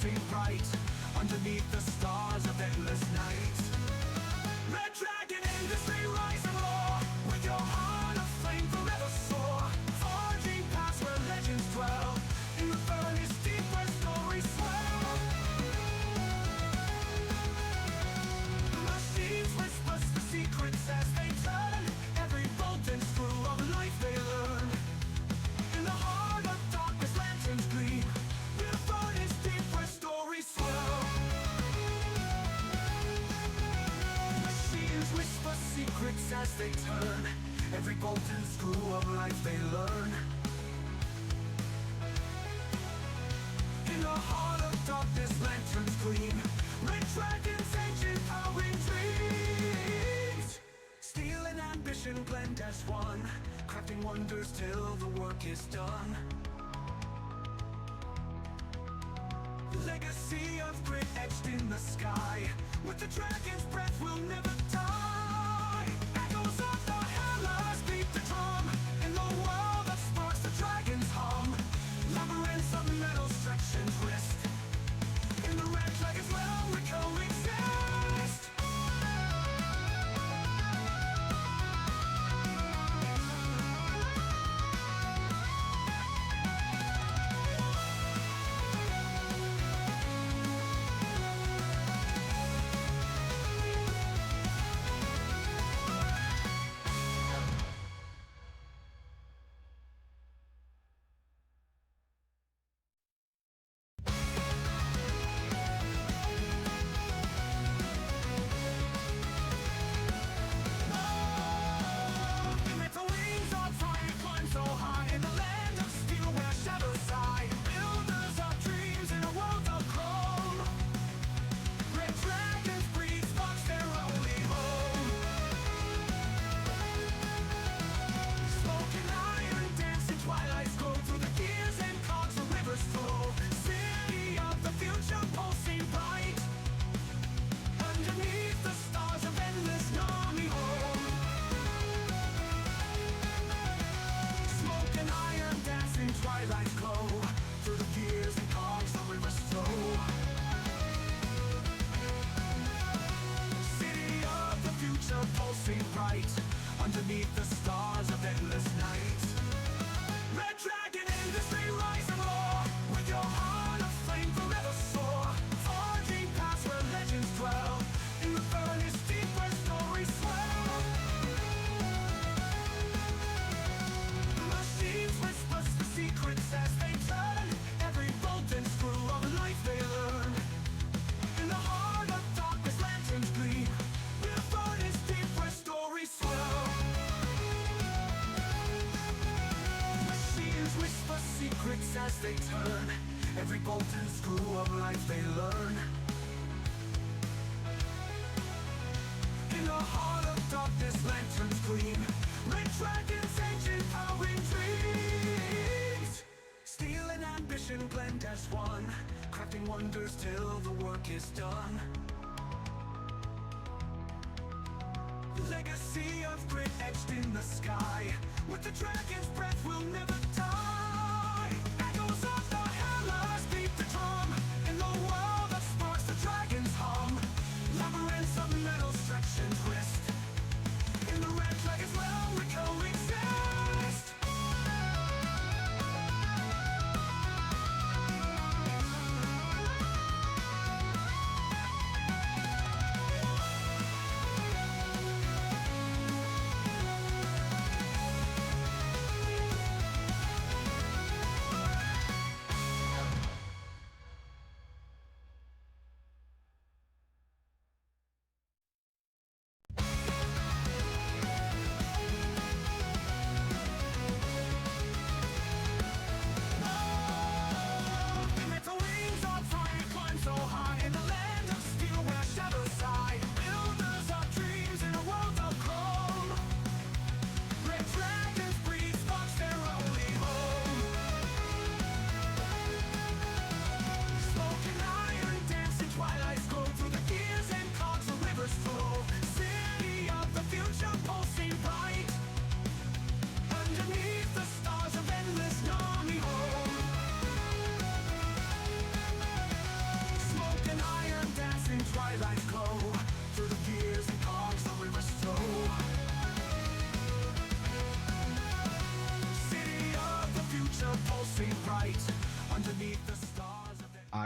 pulsing bright underneath the stars of endless night. Red Dragon Industry, rise and roar, with your heart of flame forever soar, forging paths where legends dwell, in the furnace deep where stories swell. Machines whisper the secrets as they turn, every bolt and screw of life they learn. In the heart of darkness lanterns gleam, in the furnace deep where stories swell. Machines whisper secrets as they turn, every bolt and screw of life they learn. In the heart of darkness lanterns gleam, red dragons ancient powering dreams. Steel and ambition blend as one, crafting wonders till the work is done. Legacy of grit etched in the sky, with the dragon's breath will never die. Echoes of the hammers beat the drum, in the world that sparks the dragon's hum. Labyrinths of metal stretch and twist, in the red dragon's realm we coexist. Underneath the stars of endless night. Red Dragon Industry, rise and roar, with your heart of flame forever soar, forging paths where legends dwell, in the furnace deep where stories swell. Machines whisper the secrets as they turn, every bolt and screw of life they learn. In the heart of darkness lanterns gleam, in the furnace deep where stories swell. Whisper secrets as they turn, every bolt and screw of life they learn. In the heart of darkness lanterns gleam, red dragons ancient powering dreams. Steel and ambition blend as one, crafting wonders till the work is done. Legacy of grit etched in the sky, with the dragon's breath will never die. Echoes of the hammers beat the drum, in the world that sparks the dragon's hum. Labyrinths of metal stretch and twist, in the red dragon's realm we coexist.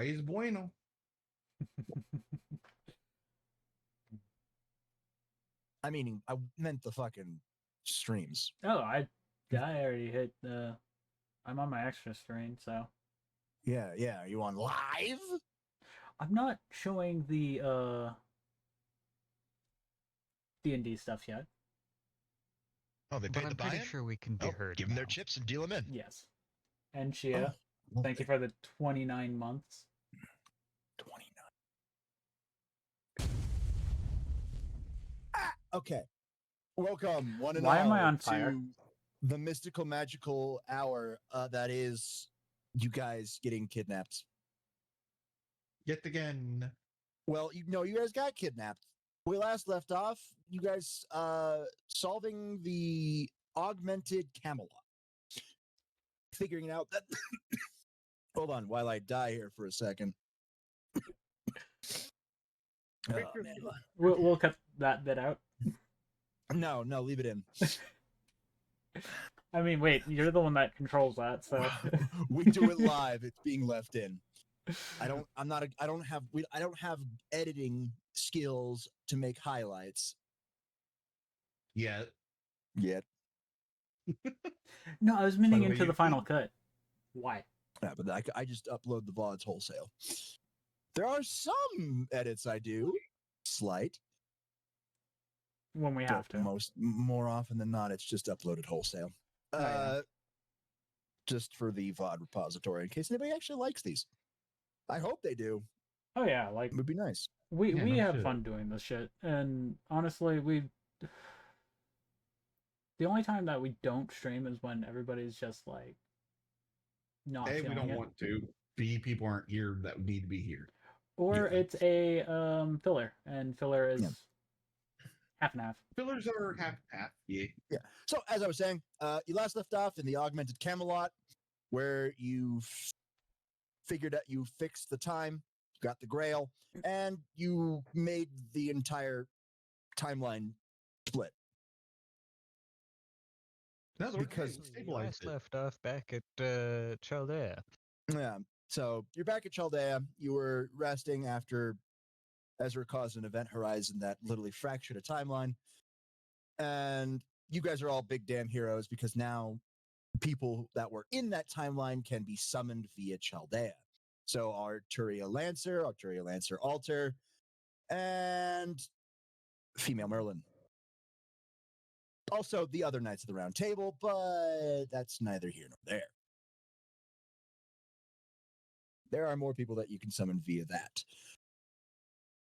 es bueno. I mean, I meant the fucking streams. Oh, I already hit. I'm on my extra screen, so Yeah. Are you on live? I'm not showing the D&D stuff yet. Oh, they But paid I'm the pretty buy-in? sure we can be Oh, heard. give them their now. chips and deal them in. Yes. And Shia, Oh, thank you for the 29 months. 29. Okay. Welcome, one and Why all, am I on fire? to the mystical, magical hour that is you guys getting kidnapped. Yet again. Well, you guys got kidnapped. We last left off, you guys solving the augmented Camelot. Figuring out that. Hold on, while I die here for a second. Oh, man. We'll cut that bit out. No, leave it in. I mean, wait, you're the one that controls that, so We do it live. It's being left in. I don't have editing skills to make highlights Yeah. yet. No, I was meaning By the way, into the you- final cut. Why? Yeah, but I just upload the VODs wholesale. There are some edits I do, slight. When we have to. More often than not, it's just uploaded wholesale. yeah. Just for the VOD repository, in case anybody actually likes these. I hope they do. Oh yeah, like It would be nice. we Yeah, we no have shit. fun doing this shit, and honestly, the only time that we don't stream is when everybody's just like not A, we feeling don't it, want to. B, people aren't here that need to be here. or Yeah. it's a filler, and filler is Yeah. half and half. Fillers are half. Yeah. Yeah. So as I was saying, you last left off in the augmented Camelot, where you figured out you fixed the time, got the Grail, and you made the entire timeline split. No, Because- we We stabilized last it. left off back at Chaldea. Yeah. So you're back at Chaldea. You were resting after Ezra caused an event horizon that literally fractured a timeline. And you guys are all big damn heroes because now people that were in that timeline can be summoned via Chaldea. So Arturia Lancer Alter, and female Merlin. Also the other Knights of the Round Table, but that's neither here nor there. There are more people that you can summon via that.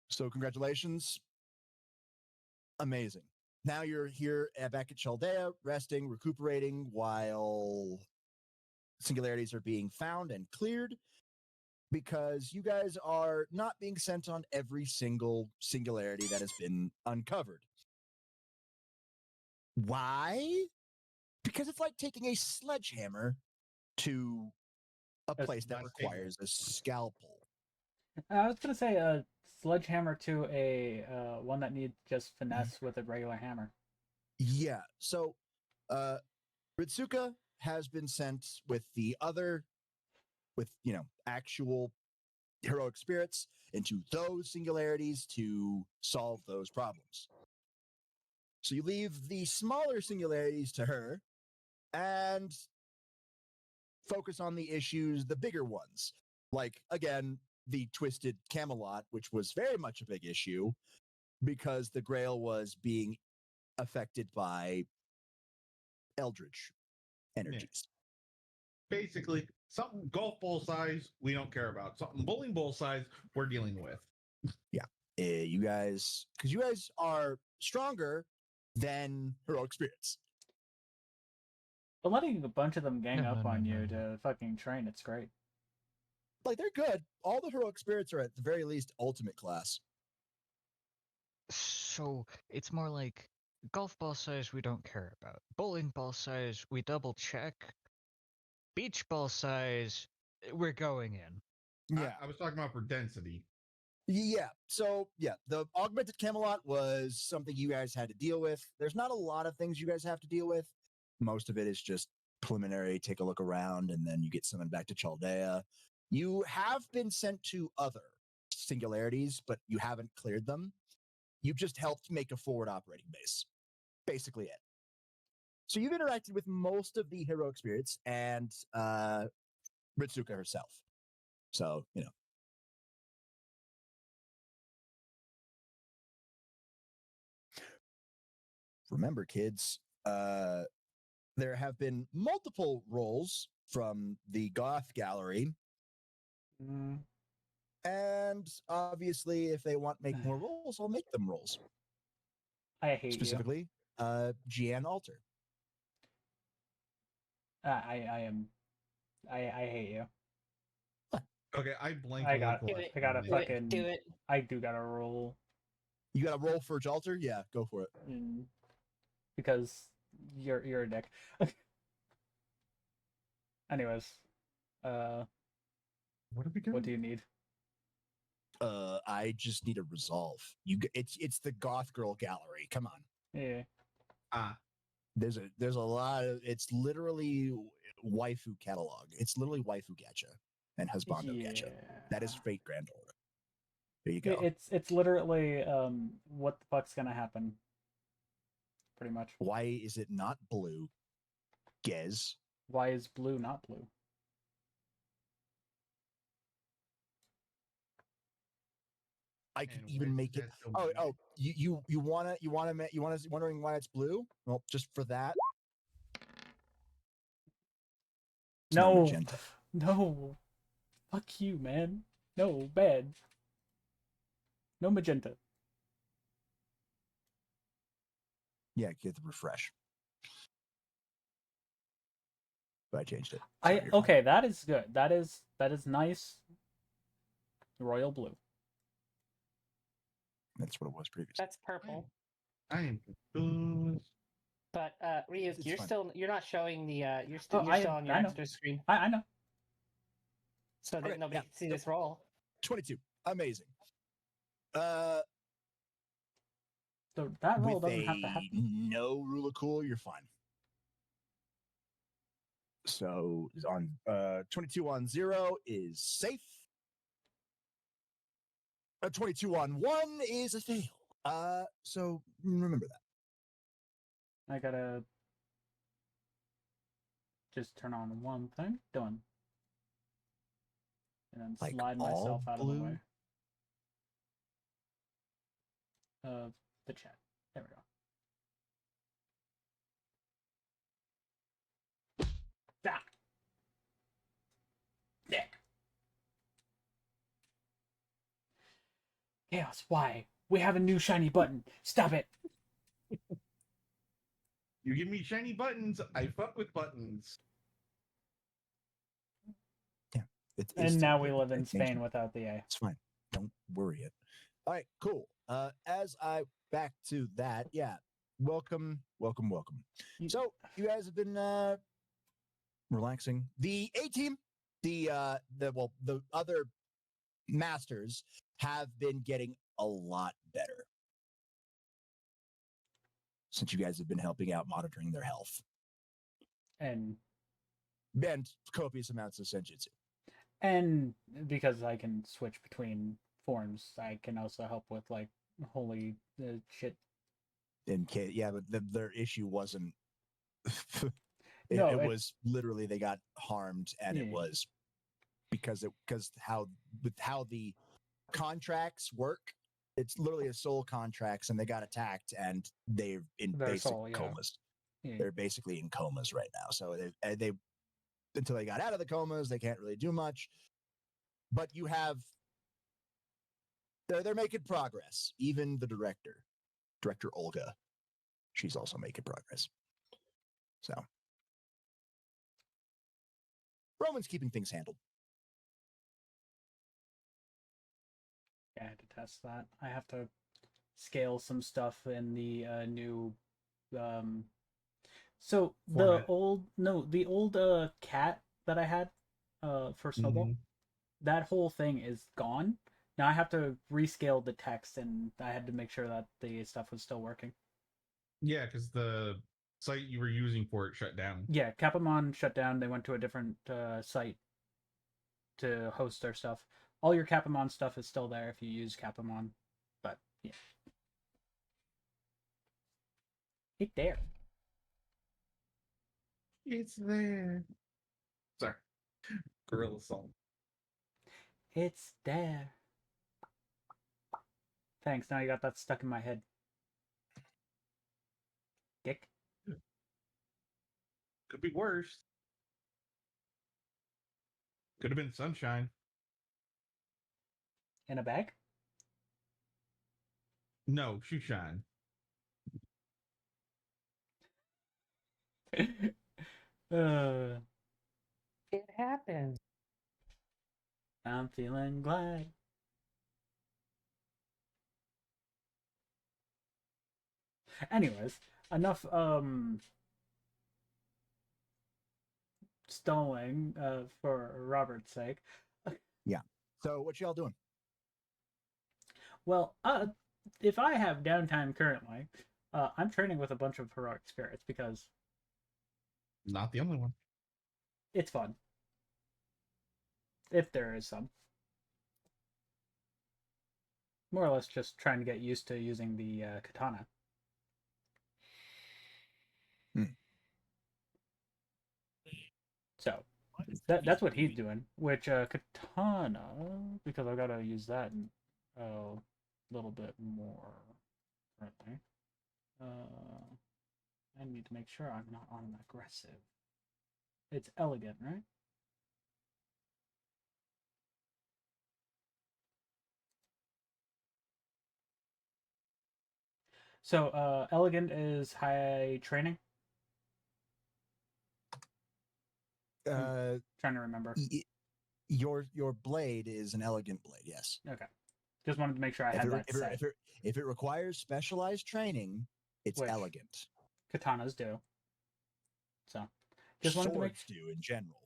So congratulations. Amazing. Now you're here back at Chaldea, resting, recuperating while singularities are being found and cleared, because you guys are not being sent on every single singularity that has been uncovered. Why? Because it's like taking a sledgehammer to a That's place that not stable. requires a scalpel. I was gonna say a sledgehammer to a one that needs just finesse with a regular hammer. Yeah. So Ritsuka has been sent with the other, with, actual heroic spirits into those singularities to solve those problems. So you leave the smaller singularities to her and focus on the issues, the bigger ones. Like, again, the twisted Camelot, which was very much a big issue because the Grail was being affected by eldritch energies. Basically, something golf ball size, we don't care about. Something bowling ball size, we're dealing with. You guys, because you guys are stronger than heroic spirits. But letting a bunch of them gang No, up no, on no, you no, to fucking train, it's great. Like, they're good. All the heroic spirits are at the very least ultimate class. So it's more like golf ball size we don't care about. Bowling ball size we double check. Beach ball size we're going in. Yeah. I was talking about for density. Yeah. So, yeah, the augmented Camelot was something you guys had to deal with. There's not a lot of things you guys have to deal with. Most of it is just preliminary, take a look around, and then you get summoned back to Chaldea. You have been sent to other singularities, but you haven't cleared them. You've just helped make a forward operating base. Basically it. So you've interacted with most of the heroic spirits and Ritsuka herself. So, remember, kids, there have been multiple roles from the Goth Gallery. Mm, And obviously, if they want make more roles, I'll make them roles. I hate Specifically, Gian Alter. you. I hate you. Okay, I blanked I really got cool. it. I got a Do it. fucking. Do it. I do got a roll. You got a roll for Alter? Yeah, go for it. Because you're a dick. Anyways, What are we doing? what do you need? I just need a resolve. It's the Goth Girl Gallery. Come on. Yeah. There's a lot of it's literally waifu catalog. It's literally waifu gacha and husbando gacha. That is fate grand order. There you go. It's literally what the fuck's gonna happen? Pretty much. Why is it not blue? Gez. Why is blue not blue? I could And even why make is it. that so Oh, big? you wondering why it's blue? Well, just for that. It's not No, magenta. no, fuck you, man. No, bad. No magenta. Yeah, get the refresh. But I changed it. I Sorry, you're fine. okay, that is good. That is nice. Royal blue. That's what it was previously. That's purple. I am confused. But Ryuk, It's you're fine. you're not showing the you're Oh, still on your I know. extra screen, I know. so that Okay, nobody yeah. can see this roll. 22. Amazing. So that roll With doesn't a have to happen. no rule of cool, you're fine. So on 22 on 0 is safe. 22 on 1 is a fail. So remember that. I gotta just turn on one thing. Done. And then Like slide all myself out of the blue? way. Of the chat. There we go. Ah. Yeah. Chaos, why? We have a new shiny button. Stop it. You give me shiny buttons, I fuck with buttons. It's And still now good. we live in I changed Spain it. without the A. It's fine. Don't worry it. All right, cool. As I back to that, yeah. Welcome. So you guys have been relaxing. The A team, the other masters have been getting a lot better since you guys have been helping out monitoring their health And copious amounts of senjutsu. and because I can switch between forms, I can also help with like holy shit. But their issue wasn't. No, it was literally they got harmed, and it Yeah. was because how the contracts work. It's literally a soul contracts, and they got attacked, and they're in Their basic soul, yeah. comas. Yeah. They're basically in comas right now. So they until they got out of the comas, they can't really do much. But you have they're making progress. Even the director Olga, she's also making progress. So Roman's keeping things handled. I had to test that. I have to scale some stuff in the new so Format. the old cat that I had for Snowball, Mhm. that whole thing is gone. Now I have to rescale the text, and I had to make sure that the stuff was still working. Yeah, because the site you were using for it shut down. Yeah, Capamon shut down. They went to a different site to host their stuff. All your Capamon stuff is still there if you use Capamon, but yeah, it's there. It's there. Sorry. Gorilla song. It's there. Thanks. Now you got that stuck in my head. Dick. Could be worse. Could have been sunshine. In a bag? No, shoe shine. uh, It happens. I'm feeling glad. Anyways, enough stalling for Robert's sake. So what y'all doing? Well, if I have downtime currently, I'm training with a bunch of heroic spirits because Not the only one. it's fun. If there is some. More or less just trying to get used to using the katana. So that's what he's doing. Which katana, because I've got to use that a little bit more currently. I need to make sure I'm not on aggressive. It's elegant, right? So elegant is high training. Trying to remember. Your blade is an elegant blade. Yes. Okay. Just wanted to make sure I had that set. If it requires specialized training, it's Which elegant. Katanas do. So, just wanted to make Swords do in general.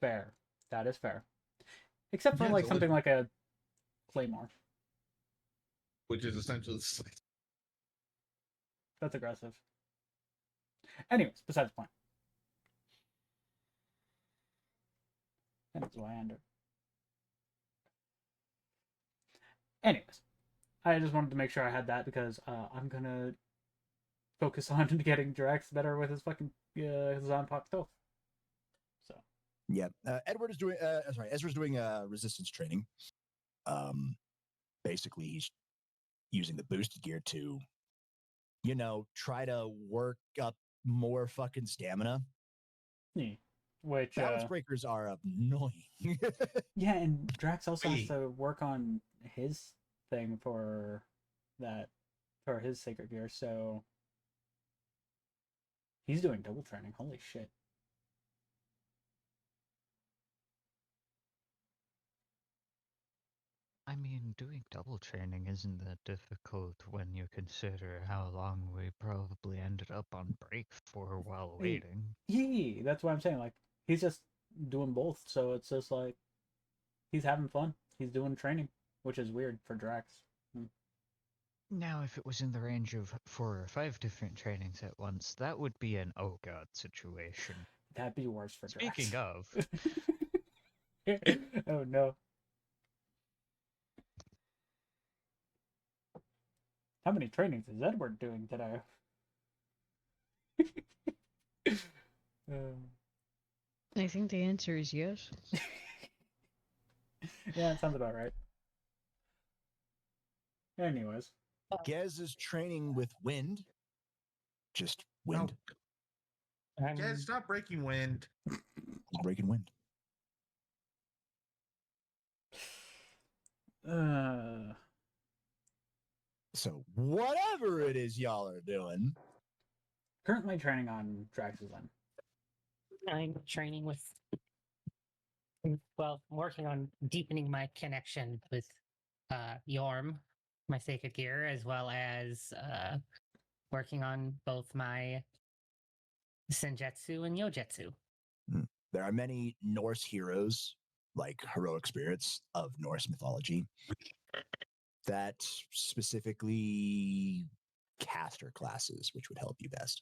fair. That is fair. Except for Yeah, like it's something like a claymore. Which is essentially the same. That's aggressive. Anyways, besides the point. And it's Wyander. Anyways, I just wanted to make sure I had that because I'm gonna focus on getting Drax better with his fucking his on-pop stealth. So Yeah. Ezra's doing resistance training. Basically, he's using the boosted gear to, try to work up more fucking stamina. which Balance breakers are annoying. yeah, and Drax also has to work on his thing for his sacred gear, so he's doing double training. Holy shit. I mean, doing double training isn't that difficult when you consider how long we probably ended up on break for while waiting. Yeah, that's what I'm saying. Like, he's just doing both, so it's just like he's having fun. He's doing training, which is weird for Drax. Now, if it was in the range of 4 or 5 different trainings at once, that would be an oh god situation. That'd be worse for Drax. Speaking of, oh no. How many trainings is Edward doing today? I think the answer is yes. Yeah, it sounds about right. Anyways. Gez is training with wind. Just wind. Guys, stop breaking wind. He's breaking wind. So whatever it is y'all are doing. Currently training on Drax's end. I'm training with, working on deepening my connection with Yorm, my sacred gear, as well as working on both my Senjutsu and Yojetsu. There are many Norse heroes, like heroic spirits of Norse mythology, that specifically caster classes, which would help you best.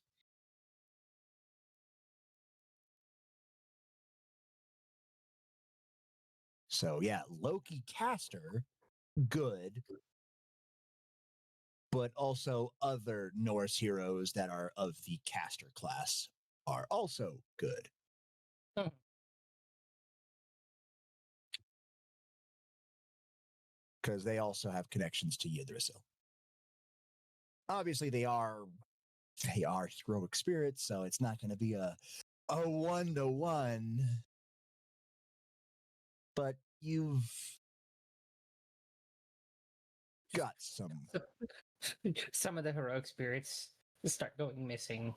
So yeah, Loki caster, good, but also other Norse heroes that are of the caster class are also good. Hmm. Because they also have connections to Yggdrasil. Obviously, they are heroic spirits, so it's not going to be a 1-to-1. But you've got some. Some of the heroic spirits start going missing.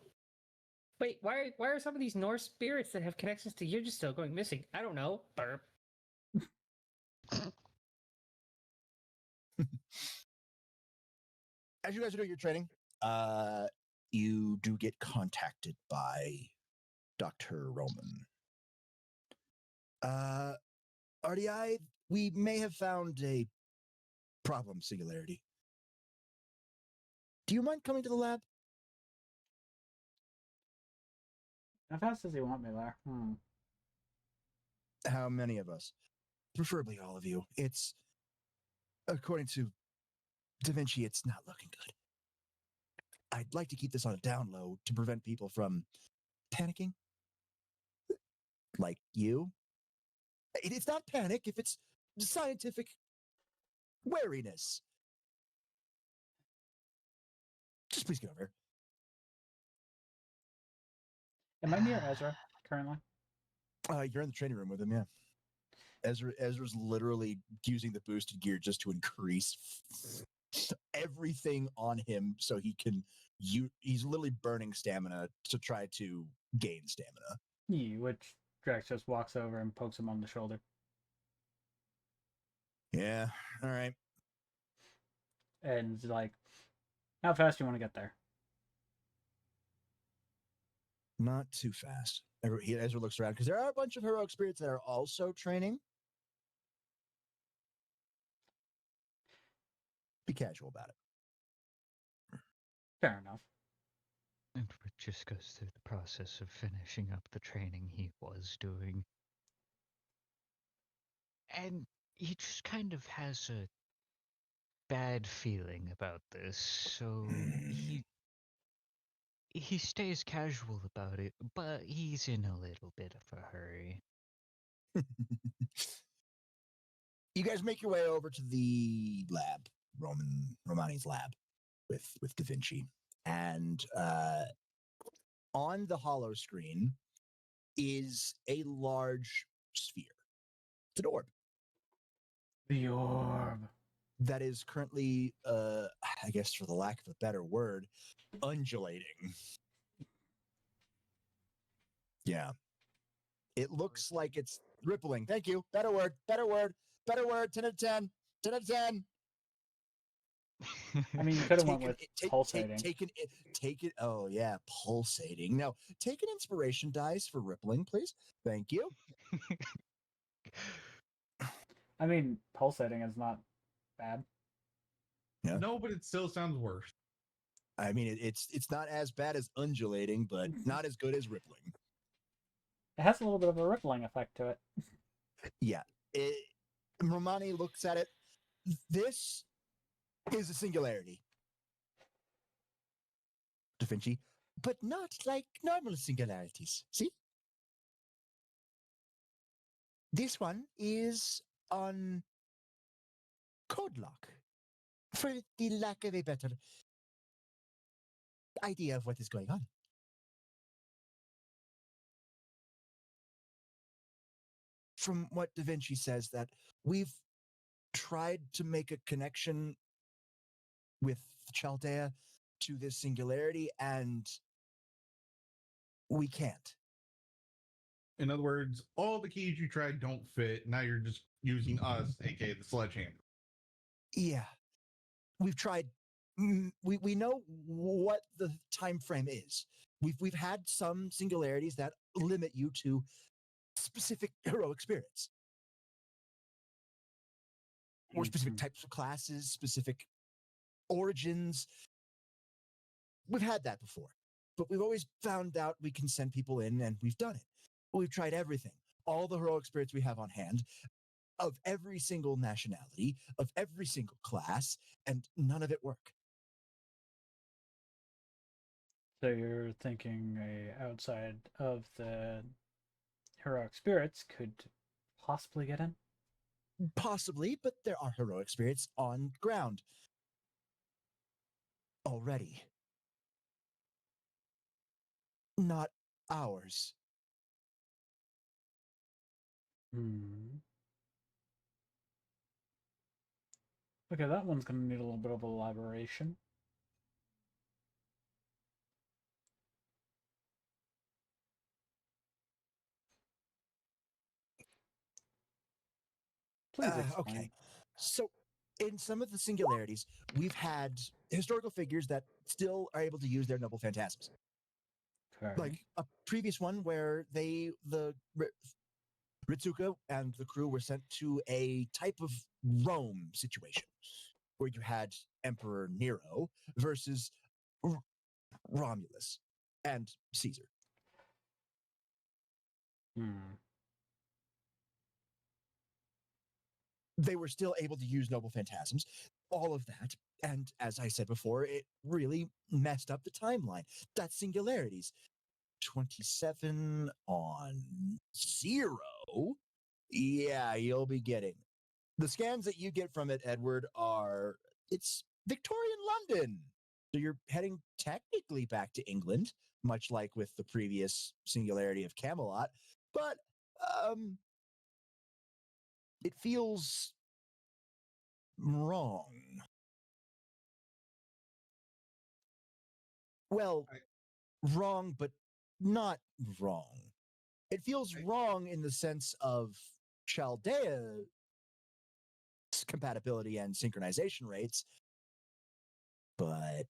Wait, why are some of these Norse spirits that have connections to Yggdrasil going missing? I don't know. Burp. As you guys are doing your training, you do get contacted by Dr. Roman. RDI, we may have found a problem singularity. Do you mind coming to the lab? How fast does he want me there? How many of us? Preferably all of you. It's, according to Da Vinci, it's not looking good. I'd like to keep this on a down low to prevent people from panicking. Like you. It's not panic if it's scientific wariness. Just please get over here. Am I near Ezra currently? You're in the training room with him, yeah. Ezra's literally using the boosted gear just to increase everything on him so he can he's literally burning stamina to try to gain stamina. Which Drax just walks over and pokes him on the shoulder. Yeah, all right. And is like, how fast do you want to get there? Not too fast. Ezra looks around because there are a bunch of heroic spirits that are also training. Be casual about it. Fair enough. Edward just goes through the process of finishing up the training he was doing. And he just kind of has a bad feeling about this, so he stays casual about it, but he's in a little bit of a hurry. You guys make your way over to the lab, Romani's lab with Da Vinci. And on the hollow screen is a large sphere. It's an orb The orb. that is currently, I guess for the lack of a better word, undulating. Yeah. It looks like it's rippling. Thank you. Better word. 10 out of 10. 10 out of 10. I mean, you could have went with pulsating. Take it. Oh yeah, pulsating. Now, take an inspiration dice for rippling, please. Thank you. I mean, pulsating is not bad. Yeah. No, but it still sounds worse. I mean, it's not as bad as undulating, but not as good as rippling. It has a little bit of a rippling effect to it. Yeah. Romani looks at it. This is a singularity. Da Vinci, but not like normal singularities. See? This one is on code lock, for the lack of a better idea of what is going on. From what Da Vinci says, that we've tried to make a connection with Chaldea to this singularity, and we can't. In other words, all the keys you tried don't fit. Now you're just using us, aka the sledgehammer. Yeah, we've tried. We know what the time frame is. We've had some singularities that limit you to specific heroic spirits or specific types of classes, specific origins. We've had that before, but we've always found out we can send people in, and we've done it. We've tried everything, all the heroic spirits we have on hand. of every single nationality, of every single class, and none of it work. So you're thinking a outside of the heroic spirits could possibly get in? Possibly, but there are heroic spirits on ground already. Not ours. Hmm. Okay, that one's going to need a little bit of elaboration. Please explain. Okay. So, in some of the singularities, we've had historical figures that still are able to use their noble phantasms. Okay. Like a previous one where Ritsuka and the crew were sent to a type of Rome situation where you had Emperor Nero versus Romulus and Caesar. Hmm. They were still able to use noble phantasms, all of that. And as I said before, it really messed up the timeline. That's singularities. 27 on 0. Yeah, you'll be getting. The scans that you get from it, Edward, are it's Victorian London. So you're heading technically back to England, much like with the previous singularity of Camelot, but it feels wrong. Well, wrong, but not wrong. It feels wrong in the sense of Chaldea's compatibility and synchronization rates, but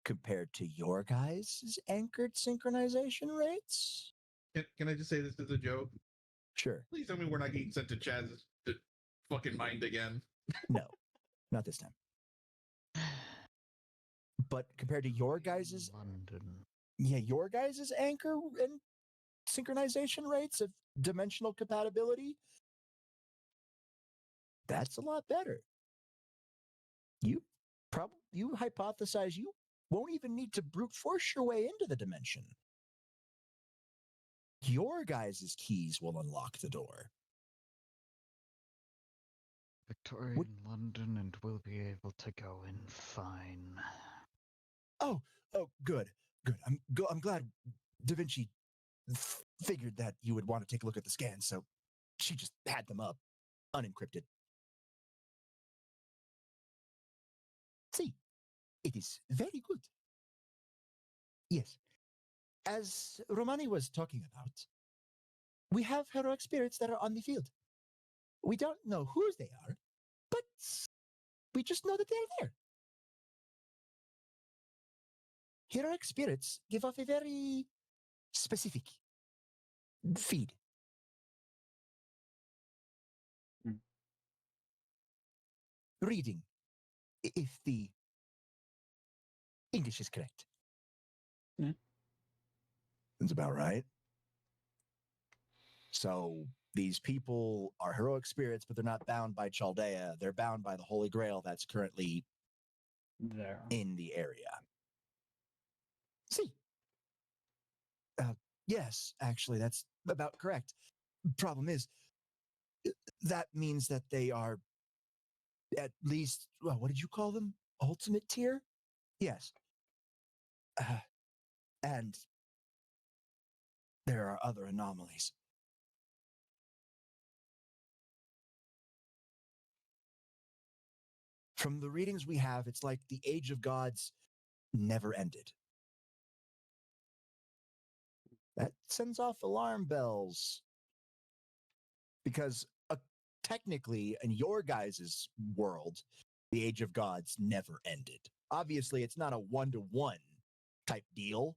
compared to your guys' anchored synchronization rates? Can I just say this is a joke? Sure. Please tell me we're not getting sent to Chaz's fucking mind again. No, not this time. But compared to your guys' London. yeah, your guys' anchor and synchronization rates of dimensional compatibility, that's a lot better. You hypothesize you won't even need to brute force your way into the dimension. Your guys' keys will unlock the door. Victorian London, and we'll be able to go in fine. Oh, good. I'm glad Da Vinci figured that you would want to take a look at the scans, so she just had them up, unencrypted. See, it is very good. Yes. As Romani was talking about, we have heroic spirits that are on the field. We don't know whose they are, but we just know that they're there. Heroic spirits give off a very specific feed. Hmm. Reading, if the English is correct. Yeah. That's about right. So these people are heroic spirits, but they're not bound by Chaldea. They're bound by the Holy Grail that's currently There. in the area. See. Yes, actually, that's about correct. Problem is, that means that they are at least, well, what did you call them? Ultimate tier? Yes. And there are other anomalies. From the readings we have, it's like the Age of Gods never ended. That sends off alarm bells. Because technically, in your guys' world, the Age of Gods never ended. Obviously, it's not a one-to-one type deal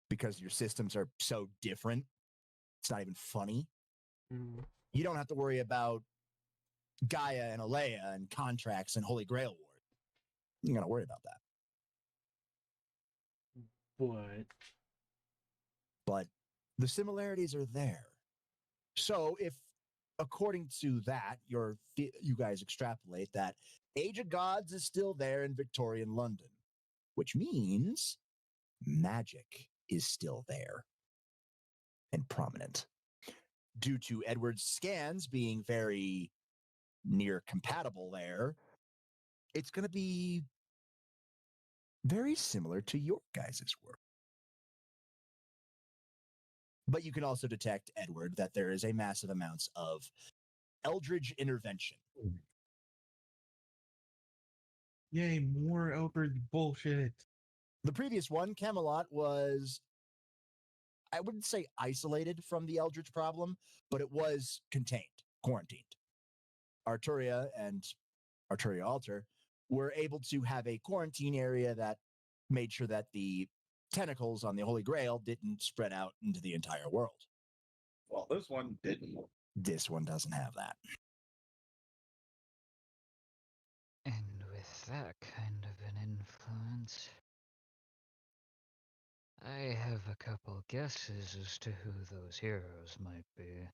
because your systems are so different. It's not even funny. Hmm. You don't have to worry about Gaia and Alea and contracts and Holy Grail Wars. You got to worry about that. But But the similarities are there. So if, according to that, you guys extrapolate that Age of Gods is still there in Victorian London, which means magic is still there and prominent. Due to Edward's scans being very near compatible there, it's going to be very similar to your guys' work. But you can also detect, Edward, that there is a massive amounts of eldritch intervention. Yay, more Eldritch bullshit. The previous one, Camelot, was, I wouldn't say isolated from the eldritch problem, but it was contained, quarantined. Arturia and Arturia Altar were able to have a quarantine area that made sure that the tentacles on the Holy Grail didn't spread out into the entire world. Well, this one didn't. This one doesn't have that. And with that kind of an influence, I have a couple guesses as to who those heroes might be.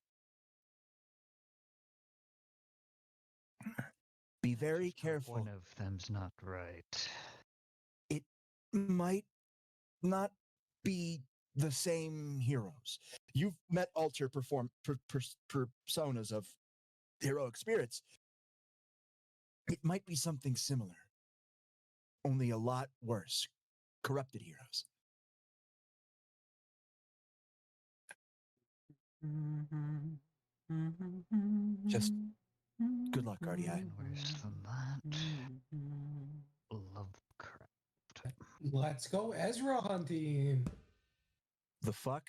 Be very Just hope careful. one of them's not right. It might not be the same heroes. You've met alter personas of heroic spirits. It might be something similar, only a lot worse. Corrupted heroes. Just good luck, RDI. And worse than that, Lovecraft. Let's go Ezra hunting. The fuck?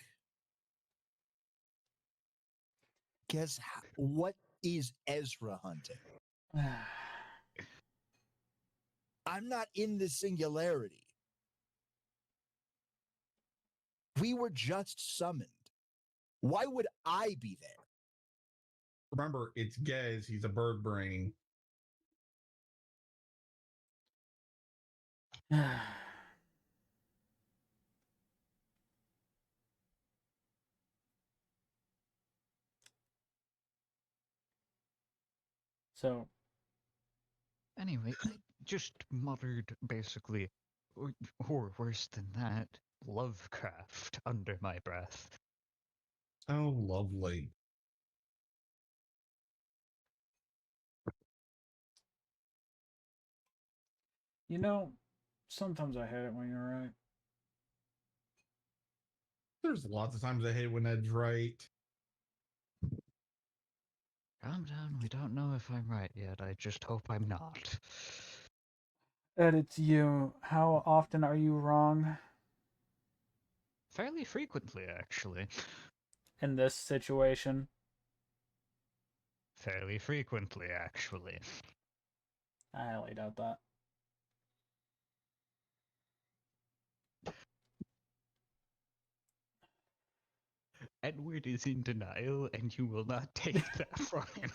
Guess what is Ezra hunting? I'm not in the singularity. We were just summoned. Why would I be there? Remember, it's Gez. He's a bird brain. So, Anyway, I just muttered basically, or worse than that, Lovecraft under my breath. Oh, lovely. you know, sometimes I hate it when you're right. There's lots of times I hate when Ed's right. Calm down, we don't know if I'm right yet, I just hope I'm not. Ed, it's you. How often are you wrong Fairly frequently, actually. in this situation? Fairly frequently, actually. I highly doubt that. Edward is in denial, and you will not take that from him.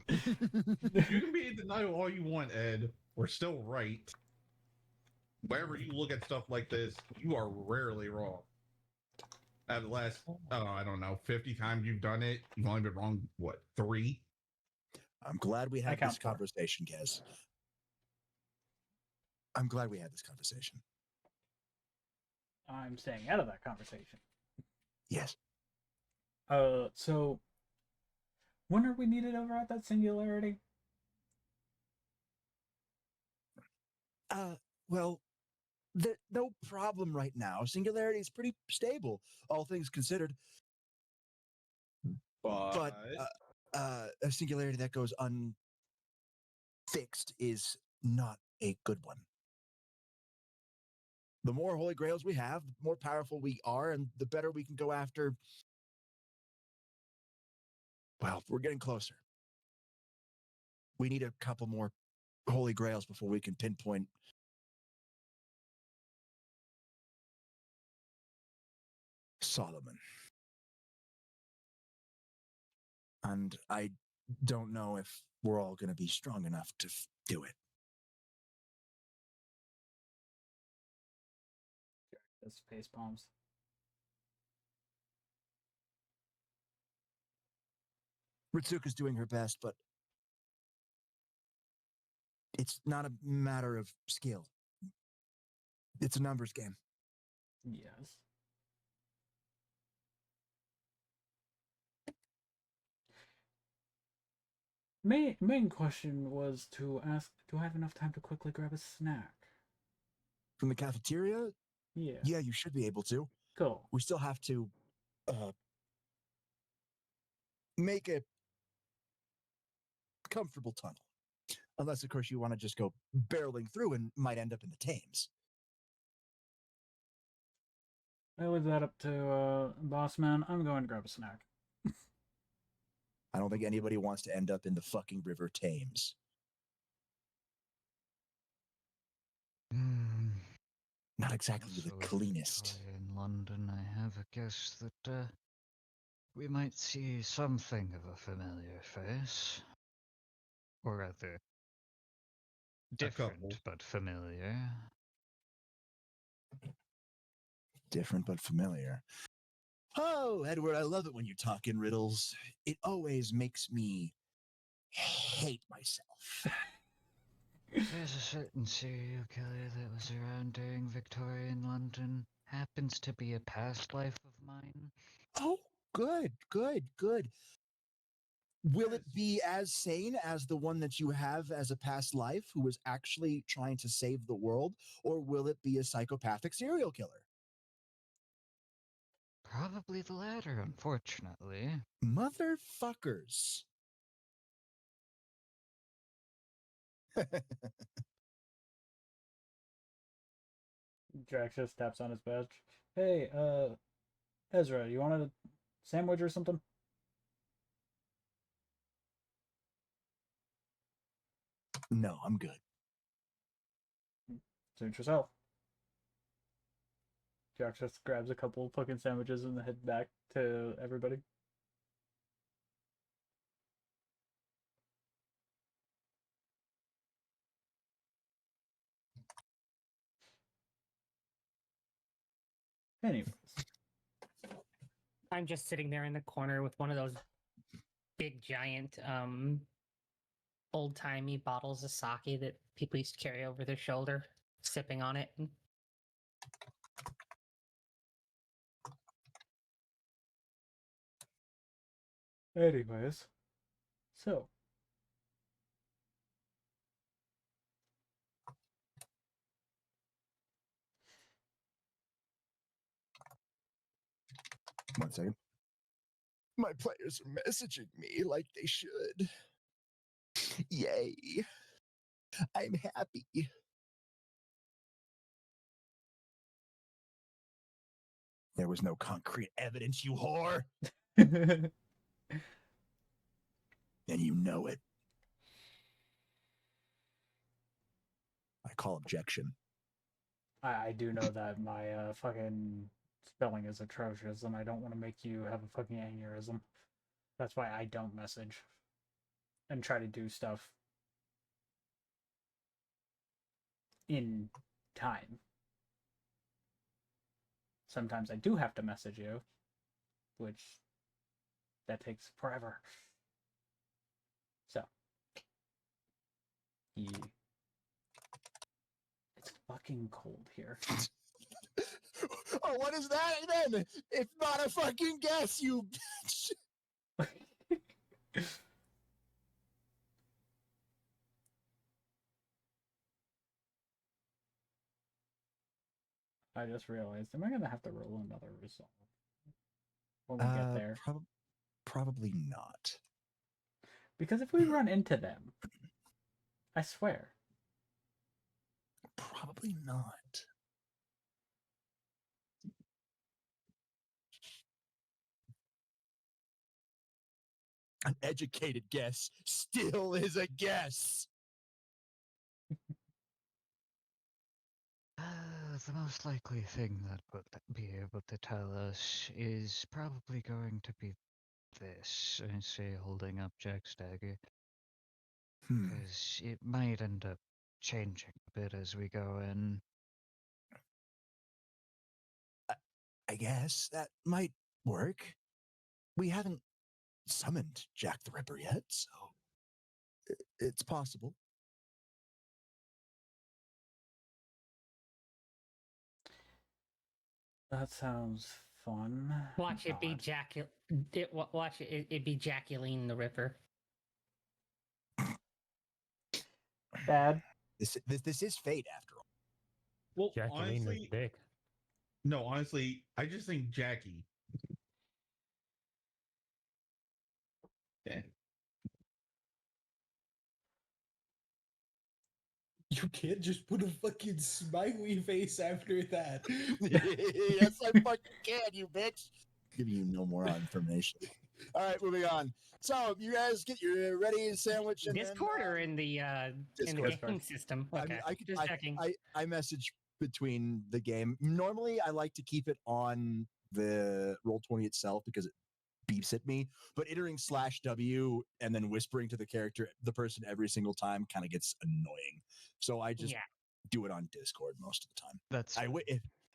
You can be in denial all you want, Ed. We're still right. Whenever you look at stuff like this, you are rarely wrong. At the last, I don't know, 50 times you've done it, you've only been wrong, what, 3? I'm glad we I had count this 4. conversation, Gez. I'm glad we had this conversation. I'm staying out of that conversation. Yes. So when are we needed over at that singularity? Well, no problem right now. Singularity is pretty stable, all things considered. But a singularity that goes unfixed is not a good one. The more Holy Grails we have, the more powerful we are, and the better we can go after. Well, we're getting closer. We need a couple more Holy Grails before we can pinpoint Solomon. And I don't know if we're all going to be strong enough to do it. That's face palms. Ritsuka's doing her best, but it's not a matter of skill. It's a numbers game. Yes. Main question was to ask, do I have enough time to quickly grab a snack? From the cafeteria? Yeah. Yeah, you should be able to. Cool. We still have to make a comfortable tunnel. Unless, of course, you want to just go barreling through and might end up in the Thames. I leave that up to Boss Man. I'm going to grab a snack. I don't think anybody wants to end up in the fucking River Thames. Hmm. Not exactly the Also, with cleanest. Victoria in London, I have a guess that we might see something of a familiar face. Or rather, different couple. but familiar. Different but familiar. Oh, Edward, I love it when you talk in riddles. It always makes me hate myself. There's a certain serial killer that was around during Victorian London. Happens to be a past life of mine. Oh, good, good, good. Will it Yes. be as sane as the one that you have as a past life who was actually trying to save the world? Or will it be a psychopathic serial killer? Probably the latter, unfortunately. Motherfuckers. Drax just taps on his badge. Hey, Ezra, you want a sandwich or something? No, I'm good. Suit yourself. Drax just grabs a couple fucking sandwiches and head back to everybody. Anyways. I'm just sitting there in the corner with one of those big giant old timey bottles of sake that people used to carry over their shoulder, sipping on it. Anyways. So. One second. My players are messaging me like they should. Yay. I'm happy. There was no concrete evidence, you whore. And you know it. I call objection. I do know that my fucking spelling is atrocious and I don't want to make you have a fucking aneurysm. That's why I don't message and try to do stuff in time. Sometimes I do have to message you, which that takes forever. So, yeah. It's fucking cold here. Oh, what is that then? If not a fucking guess, you bitch. I just realized, am I gonna have to roll another result when we get there? Probably not. Because if we run into them, I swear. Probably not. An educated guess still is a guess. The most likely thing that would be able to tell us is probably going to be this. I say, holding up Jack's dagger. Because it might end up changing a bit as we go in. I guess that might work. We haven't summoned Jack the Ripper yet, so it's possible. That sounds fun. Watch it be God. Jack. Watch it. It be Jacqueline the Ripper. Bad. This is fate after all. Well, Jacqueline honestly, is big. no, honestly, I just think Jackie. Yeah. You can't just put a fucking smiley face after that. Yes, I fucking can, you bitch. Giving you no more information. All right, moving on. So you guys get your ready sandwich and Discord then, or in the Discord. game system? I Okay, mean, I could just checking. I message between the game. Normally, I like to keep it on the Roll20 itself because it beeps at me. But entering /W and then whispering to the person every single time, kind of gets annoying. So I just Yeah. do it on Discord most of the time. That's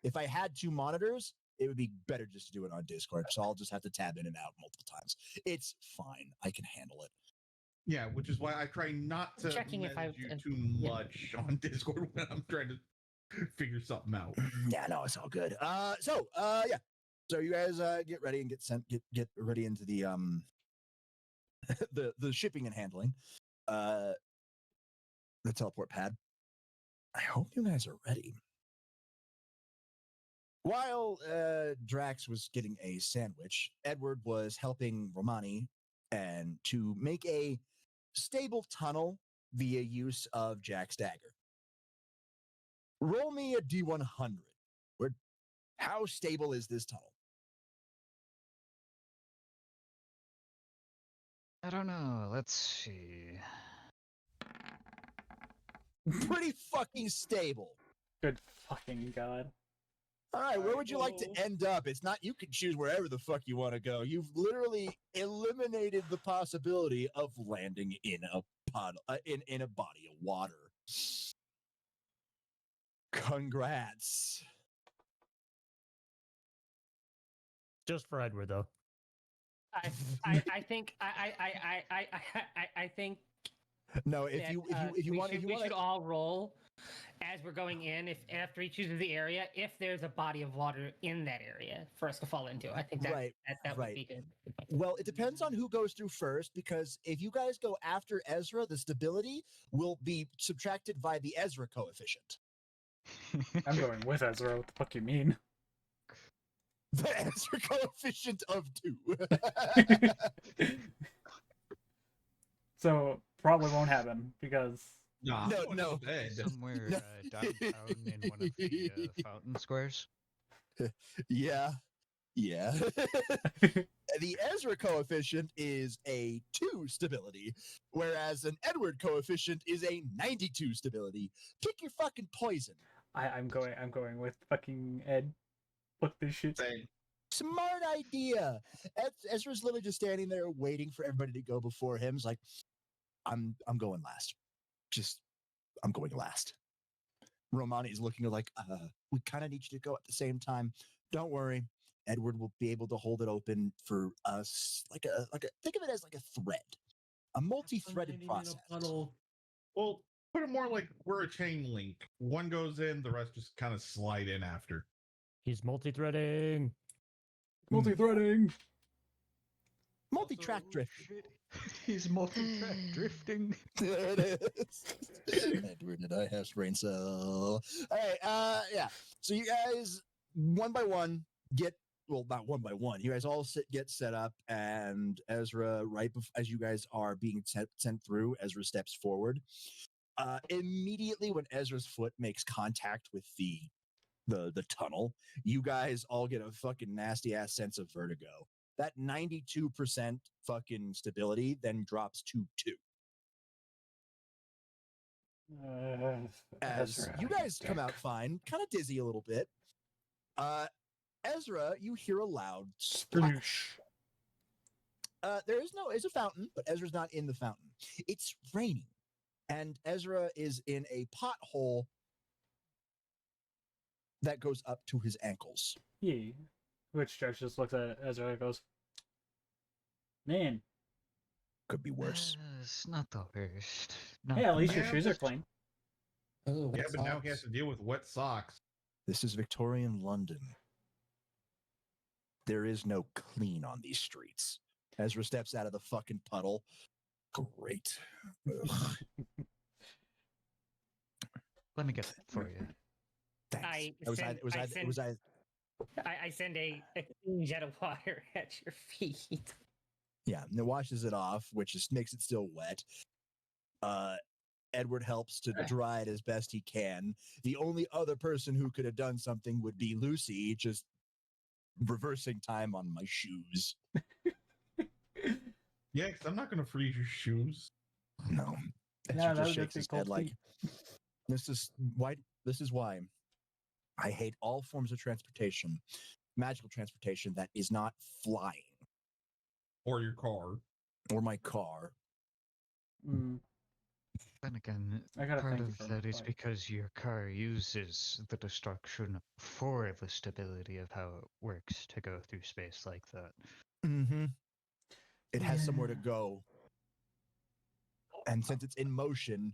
If I had 2 monitors, it would be better just to do it on Discord. So I'll just have to tab in and out multiple times. It's fine. I can handle it. Yeah, which is why I try not to Checking if message I've- you too yeah. much on Discord when I'm trying to figure something out. Yeah, no, it's all good. Yeah. So you guys get ready and get ready into the the shipping and handling. The teleport pad. I hope you guys are ready. While Drax was getting a sandwich, Edward was helping Romani and to make a stable tunnel via use of Jack's dagger. Roll me a D100. How stable is this tunnel? I don't know. Let's see. Pretty fucking stable. Good fucking god. All right, where would you like to go. end up? It's not you can choose wherever the fuck you want to go. You've literally eliminated the possibility of landing in a puddle, in a body of water. Congrats. Just for Edward, though. I think I think No, if that, you we want, should, if you we want, should all roll as we're going in. If after he chooses the area, if there's a body of water in that area for us to fall into, I think that Right, that right. would be good. well, it depends on who goes through first. Because if you guys go after Ezra, the stability will be subtracted by the Ezra coefficient. I'm going with Ezra. What the fuck you mean? The Ezra coefficient of 2. So probably won't happen because Nah, No, I'm going no. to bed. Somewhere No. downtown in one of the fountain squares. Yeah. The Ezra coefficient is a 2 stability, whereas an Edward coefficient is a 92 stability. Pick your fucking poison. I'm going with fucking Ed. Fuck this shit. Same. Smart idea. Ezra's literally just standing there waiting for everybody to go before him. He's like, I'm going last. I'm going last. Romani's looking like, we kind of need you to go at the same time. Don't worry. Edward will be able to hold it open for us like a think of it as like a thread. A multi-threaded process. Well, put it more like we're a chain link. One goes in, the rest just kind of slide in after. He's multi-threading. Multi-threading. Multi-track Also, drifting. shit, He's multi-track drifting. There it is. Edward and I have brain cell. All right, yeah. So you guys, one by one, not one by one. You guys all get set up, and Ezra, as you guys are being sent through, Ezra steps forward. Immediately when Ezra's foot makes contact with the tunnel, you guys all get a fucking nasty ass sense of vertigo. That 92% fucking stability then drops to 2. As Ezra, you guys come dick. out fine, kind of dizzy a little bit. Ezra, you hear a loud splash. There is a fountain, but Ezra's not in the fountain. It's raining, and Ezra is in a pothole that goes up to his ankles. Yeah. Which Judge just looks at Ezra and goes, Man, Could be worse. It's not the worst. Not hey, at the least your Yeah, shoes are worst. clean. Oh, Yeah, wet but now he has socks. to deal with wet socks. This is Victorian London. There is no clean on these streets. Ezra steps out of the fucking puddle. Great. Ugh, Let me get that for you. thanks. I It was send- either, it was I either, it send- was either, I send a clean jet of water at your feet. yeah, and it washes it off, which just makes it still wet. Edward helps to dry it as best he can. The only other person who could have done something would be Lucy, just reversing time on my shoes. Yeah, because I'm not going to freeze your shoes. No. Yeah, Ezra that just would shakes just be his cold head like, feet. this is why I hate all forms of transportation, magical transportation that is not flying Or your car. or my car. Mm, Then again, I gotta part thank you of for that is like, because your car uses the destruction for the stability of how it works to go through space like that. Mm-hmm. It has somewhere to Yeah. go. And since it's in motion,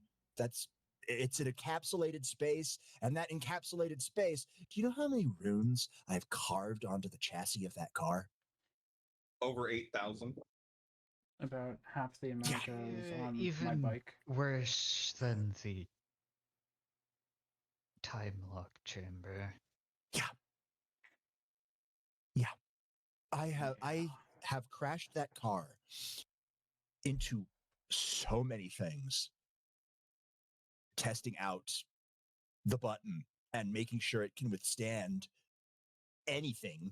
it's an encapsulated space, and that encapsulated space, do you know how many runes I've carved onto the chassis of that car? Over 8,000. about half the amount of on my Even bike. worse than the time lock chamber. I have crashed that car into so many things, testing out the button and making sure it can withstand anything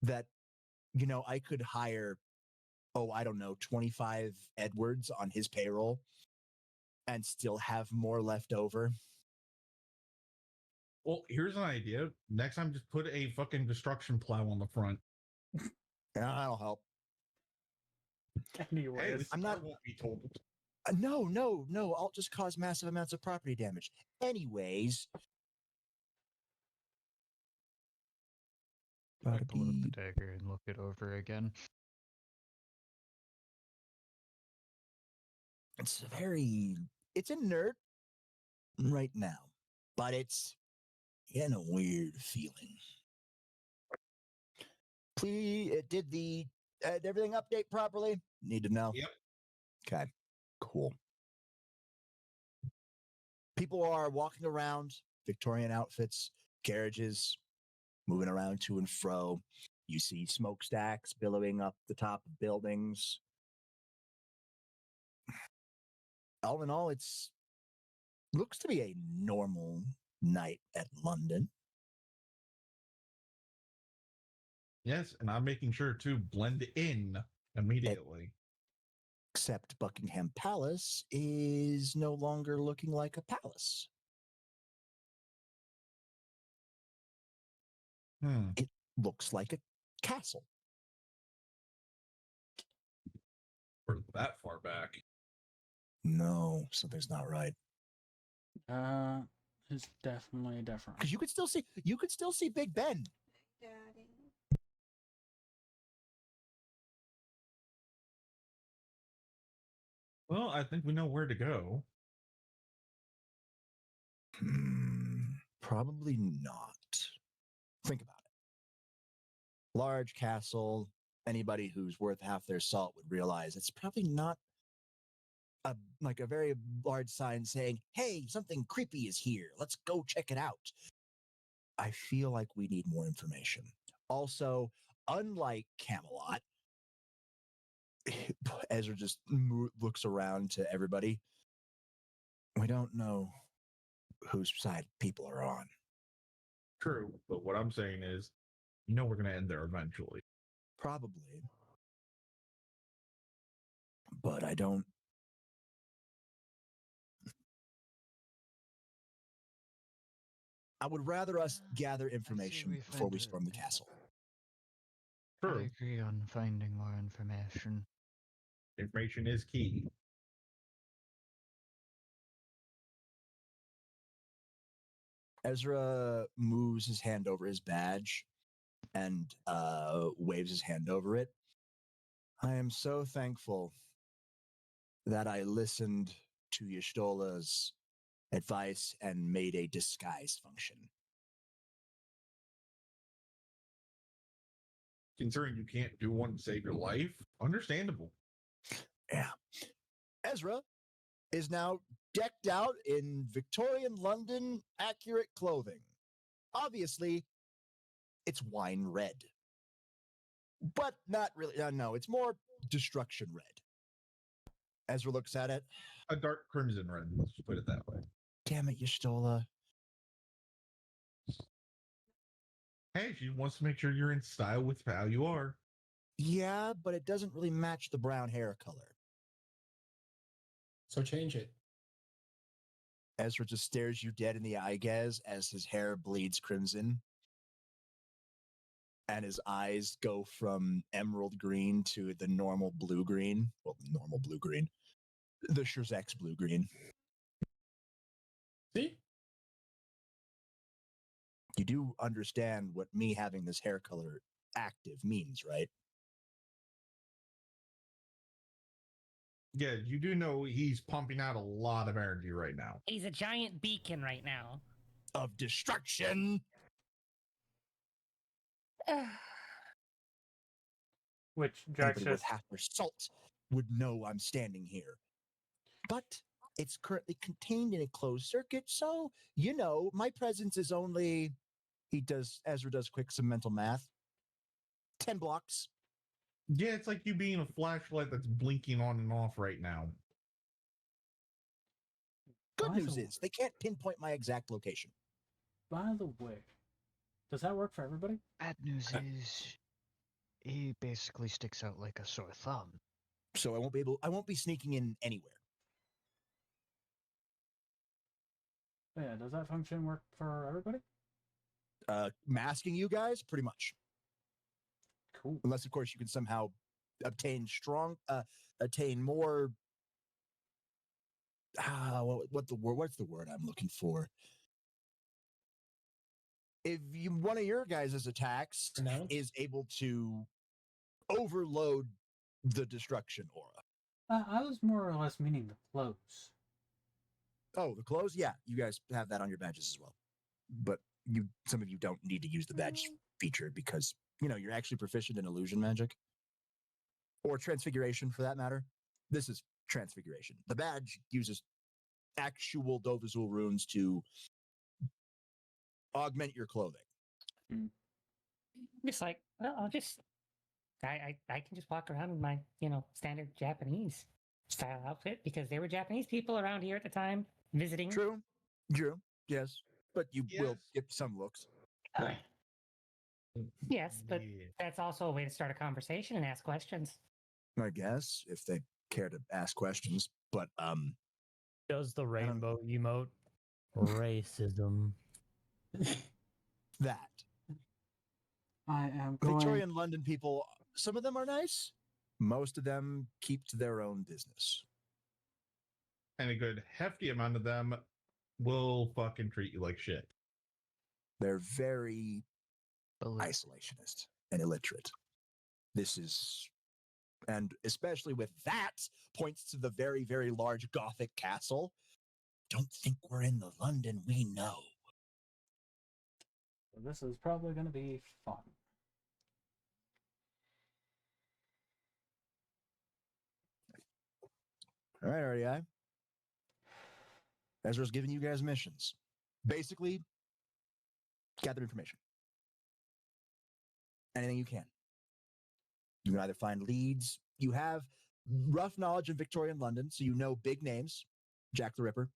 that, I could hire, I don't know, 25 Edwards on his payroll and still have more left over. Well, here's an idea. Next time, just put a fucking destruction plow on the front. That'll help. Hey, Anyways, this I'm car not- won't be totaled. No. I'll just cause massive amounts of property damage. Anyways. I pull up the dagger and look it over again. It's inert right now, but it's in a weird feeling. Please, did everything update properly? Need to know. Yep. Okay, cool. People are walking around, Victorian outfits, carriages, moving around to and fro. You see smokestacks billowing up the top of buildings. All in all, it's looks to be a normal night at London. Yes, and I'm making sure to blend in immediately. Except Buckingham Palace is no longer looking like a palace. It looks like a castle. We're that far back. No, something's not right. it's definitely different. Because you could still see Big Ben. Daddy. Well, I think we know where to go. Probably not. Think about it. Large castle. Anybody who's worth half their salt would realize it's probably not a very large sign saying, "Hey, something creepy is here. Let's go check it out." I feel like we need more information. Also, unlike Camelot, Ezra just looks around to everybody. We don't know whose side people are on. True, but what I'm saying is, we're going to end there eventually. Probably. But I don't. I would rather us gather information before we storm the castle. I True. agree on finding more information. Information is key. Ezra moves his hand over his badge and waves his hand over it. I am so thankful that I listened to Yashtola's advice and made a disguise function. Considering you can't do one to save your life, understandable. Yeah. Ezra is now decked out in Victorian London accurate clothing. Obviously, it's wine red. But not really. No, it's more destruction red. Ezra looks at it. A dark crimson red, let's just put it that way. Damn it, Yashtola. Hey, she wants to make sure you're in style with how you are. Yeah, but it doesn't really match the brown hair color. So change it. Ezra just stares you dead in the eye, Gaz, as his hair bleeds crimson. And his eyes go from emerald green to the normal blue green. Well, normal blue green. The Shrzek's blue green. See? You do understand what me having this hair color active means, right? Yeah, you do know he's pumping out a lot of energy right now. He's a giant beacon right now. Of destruction. Which Jack's Anybody with just half their salt would know I'm standing here. But it's currently contained in a closed circuit, so, you know, my presence is only, Ezra does quick some mental math, 10 blocks. Yeah, it's like you being a flashlight that's blinking on and off right now. Good By news the- is, they can't pinpoint my exact location. By the way, does that work for everybody? Bad news is he basically sticks out like a sore thumb. So I won't be sneaking in anywhere. Yeah, does that function work for everybody? Masking you guys, pretty much. Cool. Unless, of course, you can somehow attain more. What's the word I'm looking for? If one of your guys' attacks Pronounce? is able to overload the destruction aura. I was more or less meaning the clothes. Oh, the clothes? Yeah, you guys have that on your badges as well. But some of you don't need to use the badge feature because, you know, you're actually proficient in illusion magic. Or transfiguration, for that matter. This is transfiguration. The badge uses actual Dovazul runes to augment your clothing. Just like, well, I can just walk around in my, standard Japanese style outfit because there were Japanese people around here at the time visiting. True, yes. But you will get some looks. Yes, but Yeah. that's also a way to start a conversation and ask questions. I guess, if they care to ask questions. But, Does the rainbow emote racism? that. I am going. Victorian London people, some of them are nice. Most of them keep to their own business. And a good hefty amount of them will fucking treat you like shit. They're very Believe isolationist and illiterate. And especially with that, points to the very, very large Gothic castle. Don't think we're in the London we know. So this is probably going to be fun. All right, RDI. Ezra's giving you guys missions. Basically, gather information. Anything you can. You can either find leads. You have rough knowledge of Victorian London, so you know big names. Jack the Ripper.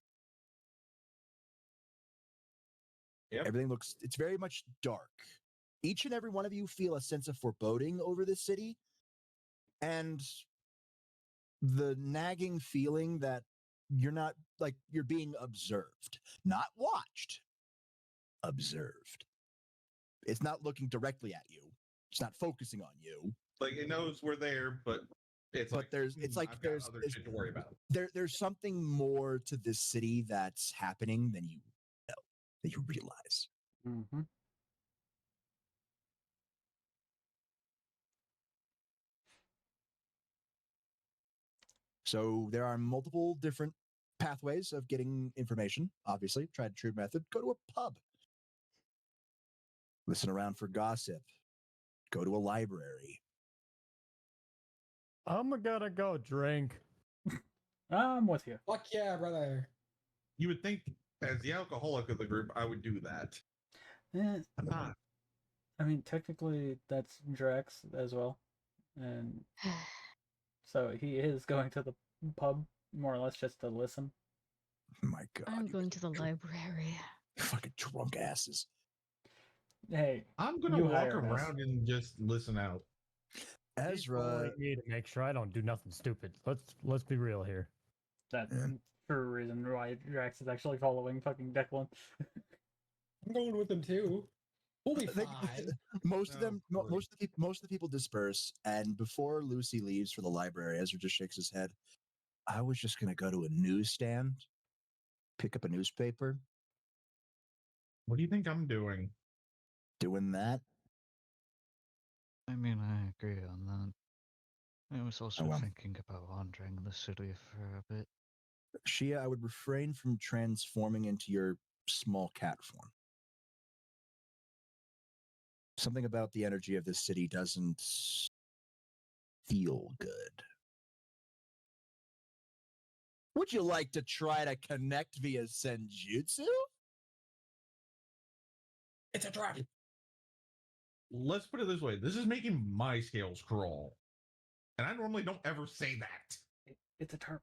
Yep. Everything it's very much dark. Each and every one of you feel a sense of foreboding over this city. And the nagging feeling that you're being observed, not watched, observed. It's not looking directly at you. It's not focusing on you. Like it knows we're there, but it's But like there's other shit to worry about. There's something more to this city that's happening than you know, that you realize. Mm-hmm. So there are multiple different pathways of getting information. Obviously, tried and true method. Go to a pub. Listen around for gossip. Go to a library. I'm gonna go drink. I'm with you. Fuck yeah, brother. You would think, as the alcoholic of the group, I would do that. Eh, I'm not. I mean, technically, that's Drax as well, and so he is going to the pub more or less just to listen. My God. I'm you going guys to the are library. fucking drunk asses. Hey, I'm gonna you walk hired us. around and just listen out. He's Ezra, following me to make sure I don't do nothing stupid. Let's be real here. That's Yeah. for a reason why Drax is actually following fucking Declan. I'm going with them too. We'll be They- fine. most of Oh, them, boy. most of the people disperse, and before Lucy leaves for the library, Ezra just shakes his head. I was just gonna go to a newsstand, pick up a newspaper, What do you think I'm doing? doing that. I mean, I agree on that. I was also well. thinking about wandering the city for a bit. Shia, I would refrain from transforming into your small cat form. Something about the energy of this city doesn't feel good. Would you like to try to connect via Senjutsu? It's a trap. Let's put it this way. This is making my scales crawl. And I normally don't ever say that. It's a term.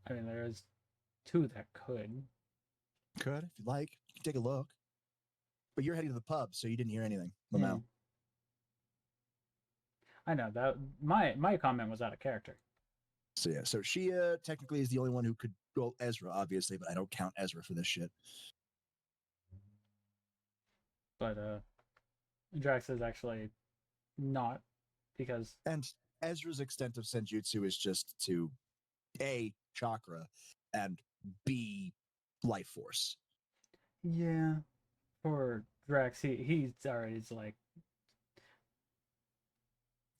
I mean, there's two that could. Could, if you like. You can take a look. But you're heading to the pub, so you didn't hear anything. Lamau. I know that my comment was out of character. So yeah, so Shia technically is the only one who could, well, Ezra, obviously, but I don't count Ezra for this shit. But Drax is actually not, because And Ezra's extent of Senjutsu is just to A, chakra, and B, life force. yeah, for Drax he's already like,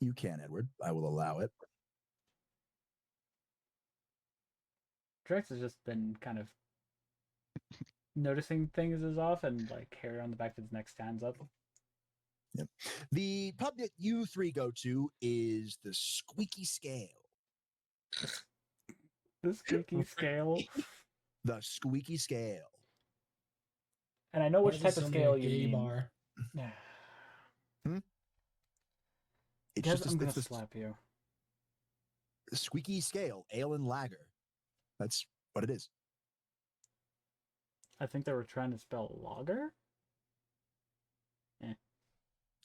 You can, Edward. I will allow it. Drax has just been kind of noticing things is off, and like hair on the back of his neck stands up. Yep. The pub that you three go to is the Squeaky Scale. The squeaky scale. The Squeaky Scale. And I know Why which is there type of so many scale you gay mean. bar? It's Guys, just I'm gonna it's the slap you. Squeaky Scale, ale and lager. That's what it is. I think they were trying to spell lager.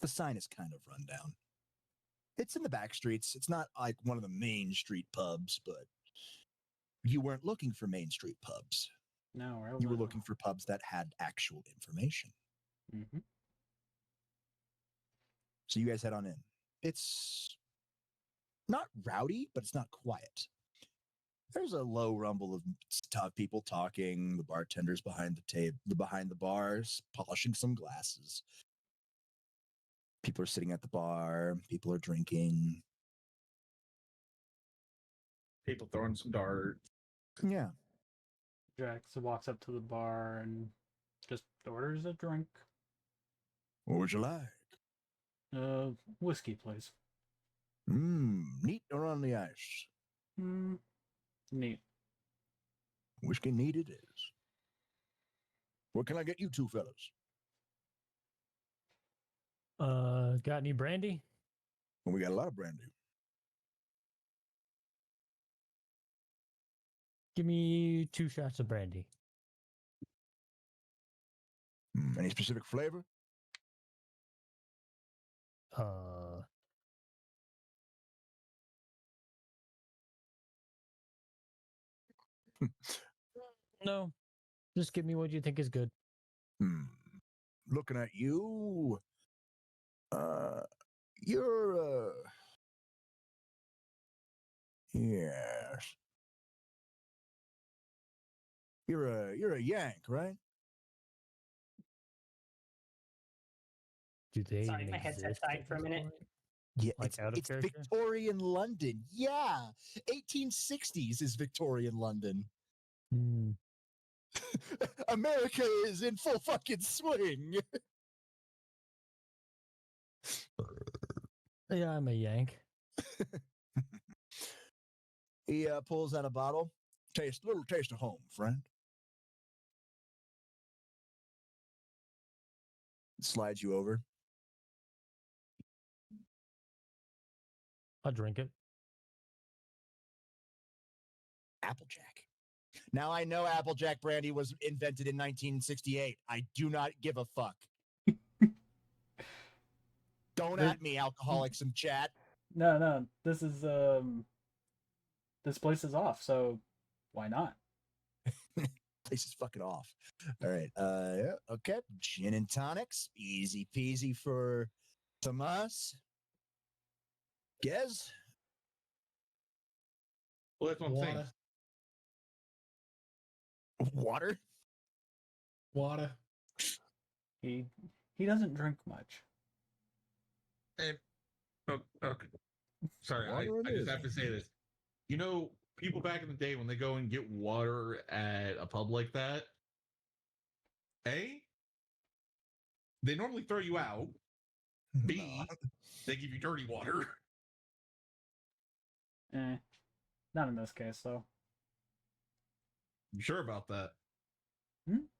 The sign is kind of run down. It's in the back streets. It's not like one of the main street pubs, but you weren't looking for main street pubs. No, You were looking for pubs that had actual information. Mm-hmm. So you guys head on in. It's not rowdy, but it's not quiet. There's a low rumble of tough people talking, the bartenders behind the table, behind the bars, polishing some glasses. People are sitting at the bar, people are drinking. People throwing some darts. Yeah. Drax walks up to the bar and just orders a drink. What would you like? Whiskey, please. Neat or on the ice? Neat. Whiskey neat it is. What can I get you two fellas? Got any brandy? Well, we got a lot of brandy. Give me 2 shots of brandy. Any specific flavor? Uh, no. Just give me what you think is good. Looking at you. You're yes. You're a Yank, right? Do they Sorry, even my headset exist died at for a this minute. point? Yeah, Like, out of it's character? Victorian London. Yeah, 1860s is Victorian London. Hmm. America is in full fucking swing. Yeah, I'm a Yank. He pulls out a bottle. Little taste of home, friend. Slides you over. I'll drink it. Applejack. Now I know Applejack brandy was invented in 1968. I do not give a fuck. Don't The- at me, alcoholics in chat. No, this is this place is off, so why not? Place is fucking off. All right. Yeah, okay. Gin and tonics. Easy peasy for Tomas. Gez? Well, that's what I'm saying. Water. Water? Water. He doesn't drink much. Okay. Sorry, Water I it just is. have to say this. You know, people back in the day when they go and get water at a pub like that, A, they normally throw you out. B, they give you dirty water. Not in this case, though. You sure about that?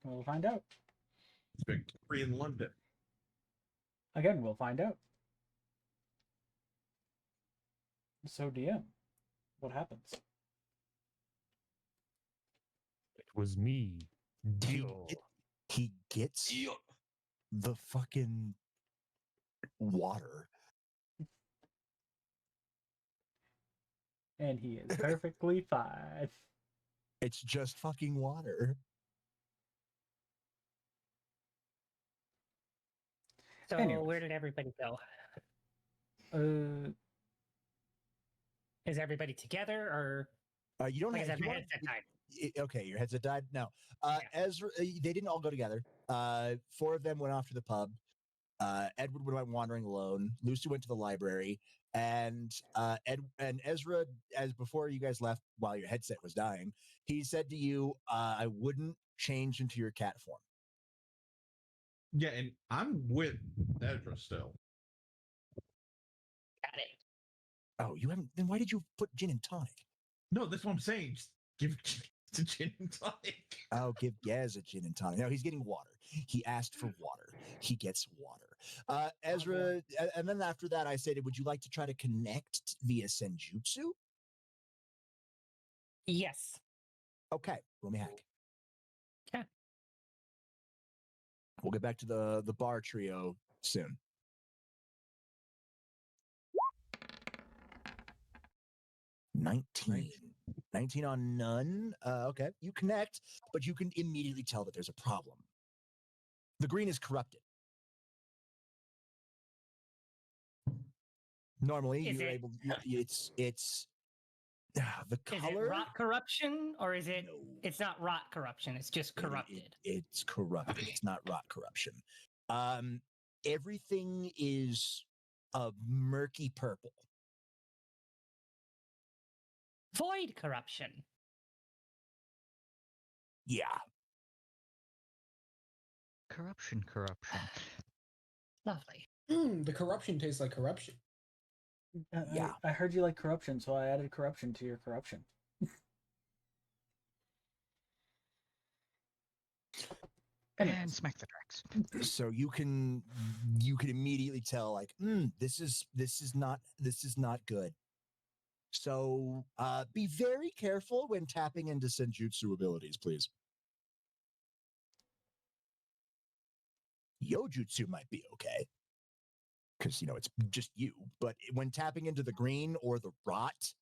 We'll find out. It's Victorian London. Again, we'll find out. So, DM, what happens? It was me. He, Dio. he gets the fucking water. And he is perfectly fine. It's just fucking water. So Anyways. where did everybody go? Uh, Is everybody together or You don't like have is that you my wanna- headset died? Okay, your headset died. No, Ezra. They didn't all go together. 4 of them went off to the pub. Edward went wandering alone. Lucy went to the library, and Ezra, as before you guys left while your headset was dying, he said to you, "I wouldn't change into your cat form." Yeah, and I'm with Edra still. Got it. Oh, you haven't? Then why did you put gin and tonic? No, that's what I'm saying. Just give to gin and tonic. I'll give Gaz a gin and tonic. No, he's getting water. He asked for water. He gets water. Ezra, and then after that, I said, "Would you like to try to connect via Senjutsu?" Yes. Okay, roll me hack. Okay. We'll get back to the bar trio soon. 19. 19 on none. Okay, you connect, but you can immediately tell that there's a problem. The green is corrupted. Normally, Is you're it- able. It's the Is it color. rot corruption or is it? No. It's not rot corruption. It's just corrupted. It's corrupted. It's not rot corruption. Everything is a murky purple. Void corruption. Yeah. Corruption. Lovely. The corruption tastes like corruption. Yeah. I heard you like corruption, so I added corruption to your corruption. And smack the tracks. So you can immediately tell, like, this is not good. So be very careful when tapping into senjutsu abilities, please. Yojutsu might be okay, because it's just you. But when tapping into the green or the rot,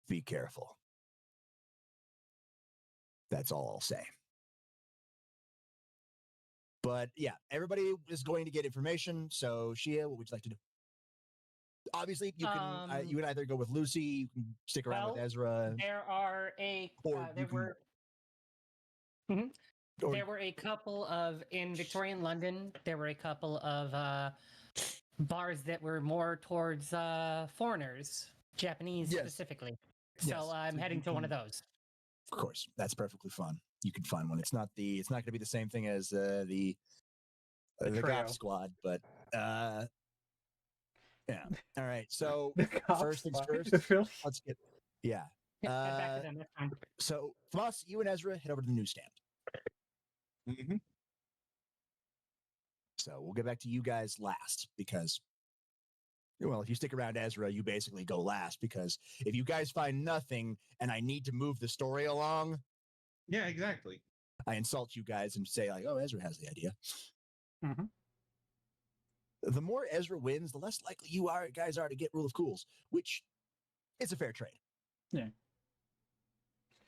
be careful. That's all I'll say. But yeah, everybody is going to get information. So Shia, what would you like to do? Obviously, you can you can either go with Lucy, you can stick around with well, Ezra. There are Or there you can- were. Mhm. Or- There were a couple of in Victorian London. There were a couple of bars that were more towards foreigners, Japanese Yes. specifically. Yes. So I'm So heading you to one of can- those. Of course, that's perfectly fun. You can find one. It's not going to be the same thing as the trio. Gop Squad, but yeah. All right. So The cops. first things Fuck. first. Really? Let's get yeah. Head back to them. That's fine. So Thomas, you and Ezra head over to the newsstand. Mm-hmm. So we'll get back to you guys last because, well, if you stick around Ezra, you basically go last because if you guys find nothing and I need to move the story along, Yeah, exactly. I insult you guys and say like, "Oh, Ezra has the idea." Mhm. The more Ezra wins, the less likely you guys are to get Rule of Cools, which is a fair trade. Yeah.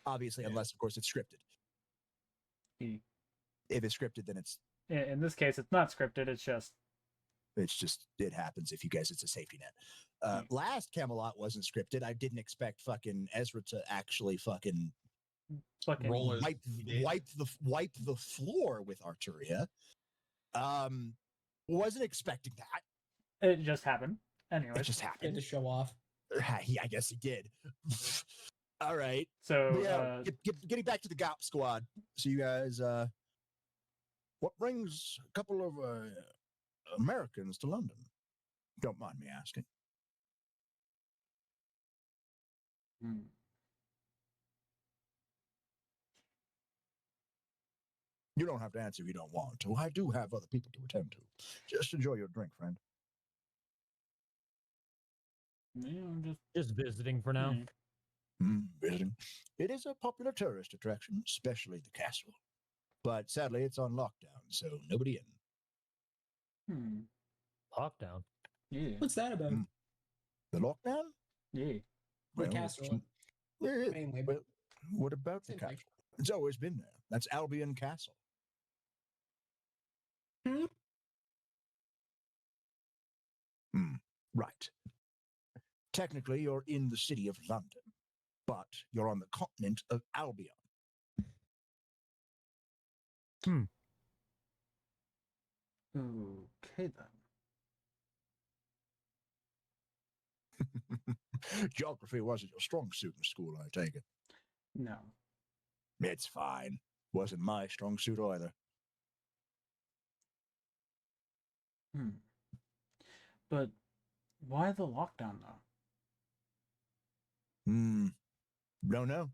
Obviously, Yeah. unless of course it's scripted. Yeah. If it's scripted, then it's In this case, it's not scripted. It's just just it happens. If you guys, it's a safety net. Last Camelot wasn't scripted. I didn't expect fucking Ezra to actually fucking fucking Roll it. wipe the floor with Arturia. Wasn't expecting that. It just happened. It Anyway, just He had happened. to show off. I guess he did. All right. so But yeah, getting back to the GOP squad. So you guys, what brings a couple of Americans to London? Don't mind me asking. hmm. You don't have to answer if you don't want to. I do have other people to attend to. Just enjoy your drink, friend. Yeah, I'm Just visiting for now. Visiting. It is a popular tourist attraction, especially the castle. But sadly, it's on lockdown, so nobody in. Lockdown. Yeah. What's that about? The lockdown? Yeah. The Well, castle. Anyway, Well, what about the Same thing. castle? It's always been there. That's Albion Castle. Right. Technically, you're in the city of London, but you're on the continent of Albion. Okay then. Geography wasn't your strong suit in school, I take it. No. It's fine. Wasn't my strong suit either. But why the lockdown though? Don't know.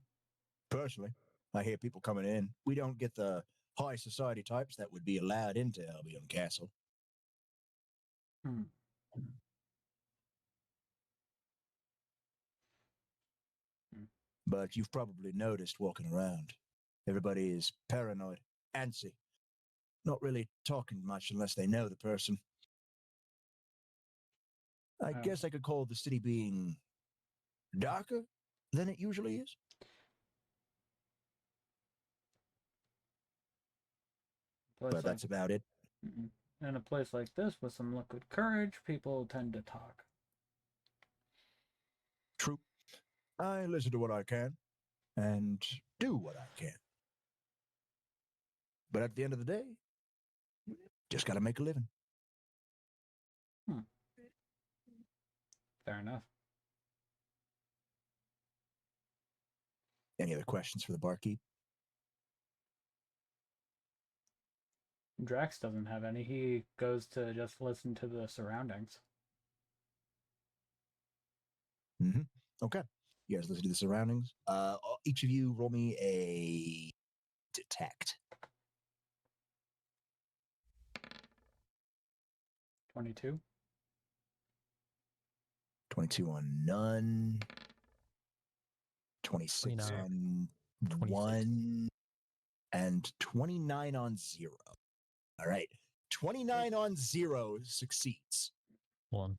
Personally, I hear people coming in. We don't get the high society types that would be allowed into Albion Castle. But you've probably noticed walking around. Everybody is paranoid, antsy. Not really talking much unless they know the person. I Oh. guess I could call the city being darker than it usually is. But that's about it. In a place like this with some liquid courage, people tend to talk. True. I listen to what I can and do what I can. But at the end of the day, just got to make a living. Fair enough. Any other questions for the barkeep? Drax doesn't have any. He goes to just listen to the surroundings. Okay. You guys listen to the surroundings. Each of you roll me a detect. 22. 22 on none. 26 29. on 26. 1. And 29 on 0. All right. 29 on 0 succeeds. 1.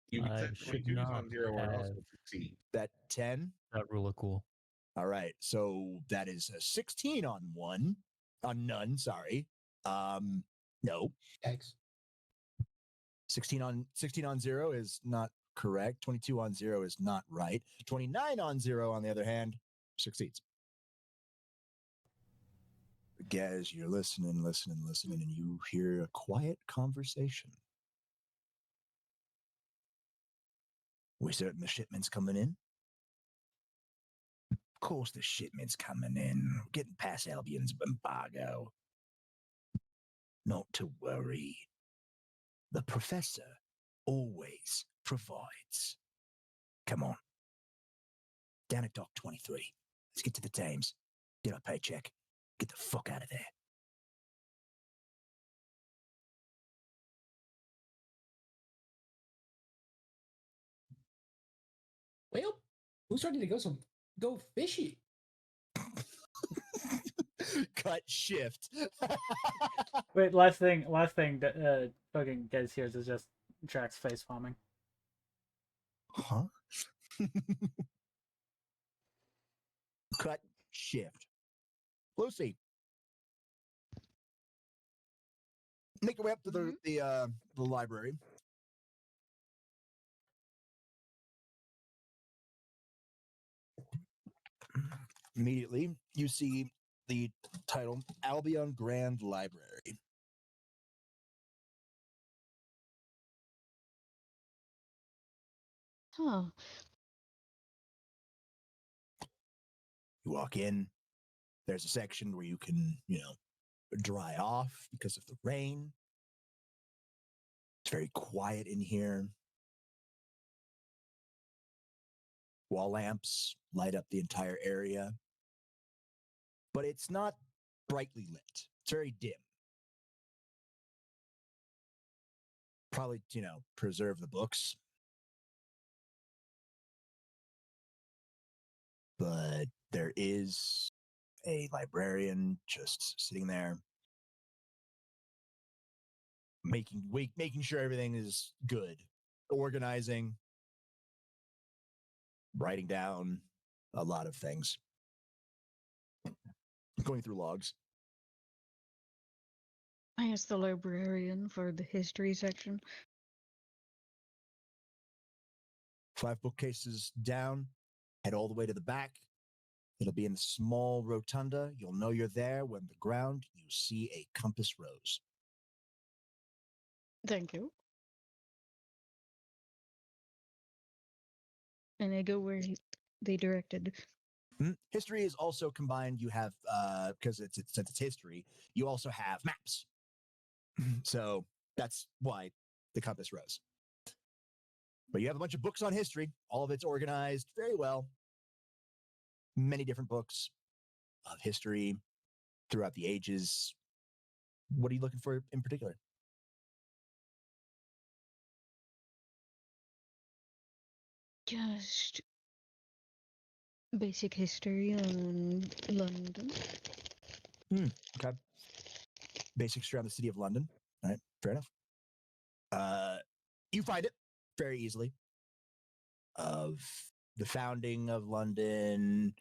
You I said should 22 not on 0 and also have- succeed. That 10. That rule of cool. All right. So that is a 16 on 1. On none, sorry. No. Yikes. 16 on 0 is not correct. 22 on 0 is not right. 29 on 0, on the other hand, succeeds. Gaz, you're listening, and you hear a quiet conversation. We certain the shipment's coming in? Of course the shipment's coming in. We're getting past Albion's embargo. Not to worry. The professor always provides. Come on. Down at Dock 23. Let's get to the Thames. Get our paycheck. Get the fuck out of there. Well, who's ready to go fishing? Cut shift. Wait, last thing that fucking guys hears is just Drax face palming. Huh? Cut shift. Lucy. Make your way up to the library. Immediately, you see the title Albion Grand Library. Huh. You walk in. There's a section where you can, dry off because of the rain. It's very quiet in here. Wall lamps light up the entire area. But it's not brightly lit. It's very dim. Probably, preserve the books. But there is a librarian just sitting there making sure everything is good, organizing, writing down a lot of things, going through logs. I asked the librarian for the history section. 5 bookcases down, head all the way to the back. It'll be in the small rotunda. You'll know you're there when the ground you see a compass rose. Thank you. And I go where they directed. History is also combined. You have, because since it's history, you also have maps. So that's why the compass rose. But you have a bunch of books on history. All of it's organized very well. Many different books of history throughout the ages. What are you looking for in particular? Just basic history on London. Okay. Basics around the city of London. All right, fair enough. You find it very easily. Of the founding of London,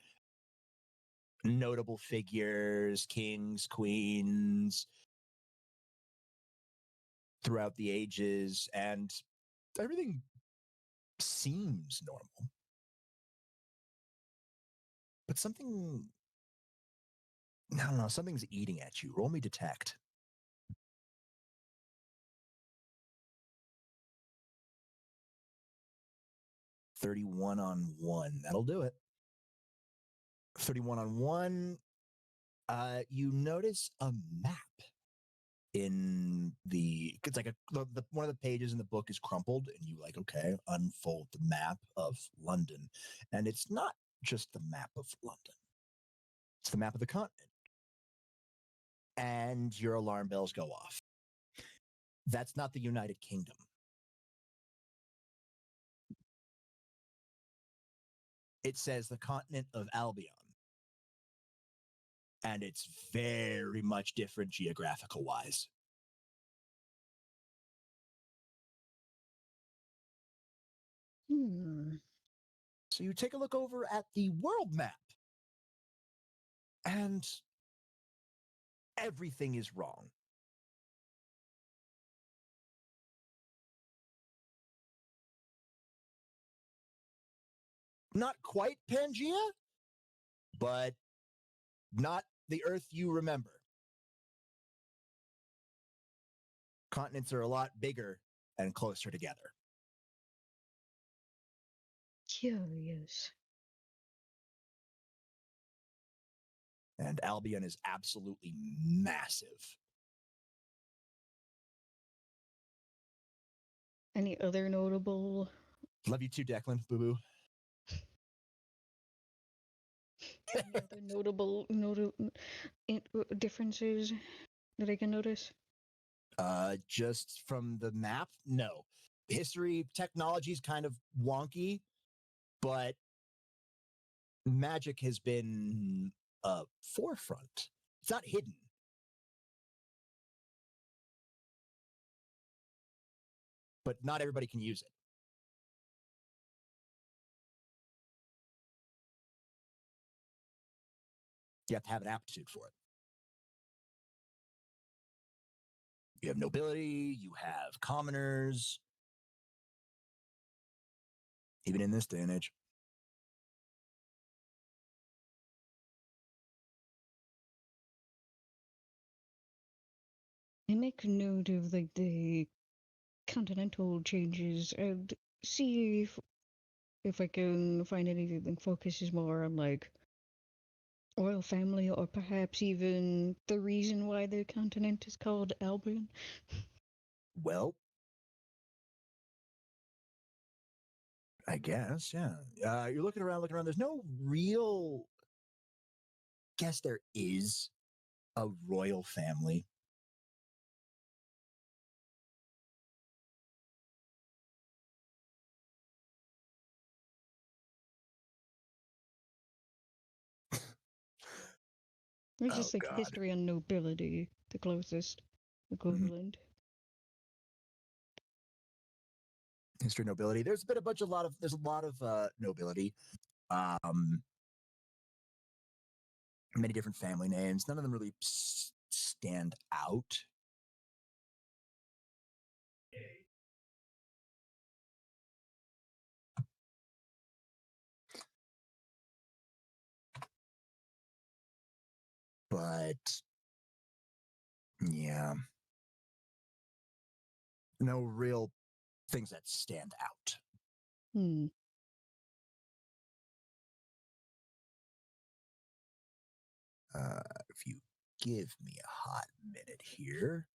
notable figures, kings, queens, throughout the ages, and everything seems normal. But something, I don't know, something's eating at you. Roll me detect. $31 on 1. That'll do it. 31 on 1. You notice a map in it's like one of the pages in the book is crumpled, and you unfold the map of London, and it's not just the map of London, it's the map of the continent, and your alarm bells go off. That's not the United Kingdom. It says the continent of Albion, and it's very much different geographical wise. So you take a look over at the world map, and everything is wrong. Not quite Pangea, but not the Earth you remember. continents are a lot bigger and closer together. Curious. And Albion is absolutely massive. Any other notable Love you too, Declan. Boo boo. any other differences that I can notice? Just from the map, no. History, technology is kind of wonky, but magic has been a forefront. It's not hidden. But not everybody can use it. You have to have an aptitude for it. You have nobility, you have commoners. Even in this day and age. I make note of like the continental changes and see if I can find anything that focuses more on like royal family or perhaps even the reason why the continent is called Albion. Well, I guess, yeah. You're looking around. There's no real. Guess there is a royal family. It's Oh, just like God. history and nobility, the closest equivalent. History, nobility. There's been a lot of nobility. Many different family names. None of them really stand out. But yeah, no real things that stand out. Hmm. If you give me a hot minute here.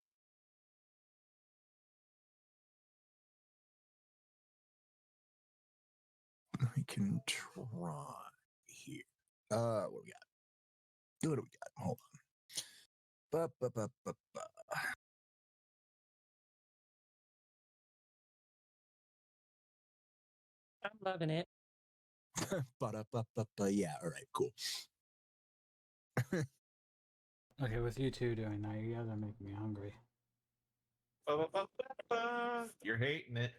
I can try here. What do we got? What do we got? Hold on. Ba. I'm loving it. Yeah, all right, cool. Okay, with you two doing that, you guys are making me hungry. You're hating it.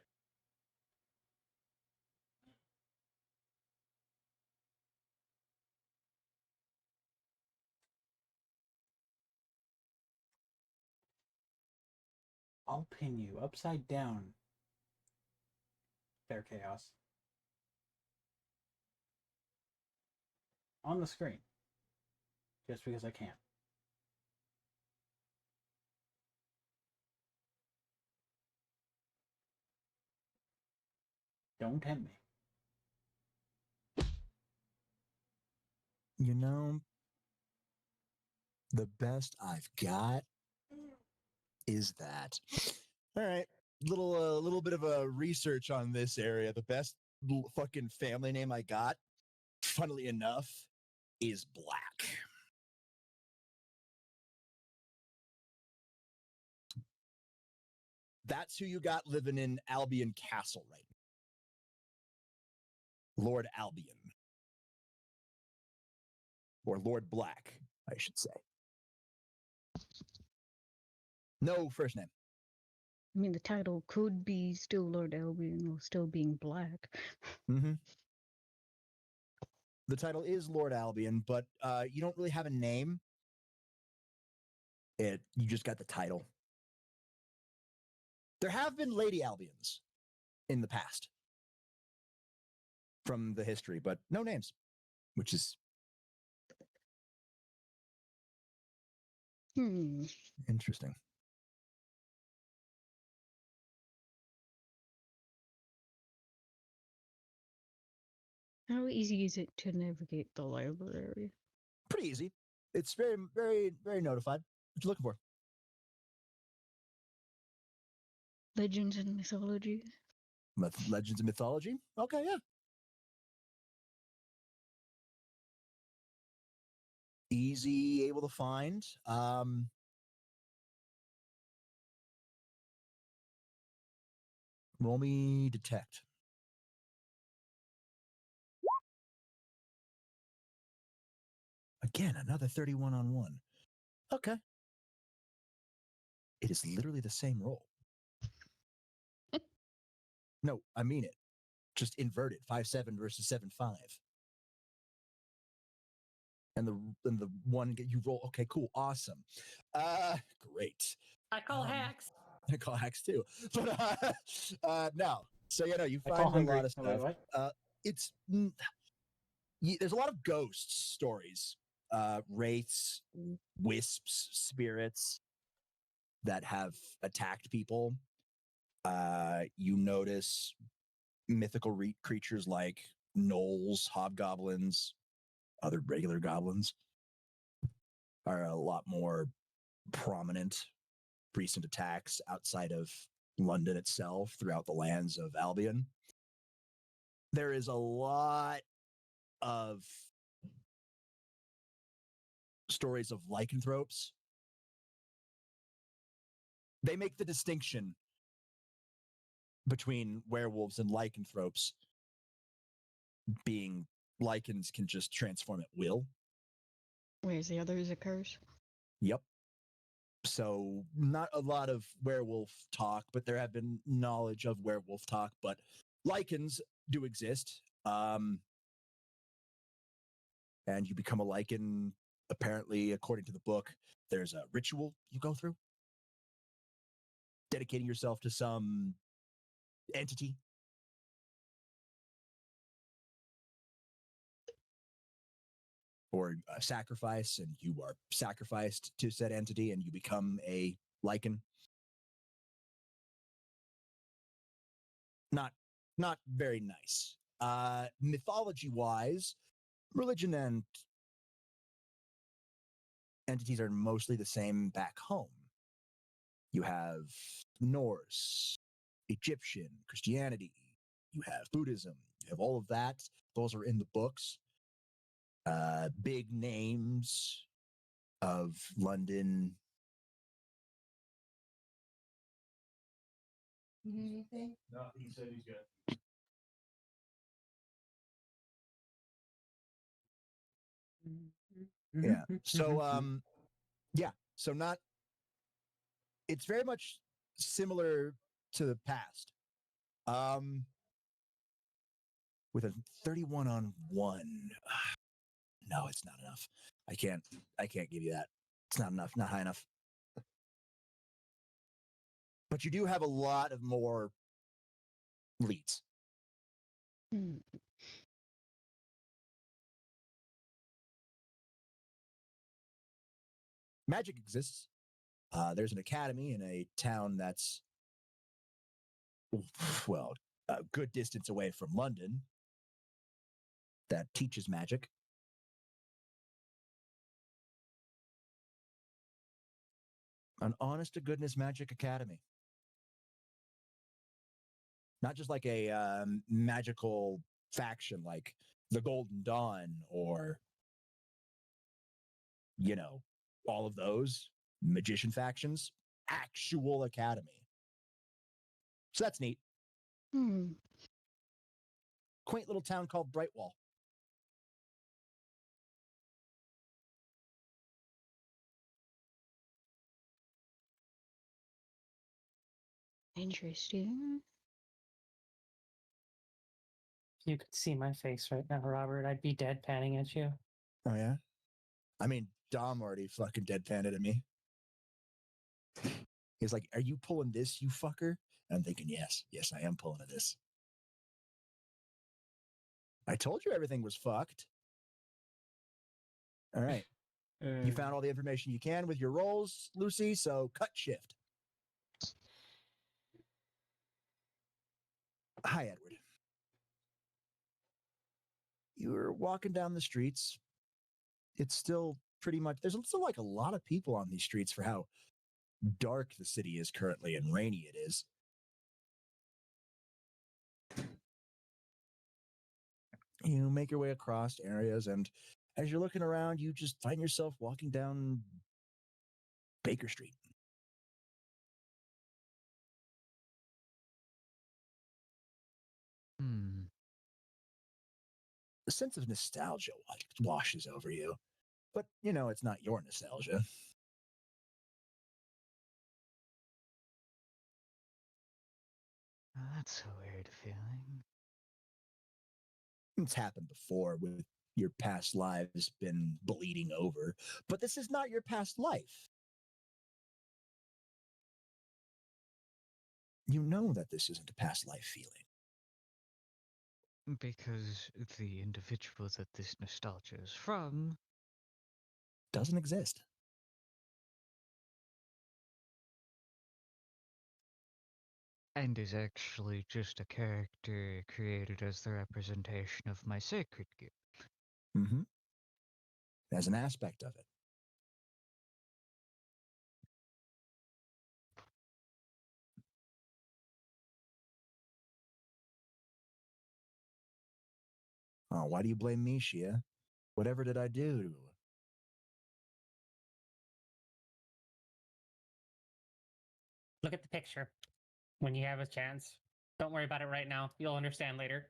I'll pin you upside down. Fair chaos. On the screen. Just because I can. Don't tempt me. You know, the best I've got is that. All right, little bit of a research on this area. The best fucking family name I got, funnily enough, is Black. That's who you got living in Albion Castle right now. Lord Albion. Or Lord Black, I should say. No first name. I mean, the title could be still Lord Albion or still being black. Mm-hmm. The title is Lord Albion, but you don't really have a name. You just got the title. There have been Lady Albions in the past from the history, but no names, which is interesting. How easy is it to navigate the library? Pretty easy. It's very, very, very notified. What you looking for? Legends and mythology. Legends and mythology? Okay, yeah. Easy, able to find. Roll me detect. Again, another 31 on 1. Okay. It is literally the same roll. No, I mean it. Just inverted. 5-7 versus 7-5. And the one you roll. Okay, cool, awesome. Great. I call hacks. I call hacks too. But no. So you I call find a hungry. lot of Oh, wait, stuff. what? It's there's a lot of ghost stories, wraiths, wisps, spirits that have attacked people. You notice mythical creatures like gnolls, hobgoblins, other regular goblins are a lot more prominent recent attacks outside of London itself throughout the lands of Albion. There is a lot of stories of lycanthropes. They make the distinction between werewolves and lycanthropes, being lycans can just transform at will. Whereas the other is a curse. Yep. So not a lot of werewolf talk, but there have been knowledge of werewolf talk, but lycans do exist. And you become a lycan, apparently, according to the book, there's a ritual you go through, dedicating yourself to some entity. Or a sacrifice, and you are sacrificed to said entity, and you become a lycan. Not very nice. Mythology wise, religion and entities are mostly the same back home. You have Norse, Egyptian, Christianity, you have Buddhism, you have all of that. Those are in the books. Big names of London. Anything? No, he said he's good. Yeah. So yeah. So not it's very much similar to the past. With a 31 on 1. No, it's not enough. I can't give you that. It's not enough, not high enough. But you do have a lot of more leads. Hmm. Magic exists. There's an academy in a town that's, well, a good distance away from London that teaches magic. An honest to goodness magic academy. Not just like a magical faction like the Golden Dawn or, all of those magician factions. Actual academy. So that's neat. Hmm. Quaint little town called Brightwall. Interesting. If you could see my face right now, Robert, I'd be deadpanning at you. Oh, yeah? I mean, Dom already fucking deadpanned at me. He's like, are you pulling this, you fucker? And I'm thinking, yes, I am pulling at this. I told you everything was fucked. All right. You found all the information you can with your rolls, Lucy, so cut shift. Hi, Edward. you're walking down the streets. It's still pretty much, there's still like a lot of people on these streets for how dark the city is currently and rainy it is. You make your way across areas, and as you're looking around, you just find yourself walking down Baker Street. Hmm. A sense of nostalgia washes over you, but you know it's not your nostalgia. That's a weird feeling. It's happened before with your past lives been bleeding over, but this is not your past life. You know that this isn't a past life feeling. Because the individual that this nostalgia is from Doesn't exist. and is actually just a character created as the representation of my sacred gear. Mm-hmm. As an aspect of it. Oh, why do you blame me, Shia? Whatever did I do? Look at the picture when you have a chance. Don't worry about it right now. You'll understand later.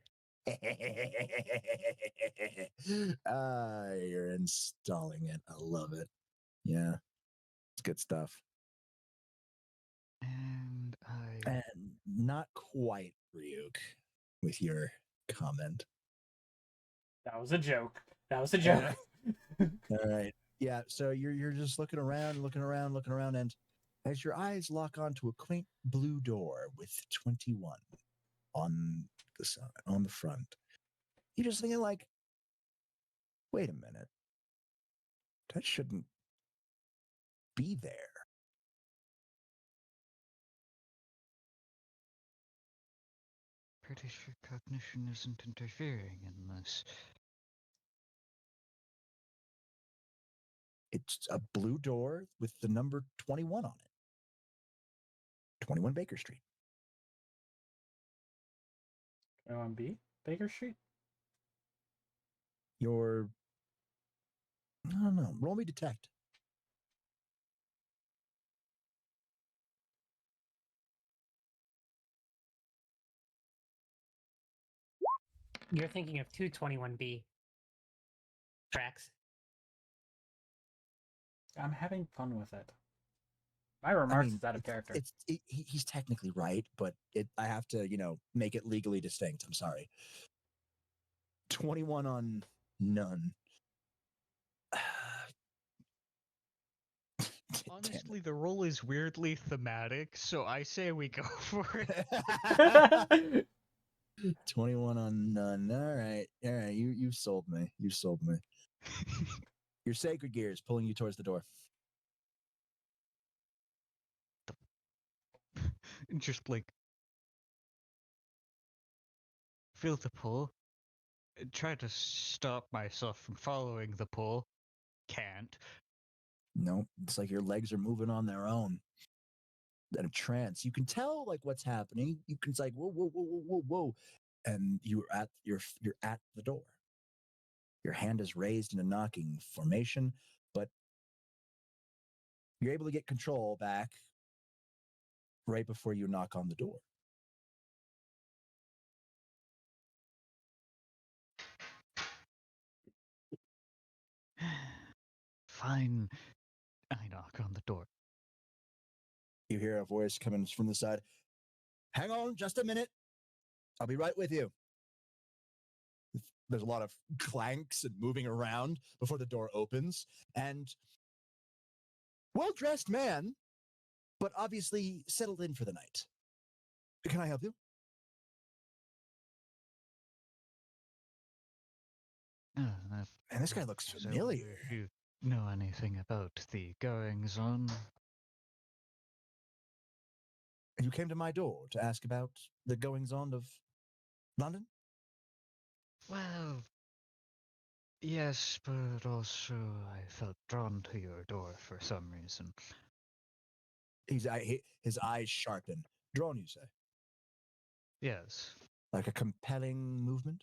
You're installing it. I love it. Yeah, it's good stuff. And I And not quite, Ryuk, with your comment. That was a joke. That was a joke. All right. Yeah, so you're just looking around, and as your eyes lock onto a quaint blue door with 21 on the side, on the front, you're just thinking like, wait a minute, that shouldn't be there. pretty sure cognition isn't interfering in this. It's a blue door with the number 21 on it. 21 Baker Street. B Baker Street. Your, I don't know, roll me detect. You're thinking of 221B tracks. I'm having fun with it. My remarks is out of character. He's technically right, but I have to, make it legally distinct. I'm sorry. 21 on none. Honestly, the role is weirdly thematic, so I say we go for it. 21 on none. All right. You sold me. You sold me. Your sacred gear is pulling you towards the door. Just like feel the pull. Try to stop myself from following the pull. Can't. No, it's like your legs are moving on their own. In a trance. You can tell like what's happening. You can like whoa, whoa, whoa, whoa, whoa, whoa. And you're at the door. Your hand is raised in a knocking formation, but you're able to get control back right before you knock on the door. Fine. I knock on the door. You hear a voice coming from the side. Hang on just a minute. I'll be right with you. There's a lot of clanks and moving around before the door opens. And well-dressed man, but obviously settled in for the night. Can I help you? And this guy looks familiar. If you know anything about the goings on. And you came to my door to ask about the goings on of London? Well, Yes, but also I felt drawn to your door for some reason. His eyes sharpen. Drawn, you say? Yes. Like a compelling movement?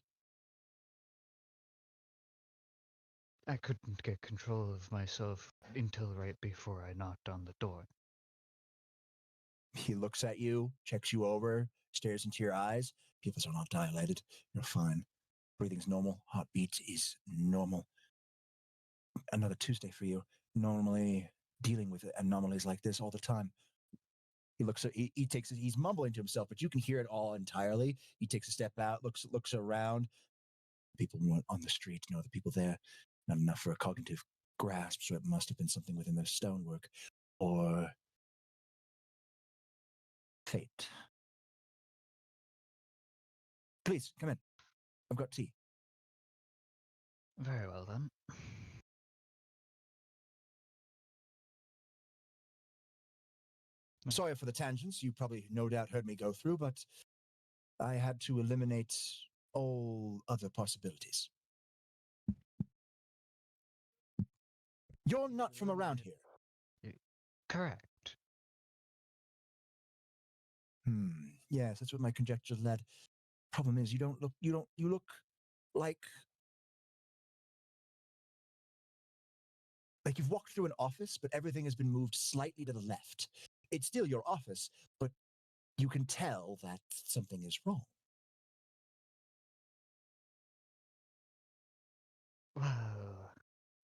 I couldn't get control of myself until right before I knocked on the door. He looks at you, checks you over, stares into your eyes. Pupils are not dilated. You're fine. Breathing's normal. Heartbeat is normal. Another Tuesday for you. Normally dealing with anomalies like this all the time. He looks at, he takes it, he's mumbling to himself, but you can hear it all entirely. He takes a step out, looks around. People on the street, the people there, not enough for a cognitive grasp, so it must have been something within their stonework. Or fate. Please, come in. I've got tea. Very well then. Sorry for the tangents you probably no doubt heard me go through, but I had to eliminate all other possibilities. You're not from around here. Correct. Yes, that's what my conjecture led. Problem is, you look like you've walked through an office, but everything has been moved slightly to the left. It's still your office, but you can tell that something is wrong. Well,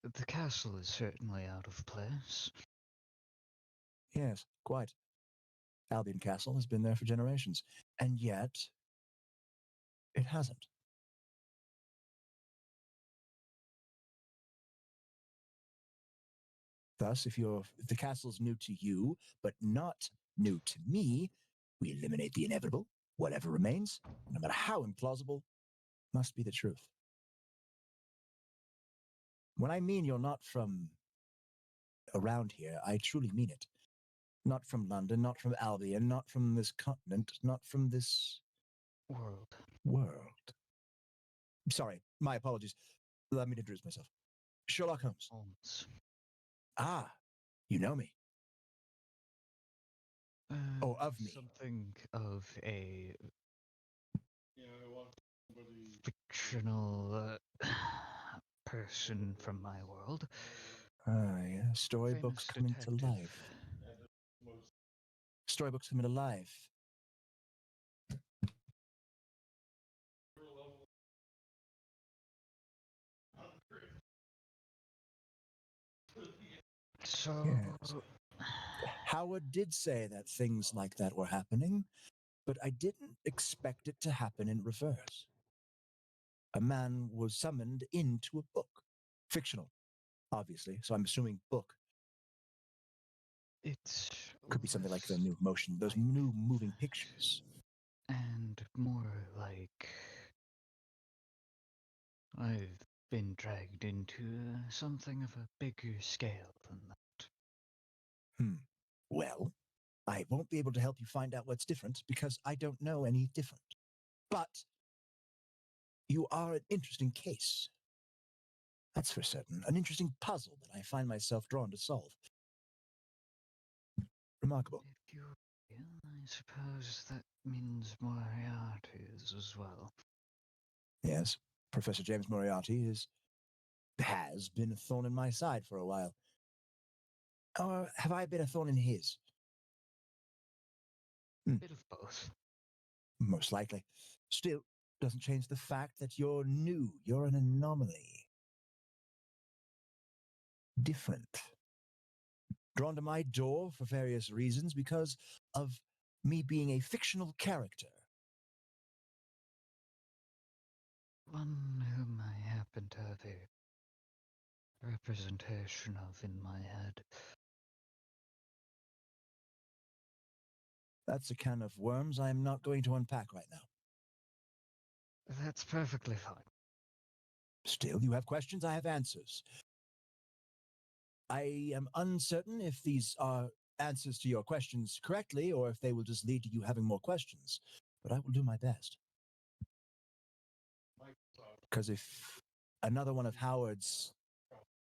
the castle is certainly out of place. Yes, quite. Albion Castle has been there for generations, and yet it hasn't. Thus, if the castle's new to you, but not new to me, we eliminate the inevitable. Whatever remains, no matter how implausible, must be the truth. When I mean you're not from around here, I truly mean it. Not from London, not from Albion, not from this continent, not from this world. Sorry, my apologies. Let me introduce myself. Sherlock Holmes. Ah, you know me. Of me. Something of a fictional person from my world. Ah, yeah. Storybooks Famous coming to detective. life. Storybooks coming to life. So, Yes. Howard did say that things like that were happening, but I didn't expect it to happen in reverse. A man was summoned into a book. Fictional, obviously, so I'm assuming book. It could be something like the new motion, those new moving pictures. And more like I've been dragged into something of a bigger scale than that. Well, I won't be able to help you find out what's different because I don't know any different. But you are an interesting case. That's for certain. An interesting puzzle that I find myself drawn to solve. Remarkable. If you will, I suppose that means Moriarty's as well. Yes, Professor James Moriarty has been a thorn in my side for a while. Or have I been a thorn in his? A bit of both. Most likely. Still, doesn't change the fact that you're new. You're an anomaly. Different. Drawn to my door for various reasons because of me being a fictional character. One whom I happen to have a representation of in my head. That's a can of worms I am not going to unpack right now. That's perfectly fine. Still, you have questions, I have answers. I am uncertain if these are answers to your questions correctly or if they will just lead to you having more questions, but I will do my best. Because if another one of Howard's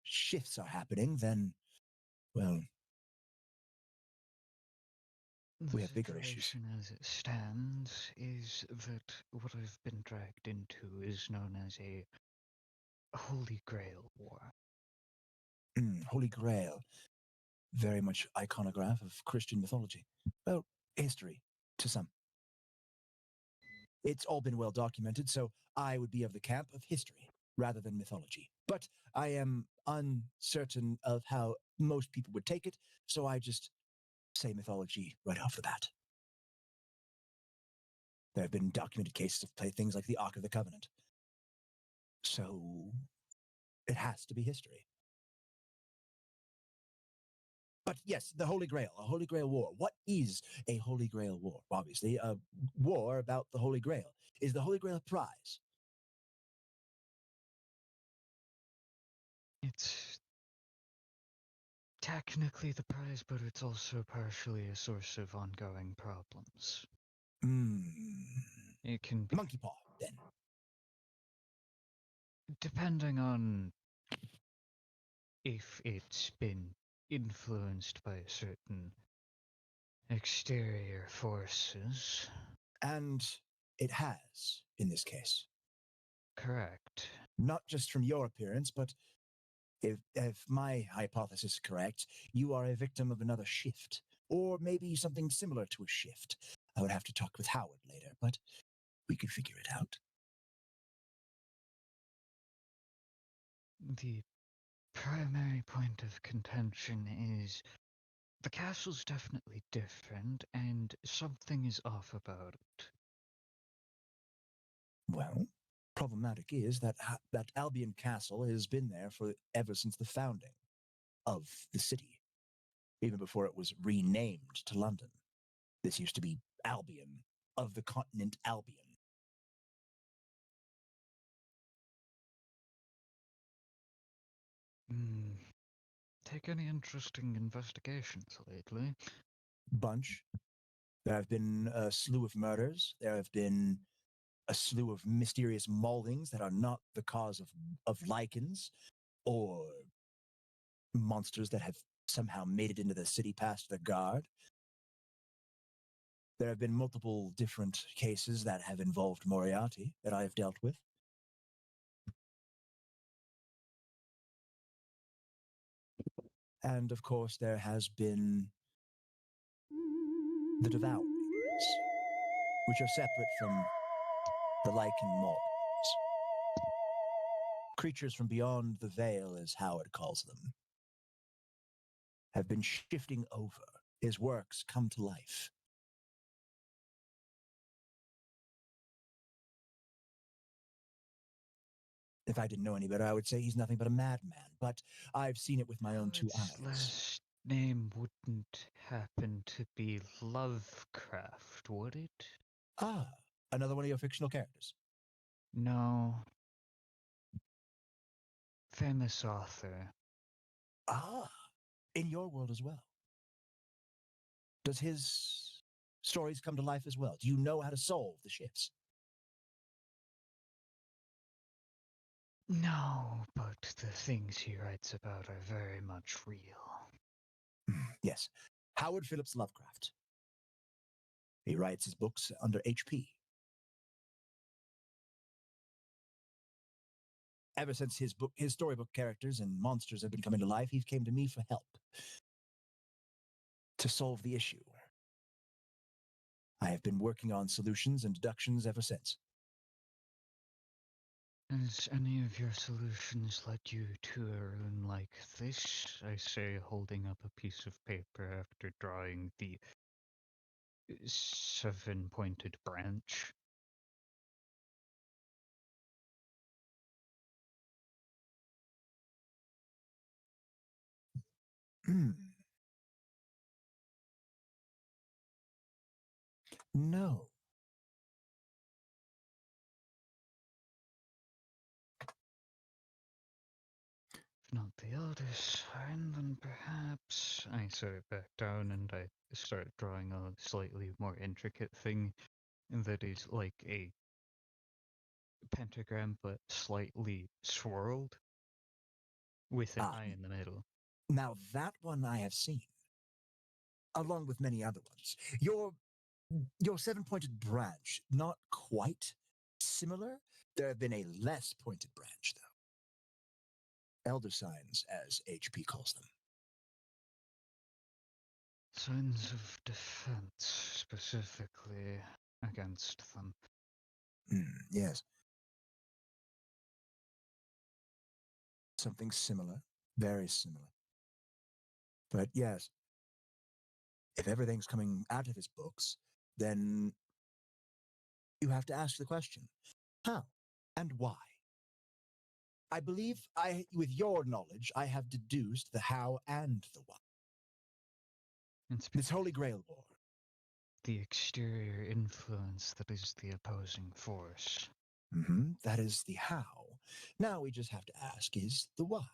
shifts are happening, then, well, The we have bigger issues. situation as it stands is that what I've been dragged into is known as a Holy Grail War. Holy Grail. Very much iconograph of Christian mythology. Well, history, to some. It's all been well documented, so I would be of the camp of history rather than mythology. But I am uncertain of how most people would take it, so I just say mythology right off the bat. There have been documented cases of things like the Ark of the Covenant. So it has to be history. But yes, the Holy Grail, a Holy Grail war. What is a Holy Grail war? Obviously, a war about the Holy Grail. Is the Holy Grail a prize? It's technically the prize, but it's also partially a source of ongoing problems. It can be, Monkey paw, then. depending on if it's been influenced by certain exterior forces. And it has, in this case. Correct. Not just from your appearance, but if my hypothesis is correct, you are a victim of another shift, or maybe something similar to a shift. I would have to talk with Howard later, but we could figure it out. The primary point of contention is the castle's definitely different, and something is off about it. Well, problematic is that that Albion Castle has been there for ever since the founding of the city, even before it was renamed to London. This used to be Albion, of the continent Albion. Take any interesting investigations lately? Bunch. There have been a slew of murders. There have been a slew of mysterious maulings that are not the cause of lichens or monsters that have somehow made it into the city past the guard. There have been multiple different cases that have involved Moriarty that I have dealt with. And of course, there has been the Devourings, which are separate from the Lichen Maulings. Creatures from beyond the veil, as Howard calls them, have been shifting over. His works come to life. If I didn't know any better, I would say he's nothing but a madman, but I've seen it with my own two Howard's eyes. last name wouldn't happen to be Lovecraft, would it? Ah, another one of your fictional characters. No. Famous author. Ah, in your world as well. Does his stories come to life as well? Do you know how to solve the shifts? No, but the things he writes about are very much real. Yes. Howard Phillips Lovecraft. He writes his books under HP. Ever since his storybook characters and monsters have been coming to life, he came to me for help to solve the issue. I have been working on solutions and deductions ever since. Has any of your solutions led you to a room like this? I say, holding up a piece of paper after drawing the 7-pointed branch. No. If not the eldest sign, then perhaps I set it back down and I start drawing a slightly more intricate thing that is like a pentagram, but slightly swirled with an Ah. eye in the middle. Now, that one I have seen, along with many other ones. Your seven-pointed branch, not quite similar. There have been a less pointed branch, though. Elder signs, as HP calls them. Signs of defense, specifically against them. Yes. Something similar, very similar. But yes, if everything's coming out of his books, then you have to ask the question, how and why? I believe with your knowledge, I have deduced the how and the why. It's This Holy Grail War. the exterior influence that is the opposing force. That is the how. Now we just have to ask is the why.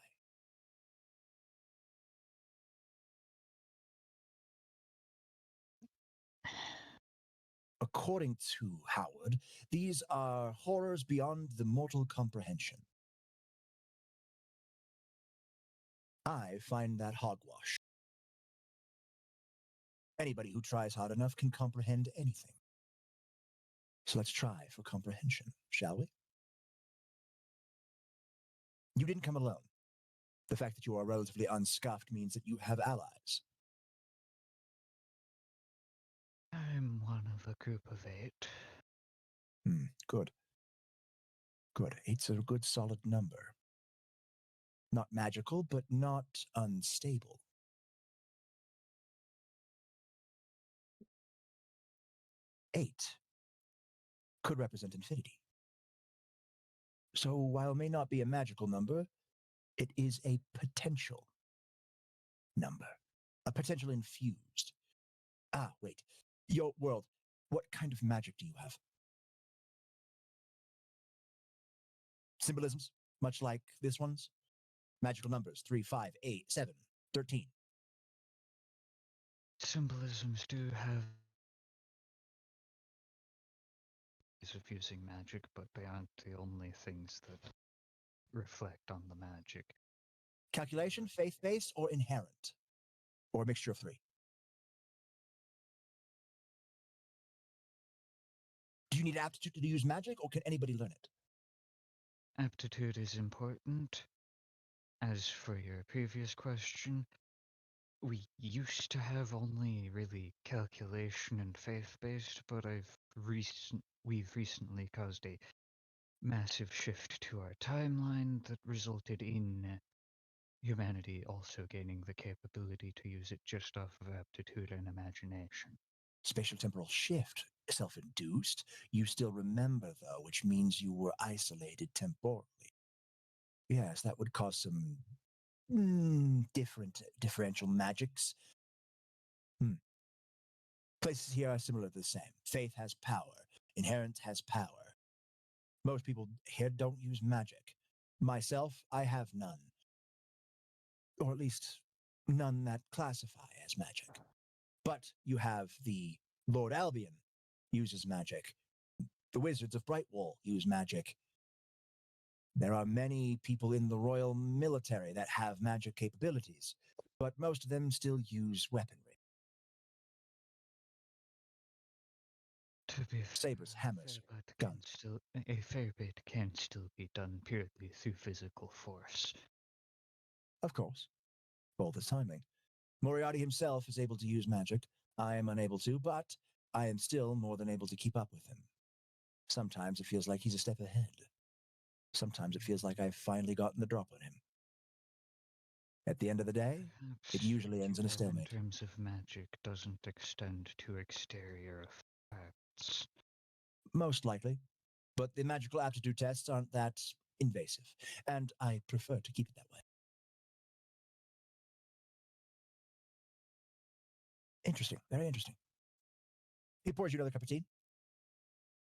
According to Howard, these are horrors beyond the mortal comprehension. I find that hogwash. Anybody who tries hard enough can comprehend anything. So let's try for comprehension, shall we? You didn't come alone. The fact that you are relatively unscuffed means that you have allies. I'm one of a group of 8. Good. Good. 8's a good solid number. Not magical, but not unstable. 8 could represent infinity. So while it may not be a magical number, it is a potential number, a potential infused. Ah, wait. Yo, world, what kind of magic do you have? Symbolisms, much like this one's? Magical numbers, 3, 5, 8, 7, 13. Symbolisms do have ways of using magic, but they aren't the only things that reflect on the magic. Calculation, faith-based, or inherent? Or a mixture of 3? Do you need aptitude to use magic, or can anybody learn it? Aptitude is important. As for your previous question, we used to have only really calculation and faith-based, but we've recently caused a massive shift to our timeline that resulted in humanity also gaining the capability to use it just off of aptitude and imagination. Spatial temporal shift, self-induced. You still remember, though, which means you were isolated temporally. Yes, that would cause some different differential magics. Places here are similar to the same. Faith has power. Inherent has power. Most people here don't use magic. Myself, I have none. Or at least none that classify as magic. But you have the Lord Albion uses magic. The Wizards of Brightwall use magic. There are many people in the Royal Military that have magic capabilities, but most of them still use weaponry. To be Sabers, hammers, guns. A fair bit can still be done purely through physical force. Of course. All the timing. Moriarty himself is able to use magic. I am unable to, but I am still more than able to keep up with him. Sometimes it feels like he's a step ahead. Sometimes it feels like I've finally gotten the drop on him. At the end of the day, it usually ends in a stalemate. In terms of magic doesn't extend to exterior effects. Most likely. But the magical aptitude tests aren't that invasive, and I prefer to keep it that way. Interesting. Very interesting. He pours you another cup of tea.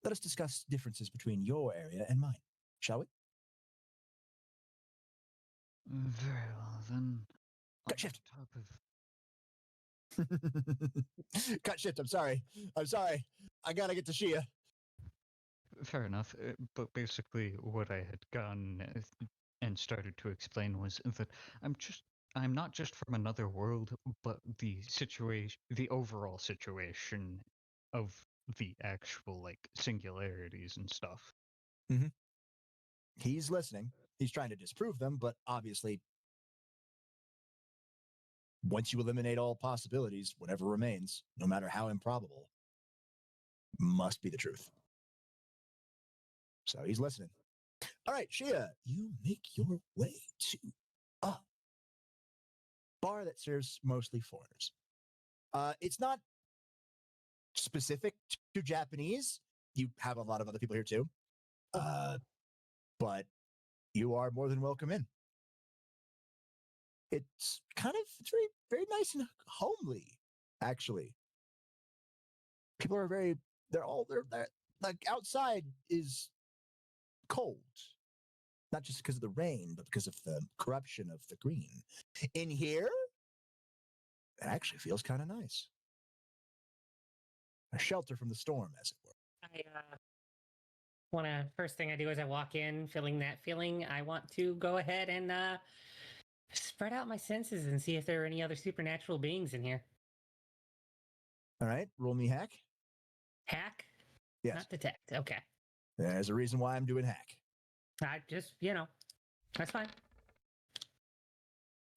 Let us discuss differences between your area and mine, shall we? Very well, then. Cut shift. Top of Cut shift. I'm sorry. I gotta get to Shia. fair enough. But basically, what I had gone and started to explain was that I'm not just from another world, but the situation, the overall situation of the actual like singularities and stuff. He's listening. He's trying to disprove them, but obviously, once you eliminate all possibilities, whatever remains, no matter how improbable, must be the truth. So he's listening. All right, Shia, you make your way to a bar that serves mostly foreigners. It's not specific to Japanese. You have a lot of other people here too. But you are more than welcome in. It's very, very nice and homely, actually. People are they're like outside is cold. Not just because of the rain, but because of the corruption of the green. In here, it actually feels kind of nice. A shelter from the storm, as it were. I want to, first thing I do as I walk in, feeling that feeling, I want to go ahead and spread out my senses and see if there are any other supernatural beings in here. All right, roll me hack. Hack? Yes. Not detect. Okay. There's a reason why I'm doing hack. I just, that's fine.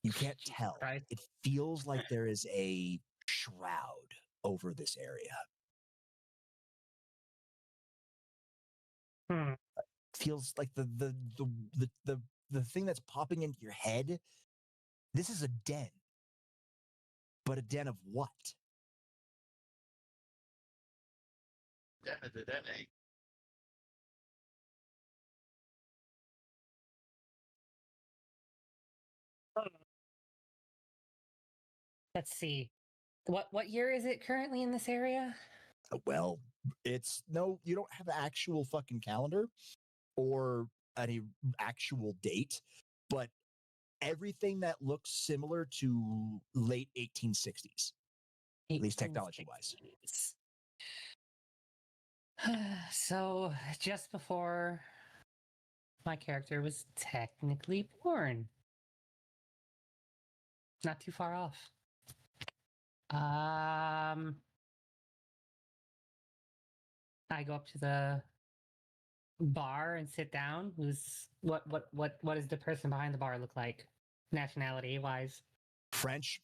You can't tell. Right. It feels like there is a shroud over this area. Feels like the thing that's popping into your head. This is a den. But a den of what? Let's see. What year is it currently in this area? Well, you don't have an actual fucking calendar or any actual date, but everything that looks similar to late 1860s, at least technology wise. So, just before my character was technically born. Not too far off. I go up to the bar and sit down. What does the person behind the bar look like, nationality wise? French.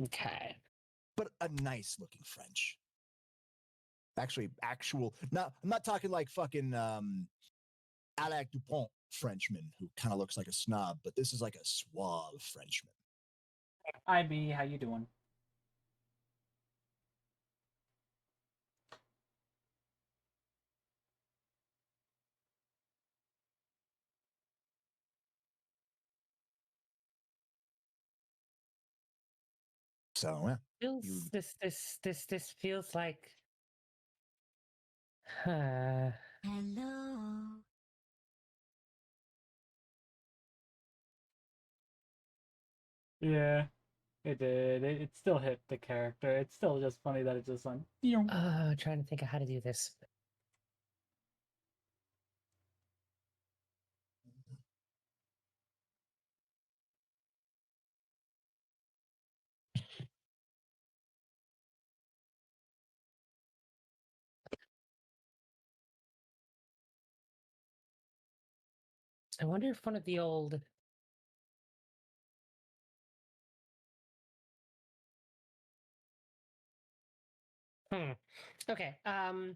Okay. But a nice looking French. Actually, I'm not talking like fucking Alec Dupont Frenchman who kind of looks like a snob, but this is like a suave Frenchman. Hi B, how you doing? So This feels like Hello. Yeah, it did. It still hit the character. It's still just funny that it just went. trying to think of how to do this. I wonder if one of the old Okay. I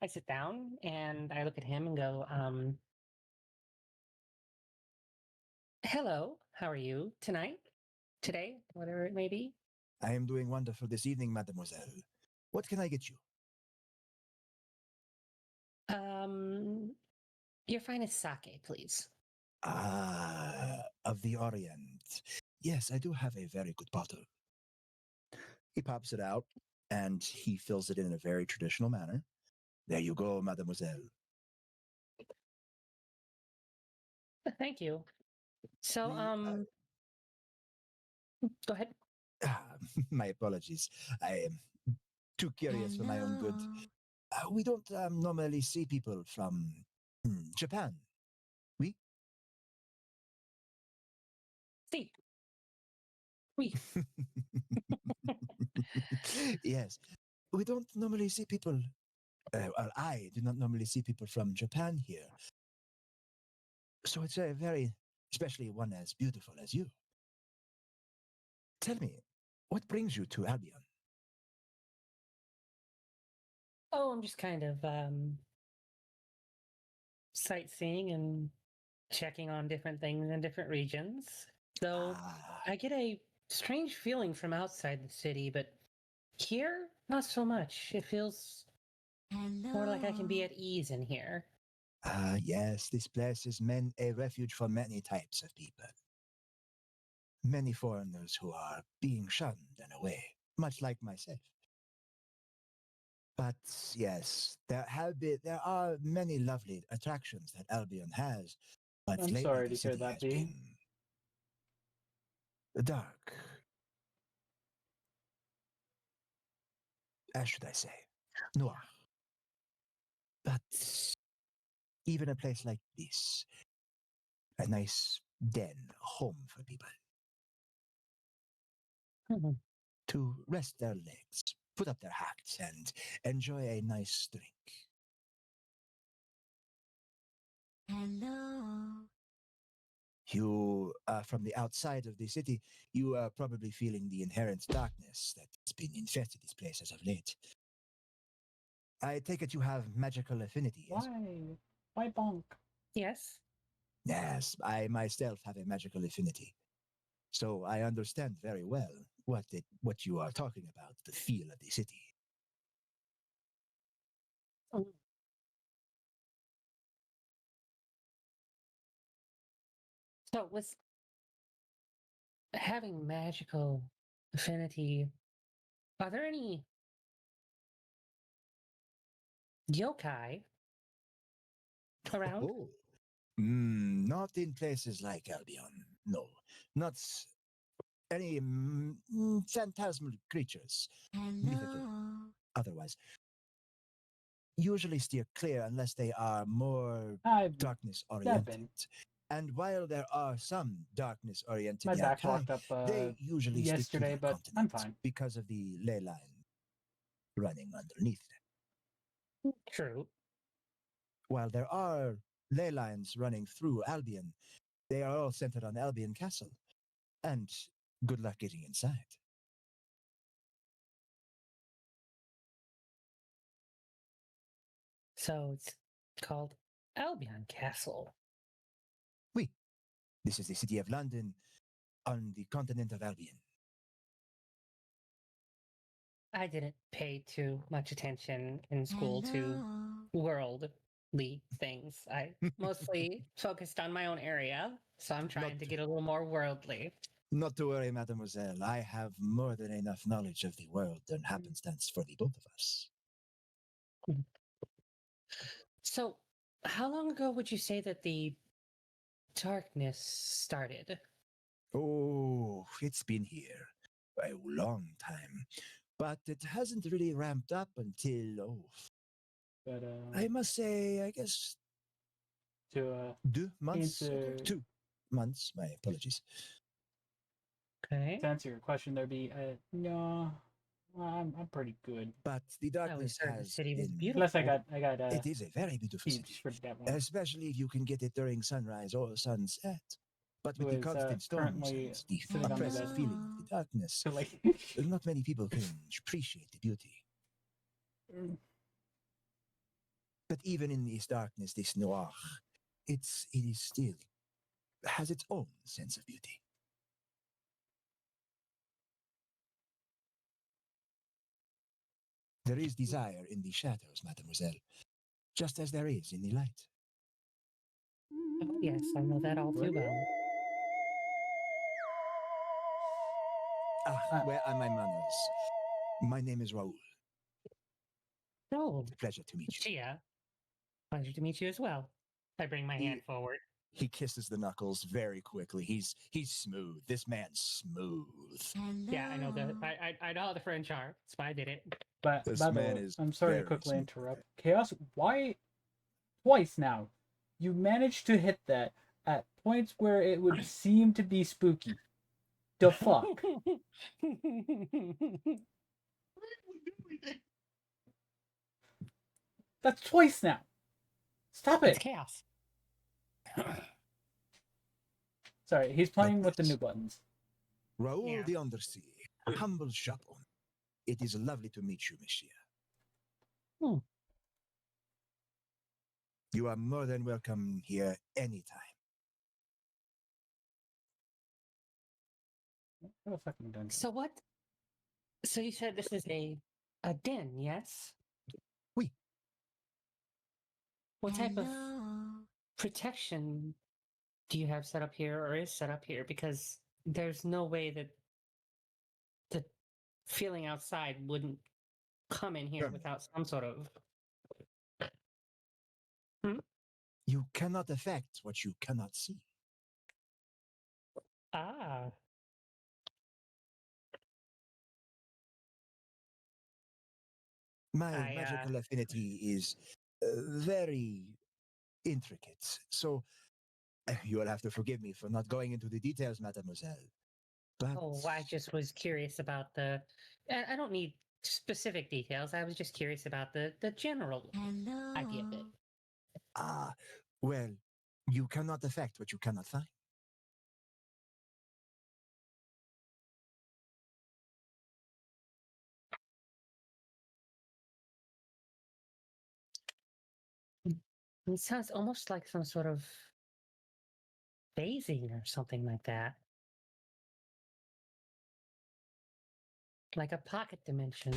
sit down and I look at him and go, hello, how are you tonight? Today? Whatever it may be. I am doing wonderful this evening, mademoiselle. What can I get you? Your finest sake, please. Of the Orient. Yes, I do have a very good bottle. He pops it out and he fills it in a very traditional manner. There you go, mademoiselle. Thank you. So, go ahead. My apologies. too curious for my own good. We don't normally see people from Japan. We? See. We. Yes. We don't normally see people. Well, I do not normally see people from Japan here. So it's a very, especially one as beautiful as you. Tell me, what brings you to Albion? Oh, I'm just kind of sightseeing and checking on different things in different regions. So Ah, I get a strange feeling from outside the city, but here, not so much. It feels more like I can be at ease in here. yes, this place is a refuge for many types of people. Many foreigners who are being shunned and away, much like myself. But yes, there are many lovely attractions that Albion has, but I'm lately sorry the to hear city that, has B. been dark. As should I say, noir. But even a place like this, a nice den, home for people Mhm. to rest their legs, put up their hats, and enjoy a nice drink. Hello. You, from the outside of the city, you are probably feeling the inherent darkness that has been infested this place as of late. I take it you have magical affinity, yes? Why? Why bonk? Yes. Yes, I myself have a magical affinity. So I understand very well what you are talking about, the feel of the city. Mm. So with having magical affinity, are there any yokai around? Oh. Not in places like Albion. No. Not any phantasmal creatures. Mythical. Otherwise. Usually steer clear unless they are more I've darkness I've oriented. been. And while there are some darkness oriented My back's yokai, locked up they usually stick to yesterday, their but I'm continent fine. because of the ley line running underneath them. True. While there are ley lines running through Albion, they are all centered on Albion Castle. And good luck getting inside. So it's called Albion Castle. Oui, this is the city of London on the continent of Albion. I didn't pay too much attention in school to worldly things. I mostly focused on my own area, so I'm trying to get a little more worldly. Not to worry, mademoiselle. I have more than enough knowledge of the world and happenstance for the both of us. So, how long ago would you say that the darkness started? Oh, it's been here a long time. But it hasn't really ramped up until, But I must say, I guess to 2 months ago. answer 2 months, my apologies. Okay. to answer your question, there'd be no. I'm pretty good. But the I always darkness heard the has city was been. beautiful. Plus, I got It is a very beautiful peeps city, for that one. especially if you can get it during sunrise or sunset. But with Who the is constant storms currently and the sitting on the oppressive bed. feeling of the darkness, So like, not many people can appreciate the beauty. But even in this darkness, this noir, it is still has its own sense of beauty. There is desire in the shadows, mademoiselle, just as there is in the light. Oh, yes, I know that all too well. Where are my manners? My name is Raoul. Oh, Pleasure to meet you. Chia. Pleasure to meet you as well. I bring my hand forward. He kisses the knuckles very quickly. He's smooth. This man's smooth. Yeah, I know I know how the French are. That's why I did it. But This by the man way, is I'm sorry to very quickly smooth. interrupt. Chaos, why twice now? You managed to hit that at points where it would seem to be spooky. The fuck? That's twice now. Stop It's it. chaos. Sorry, he's playing with the new buttons. Raoul Yeah. the Undersea, humble shopman. It is lovely to meet you, monsieur. Hmm. You are more than welcome here anytime. What a fucking dungeon. So what? So you said this is a den, yes? Oui. What type of protection do you have set up here or is set up here? Because there's no way that the feeling outside wouldn't come in here Sure. without some sort of. You cannot affect what you cannot see. Ah. My I, magical affinity is very intricate, so you will have to forgive me for not going into the details, mademoiselle. But Oh, I just was curious about the. I don't need specific details. I was just curious about the general idea of it. ah, well, you cannot affect what you cannot find. It sounds almost like some sort of phasing or something like that. Like a pocket dimension.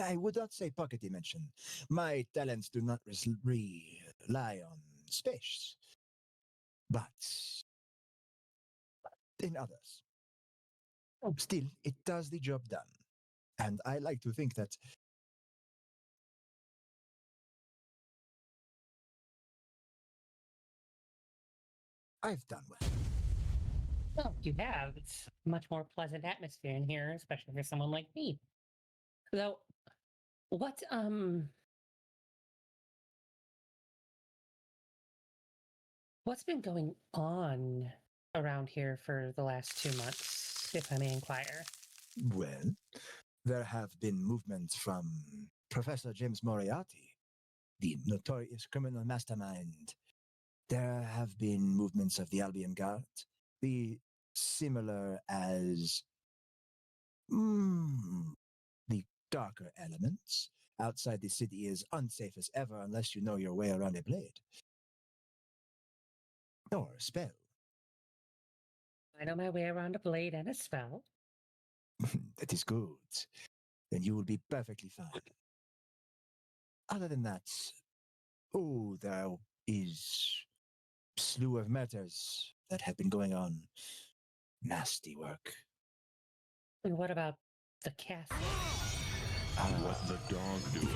I would not say pocket dimension. My talents do not rely on space, but in others. Still, it does the job done. And I like to think that I've done well. Well, you have. It's a much more pleasant atmosphere in here, especially for someone like me. Though, what, what's been going on around here for the last 2 months, if I may inquire? Well, there have been movements from Professor James Moriarty, the notorious criminal mastermind. There have been movements of the Albion Guard, the similar as the darker elements. Outside the city is unsafe as ever unless you know your way around a blade. Or a spell. I know my way around a blade and a spell. That is good. Then you will be perfectly fine. Other than that, oh, there is slew of matters that have been going on. Nasty work. And what about the castle? What the dog do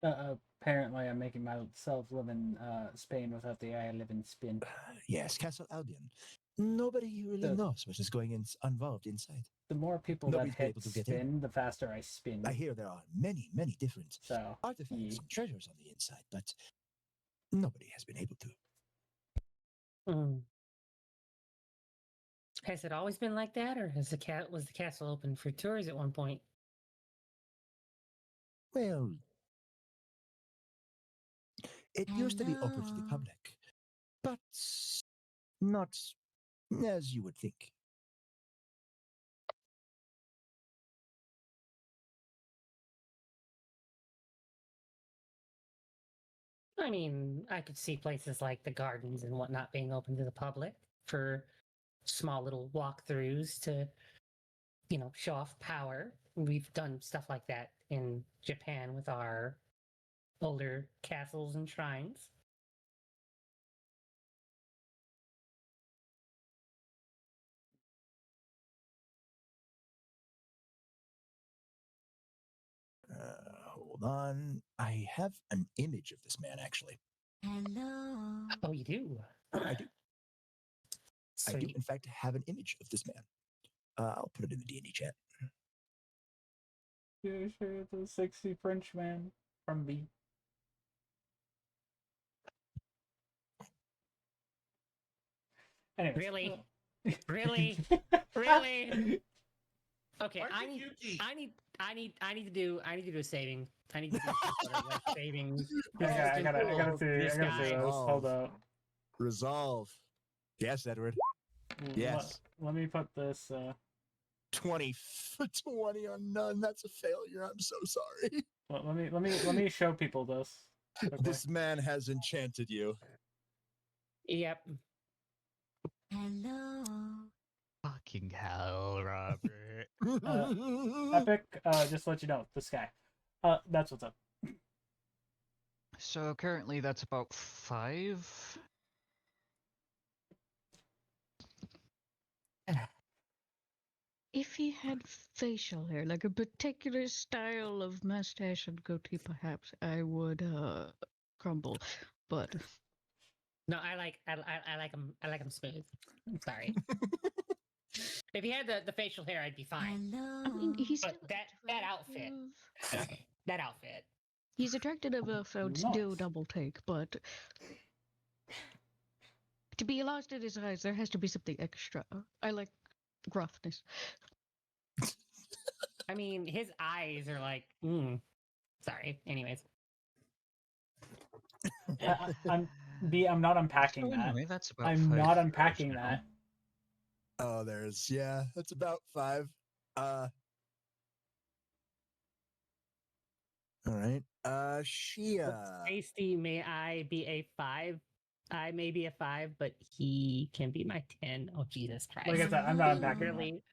now? Apparently, I'm making myself live in Spain without the I live in Spin. Yes, Castle Albion. Nobody really knows what is going involved inside. The more people Nobody's that been hit able to get spin, the faster I spin. I hear there are many, many different So, artifacts and treasures on the inside, but nobody has been able to. Has it always been like that, or was the castle open for tours at one point? Well, it used to be open to the public, but not as you would think. I mean, I could see places like the gardens and whatnot being open to the public for small little walkthroughs to, show off power. We've done stuff like that in Japan with our older castles and shrines. Hold on. I have an image of this man, actually. Hello. Oh, you do? I do. I do, Sweet. in fact, have an image of this man. I'll put it in the D&D chat. Yeah, sure, it's a sexy Frenchman from B. Anyways, Really? Really? Really? Okay, I need to do a saving. I need to do some sort of like saving. Okay, I gotta see This guy. this. Hold up. Resolve. Yes, Edward. Yes. Let me put this. 20 on none. That's a failure. I'm so sorry. Let me show people this. Okay. This man has enchanted you. Yep. Hello. Fucking hell, Robert. Epic, just to let you know, this guy. That's what's up. So currently that's about 5. If he had facial hair, like a particular style of mustache and goatee, perhaps I would crumble. But no, I like him. I like him smooth. Sorry. If he had the facial hair, I'd be fine. I mean, he's but still that outfit. That outfit. He's attractive enough to do a double take, but to be lost in his eyes, there has to be something extra. I like gruffness. I mean, his eyes are like, sorry. Anyways. I'm not unpacking that. Anyway, that's about I'm 5 not for unpacking now. that. Oh, that's about 5. All right. Shia. Tasty, may I be a 5? I may be a 5, but he can be my 10. Oh, Jesus Christ. Like I said, I'm not unpacking that. Really?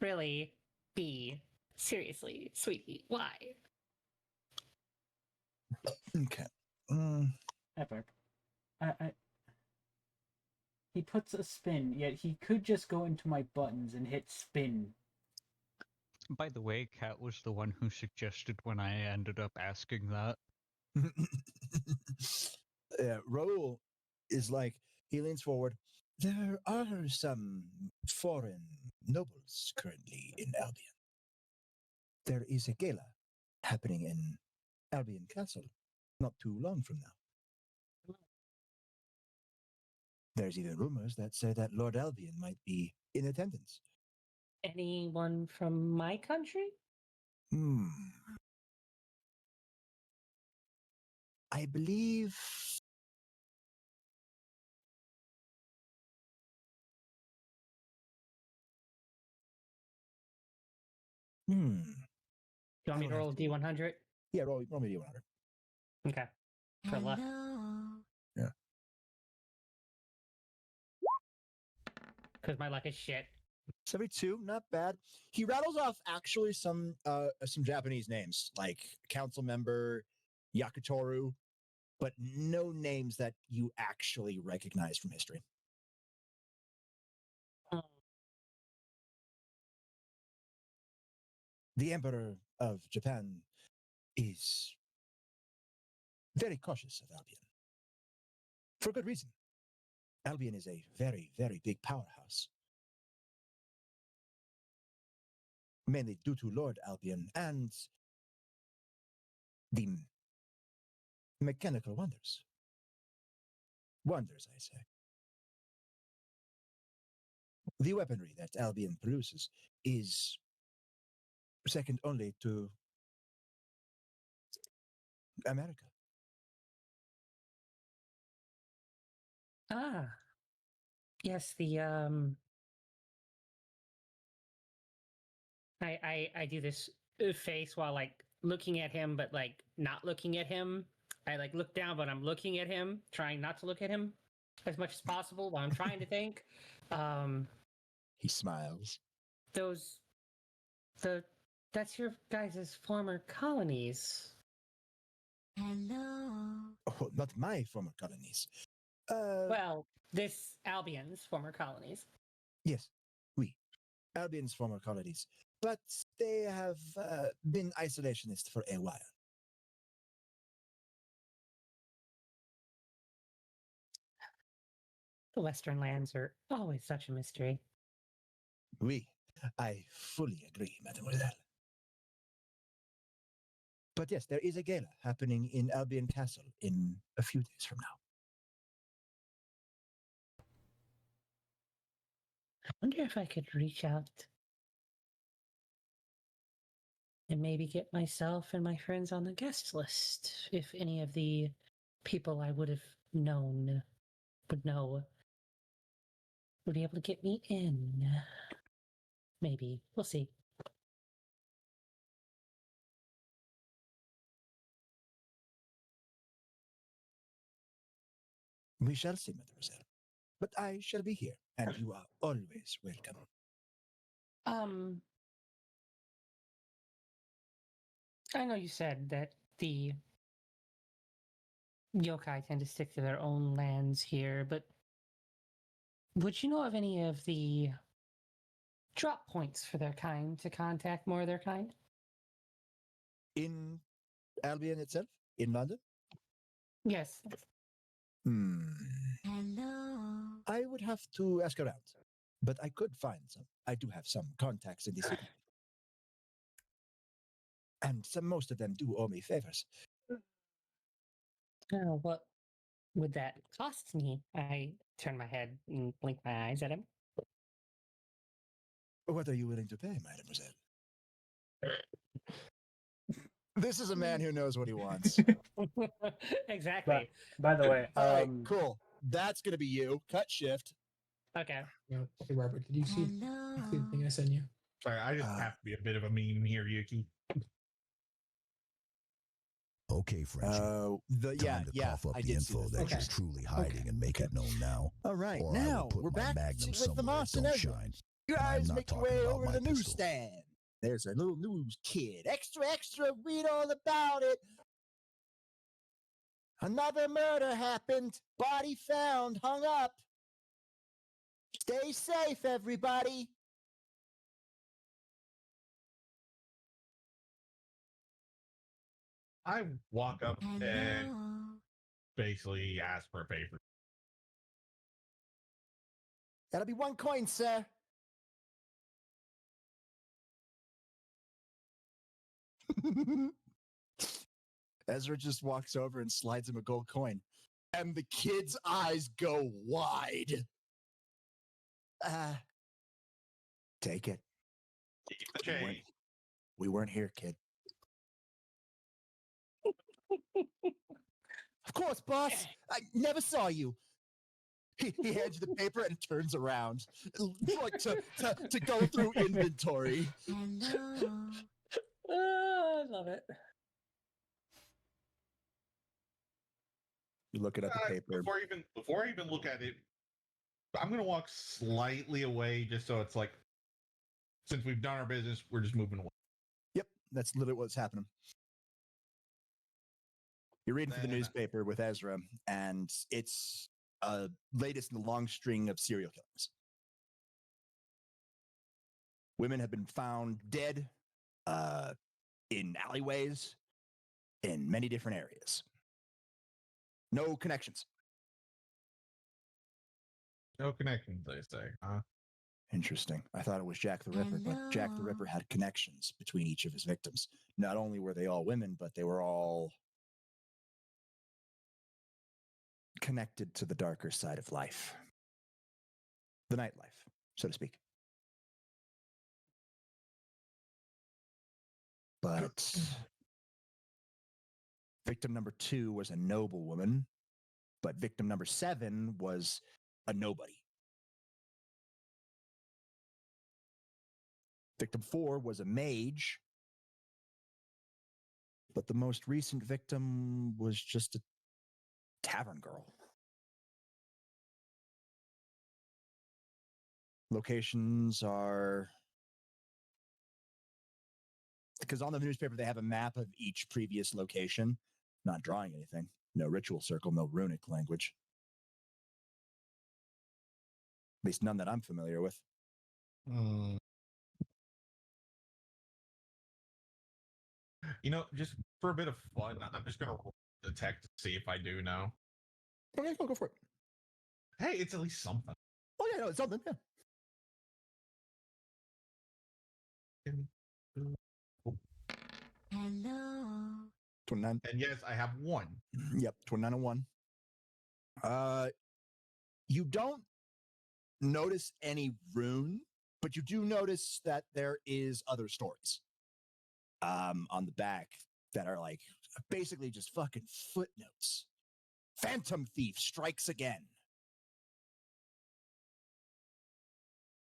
Really? B. Seriously, sweetie, why? Okay. Epic. He puts a spin, yet he could just go into my buttons and hit spin. By the way, Kat was the one who suggested when I ended up asking that. Yeah, Raoul is like, he leans forward. There are some foreign nobles currently in Albion. There is a gala happening in Albion Castle not too long from now. There's even rumors that say that Lord Albion might be in attendance. Anyone from my country? I believe. Do you want me to roll D100? Yeah, roll me D100. Okay. For luck. Yeah. Because my luck is shit. 72, not bad. He rattles off actually some Japanese names like council member, Yakutoru, but no names that you actually recognize from history. The Emperor of Japan is very cautious of Albion. For good reason. Albion is a very, very big powerhouse. Mainly due to Lord Albion and the mechanical wonders. Wonders, I say. The weaponry that Albion produces is second only to America. Ah. Yes, the I do this face while like looking at him, but like not looking at him. I like look down, but I'm looking at him, trying not to look at him as much as possible while I'm trying to think. He smiles. That's your guys' former colonies. Hello. Oh, not my former colonies. Well, this Albion's former colonies. Yes, we. Albion's former colonies. But they have been isolationist for a while. The Western lands are always such a mystery. Oui, I fully agree, mademoiselle. But yes, there is a gala happening in Albion Castle in a few days from now. I wonder if I could reach out and maybe get myself and my friends on the guest list if any of the people I would have known would know would be able to get me in. Maybe. We'll see. We shall see, mademoiselle. But I shall be here, and you are always welcome. I know you said that the yokai tend to stick to their own lands here, but would you know of any of the drop points for their kind to contact more of their kind? In Albion itself? In London? Yes. Hello. I would have to ask around, but I could find some. I do have some contacts in the city. And most of them do owe me favors. Oh, what would that cost me? I turn my head and blink my eyes at him. What are you willing to pay, mademoiselle? This is a man who knows what he wants. Exactly. By the way, All right, cool. That's going to be you. Cut shift. Okay. No, hey Robert, did you see the thing I sent you? Sorry, I just have to be a bit of a meme here, Yuki. Okay, Frenchie. Time to cough up the info that you're truly hiding and make it known now. All right, Or I now will put we're my back magnum with the somewhere Moss it and don't Ezra. shine. You And I'm guys not make your talking way about over to my the pistol. newsstand. There's a little news kid. Extra, extra, read all about it. Another murder happened. Body found, hung up. Stay safe, everybody. I walk up and basically ask for a paper. That'll be 1 coin, sir. Ezra just walks over and slides him a gold coin. And the kid's eyes go wide. Take it. Keep the change. We weren't here, kid. Of course, boss. I never saw you. He hands you the paper and turns around, like to go through inventory. Hello. I love it. You look it at the paper. Before I even look at it, I'm gonna walk slightly away just so it's like, since we've done our business, we're just moving away. Yep, that's literally what's happening. You're reading through the newspaper with Ezra, and it's latest in the long string of serial killings. Women have been found dead in alleyways in many different areas. No connections. No connections, they say, huh? Interesting. I thought it was Jack the Ripper, but Jack the Ripper had connections between each of his victims. Not only were they all women, but they were all connected to the darker side of life. The nightlife, so to speak. But victim number 2 was a noble woman, but victim number 7 was a nobody. Victim 4 was a mage, but the most recent victim was just a tavern girl. Locations are... Because on the newspaper, they have a map of each previous location. Not drawing anything. No ritual circle, no runic language. At least none that I'm familiar with. You know, just for a bit of fun, I'm just gonna roll detect to see if I do know. Okay, go for it. Hey, it's at least something. Oh yeah, no, it's something. Yeah. Hello. 29. And yes, I have one. Yep, 2901. You don't notice any rune, but you do notice that there is other stories on the back that are like basically just fucking footnotes. Phantom thief strikes again.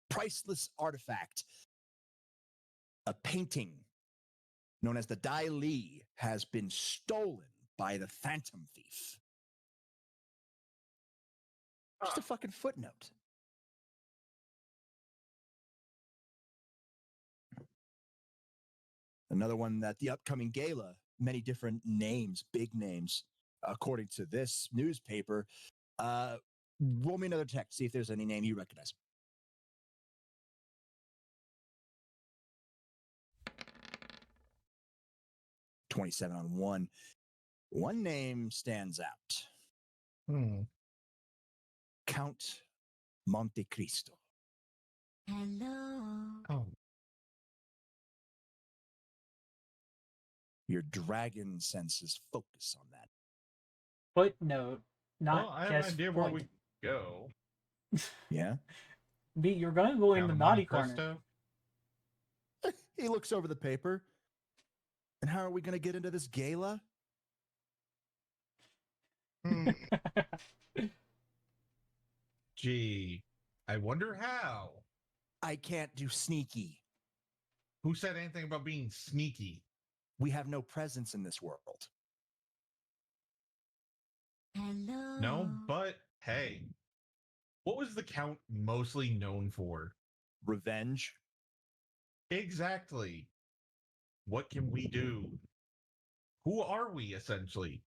Priceless artifact. A painting known as the Dai Li has been stolen by the Phantom thief. Just a fucking footnote. Another one that the upcoming gala, many different names, big names, according to this newspaper. Roll me another text, see if there's any name you recognize. $27 on 1. One name stands out. Count Monte Cristo. Hello. Oh. Your dragon senses focus on that. Footnote, not Well, I have an just idea where we go. Yeah? B, you're going to go in Count the of naughty Monte corner. Cristo. He looks over the paper. And how are we going to get into this gala? Gee, I wonder how. I can't do sneaky. Who said anything about being sneaky? We have no presence in this world. Hello. No, but hey, what was the Count mostly known for? Revenge. Exactly. What can we do? Who are we, essentially?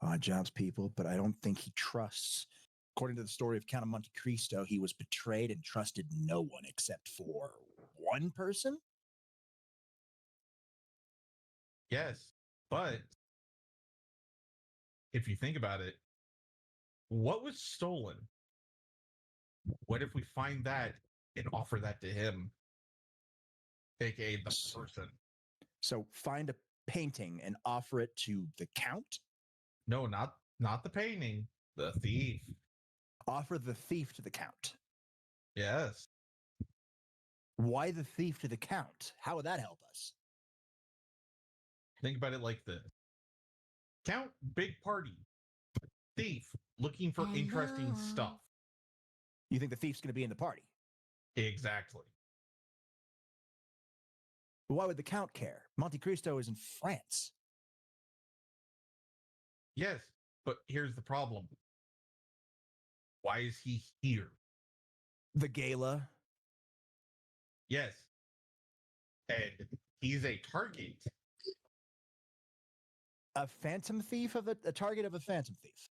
Odd jobs, people, but I don't think he trusts. According to the story of Count of Monte Cristo, he was betrayed and trusted no one except for one person? Yes, but if you think about it, what was stolen? What if we find that and offer that to him, aka the person? So find a painting and offer it to the Count? No, not the painting, the thief. Offer the thief to the Count. Yes. Why the thief to the Count? How would that help us? Think about it like this. Count, big party. Thief, looking for interesting stuff. You think the thief's going to be in the party? Exactly. But why would the Count care? Monte Cristo is in France. Yes, but here's the problem. Why is he here? The gala. Yes. And he's a target. A phantom thief of a target of a phantom thief.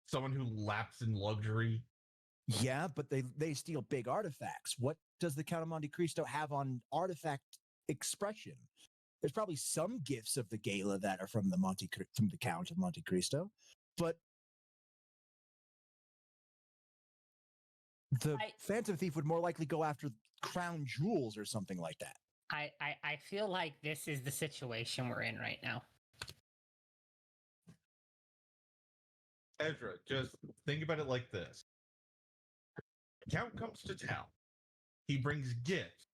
Someone who laps in luxury. Yeah, but they steal big artifacts. What does the Count of Monte Cristo have on artifact expression? There's probably some gifts of the gala that are from the Count of Monte Cristo, but the phantom thief would more likely go after crown jewels or something like that. I feel like this is the situation we're in right now. Ezra, just think about it like this. Count comes to town. He brings gifts.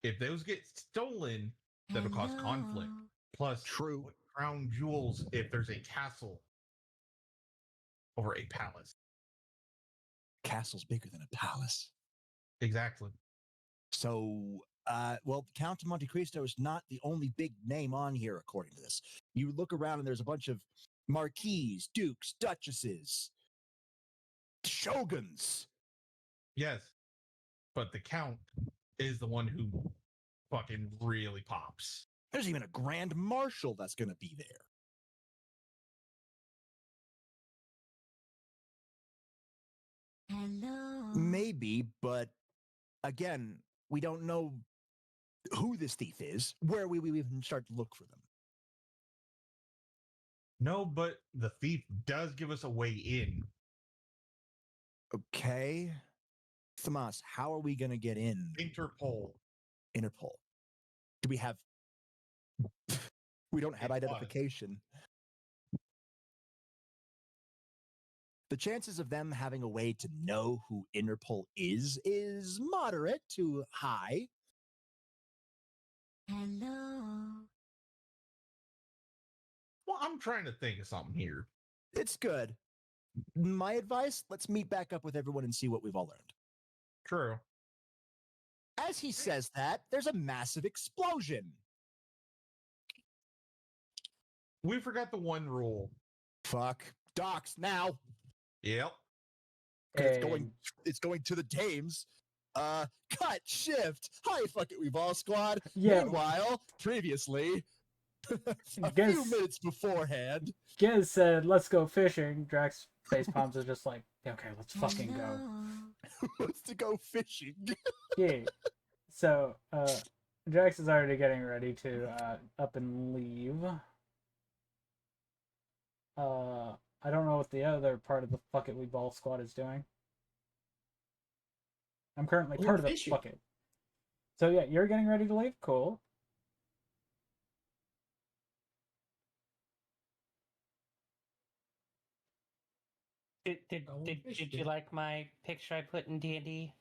If those get stolen, that'll cause conflict. Plus, true crown jewels if there's a castle or a palace. Castle's bigger than a palace. Exactly. So, well, Count of Monte Cristo is not the only big name on here, according to this. You look around and there's a bunch of marquises, dukes, duchesses, shoguns. Yes, but the Count is the one who fucking really pops. There's even a grand marshal that's going to be there. Hello. Maybe, but again, we don't know who this thief is, where we even start to look for them. No, but the thief does give us a way in. Okay. Thomas, how are we going to get in? Interpol. Interpol. Do we have... We don't have It identification. The chances of them having a way to know who Interpol is moderate to high. Hello. Well, I'm trying to think of something here. It's good. My advice, let's meet back up with everyone and see what we've all learned. True. As he says that, there's a massive explosion. We forgot the one rule. Fuck. Docs now. Yep. 'Cause it's going to the Dames. Cut, shift. Hi, fuck it, we've all squad. Yeah. Meanwhile, previously, a Guess- few minutes beforehand, Giz said, "Let's go fishing." Drax face palms are just like, "Okay, let's fucking go." wants to go fishing. Yeah. So, Drax is already getting ready to up and leave. I don't know what the other part of the Fuck It We Ball squad is doing. I'm currently We're part of the fishing. Fuck It. So yeah, you're getting ready to leave? Cool. Did you like my picture I put in D&D,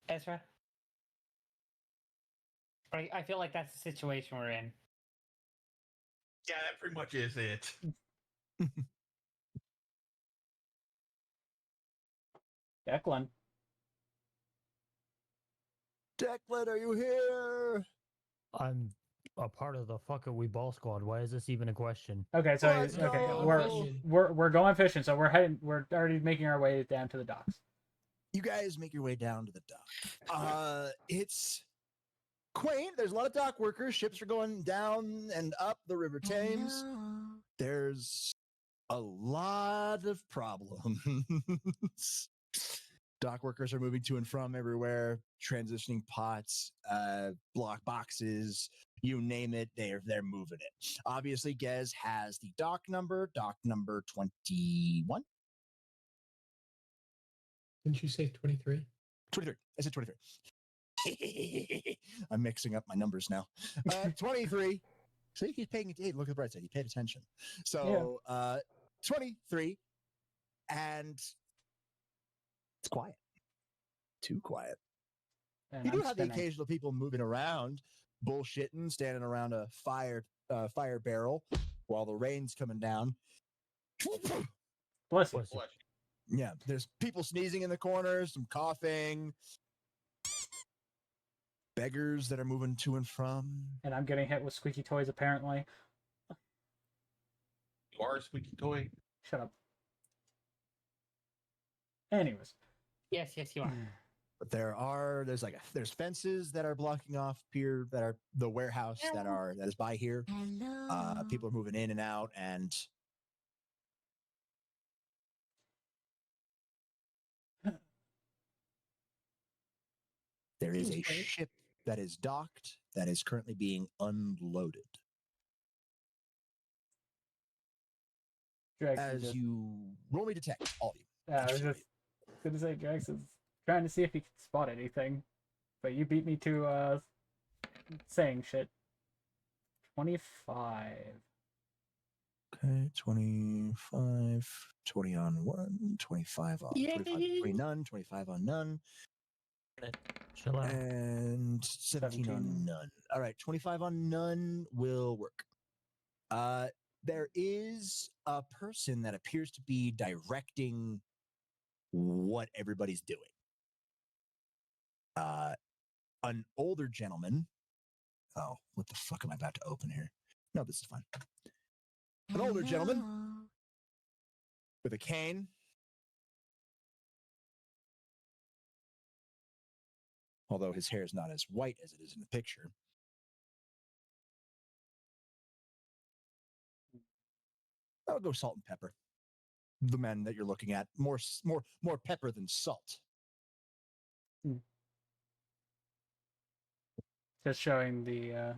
Ezra? I feel like that's the situation we're in. Yeah, that pretty much is it. Declan. Declan, are you here? I'm a part of the Fuck It We Ball squad. Why is this even a question? Okay, so Let's go. we're going fishing, so we're already making our way down to the docks. You guys make your way down to the dock. It's quaint. There's a lot of dock workers. Ships are going down and up the River Thames. There's a lot of problems. Dock workers are moving to and from everywhere, transitioning pots, block boxes, you name it, they're moving it. Obviously, Gez has the dock number 21. Didn't you say 23? 23. I said 23. I'm mixing up my numbers now. 23. See, he's paying attention. Look at the bright side. He paid attention. So, 23. And it's quiet. Too quiet. And You I'm do have spinning. the occasional people moving around, bullshitting, standing around a fire barrel while the rain's coming down. Bless you. Bless you. Yeah, there's people sneezing in the corners, some coughing, beggars that are moving to and from. And I'm getting hit with squeaky toys, apparently. You are a squeaky toy. Shut up. Anyways. Yes, you are. But there's fences that are blocking off pier that are the warehouse that is by here. Hello. People are moving in and out, and there is a ship that is docked that is currently being unloaded. Drax As just, you roll me detect, all of you. I was just gonna say Drax is trying to see if he can spot anything, but you beat me to saying shit. 25. Okay, 25, 20 on one, 25 on 25 on 3 none, 25 on none, Chill out. and 17 on none. All right, 25 on none will work. There is a person that appears to be directing what everybody's doing. An older gentleman. Oh, what the fuck am I about to open here? No, this is fine. An older gentleman with a cane. Although his hair is not as white as it is in the picture. I would go salt and pepper. The men that you're looking at, more pepper than salt. Just showing the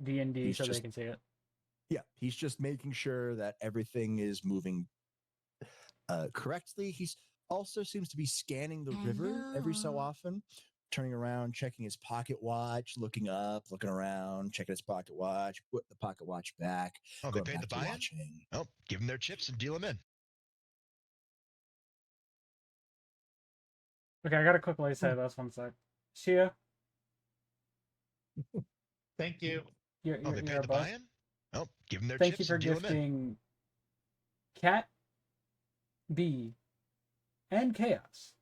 D&D He's so they just- can see it. Yeah, he's just making sure that everything is moving correctly. He's also seems to be scanning the river every so often, turning around, checking his pocket watch, looking up, looking around, checking his pocket watch, put the pocket watch back. Oh, they going paid back the to buy-in? watching. Oh, give them their chips and deal them in. Okay, I gotta quickly say this one sec. Shia, Thank you. Oh, they you're paid a the buff. buy-in? Oh, give them their Thank you chips for and deal them in. gifting Cat, B, and Chaos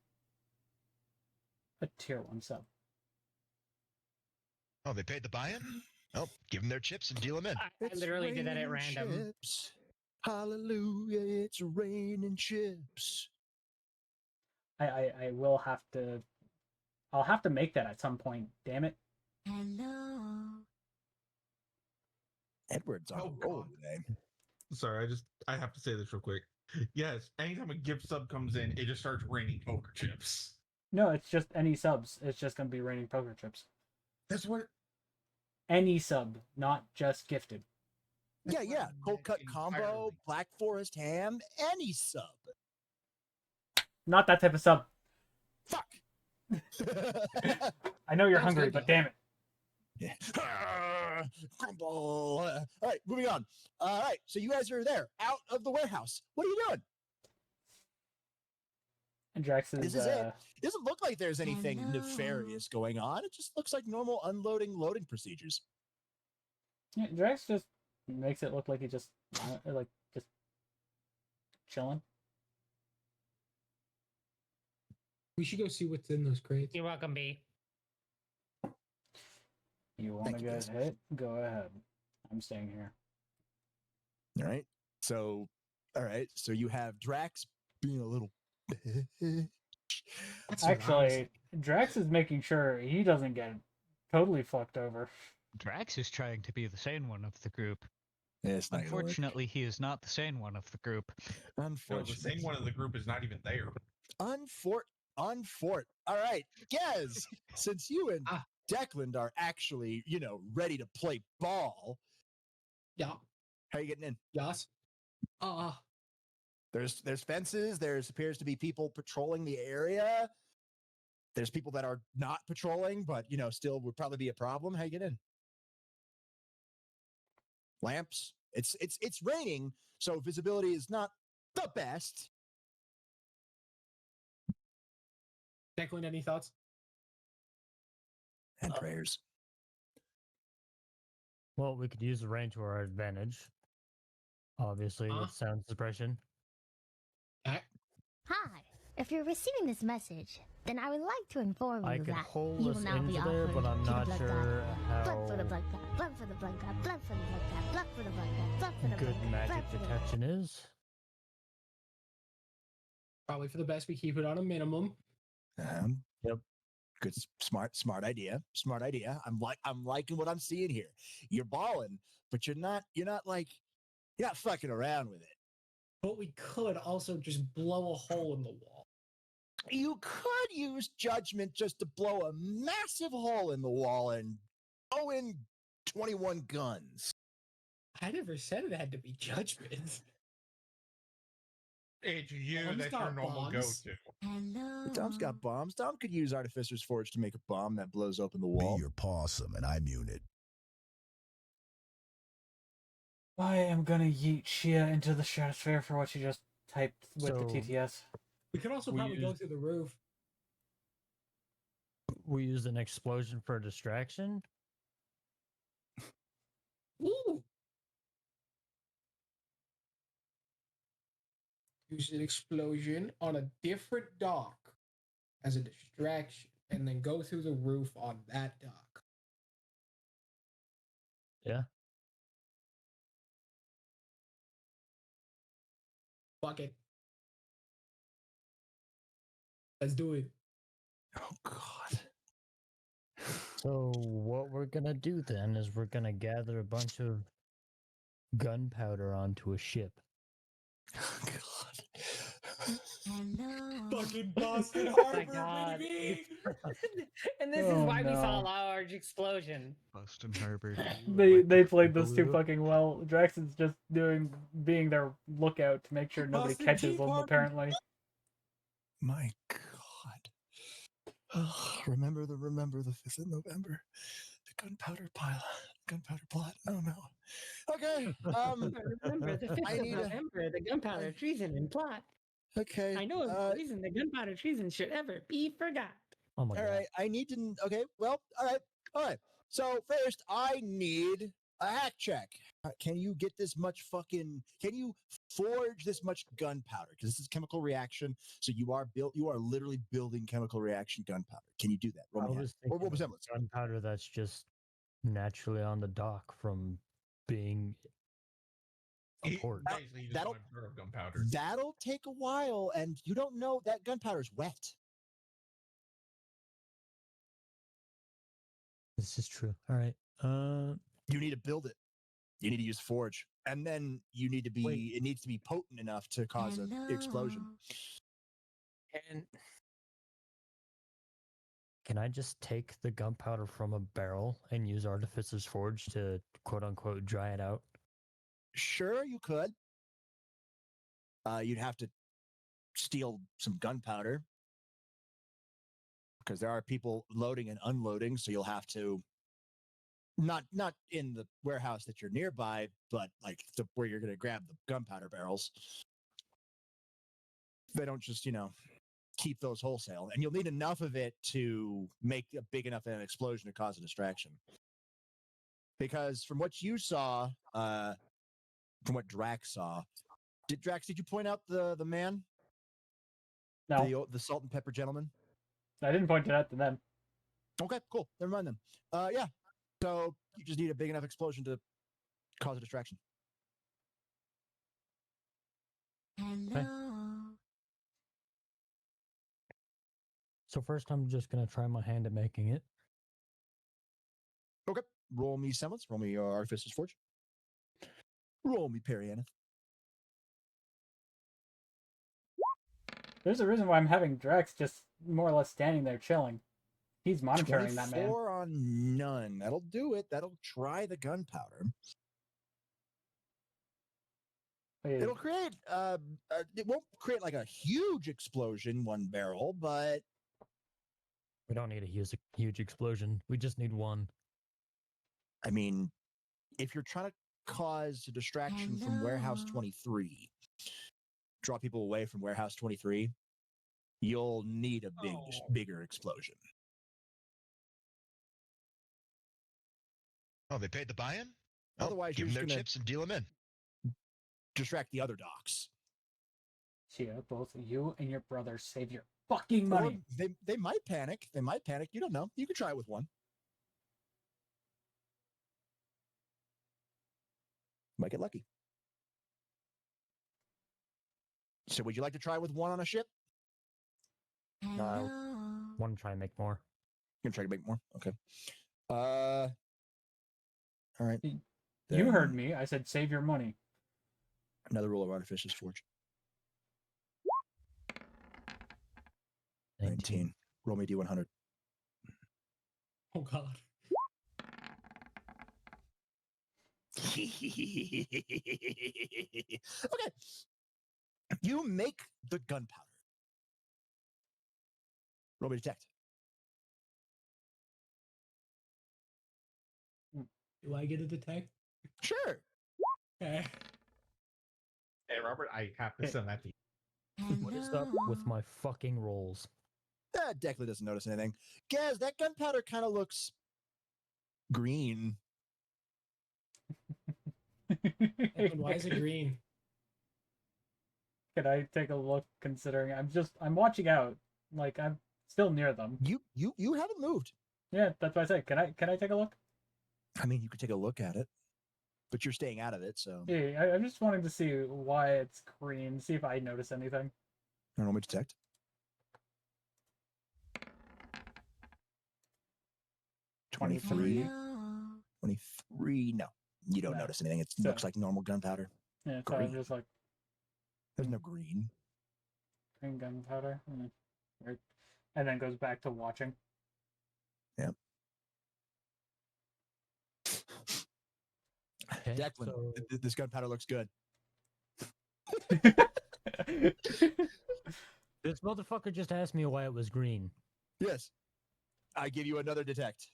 a tier 1 sub. Oh, they paid the buy-in? Oh, give them their chips and deal them in. I literally did that at random. Chips. Hallelujah, it's raining chips. I will have to. I'll have to make that at some point. Damn it. Hello. Edward's on a roll today. Sorry, I have to say this real quick. Yes, anytime a gift sub comes in, it just starts raining poker chips. No, it's just any subs. It's just gonna be raining poker chips. That's what. Any sub, not just gifted. Yeah. Cold cut combo, Black Forest ham, any sub. Not that type of sub. Fuck. I know you're Sounds hungry, good, but though. damn it. Yeah. Crumble. All right, moving on. All right, so you guys are there, out of the warehouse. What are you doing? And Drax is. This is it. It doesn't look like there's anything nefarious going on. It just looks like normal unloading, loading procedures. Yeah, Drax just makes it look like he just chilling. We should go see what's in those crates. You're welcome, B. You want to get hit? Go ahead. I'm staying here. All right. So you have Drax being a little. Actually, Drax is making sure he doesn't get totally fucked over. Drax is trying to be the sane one of the group. Yeah, it's not gonna work. Unfortunately, he is not the sane one of the group. No, the same one of the group is not even there. Unfort. All right, Gez, since you and Declan are actually, ready to play ball. Yeah. How are you getting in? Yes. There's fences. There's appears to be people patrolling the area. There's people that are not patrolling, but still would probably be a problem. How you get in? Lamps. It's raining, so visibility is not the best. Declan, any thoughts? And prayers. Well, we could use the rain to our advantage. Obviously, with sound suppression. Hi. If you're receiving this message, then I would like to inform I you could that hold you us will now be into there, offered but I'm to the not blood sure god. how Blood for the blood god, blood for the blood god, blood for the blood god, blood for the blood god, blood for the good blood god, magic blood for the detection is. Probably for the best we keep it on a minimum. Yep. Good, smart idea. Smart idea. I'm liking what I'm seeing here. You're balling, but you're not fucking around with it. But we could also just blow a hole in the wall. You could use judgment just to blow a massive hole in the wall and go in 21 guns. I never said it had to be judgment. It's you Dom's that's your got normal bombs. go-to. Dom's got bombs. Dom could use Artificer's Forge to make a bomb that blows open the wall. Be your possum, and I'm unit. I am gonna yeet Shia into the stratosphere for what she just typed with the So- TTS. We could also We probably go used- through the roof. We used an explosion for a distraction. Ooh. Use an explosion on a different dock as a distraction, and then go through the roof on that dock. Yeah. Fuck it. Let's do it. Oh God. So what we're gonna do then is we're gonna gather a bunch of gunpowder onto a ship. God. Fucking Boston Oh my Harbor, god. baby! And this is Oh, why we saw a no. large explosion. Boston Harbor. do you They electric played this too boogaloo? fucking well. Draxon's just being their lookout to make sure nobody Boston catches Tea them. Party. Apparently, My God. Remember the 5th of November. The gunpowder plot. Oh no. Okay. Remember the 5th I of need a- November, the gunpowder treason and plot. Okay. I know of no reason the gunpowder treason should ever be forgot. Oh my All god. right. I need to. Okay. Well. All right. All right. So first, I need a hack check. Can you get this much fucking? Can you forge this much gunpowder? Because this is chemical reaction. So you are literally building chemical reaction gunpowder. Can you do that? Roll I me hack. was Or thinking what was that? gunpowder that's just naturally on the dock from being a port. Basically, you just That'll- want to burn gunpowder. That'll take a while, and you don't know that gunpowder's wet. This is true. All right. You need to build it. You need to use forge, and then you need to be. Wait. It needs to be potent enough to cause an explosion. And can I just take the gunpowder from a barrel and use Artificer's Forge to quote unquote dry it out? Sure, you could. You'd have to steal some gunpowder because there are people loading and unloading, so you'll have to not in the warehouse that you're nearby, but like where you're going to grab the gunpowder barrels. They don't just keep those wholesale, and you'll need enough of it to make a big enough an explosion to cause a distraction. Because from what you saw, from what Drax saw, did you point out the man? no, The salt and pepper gentleman? I didn't point it out to them. Okay, cool. Never mind then. Yeah. So you just need a big enough explosion to cause a distraction. Okay. So first, I'm just gonna try my hand at making it. Okay. Roll me semblance. Roll me Artificer's Forge. Roll me Perianeth. There's a reason why I'm having Drax just more or less standing there chilling. He's monitoring that man. 24 on none. That'll do it. That'll try the gunpowder. Wait, It'll create. It won't create like a huge explosion, one barrel, but We don't need a huge explosion. We just need one. I mean, if you're trying to cause a distraction from Warehouse 23, draw people away from Warehouse 23, you'll need a bigger explosion. Oh, they paid the buy-in? Oh, Otherwise, give you're them their just gonna chips and deal them in. distract the other docks. Chia, both you and your brother save your fucking Or money. they might panic. They might panic. You don't know. You can try it with one. Might get lucky. So would you like to try with one on a ship? No, I want to try and make more. You're gonna try to make more? Okay. All right. You Then heard me. I said save your money. Another roll of Artificer's Forge. 19. Roll me D100. Oh god. Okay. You make the gunpowder. Roll me detect. Do I get a detect? Sure. Okay. Hey, Robert, I have to send that to you. What is up with my fucking rolls? Declan doesn't notice anything. Gaz, that gunpowder kind of looks green. Why is it green? Could I take a look? Considering I'm watching out. Like I'm still near them. You haven't moved. Yeah, that's what I said. Can I take a look? I mean, you could take a look at it, but you're staying out of it, so. Yeah, I'm just wanting to see why it's green. See if I notice anything. Roll me detect. 23. 23. No, you don't notice anything. It looks like normal gunpowder. Yeah, so I'm Green. just like, There's no green. green gunpowder. And then goes back to watching. Yep. Okay, Declan, so- this gunpowder looks good. This motherfucker just asked me why it was green. Yes. I give you another detect.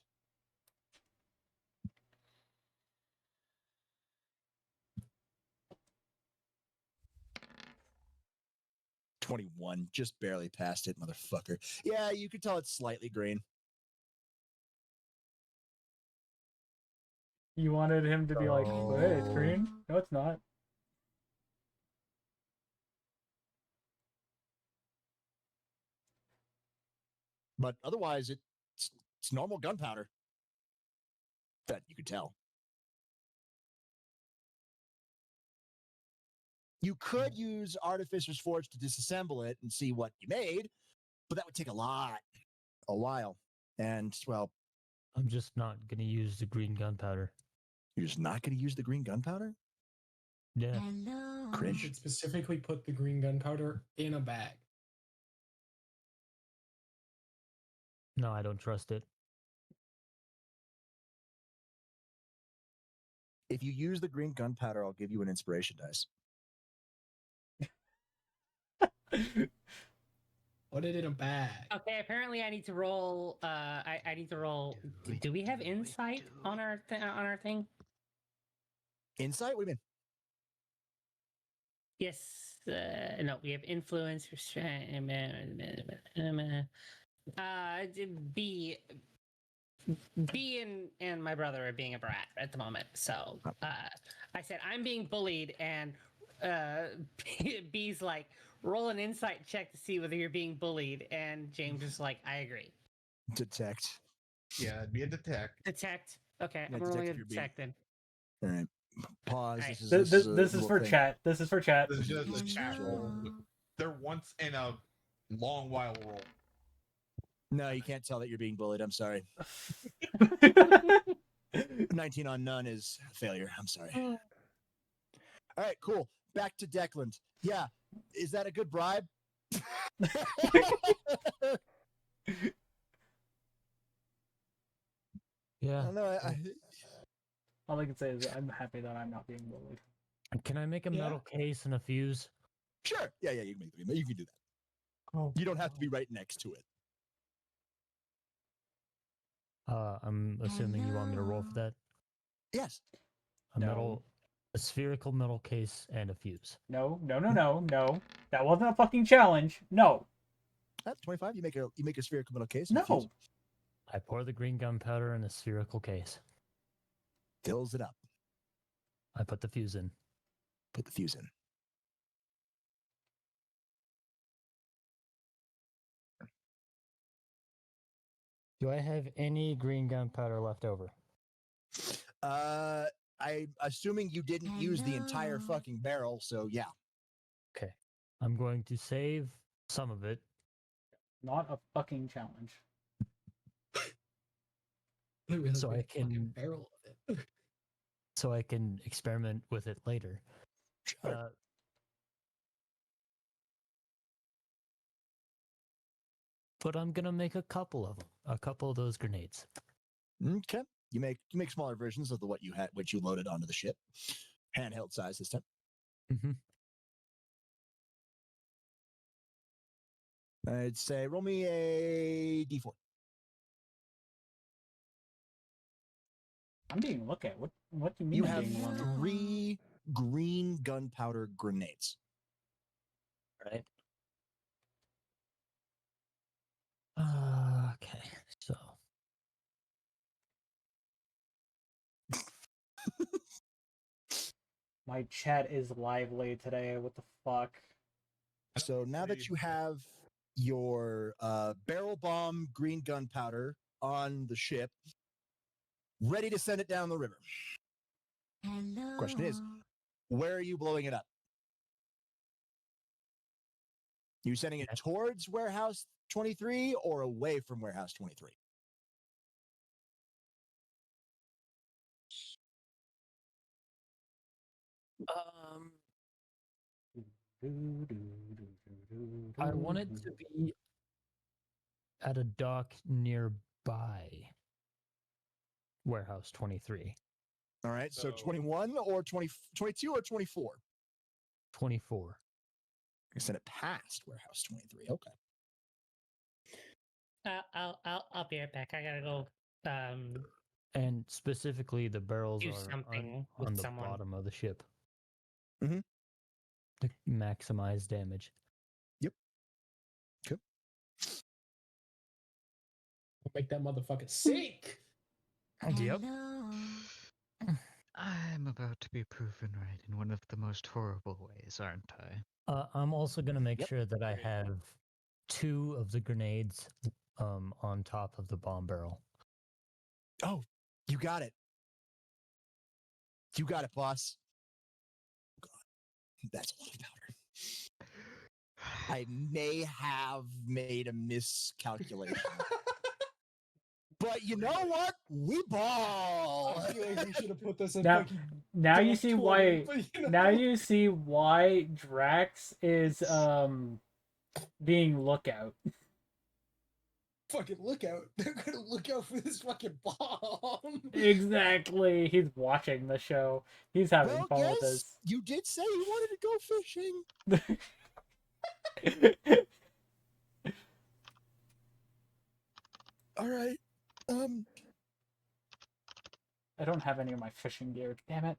$21, just barely passed it, motherfucker. Yeah, you could tell it's slightly green. You wanted him to be like, hey, it's green? No, it's not. But otherwise, it's normal gunpowder. That you could tell. You could use Artificer's Forge to disassemble it and see what you made, but that would take a while. And, well, I'm just not going to use the green gunpowder. you're just not going to use the green gunpowder? Yeah. You Cringe. should specifically put the green gunpowder in a bag. No, I don't trust it. If you use the green gunpowder, I'll give you an inspiration dice. Put it in a bag. Okay, apparently I need to roll. I need to roll. Do we have insight on our on our thing? Insight? What do you mean? Yes. No, we have influence. B. B and my brother are being a brat at the moment. So I said I'm being bullied, and B's like, roll an insight check to see whether you're being bullied, and James is like, I agree. Detect. Yeah, it'd be a detect. Detect. Okay, Yeah, I'm rolling a detect if you're detect then. All right. Pause. All right. This is for chat. This is for chat. This is just a chat roll. They're once in a long while roll. No, you can't tell that you're being bullied. I'm sorry. 19 on none is a failure. I'm sorry. All right, cool. Back to Declan. Yeah. Is that a good bribe? Yeah. I don't know. All I can say is that I'm happy that I'm not being bullied. Can I make a metal case and a fuse? Sure. Yeah, you can make you can do that. Oh. You don't have to be right next to it. I'm assuming you want me to roll for that. Yes. A spherical metal case and a fuse. No. That wasn't a fucking challenge. No. That's 25. You make a spherical metal case. No. I pour the green gunpowder in a spherical case. Fills it up. I put the fuse in. Put the fuse in. Do I have any green gunpowder left over? I'm assuming you didn't use the entire fucking barrel, so yeah. Okay. I'm going to save some of it. Not a fucking challenge. So I can barrel of it. So I can experiment with it later. Sure. But I'm gonna make a couple of them. A couple of those grenades. Okay. You make smaller versions of what you loaded onto the ship. Handheld size this time. Mm-hmm. I'd say roll me a d4. I'm being looked at. What do you mean? You I'm have being looked at? 3 green gunpowder grenades. Right. Okay. So My chat is lively today. What the fuck? So now that you have your barrel bomb green gunpowder on the ship, ready to send it down the river. Hello. Question is, where are you blowing it up? You sending it towards Warehouse 23 or away from Warehouse 23? I want it to be at a dock nearby Warehouse 23. All right, so 21 or 20, 22 or 24? 24. I sent it past Warehouse 23. Okay. I'll be right back. I gotta go. And specifically, the barrels Do are something on with the someone. bottom of the ship Mm-hmm. to maximize damage. Yep. Okay. Make that motherfucker sink. Yep. I'm about to be proven right in one of the most horrible ways, aren't I? I'm also going to make Yep. sure that I have 2 of the grenades on top of the bomb barrel. Oh, you got it. You got it, boss. God, that's a lot of powder. I may have made a miscalculation. But you know what? We ball. I feel like we should have put this in Now, fucking now you Doc see 20, why. but, you know. Now you see why Drax is being lookout. Fucking look out. They're gonna look out for this fucking bomb. Exactly. He's watching the show. He's having Well, fun yes, with you did say you wanted to go fishing. this. All right. I don't have any of my fishing gear. Damn it.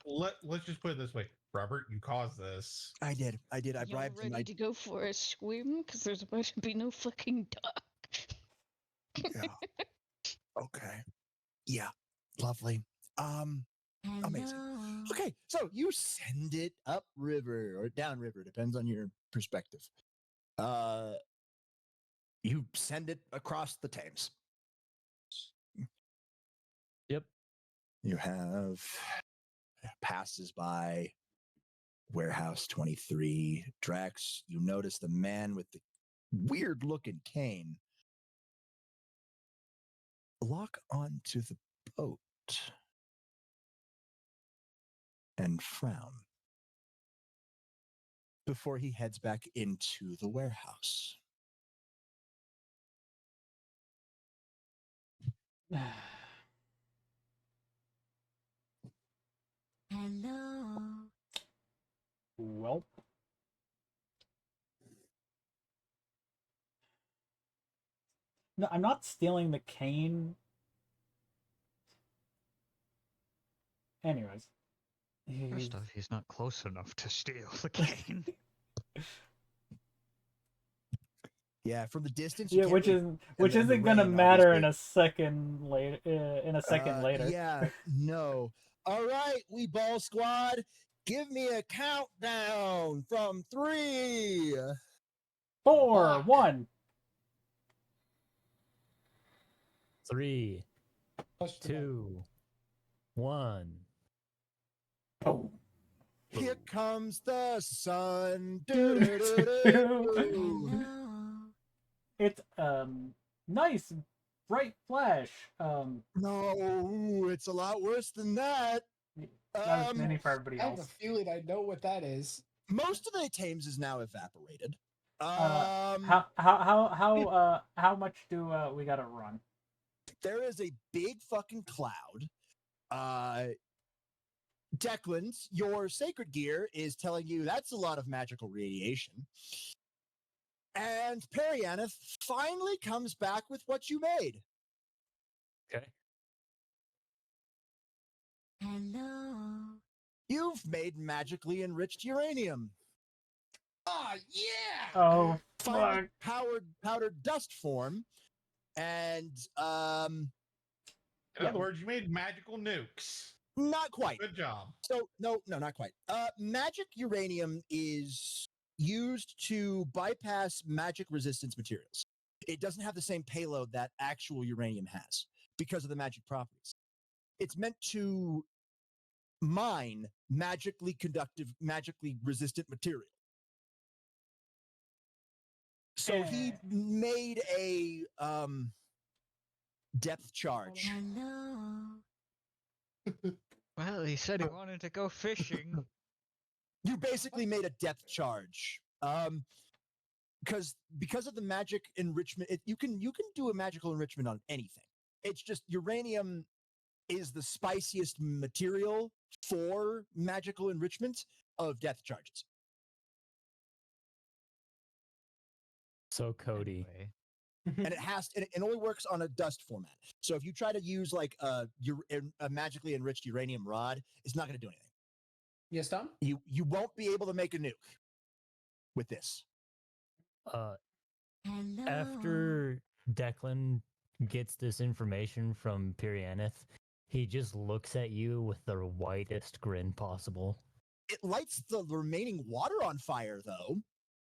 Let's just put it this way, Robert. You caused this. I did. I Y'all bribed him. ready to go for a swim? Because there's about to be no fucking dock. Yeah. Okay. Yeah. Lovely. Amazing. Okay, so you send it up river or down river, depends on your perspective. You send it across the Thames. Yep. You have passes by Warehouse 23. Drax, you notice the man with the weird looking cane lock onto the boat and frown before he heads back into the warehouse. Hello. Well. No, I'm not stealing the cane. Anyways. First off, he's not close enough to steal the cane. Yeah, from the distance. Yeah, which isn't gonna rain, matter obviously. in a second later. Later. Yeah, no. All right, we ball squad. Give me a countdown from 3, 4, 1. 3, 2, 1. Boom. Here comes the sun. It's nice bright flash. No, it's a lot worse than that. Not as many for everybody I have a else. feeling I know what that is. Most of the Thames is now evaporated. How much do we gotta run? There is a big fucking cloud. Declan's, your sacred gear is telling you that's a lot of magical radiation. And Perianeth finally comes back with what you made. Okay. Hello. You've made magically enriched uranium. Oh yeah. Oh, Finally fuck. powdered dust form. And In other words, you made magical nukes. not quite. Good job. So no, not quite. Magic uranium is used to bypass magic resistance materials. It doesn't have the same payload that actual uranium has because of the magic properties. It's meant to mine magically conductive, magically resistant material. So he made a depth charge. Hello. Well, he said he wanted to go fishing. You basically made a depth charge. because of the magic enrichment, you can do a magical enrichment on anything. It's just uranium is the spiciest material for magical enrichment of death charges. So Cody. Anyway, And it only works on a dust format. So if you try to use like a magically enriched uranium rod, it's not going to do anything. Yes, Tom? You won't be able to make a nuke with this. After Declan gets this information from Pirianeth, he just looks at you with the whitest grin possible. It lights the remaining water on fire, though,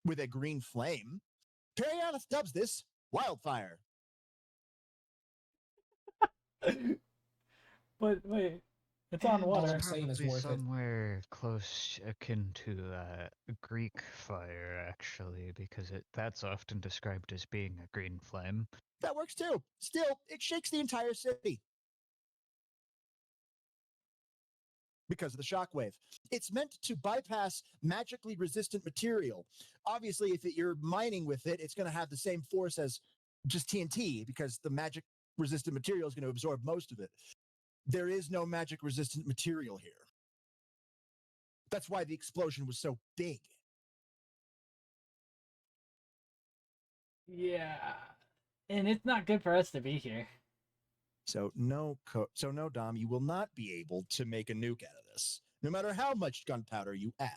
with a green flame. Pirianeth dubs this wildfire. But wait, it's on and water. it's Saying it's probably worth it. somewhere close akin to Greek fire, actually, because that's often described as being a green flame. That works too. Still, it shakes the entire city. Because of the shockwave. It's meant to bypass magically resistant material. Obviously, if you're mining with it, it's going to have the same force as just TNT because the magic resistant material is going to absorb most of it. There is no magic resistant material here. That's why the explosion was so big. Yeah, and it's not good for us to be here. So no, Dom, you will not be able to make a nuke out of this, no matter how much gunpowder you add.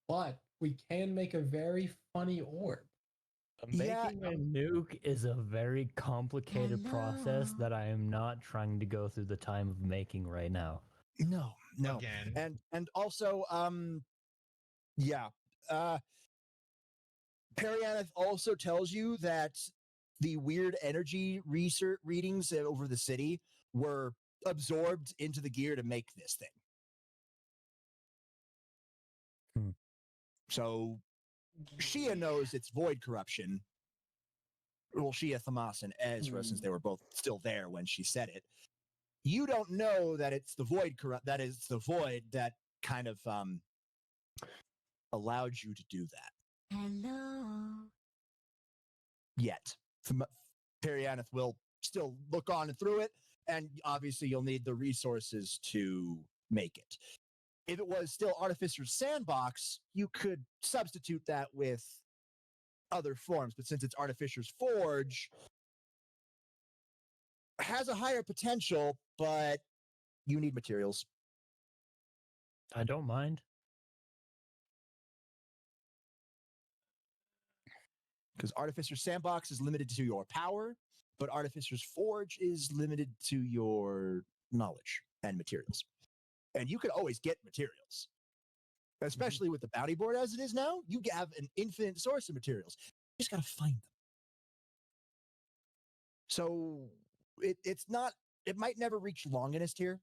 But we can make a very funny orb. Making a nuke is a very complicated process that I am not trying to go through the time of making right now. No. Again. And also, Pirianeth also tells you that the weird energy research readings over the city were absorbed into the gear to make this thing. So Shia knows it's void corruption. Well, Shia, Thamas, and Ezra, since they were both still there when she said it. You don't know that it's the void that is the void that kind of allowed you to do that. Hello. Yet. Pirianeth will still look on and through it, and obviously you'll need the resources to make it. If it was still Artificer's Sandbox, you could substitute that with other forms, but since it's Artificer's Forge, has a higher potential, but you need materials. I don't mind. Because Artificer's Sandbox is limited to your power, but Artificer's Forge is limited to your knowledge and materials. And you could always get materials. Especially with the bounty board as it is now, you have an infinite source of materials. You just got to find them. So it might never reach Longinist here.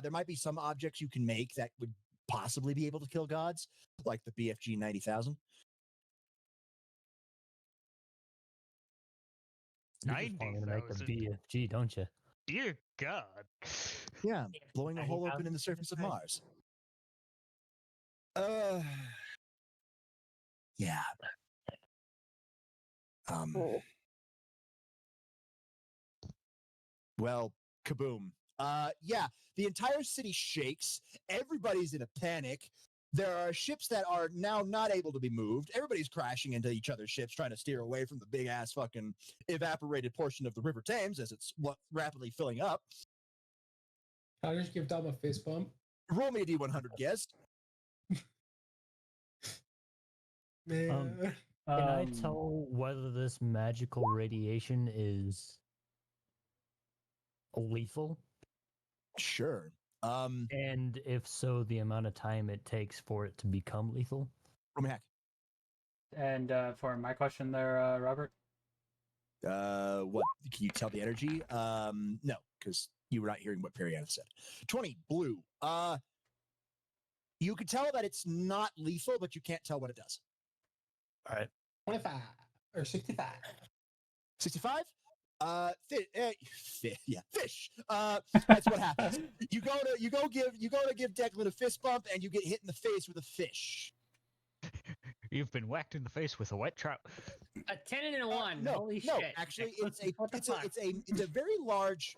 There might be some objects you can make that would possibly be able to kill gods, like the BFG 90,000. 90,000 to make a BFG, don't you? Dear God. Yeah, blowing a hole open in the surface of Mars. Yeah. Well, kaboom. Yeah, the entire city shakes. Everybody's in a panic. There are ships that are now not able to be moved. Everybody's crashing into each other's ships, trying to steer away from the big ass fucking evaporated portion of the River Thames as it's rapidly filling up. I'll just give Dom a fist bump. Roll me a D100 guess. Man. Can I tell whether this magical radiation is lethal? Sure. And if so, the amount of time it takes for it to become lethal? Roll me hack. And for my question there, Robert? What? Can you tell the energy? No, because you were not hearing what Pirianeth said. 20, blue. You can tell that it's not lethal, but you can't tell what it does. All right. 25 or 65. 65? Fish. That's what happens. You go to give Declan a fist bump, and you get hit in the face with a fish. You've been whacked in the face with a wet trout. A 10 and a 1. No, Holy no, shit. actually, What the fuck? it's a very large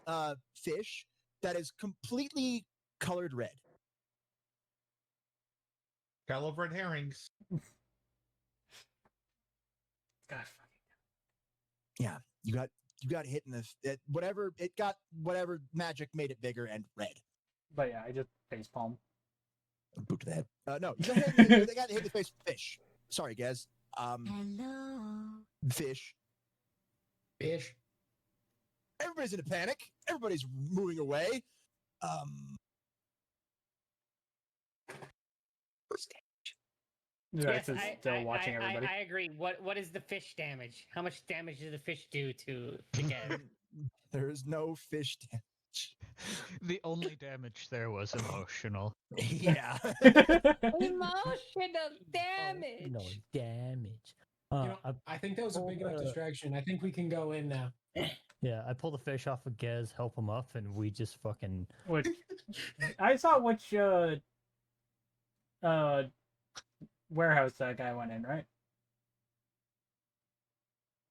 fish that is completely colored red. Gotta love red herrings. God Yeah, you got hit in the whatever magic made it bigger and red. But yeah, I just facepalm. Boot to the head. No, you got hit. They got hit in the face with fish. Sorry, guys. Hello. Fish. Fish. Everybody's in a panic. Everybody's moving away. Yeah, Yes, it's still watching everybody. I agree. What is the fish damage? How much damage did the fish do to get? There is no fish damage. The only damage there was emotional. Yeah. Emotional damage. No damage. I think that was a big enough distraction. I think we can go in now. Yeah, I pull the fish off of Gez, help him up, and we just fucking. Which I saw which warehouse that guy went in, right?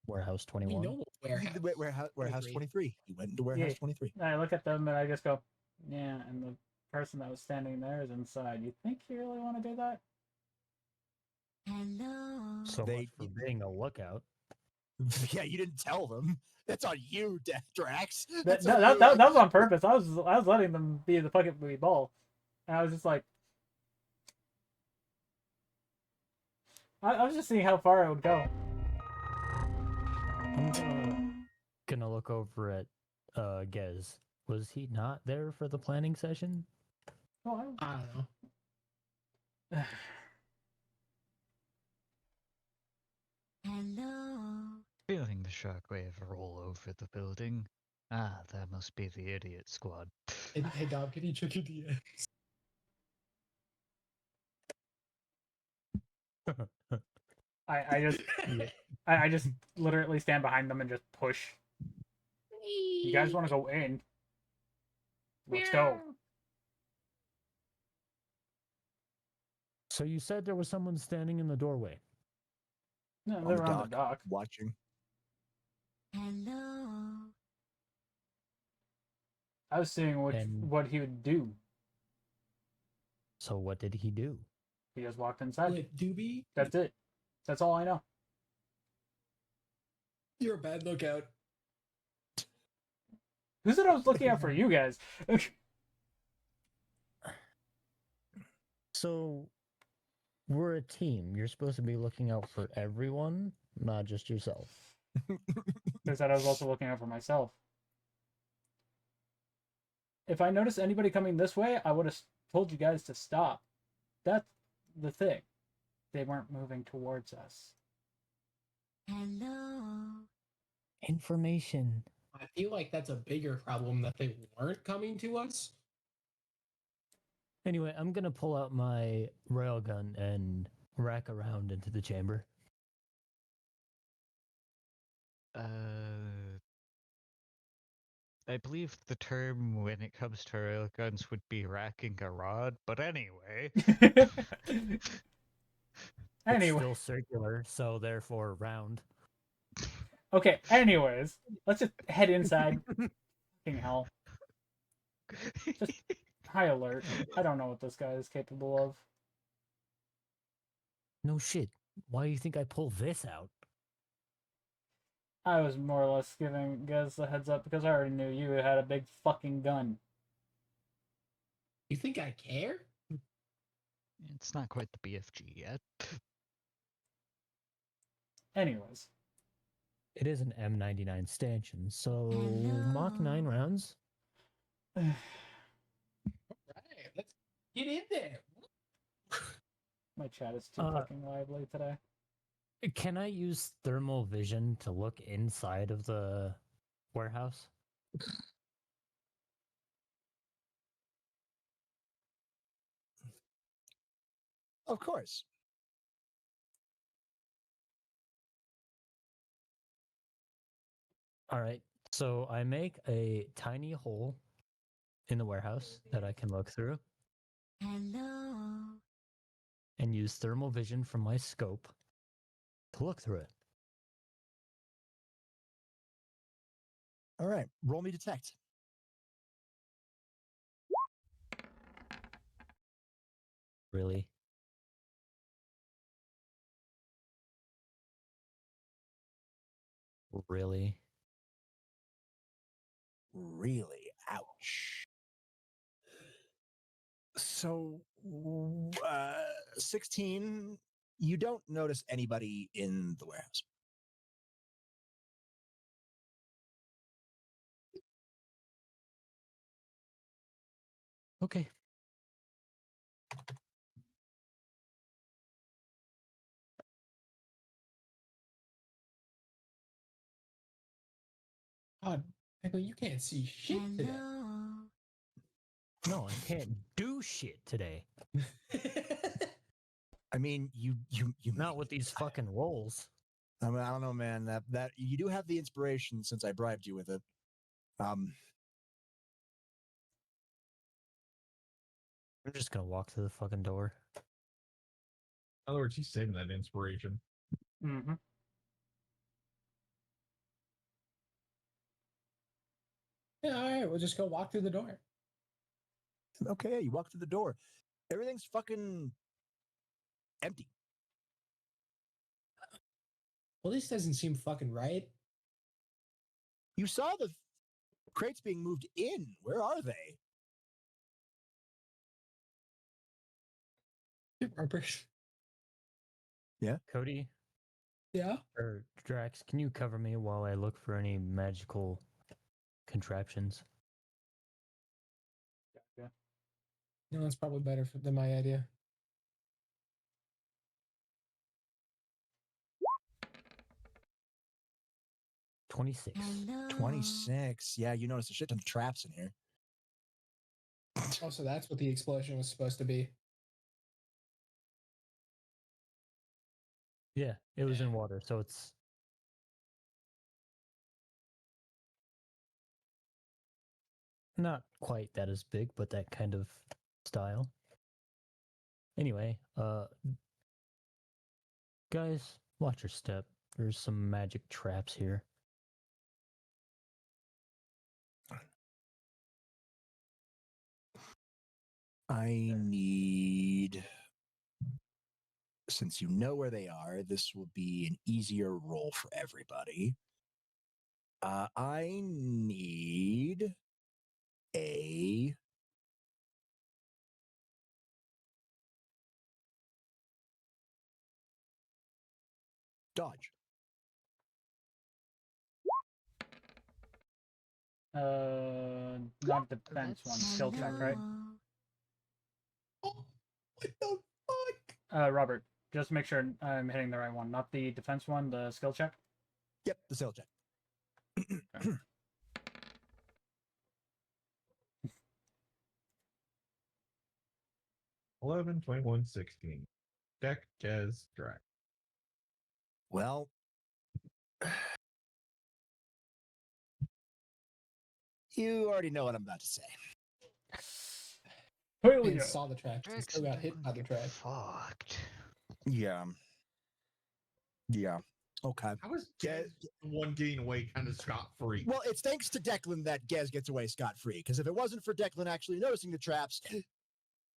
Warehouse We 21. know Warehouse 23. He went into warehouse 23. I look at them and I just go, yeah, and the person that was standing there is inside. You think you really want to do that? Hello. So much for being a lookout. Yeah, you didn't tell them. That's on you, Drax. That was on purpose. I was letting them be the fucking ball, and I was just like, I was just seeing how far I would go. I'm gonna look over at Gez. Was he not there for the planning session? Oh, I don't know. Hello. Feeling the shockwave roll over the building. Ah, that must be the idiot squad. Hey Dom, can you check your DMs? I just literally stand behind them and just push. You guys want to go in? Let's go. So you said there was someone standing in the doorway. No, On they're the on the dock. watching. Hello. I was seeing what he would do. So what did he do? He just walked inside. Like, Doobie, That's it. That's all I know. you're a bad lookout. Who said I was looking out for you guys? So we're a team. You're supposed to be looking out for everyone, not just yourself. They said I was also looking out for myself. If I noticed anybody coming this way, I would have told you guys to stop. That's the thing. They weren't moving towards us. Hello. Information. I feel like that's a bigger problem that they weren't coming to us. Anyway, I'm gonna pull out my railgun and rack around into the chamber. I believe the term when it comes to railguns would be racking a rod, but anyway. It's still circular, so therefore round. Okay, anyways, let's just head inside. Fucking hell. Just high alert. I don't know what this guy is capable of. No shit. Why do you think I pull this out? I was more or less giving guys a heads up because I already knew you had a big fucking gun. You think I care? It's not quite the BFG yet. Anyways. It is an M99 stanchion, so Mach 9 rounds. Right, let's get in there. My chat is too fucking lively today. Can I use thermal vision to look inside of the warehouse? Of course. All right. So I make a tiny hole in the warehouse that I can look through. Hello. and use thermal vision from my scope to look through it. All right, roll me detect. Really? Really? Really? Ouch. So, 16, you don't notice anybody in the warehouse. Okay. God, Michael, you can't see shit today. No, I can't do shit today. I mean, you Not with these fucking rolls. I mean, I don't know, man. That you do have the inspiration since I bribed you with it. I'm just gonna walk through the fucking door. In other words, he's saving that inspiration. Mm-hmm. Yeah, all right, we'll just go walk through the door. Okay, you walk through the door. Everything's fucking empty. Well, this doesn't seem fucking right. You saw the crates being moved in. Where are they? Yeah. Cody Yeah. or Drax, can you cover me while I look for any magical contraptions? Yeah. No, that's probably better than my idea. $26. 26. Yeah, you notice a shit ton of traps in here. Oh, so that's what the explosion was supposed to be. Yeah, it was in water, so it's not quite that as big, but that kind of style. Anyway, guys, watch your step. There's some magic traps here. I need, since you know where they are, this will be an easier roll for everybody. I need a dodge. Not defense one, skill check, right? Oh, what the fuck? Robert, just make sure I'm hitting the right one. Not the defense one, the skill check? Yep, the skill check. Okay. 11, 21, 16. Deck, Gez, Drac. Well, you already know what I'm about to say. Man saw the track. He still got hit by the track. Fucked. Yeah. Yeah. Okay. How is Gez the one getting away kind of scot-free? Well, it's thanks to Declan that Gez gets away scot-free, because if it wasn't for Declan actually noticing the traps,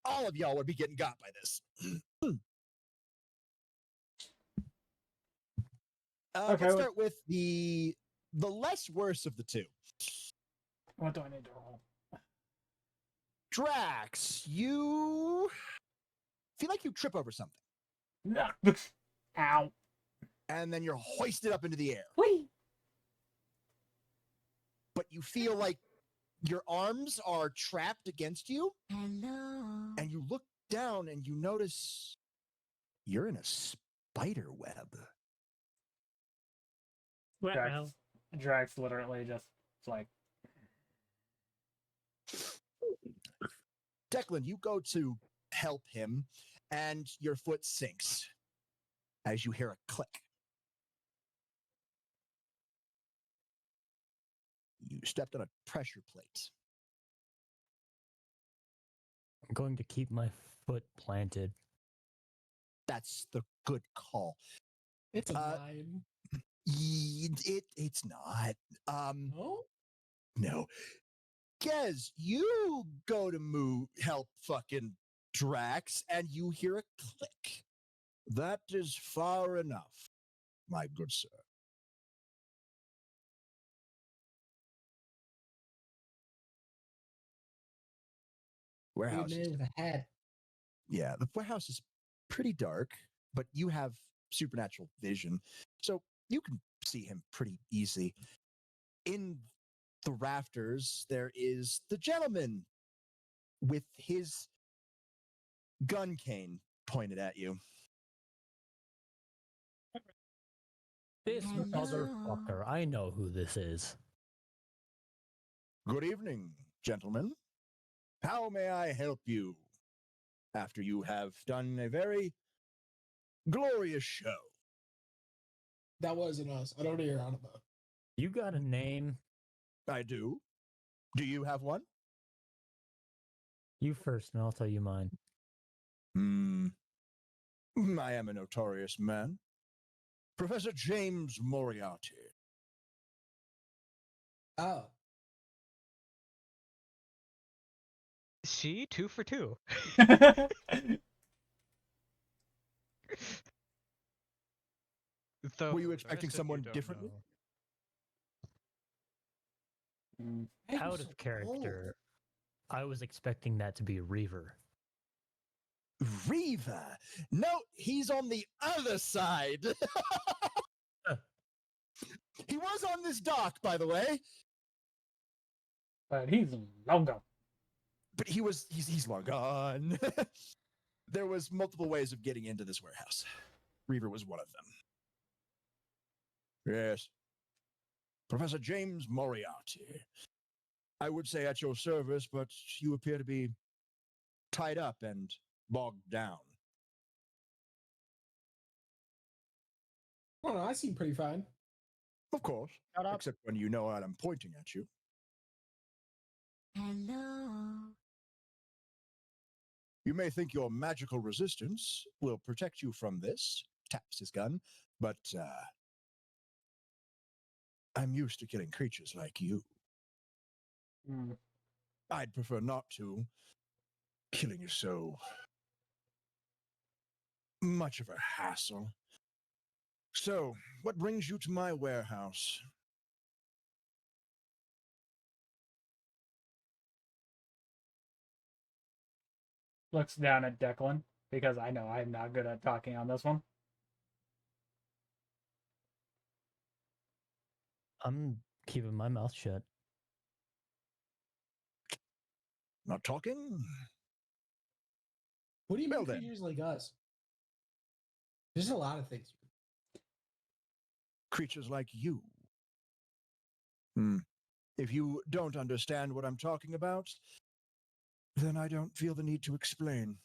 all of y'all would be getting got by this. Okay, let's start with the less worse of the two. What do I need to roll? Drax, you feel like you trip over something. Ow. And then you're hoisted up into the air. Whee! But you feel like your arms are trapped against you. Hello. And you look down and you notice you're in a spider web. Drax literally just like. Declan, you go to help him, and your foot sinks as you hear a click. You stepped on a pressure plate. I'm going to keep my foot planted That's the good call. It's a 9. It's not. No? No. Gez, you go to help fucking Drax, and you hear a click. That is far enough, my good sir. Warehouse. Man with a hat. Yeah, the warehouse is pretty dark, but you have supernatural vision, so you can see him pretty easily. In the rafters, there is the gentleman with his gun cane pointed at you. This motherfucker, I know who this is. Good evening, gentlemen. How may I help you after you have done a very glorious show? That wasn't us. I don't know what you're on about. You got a name? I do. Do you have one? You first, and I'll tell you mine. I am a notorious man. Professor James Moriarty. Oh. See, 2 for 2. Were you expecting someone differently? Out of character, I was expecting that to be Reaver. Reaver? No, he's on the other side. He was on this dock, by the way. But he's long gone. But he's long gone. There was multiple ways of getting into this warehouse. Reaver was one of them. Yes. Professor James Moriarty. I would say at your service, but you appear to be tied up and bogged down. Oh, no, I seem pretty fine. Of course. Except when you know that I'm pointing at you. Hello. You may think your magical resistance will protect you from this, taps his gun, but I'm used to killing creatures like you. I'd prefer not to. Killing is so much of a hassle. So, what brings you to my warehouse? Looks down at Declan, because I know I'm not good at talking on this one. I'm keeping my mouth shut. Not talking? What do you Well mean then. creatures like us? There's a lot of things. Creatures like you. If you don't understand what I'm talking about, then I don't feel the need to explain.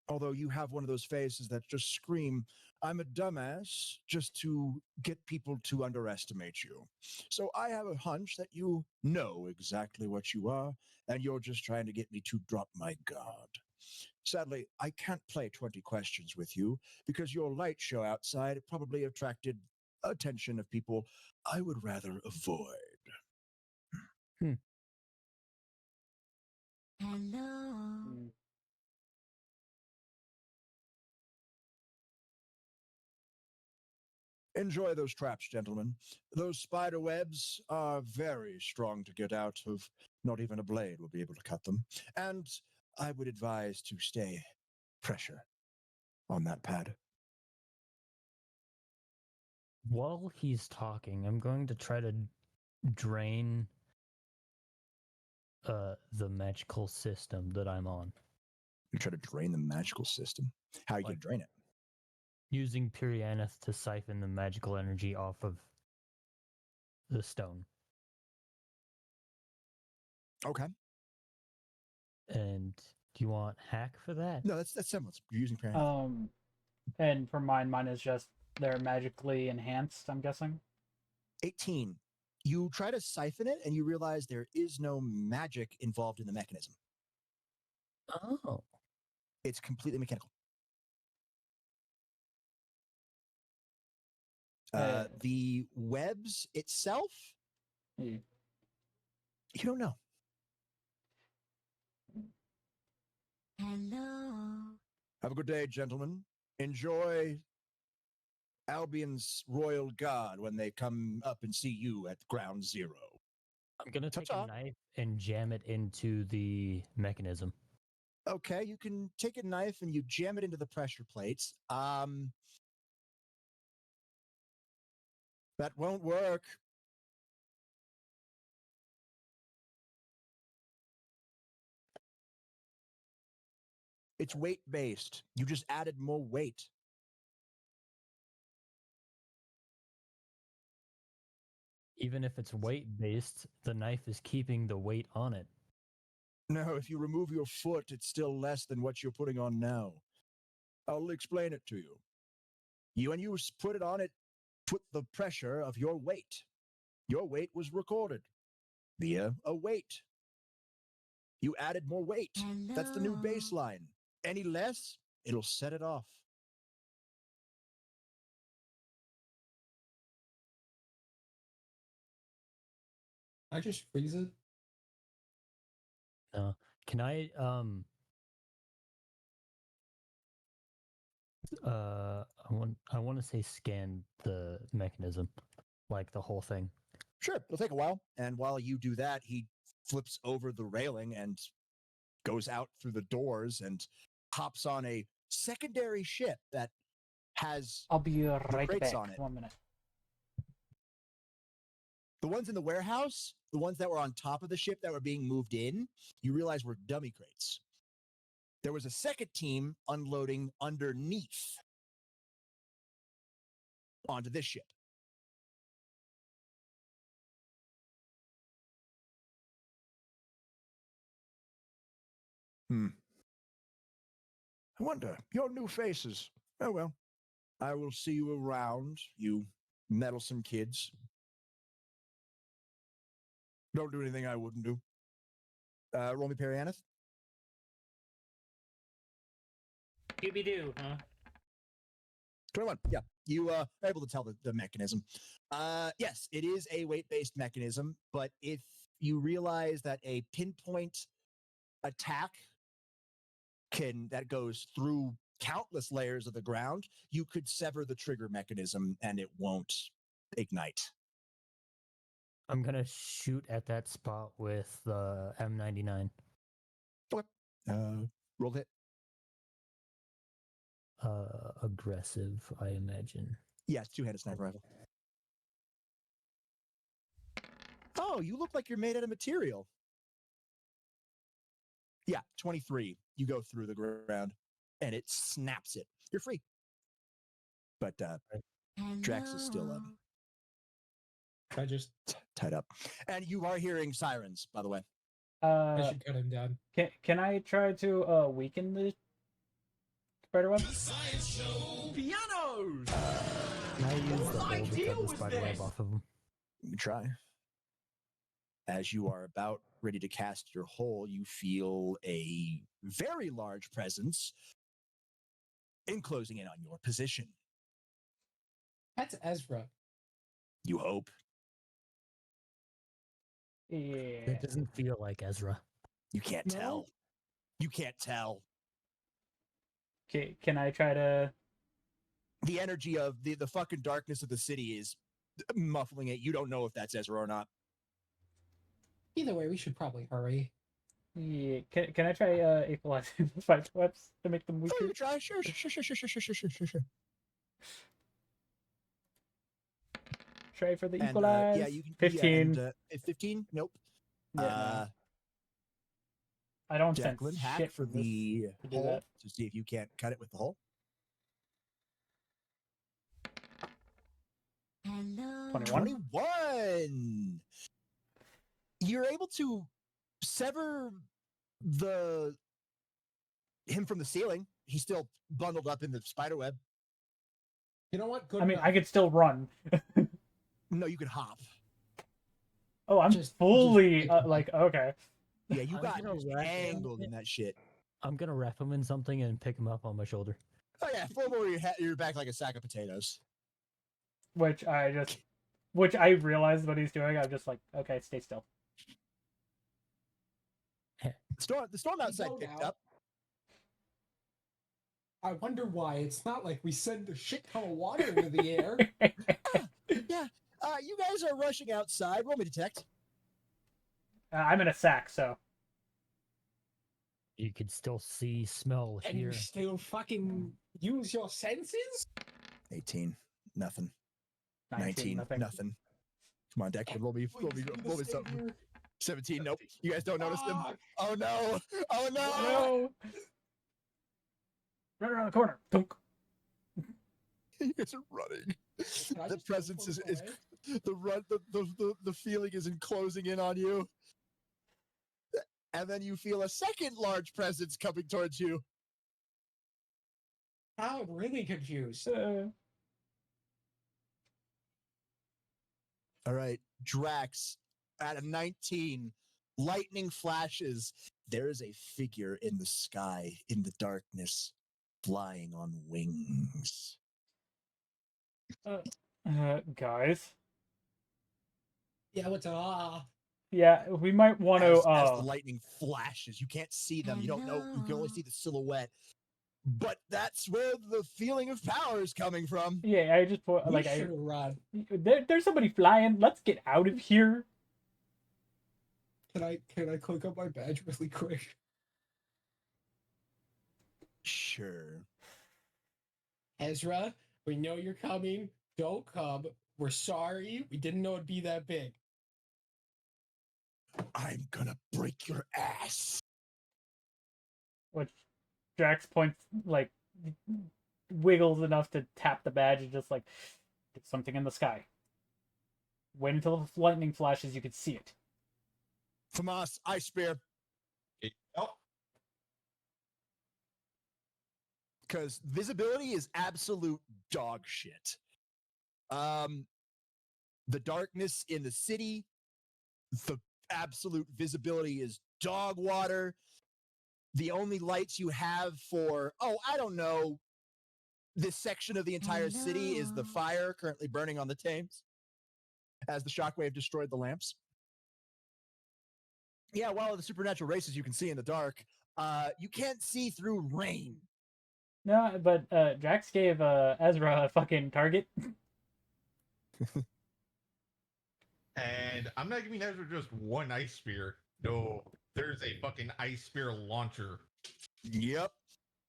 Although you have one of those faces that just scream, I'm a dumbass, just to get people to underestimate you. So I have a hunch that you know exactly what you are, and you're just trying to get me to drop my guard. Sadly, I can't play 20 questions with you because your light show outside probably attracted attention of people I would rather avoid. Hello. Enjoy those traps, gentlemen. Those spider webs are very strong to get out of. Not even a blade will be able to cut them. And I would advise to stay pressure on that pad. While he's talking, I'm going to try to drain the magical system that I'm on. You try to drain the magical system? How are you going to drain it? Using Purianeth to siphon the magical energy off of the stone. Okay. And do you want hack for that? No, that's semblance. You're using Purianeth. And for mine is just they're magically enhanced, I'm guessing. 18. You try to siphon it and you realize there is no magic involved in the mechanism. Oh. It's completely mechanical. The webs itself, you don't know. Hello. Have a good day, gentlemen. Enjoy Albion's Royal Guard when they come up and see you at Ground Zero. I'm gonna take Ta-ta. a knife and jam it into the mechanism. Okay, you can take a knife and you jam it into the pressure plates. That won't work. It's weight-based. You just added more weight. Even if it's weight-based, the knife is keeping the weight on it. No, if you remove your foot, it's still less than what you're putting on now. I'll explain it to you. When you put it on, it put the pressure of your weight. Your weight was recorded via a weight. You added more weight. Hello. That's the new baseline. Any less, it'll set it off. I just freeze it. Can I I want to say scan the mechanism, like the whole thing. Sure, it'll take a while. And while you do that, he flips over the railing and goes out through the doors and hops on a secondary ship that has I'll be right crates back. on it. 1 minute. The ones in the warehouse, the ones that were on top of the ship that were being moved in, you realize were dummy crates. There was a second team unloading underneath onto this ship. I wonder, your new faces. Oh well, I will see you around, you meddlesome kids. Don't do anything I wouldn't do. Roll me Perianeth. Scooby-Doo, huh? 21. Yeah, you are able to tell the mechanism. Yes, it is a weight-based mechanism, but if you realize that a pinpoint attack that goes through countless layers of the ground, you could sever the trigger mechanism and it won't ignite. I'm gonna shoot at that spot with the M99. Okay. Roll hit. Aggressive, I imagine. Yes, two-handed sniper rifle. Oh, you look like you're made out of material. Yeah, 23. You go through the ground and it snaps it. You're free. But Drax is still I just tied up. And you are hearing sirens, by the way. I should cut him down. Can I try to weaken the spider web? Science show pianos! Can I use the hole to cut the spider web off of him? You can try. As you are about ready to cast your hole, you feel a very large presence enclosing in on your position. That's Ezra. You hope. Yeah. It doesn't feel like Ezra. You can't tell. You can't tell. Okay, can I try to... The energy of the fucking darkness of the city is muffling it. You don't know if that's Ezra or not. Either way, we should probably hurry. Yeah, can I try equalizing the spider webs to make them Oh, weaker? you try. Sure. Try for the And, equalize. yeah, you can. 15. Yeah, and, 15? Nope. Yeah, no. I don't sense Declan, hack shit for from this the to do hole that. to see if you can't cut it with the hole. Hello. 21. 21. You're able to sever him from the ceiling. He's still bundled up in the spider web. You know what? Good I mean, enough. I could still run. No, you could hop. Oh, I'm Just- fully just- like okay. Yeah, you I'm got gonna wrap it angled in that shit. I'm gonna wrap him in something and pick him up on my shoulder. Oh yeah, flip over your back like a sack of potatoes. Which I realized what he's doing. I'm just like, okay, stay still. The storm outside picked up. I wonder why. It's not like we send a shit ton of water into the air. Yeah. You guys are rushing outside. Roll me detect. I'm in a sack, so You could still see, smell, And hear. you still fucking use your senses? 18. Nothing. 19. Nothing. Come on, Declan. Roll me something. 17. Nope. You guys don't notice them. Oh no. Oh no. No. Right around the corner. Dunk. You guys are running. The presence is the feeling is closing in on you. And then you feel a second large presence coming towards you. I'm really confused. All right, Drax, at a 19, lightning flashes. There is a figure in the sky, in the darkness, flying on wings. Guys. Yeah, what's Yeah, we might want to. As the lightning flashes, you can't see them. You don't know. You can only see the silhouette. But that's where the feeling of power is coming from. Yeah, I just put like should run. There's somebody flying. Let's get out of here. Can I click up my badge really quick? Sure. Ezra, we know you're coming. Don't come. We're sorry. We didn't know it'd be that big. I'm gonna break your ass. Which Drax points like wiggles enough to tap the badge and just like get something in the sky. Wait until the lightning flashes, you can see it. Famas, Ice Spear. Because visibility is absolute dog shit. The darkness in the city, the absolute visibility is dog water. The only lights you have for, I don't know, this section of the entire city is the fire currently burning on the Thames as the shockwave destroyed the lamps. Yeah, while the supernatural races you can see in the dark, you can't see through rain. No, but Drax gave Ezra a fucking target. And I'm not giving Ezra just one ice spear. No, there's a fucking ice spear launcher. Yep.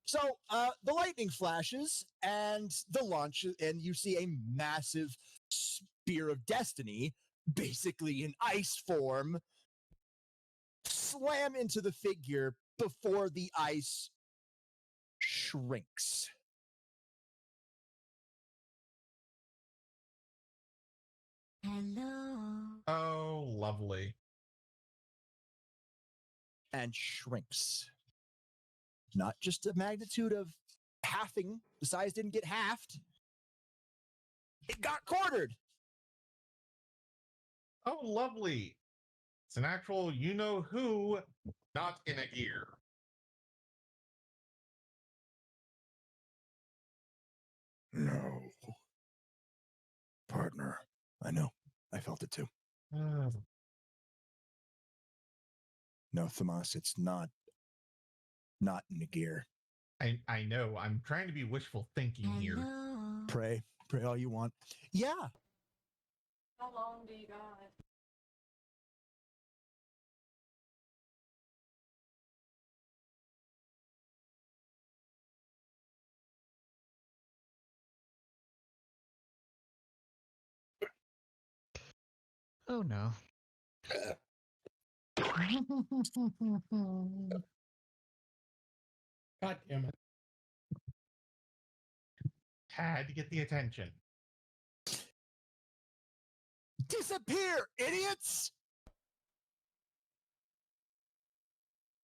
So the lightning flashes and the launch, and you see a massive spear of destiny, basically in ice form, slam into the figure before the ice shrinks. Hello. Oh, lovely. And shrinks. Not just a magnitude of halving. The size didn't get halved. It got quartered. Oh, lovely. It's an actual you-know-who, not in a gear. No. Partner. I know. I felt it too. No, Thamas, it's not in the gear. I know. I'm trying to be wishful thinking here. Pray all you want. Yeah. How long do you got? Oh no. God damn it. Had to get the attention. Disappear, idiots!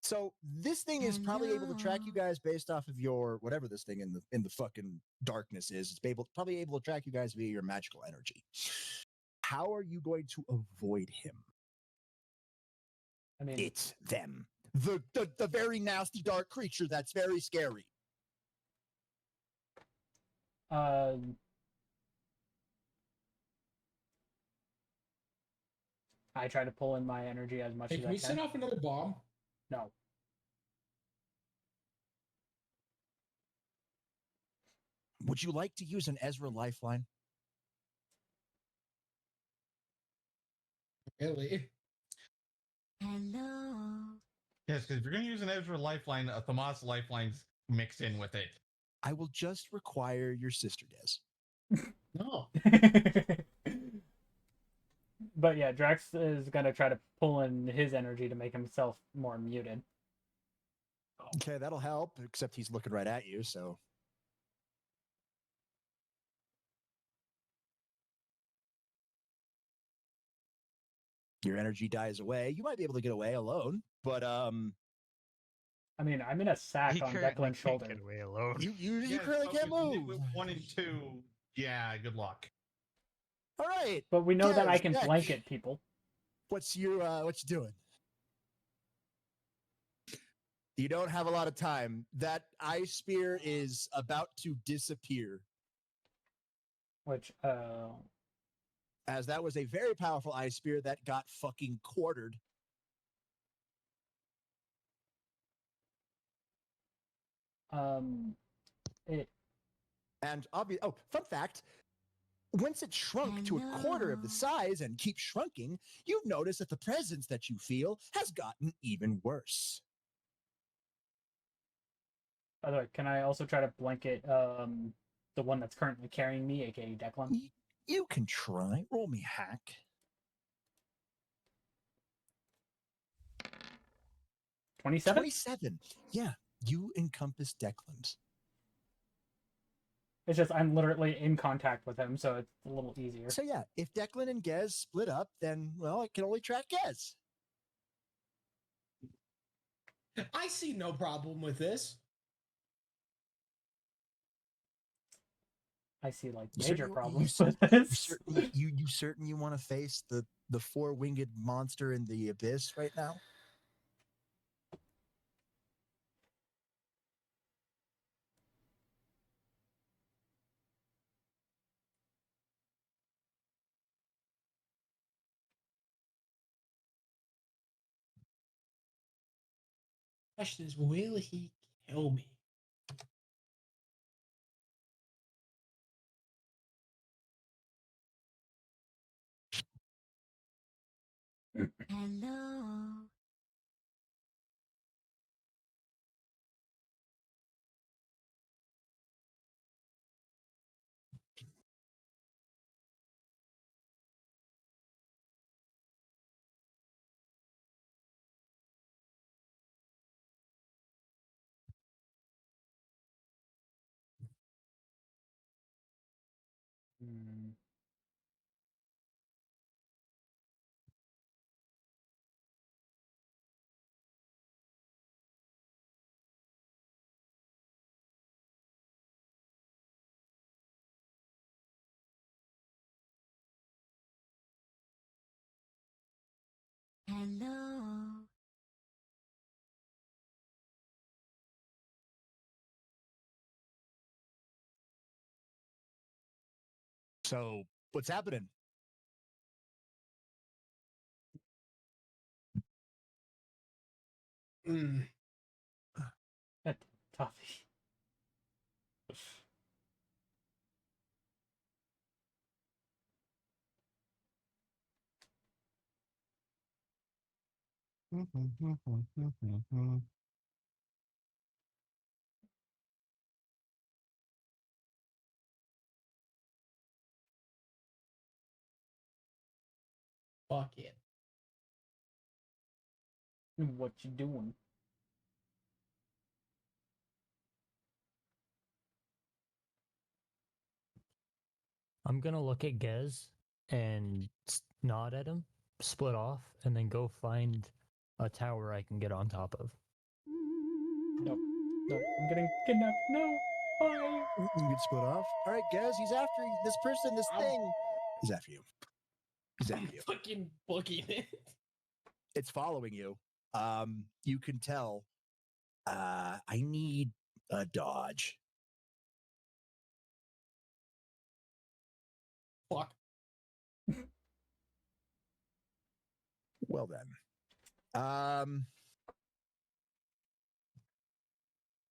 So this thing is probably able to track you guys based off of your whatever this thing in the fucking darkness is. It's probably able to track you guys via your magical energy. How are you going to avoid him? I mean, it's them. The very nasty dark creature that's very scary. I try to pull in my energy as much Hey, as can I we can. send off another bomb? No. Would you like to use an Ezra lifeline? Really? Hello. Yes, because if you're going to use an Ezra lifeline, a Thamas lifeline's mixed in with it. I will just require your sister, Des. No. But yeah, Drax is gonna try to pull in his energy to make himself more muted. Okay, that'll help, except he's looking right at you, so. Your energy dies away. You might be able to get away alone, but I mean, I'm in a sack on Declan's shoulder. Get away alone. You currently can't move. 1 and 2, yeah, good luck. All right. But we know that I Des, can Deck, blanket people. What you doing? You don't have a lot of time. That ice spear is about to disappear. Which, as that was a very powerful ice spear that got fucking quartered. It. And fun fact. Once it shrunk to a quarter of the size and keeps shrunking, you've noticed that the presence that you feel has gotten even worse. By the way, can I also try to blanket the one that's currently carrying me, aka Declan? You can try. Roll me hack. 27? 27. Yeah, you encompass Declan's. It's just I'm literally in contact with him, so it's a little easier. So yeah, if Declan and Gez split up, then, well, it can only track Gez. I see no problem with this. I see like major problems you, with this. You certain you want to face the four-winged monster in the abyss right now? Question is, will he kill me? Hello. Hello. So, what's happening? Toffee. Fuck it. What you doing? I'm gonna look at Gez and nod at him, split off, and then go find a tower I can get on top of. Nope. Nope. I'm getting kidnapped. No. Bye. You get split off. All right, Gez, he's after this person, this thing. He's after you. He's after you. Fucking booking it. It's following you. You can tell. I need a dodge. Fuck. Well then.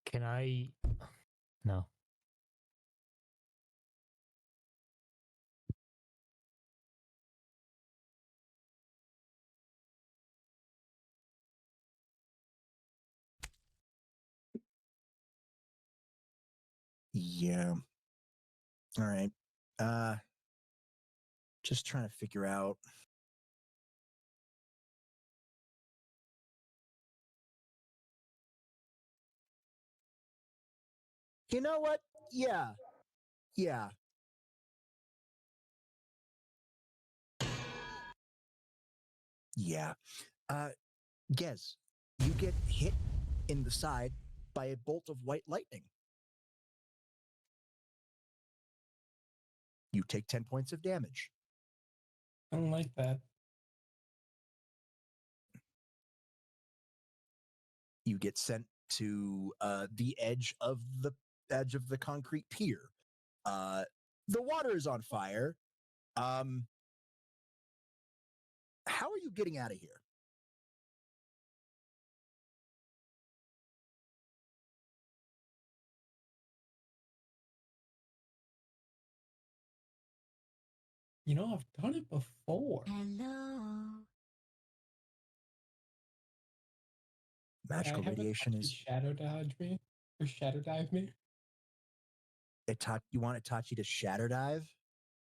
Can I? No. Yeah. All right. Just trying to figure out. You know what? Yeah. Yeah. Yeah. Gez, you get hit in the side by a bolt of white lightning. You take 10 points of damage. I don't like that. You get sent to the edge of the concrete pier. The water is on fire. How are you getting out of here? You know, I've done it before. Hello. Magical radiation is. Shadow dodge me or shadow dive me. You want Itachi to shadow dive?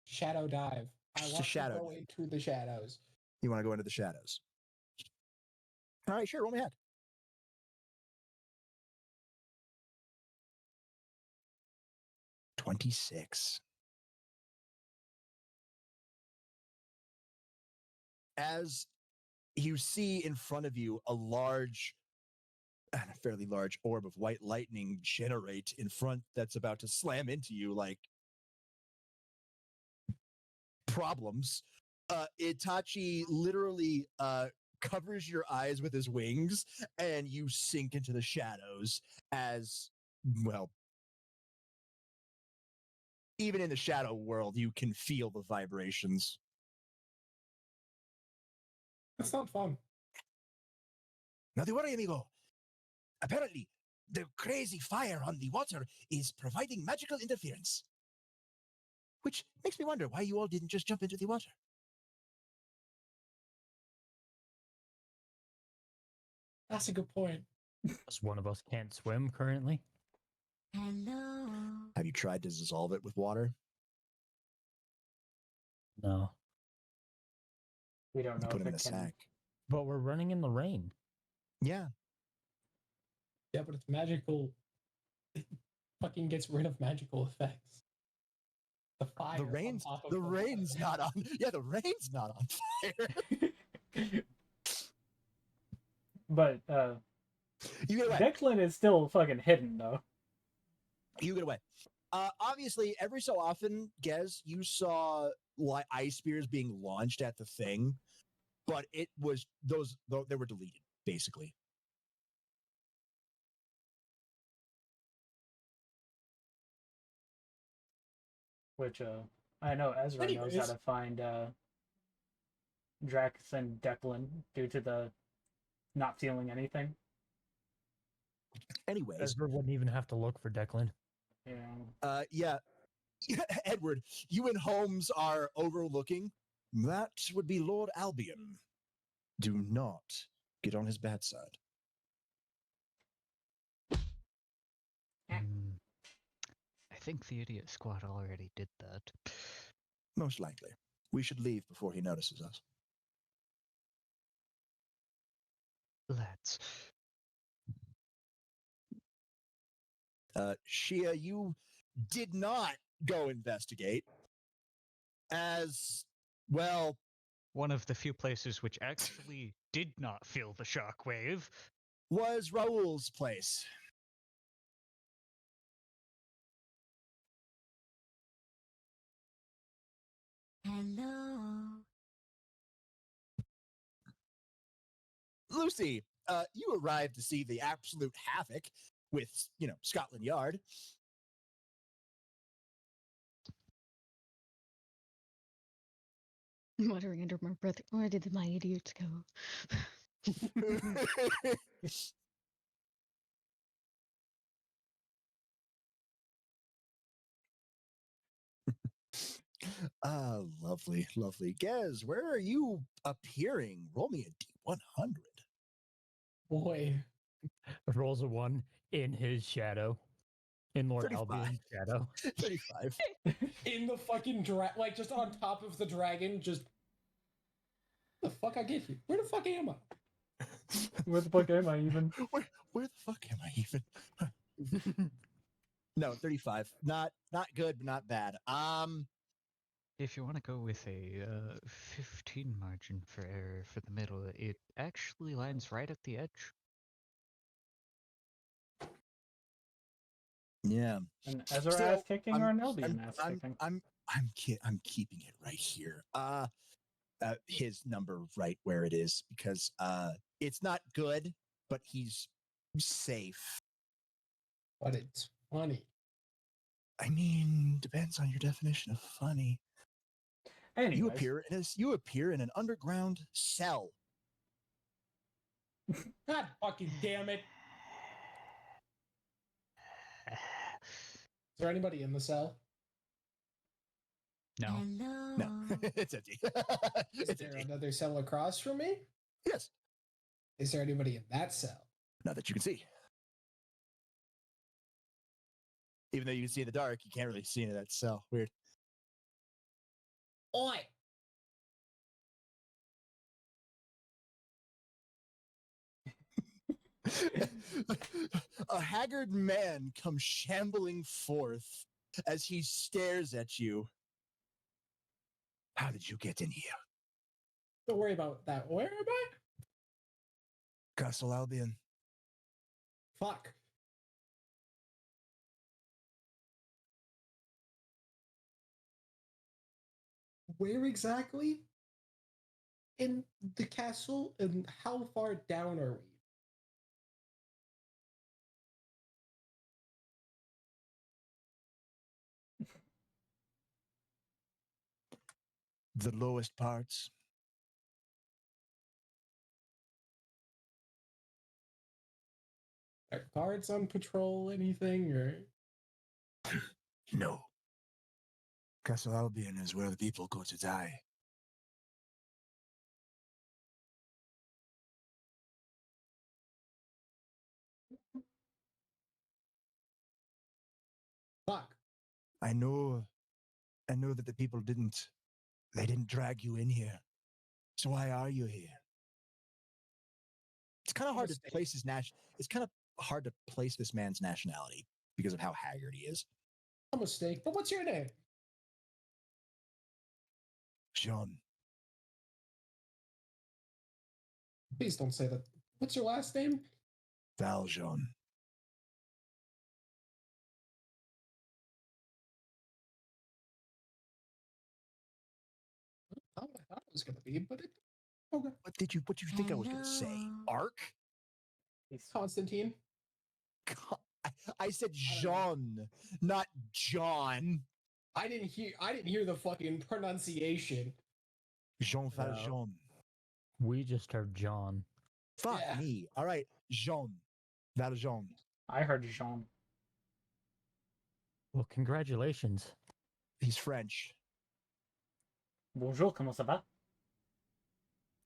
Shadow dive. I Just want to shadow to go into the shadows. You want to go into the shadows? All right, sure. Roll me ahead. 26. As you see in front of you a fairly large orb of white lightning generate in front that's about to slam into you like problems. Itachi literally covers your eyes with his wings and you sink into the shadows as, well, even in the shadow world, you can feel the vibrations. That's not fun. Nothing worry, amigo. Apparently, the crazy fire on the water is providing magical interference. Which makes me wonder why you all didn't just jump into the water. That's a good point. Because one of us can't swim currently. Hello. Have you tried to dissolve it with water? No. We don't know Put if him in it a can. sack. But we're running in the rain. Yeah. Yeah, but it's magical. It fucking gets rid of magical effects. The fire. The rain's not on. Yeah, the rain's not on fire. But You get away. Declan is still fucking hidden though. You get away. Obviously, every so often, Gez, you saw ice spears being launched at the thing, but it was they were deleted, basically. Which I know Ezra knows how to find Drax and Declan due to the not feeling anything. Anyways, Ezra wouldn't even have to look for Declan. Yeah. Yeah. Edward, you and Holmes are overlooking. That would be Lord Albion. Do not get on his bad side. I think the idiot squad already did that. Most likely. We should leave before he notices us. Let's. Shia, you did not go investigate. As, well... One of the few places which actually did not feel the shockwave was Raoul's place. Hello. Lucy, You arrive to see the absolute havoc with, Scotland Yard. Muttering under my breath, where did my idiots go? Lovely, lovely. Gez, where are you appearing? Roll me a D100. Boy. Rolls a 1 in his shadow. In Lord 35. Albion's shadow. 35. In the fucking like just on top of the dragon, just the fuck I get you? Where the fuck am I? Where the fuck am I even? Where the fuck am I even? No, 35. Not good, but not bad. If you want to go with a 15 margin for error for the middle, it actually lands right at the edge. Yeah. An Ezra Still, ass kicking or an Eldian ass kicking? I'm keeping it right here. His number right where it is because it's not good, but he's safe. But it's funny. I mean, depends on your definition of funny. Anyways. You appear in an underground cell. God fucking damn it. Is there anybody in the cell? No. Hello. No, it's empty. Is there another cell across from me? Yes. Is there anybody in that cell? Not that you can see. Even though you can see in the dark, you can't really see into that cell. Weird. Oi! A haggard man comes shambling forth as he stares at you. How did you get in here? Don't worry about that. Where am I? Castle Albion. Fuck. Where exactly in the castle and how far down are we? The lowest parts. Are guards on patrol, anything, or? No. Castle Albion is where the people go to die. Fuck. I know that the people didn't drag you in here. So why are you here? It's kind of hard to place it's kind of hard to place this man's nationality because of how haggard he is. A mistake, but what's your name? Jean. Please don't say that. What's your last name? Valjean. I thought it was gonna be, but it. Okay. What did you think I was gonna say? Ark? Constantine. I said Jean, not John. I didn't hear the fucking pronunciation. Jean Valjean. We just heard John. Fuck me. All right, Jean Valjean. I heard Jean. Well, congratulations. He's French. Bonjour, comment ça va?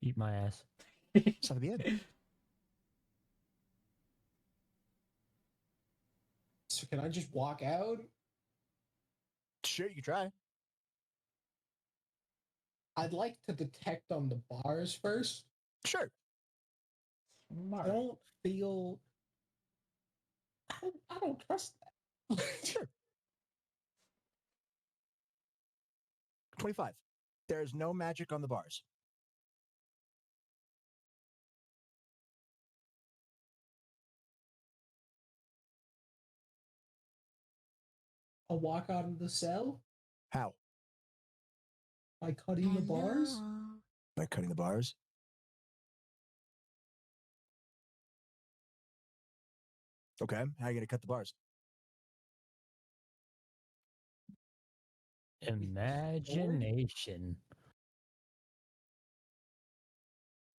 Eat my ass. Ça va bien. So can I just walk out? Sure, you can try. I'd like to detect on the bars first. Sure. I don't feel. I don't trust that. Sure. 25. There's no magic on the bars. I'll walk out of the cell. How? By cutting the bars. By cutting the bars? Okay, how are you going to cut the bars? Imagination.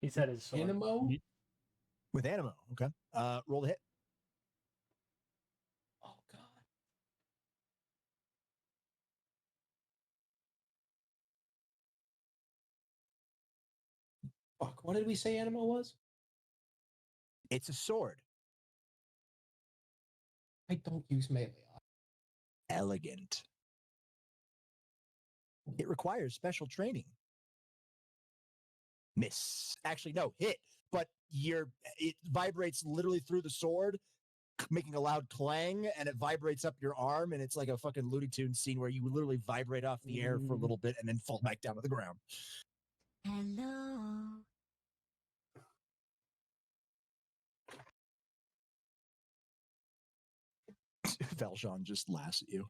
He said his sword. Animo? With Animo. Okay. Roll the hit. Oh god. Fuck, what did we say Animo was? It's a sword. I don't use melee. Elegant. It requires special training. Miss. Actually, no, hit. But it vibrates literally through the sword, making a loud clang, and it vibrates up your arm, and it's like a fucking Looney Tunes scene where you literally vibrate off the air for a little bit and then fall back down to the ground. Hello. Valjean just laughs at you.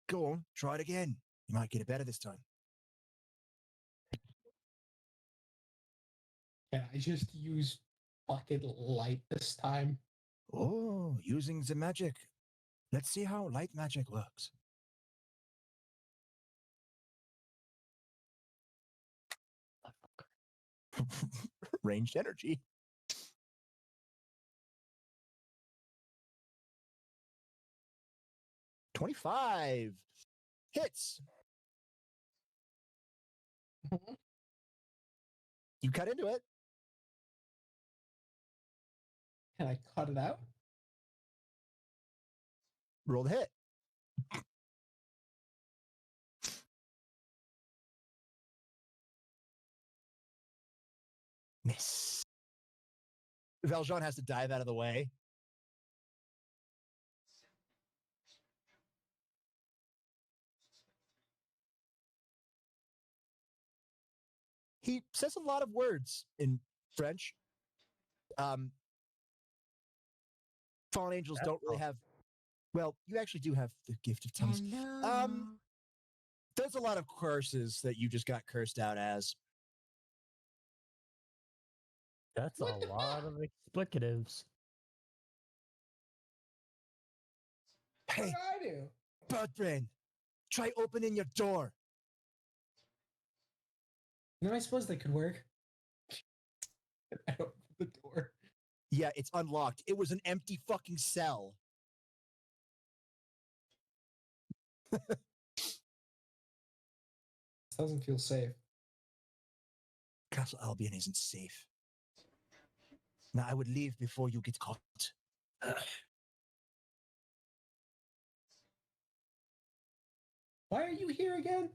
Go on, try it again. You might get it better this time. Can I just use fucking light this time? Oh, using the magic. Let's see how light magic works. Ranged energy. $25 hits. You cut into it. Can I cut it out? Roll the hit. Miss. Valjean has to dive out of the way. He says a lot of words in French. Fallen angels don't really have. Well, you actually do have the gift of tongues. There's a lot of curses that you just got cursed out as. That's a lot of explicatives. Hey, What do I do? Birdbrain, try opening your door. You know, I suppose that could work. I opened the door. Yeah, it's unlocked. It was an empty fucking cell. This doesn't feel safe. Castle Albion isn't safe. Now, I would leave before you get caught. Why are you here again?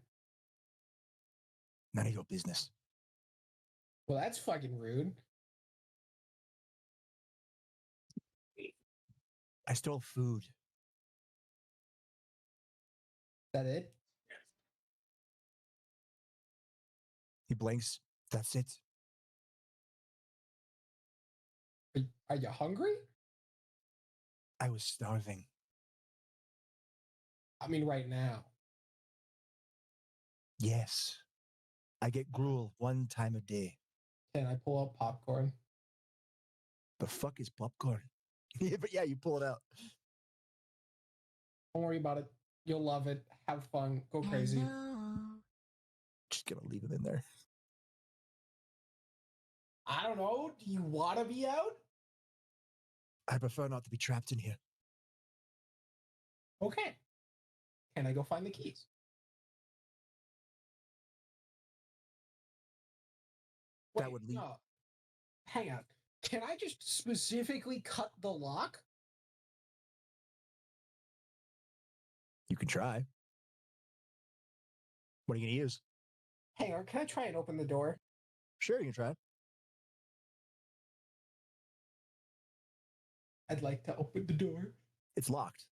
None of your business. Well, that's fucking rude. I stole food. That it? He blinks. That's it. Are you hungry? I was starving. I mean, right now. Yes. I get gruel one time a day. Can I pull out popcorn? The fuck is popcorn? Yeah, but yeah, you pull it out. Don't worry about it. You'll love it. Have fun. Go crazy. Just gonna leave him in there. I don't know. Do you want to be out? I prefer not to be trapped in here. Okay. Can I go find the keys? That would lead. No. Hang on. Can I just specifically cut the lock? You can try. What are you gonna use? Hang on. Can I try and open the door? Sure, you can try. I'd like to open the door. It's locked.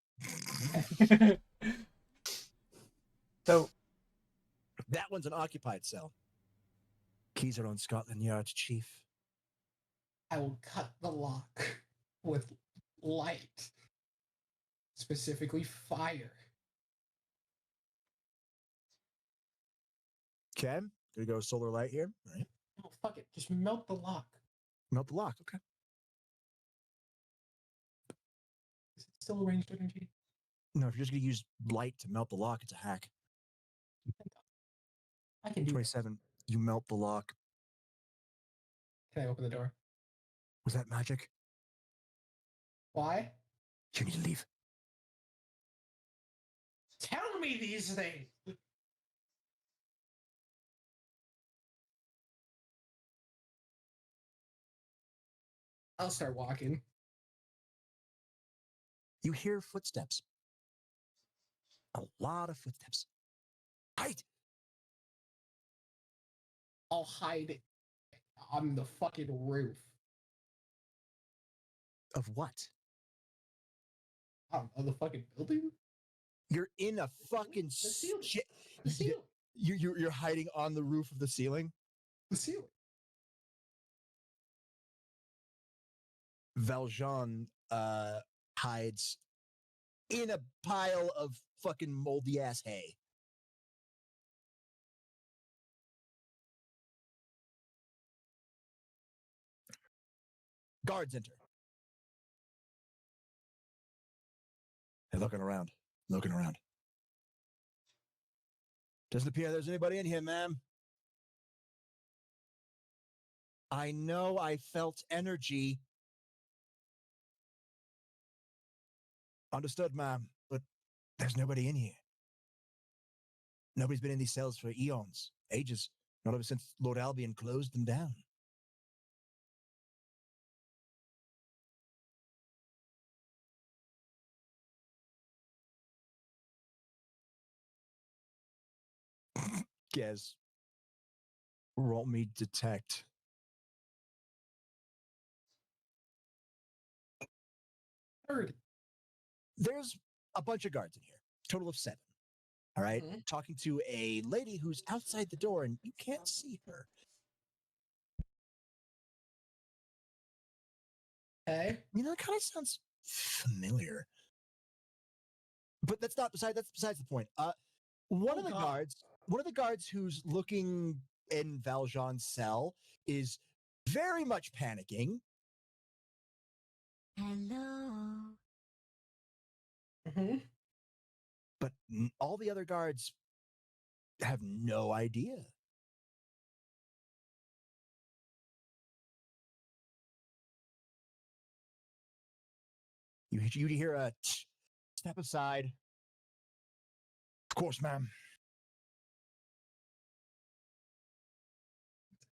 So that one's an occupied cell. Keys are on Scotland Yard, Chief. I will cut the lock with light, specifically fire. Okay, gonna go solar light here. All right. No, fuck it. Just melt the lock. Melt the lock. Okay. Still a ranged energy. No, if you're just going to use light to melt the lock, it's a hack. I can do 27. You melt the lock. Can I open the door? Was that magic? Why? You need to leave. Tell me these things. I'll start walking. You hear footsteps. A lot of footsteps. Hide! I'll hide on the fucking roof. Of what? On the fucking building? You're in a fucking shit. The ceiling. You're hiding on the roof of the ceiling? The ceiling. Valjean hides in a pile of fucking moldy ass hay. Guards enter. They're looking around. Looking around. Doesn't appear there's anybody in here, ma'am. I know I felt energy. Understood, ma'am, but there's nobody in here. Nobody's been in these cells for eons, ages, not ever since Lord Albion closed them down. Guess. Roll me detect. Third. There's a bunch of guards in here, total of 7. All right? Talking to a lady who's outside the door and you can't see her. Hey? You know, it kind of sounds familiar. But that's besides the point. One of the guards who's looking in Valjean's cell is very much panicking. Hello. But all the other guards have no idea. You hear a step aside. Of course, ma'am.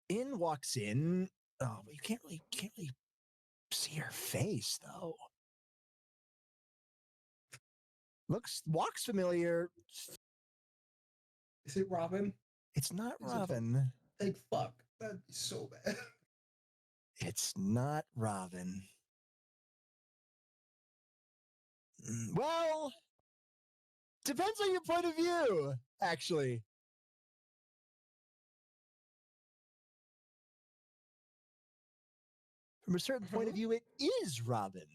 In walks in. Oh, but you can't really see her face though. Walks familiar. Is it Robin? It's not Robin. Like fuck. That'd be so bad. It's not Robin. Well, depends on your point of view, actually. From a certain point of view, it is Robin.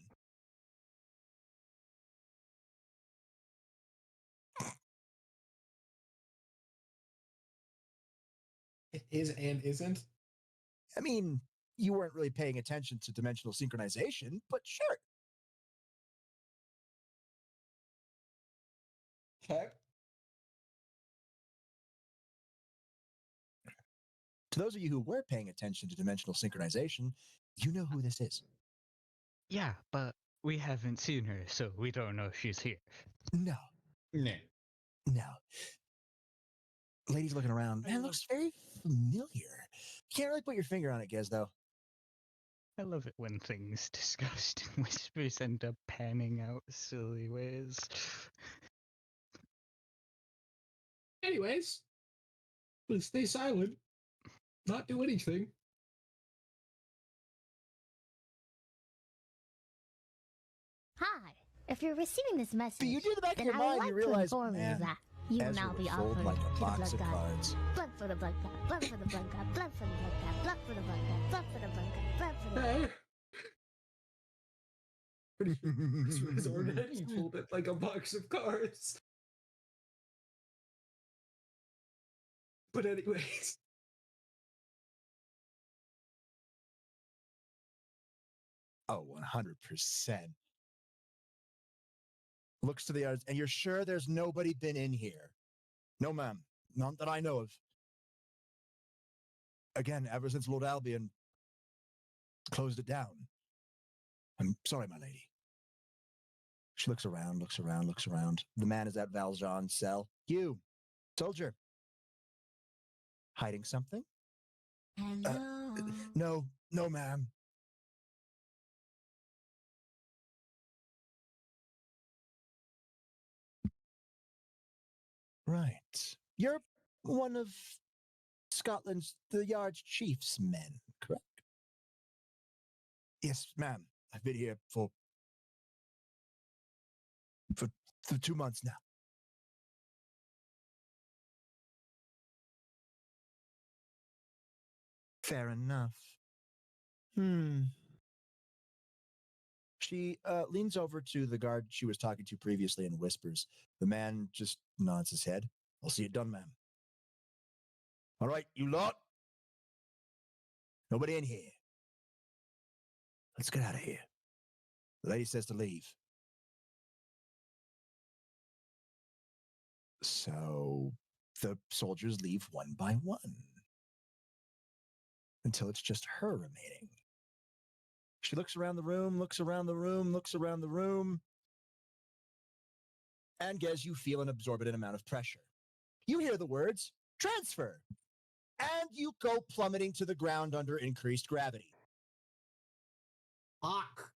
It is and isn't. I mean, you weren't really paying attention to dimensional synchronization, but sure. Okay. To those of you who were paying attention to dimensional synchronization, you know who this is. Yeah, but we haven't seen her, so we don't know if she's here. No. No. No. Lady's looking around. Man, looks very familiar. You can't really put your finger on it, Gez, though. I love it when things discussed in whispers end up panning out silly ways. Anyways, please stay silent. Not do anything. Hi. If you're receiving this message, But you do the back of then your I would mind, like you to realize, inform you man, that you will Ezra now be would fold offered like a to the box blood of god. cards. Blood for the blood god. Blood for the blood god. Blood for the blood god. Blood for the blood god. Blood for the blood god. Blood for the blood god. His already pulled it like a box of cards. But anyways. Oh, 100%. Looks to the others, and you're sure there's nobody been in here? No, ma'am. Not that I know of. Again, ever since Lord Albion closed it down. I'm sorry, my lady. She looks around, looks around, looks around. The man is at Valjean's cell. You, soldier. Hiding something? Hello. No, no, ma'am. Right. You're one of the Yard's chief's men, correct? Yes, ma'am. I've been here for 2 months now. Fair enough. She leans over to the guard she was talking to previously and whispers. The man just nods his head. I'll see it done, ma'am. All right, you lot. Nobody in here. Let's get out of here. The lady says to leave. So the soldiers leave one by one until it's just her remaining. She looks around the room, looks around the room, looks around the room, and Gez, you feel an absorbent amount of pressure. You hear the words, transfer, and you go plummeting to the ground under increased gravity. Fuck.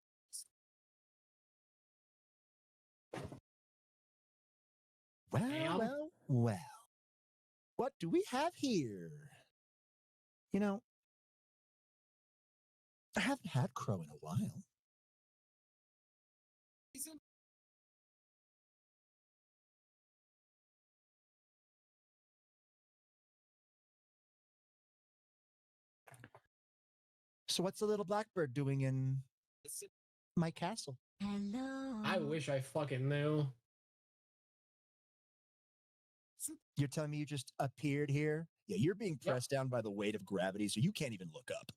Well. What do we have here? You know, I haven't had Crow in a while. So what's the little blackbird doing in my castle? Hello. I wish I fucking knew. You're telling me you just appeared here? Yeah, you're being pressed down by the weight of gravity, so you can't even look up.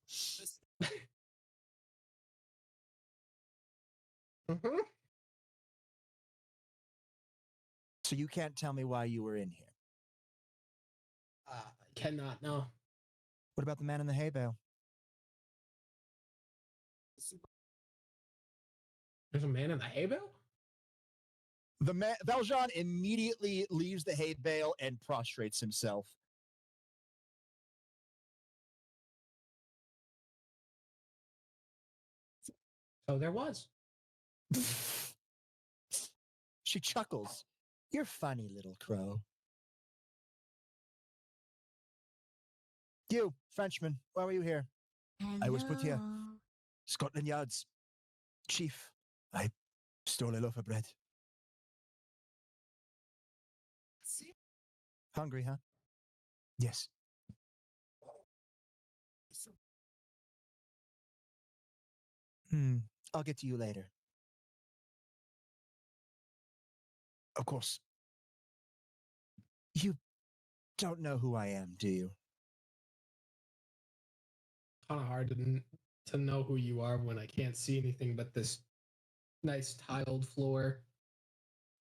So you can't tell me why you were in here. I cannot know. What about the man in the hay bale? There's a man in the hay bale? The man, Valjean immediately leaves the hay bale and prostrates himself. So there was. She chuckles. You're funny, little crow. You, Frenchman, why were you here? Hello. I was put here. Scotland Yard's chief. I stole a loaf of bread. Hungry, huh? Yes. I'll get to you later. Of course. You don't know who I am, do you? Kind of hard to know who you are when I can't see anything but this nice tiled floor.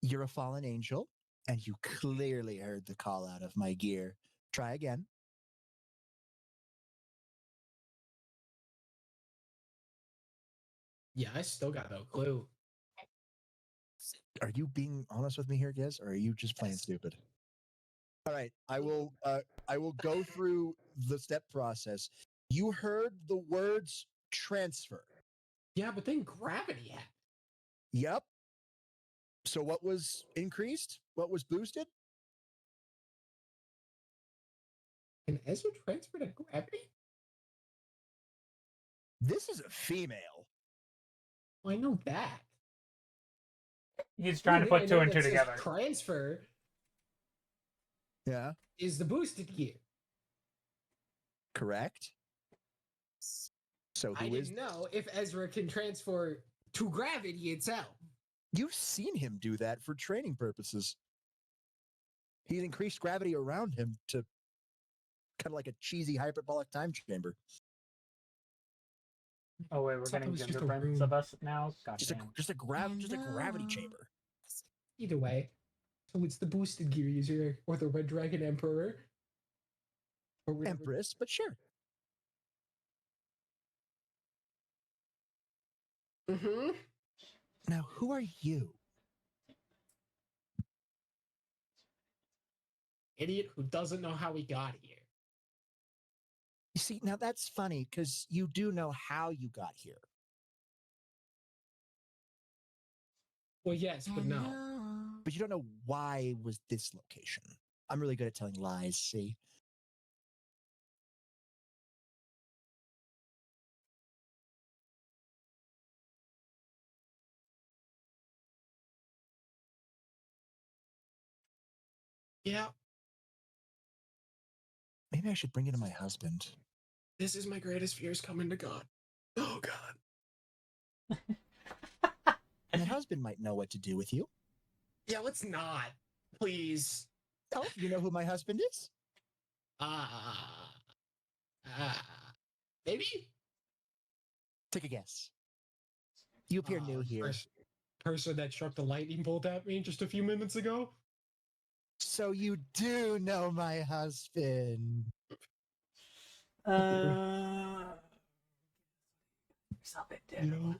You're a fallen angel, and you clearly heard the call out of my gear. Try again. Yeah, I still got no clue. Are you being honest with me here, Gez, or are you just playing stupid? All right, I will go through the step process. You heard the words transfer. Yeah, but then gravity happened. Yep. So what was increased? What was boosted? Can Ezra transfer to gravity? This is a female. Well, I know that. He's trying to put two and two together. Transfer. Yeah. Is the boosted gear. Correct. So I didn't know if Ezra can transfer to gravity itself. You've seen him do that for training purposes. He's increased gravity around him to kind of like a cheesy hyperbolic time chamber. Oh wait, we're getting gender prints of us now. Just a gravity chamber. Either way. So it's the boosted gear user or the Red Dragon Emperor. Or whatever. Empress, but sure. Mm-hmm. Now, who are you? Idiot who doesn't know how we got here. You see, now that's funny because you do know how you got here. Well, yes, but no. But you don't know why was this location. I'm really good at telling lies, see? Yeah, Maybe I should bring it to my husband. this is my greatest fears coming to God. Oh, God. My husband might know what to do with you. Yeah, let's not. Please. Oh, you know who my husband is? Maybe? Take a guess. You appear new here. Person that struck the lightning bolt at me just a few minutes ago? So you do know my husband. Stop it, dude.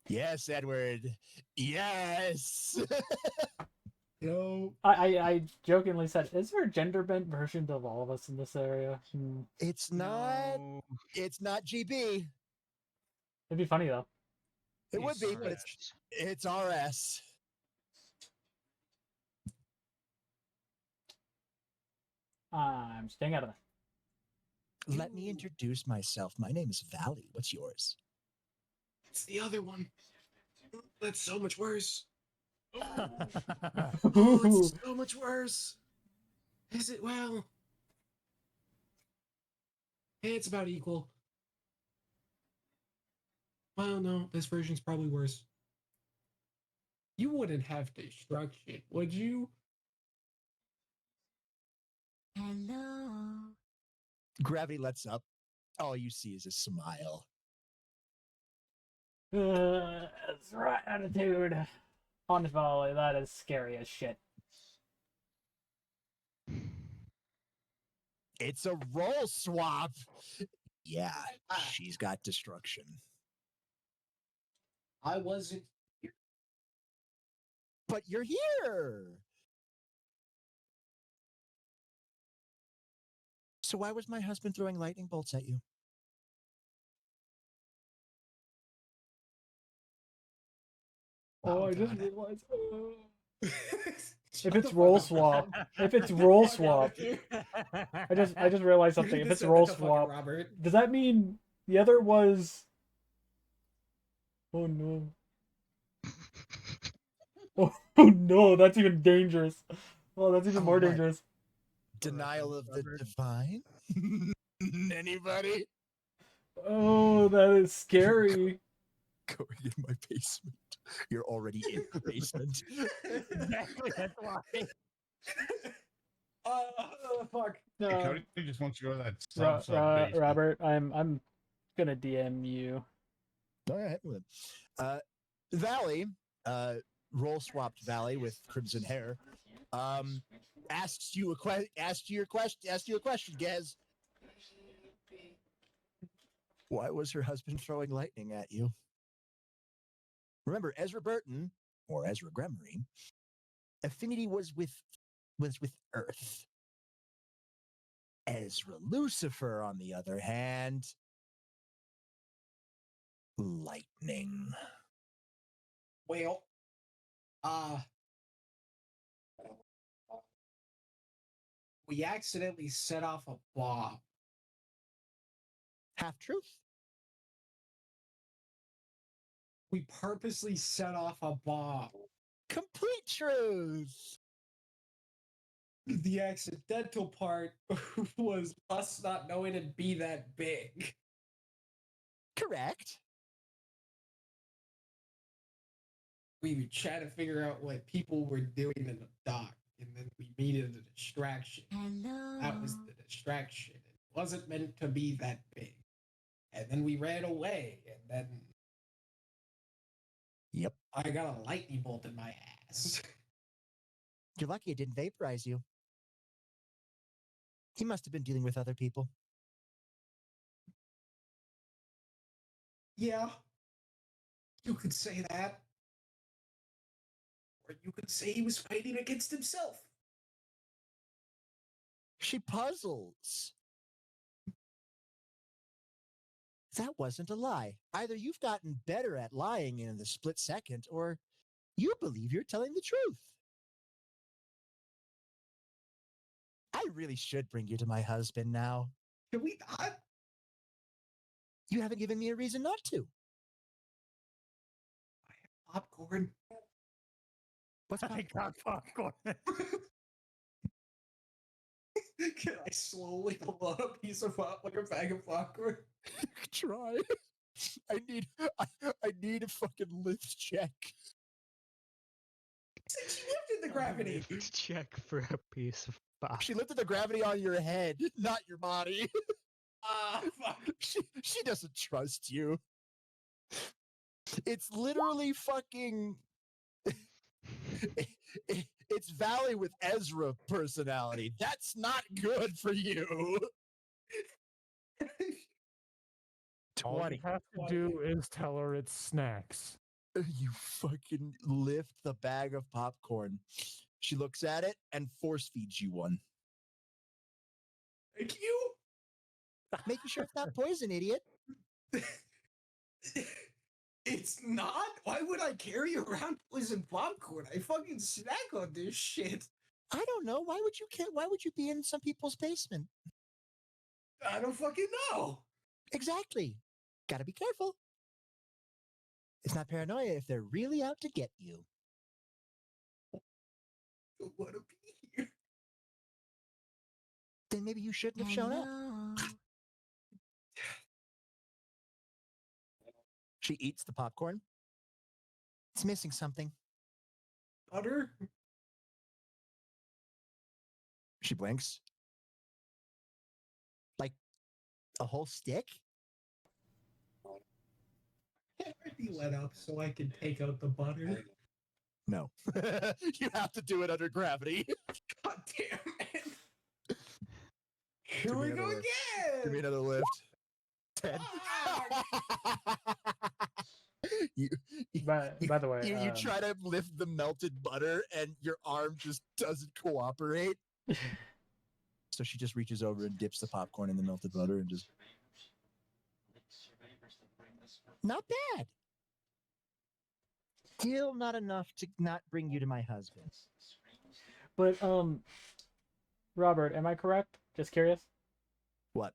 Yes, Edward. Yes. No. I jokingly said, is there a gender bent version of all of us in this area? It's not. No. It's not GB. It'd be funny though. It would be, but it's RS. I'm staying out of it. Let me introduce myself. My name is Valley. What's yours? It's the other one. That's so much worse. Oh, it's so much worse. Is it? Well, it's about equal. Well, no, this version's probably worse. You wouldn't have destruction, would you? Hello. Gravity lets up. All you see is a smile. That's right attitude. On volley, that is scary as shit. It's a roll swap. Yeah, she's got destruction. I wasn't here. But you're here. So why was my husband throwing lightning bolts at you? Oh, I just realized. If it's roll swap, I just realized something. If it's roll swap, does that mean the other was? Oh no! Oh no! That's even dangerous. Oh, that's even more dangerous. Denial of the divine? Anybody? Oh, that is scary. Going in my basement. You're already in the basement. Exactly, that's why. Fuck. Hey, Cody just wants you to go to that basement. Robert, I'm gonna DM you. Oh, yeah, hit me with it. Valley, roll swapped Valley with crimson hair, asked you a question, Gaz. Why was her husband throwing lightning at you? Remember, Ezra Burton, or Ezra Gremory, affinity was with Earth. Ezra Lucifer, on the other hand, lightning. Well, we accidentally set off a bomb. Half truth. We purposely set off a bomb. Complete truth. The accidental part was us not knowing it'd be that big. Correct. We were trying to figure out what people were doing in the dock, and then we needed a distraction. Hello. That was the distraction. It wasn't meant to be that big. And then we ran away, and then Yep. I got a lightning bolt in my ass. You're lucky it didn't vaporize you. He must have been dealing with other people. Yeah. You could say that. Or you could say he was fighting against himself. She puzzles. That wasn't a lie. Either you've gotten better at lying in the split second, or you believe you're telling the truth. I really should bring you to my husband now. Can we not? You haven't given me a reason not to. Popcorn. What's I got popcorn. Can I slowly pull out a piece of like a bag of popcorn? Try. I need a fucking lift check. Since you lifted the gravity. Check for a piece of pop. She lifted the gravity on your head, not your body. Fuck. She doesn't trust you. It's literally fucking. It's Valley with Ezra personality. That's not good for you. All you have to do is tell her it's snacks. You fucking lift the bag of popcorn. She looks at it and force feeds you one. Thank you. Making sure it's not poison, idiot. It's not? Why would I carry around poison popcorn? I fucking snack on this shit. I don't know. Why would you care? Why would you be in some people's basement? I don't fucking know. Exactly. Gotta be careful. It's not paranoia if they're really out to get you. I don't want to be here. Then maybe you shouldn't have shown up. She eats the popcorn. It's missing something. Butter? She blinks. Like a whole stick? Can I be let up so I can take out the butter? No. You have to do it under gravity. God damn it. Here we go Give again. me another lift. 10. By the way, you try to lift the melted butter and your arm just doesn't cooperate. So she just reaches over and dips the popcorn in the melted butter and just. Not bad. Still not enough to not bring you to my husband. But Robert, am I correct? Just curious. What?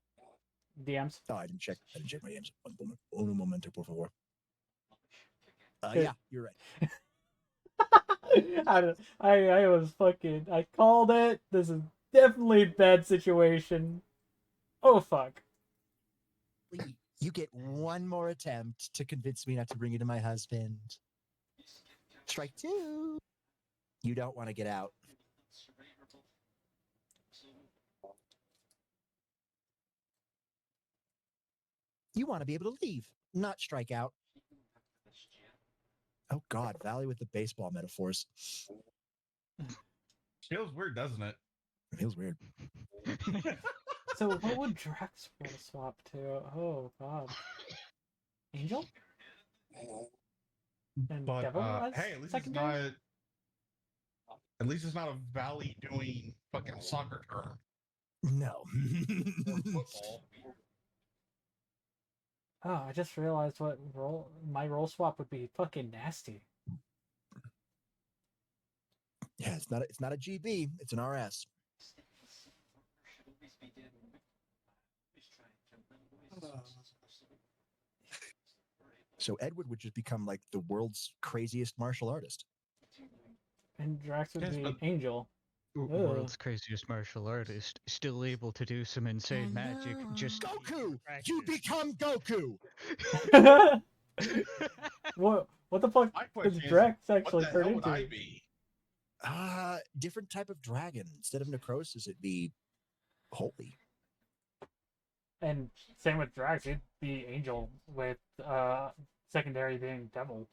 DMs. Oh, I didn't check my DMs. Un momento, por favor. Good. Yeah, you're right. I was fucking. I called it. This is definitely a bad situation. Oh fuck. You get one more attempt to convince me not to bring you to my husband. Strike 2. You don't want to get out. You want to be able to leave, not strike out. Oh God, Valley with the baseball metaphors. Feels weird, doesn't it? It feels weird. So what would Drax roll swap to? Oh God. Angel? And But Devil as hey, at least secondary? it's not a Valley doing fucking soccer term. No. Or football. Oh, I just realized what my role swap would be. Fucking nasty. Yeah, it's not a GB, it's an RS. So Edward would just become like the world's craziest martial artist. And Drax would Yes, be but- Angel. World's craziest martial artist, still able to do some insane magic. Just Goku! You become Goku! What the fuck My does question is, Drax what actually the turn hell would into? I be? Different type of dragon. Instead of necrosis, it'd be holy. And same with Drax, he'd be Angel with secondary being Devil.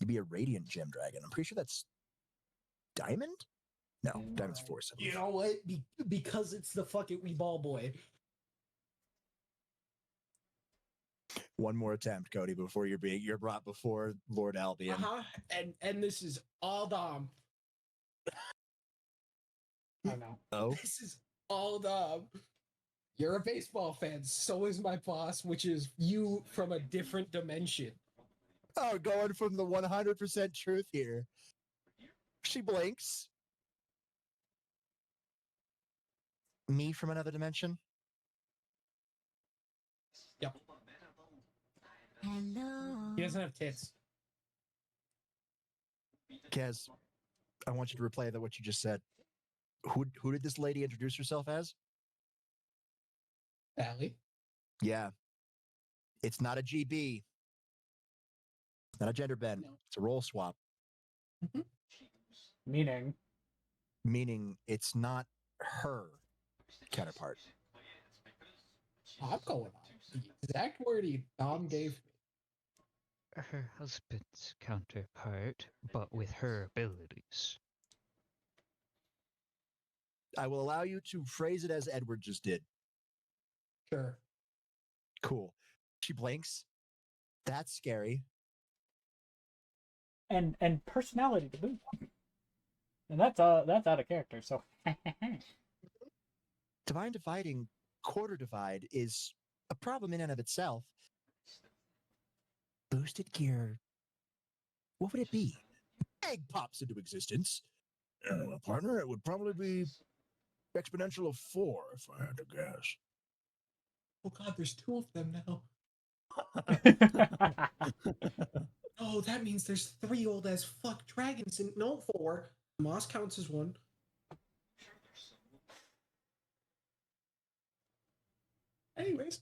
You'd be a radiant gem dragon. I'm pretty sure that's diamond? No, Diamond's 4. You know what? Because it's the fucking wee ball boy. One more attempt, Cody, before you're brought before Lord Albion. And this is all Dom. Oh no. Oh, This is all Dom. You're a baseball fan. So is my boss, which is you from a different dimension. oh, going from the 100% truth here. She blinks. Me from another dimension. Yep. Hello. He doesn't have tits. Kaz, I want you to replay what you just said. Who did this lady introduce herself as? Allie. Yeah. It's not a GB. It's not a gender bend. No. It's a role swap. Meaning. Meaning it's not her counterpart. I'm going on. The exact wording Dom gave me. Her husband's counterpart, but with her abilities. I will allow you to phrase it as Edward just did. Sure. Cool. She blinks. That's scary. And personality to boot. And that's out of character, so Divine dividing quarter divide is a problem in and of itself. Boosted gear. What would it be? Egg pops into existence. Partner, it would probably be exponential of 4 if I had to guess. Oh god, there's 2 of them now. Oh, that means there's 3 old as fuck dragons and no 4. Moss counts as 1. Anyways.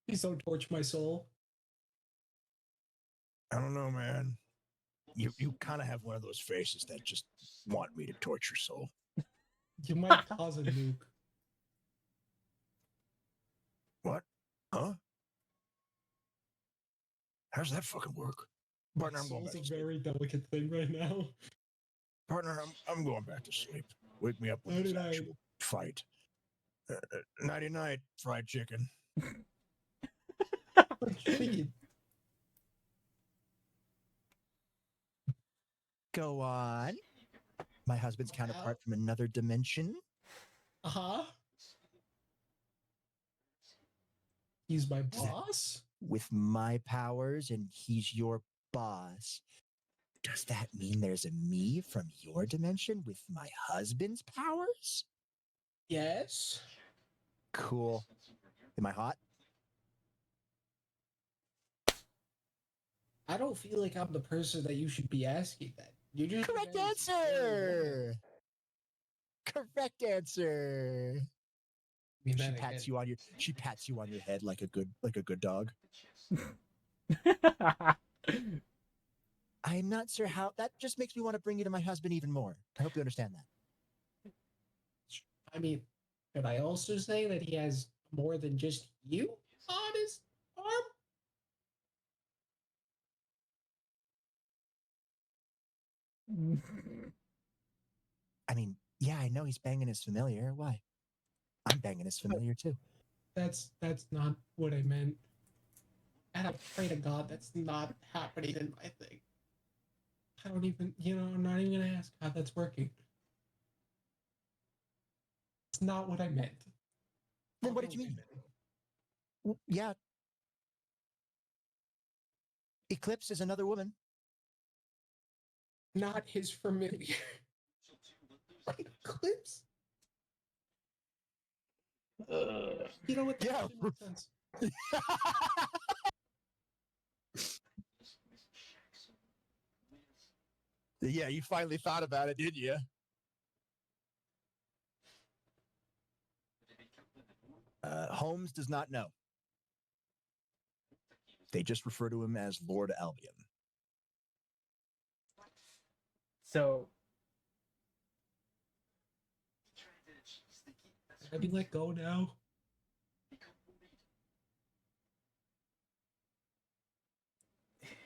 Please don't torch my soul. I don't know, man. You kind of have one of those faces that just want me to torture soul. You might cause a nuke. What? Huh? How's that fucking work? Partner, I'm going back Soul's to a sleep. very delicate thing right now. Partner, I'm going back to sleep. Wake me up when there's actual fight. Nighty night, fried chicken. Go on. My husband's counterpart from another dimension. Uh-huh. He's my boss? With my powers and he's your boss. Does that mean there's a me from your dimension with my husband's powers? Yes. Cool. Am I hot? I don't feel like I'm the person that you should be asking that. You just Correct answer. Correct answer. mean, She then pats again- she pats you on your head like a good dog. I'm not sure how that just makes me want to bring you to my husband even more. I hope you understand that. I mean, could I also say that he has more than just you on his arm? I mean, yeah, I know he's banging his familiar. Why? I'm banging his familiar too. That's not what I meant. And I pray to God that's not happening in my thing. I don't even, I'm not even gonna ask how that's working. It's not what I meant. Then what did you mean? Well, yeah. Eclipse is another woman. Not his familiar. Eclipse? You know what? That Yeah. actually makes sense. Yeah, you finally thought about it, didn't you? Holmes does not know. They just refer to him as Lord Albion. So Can I be let go now?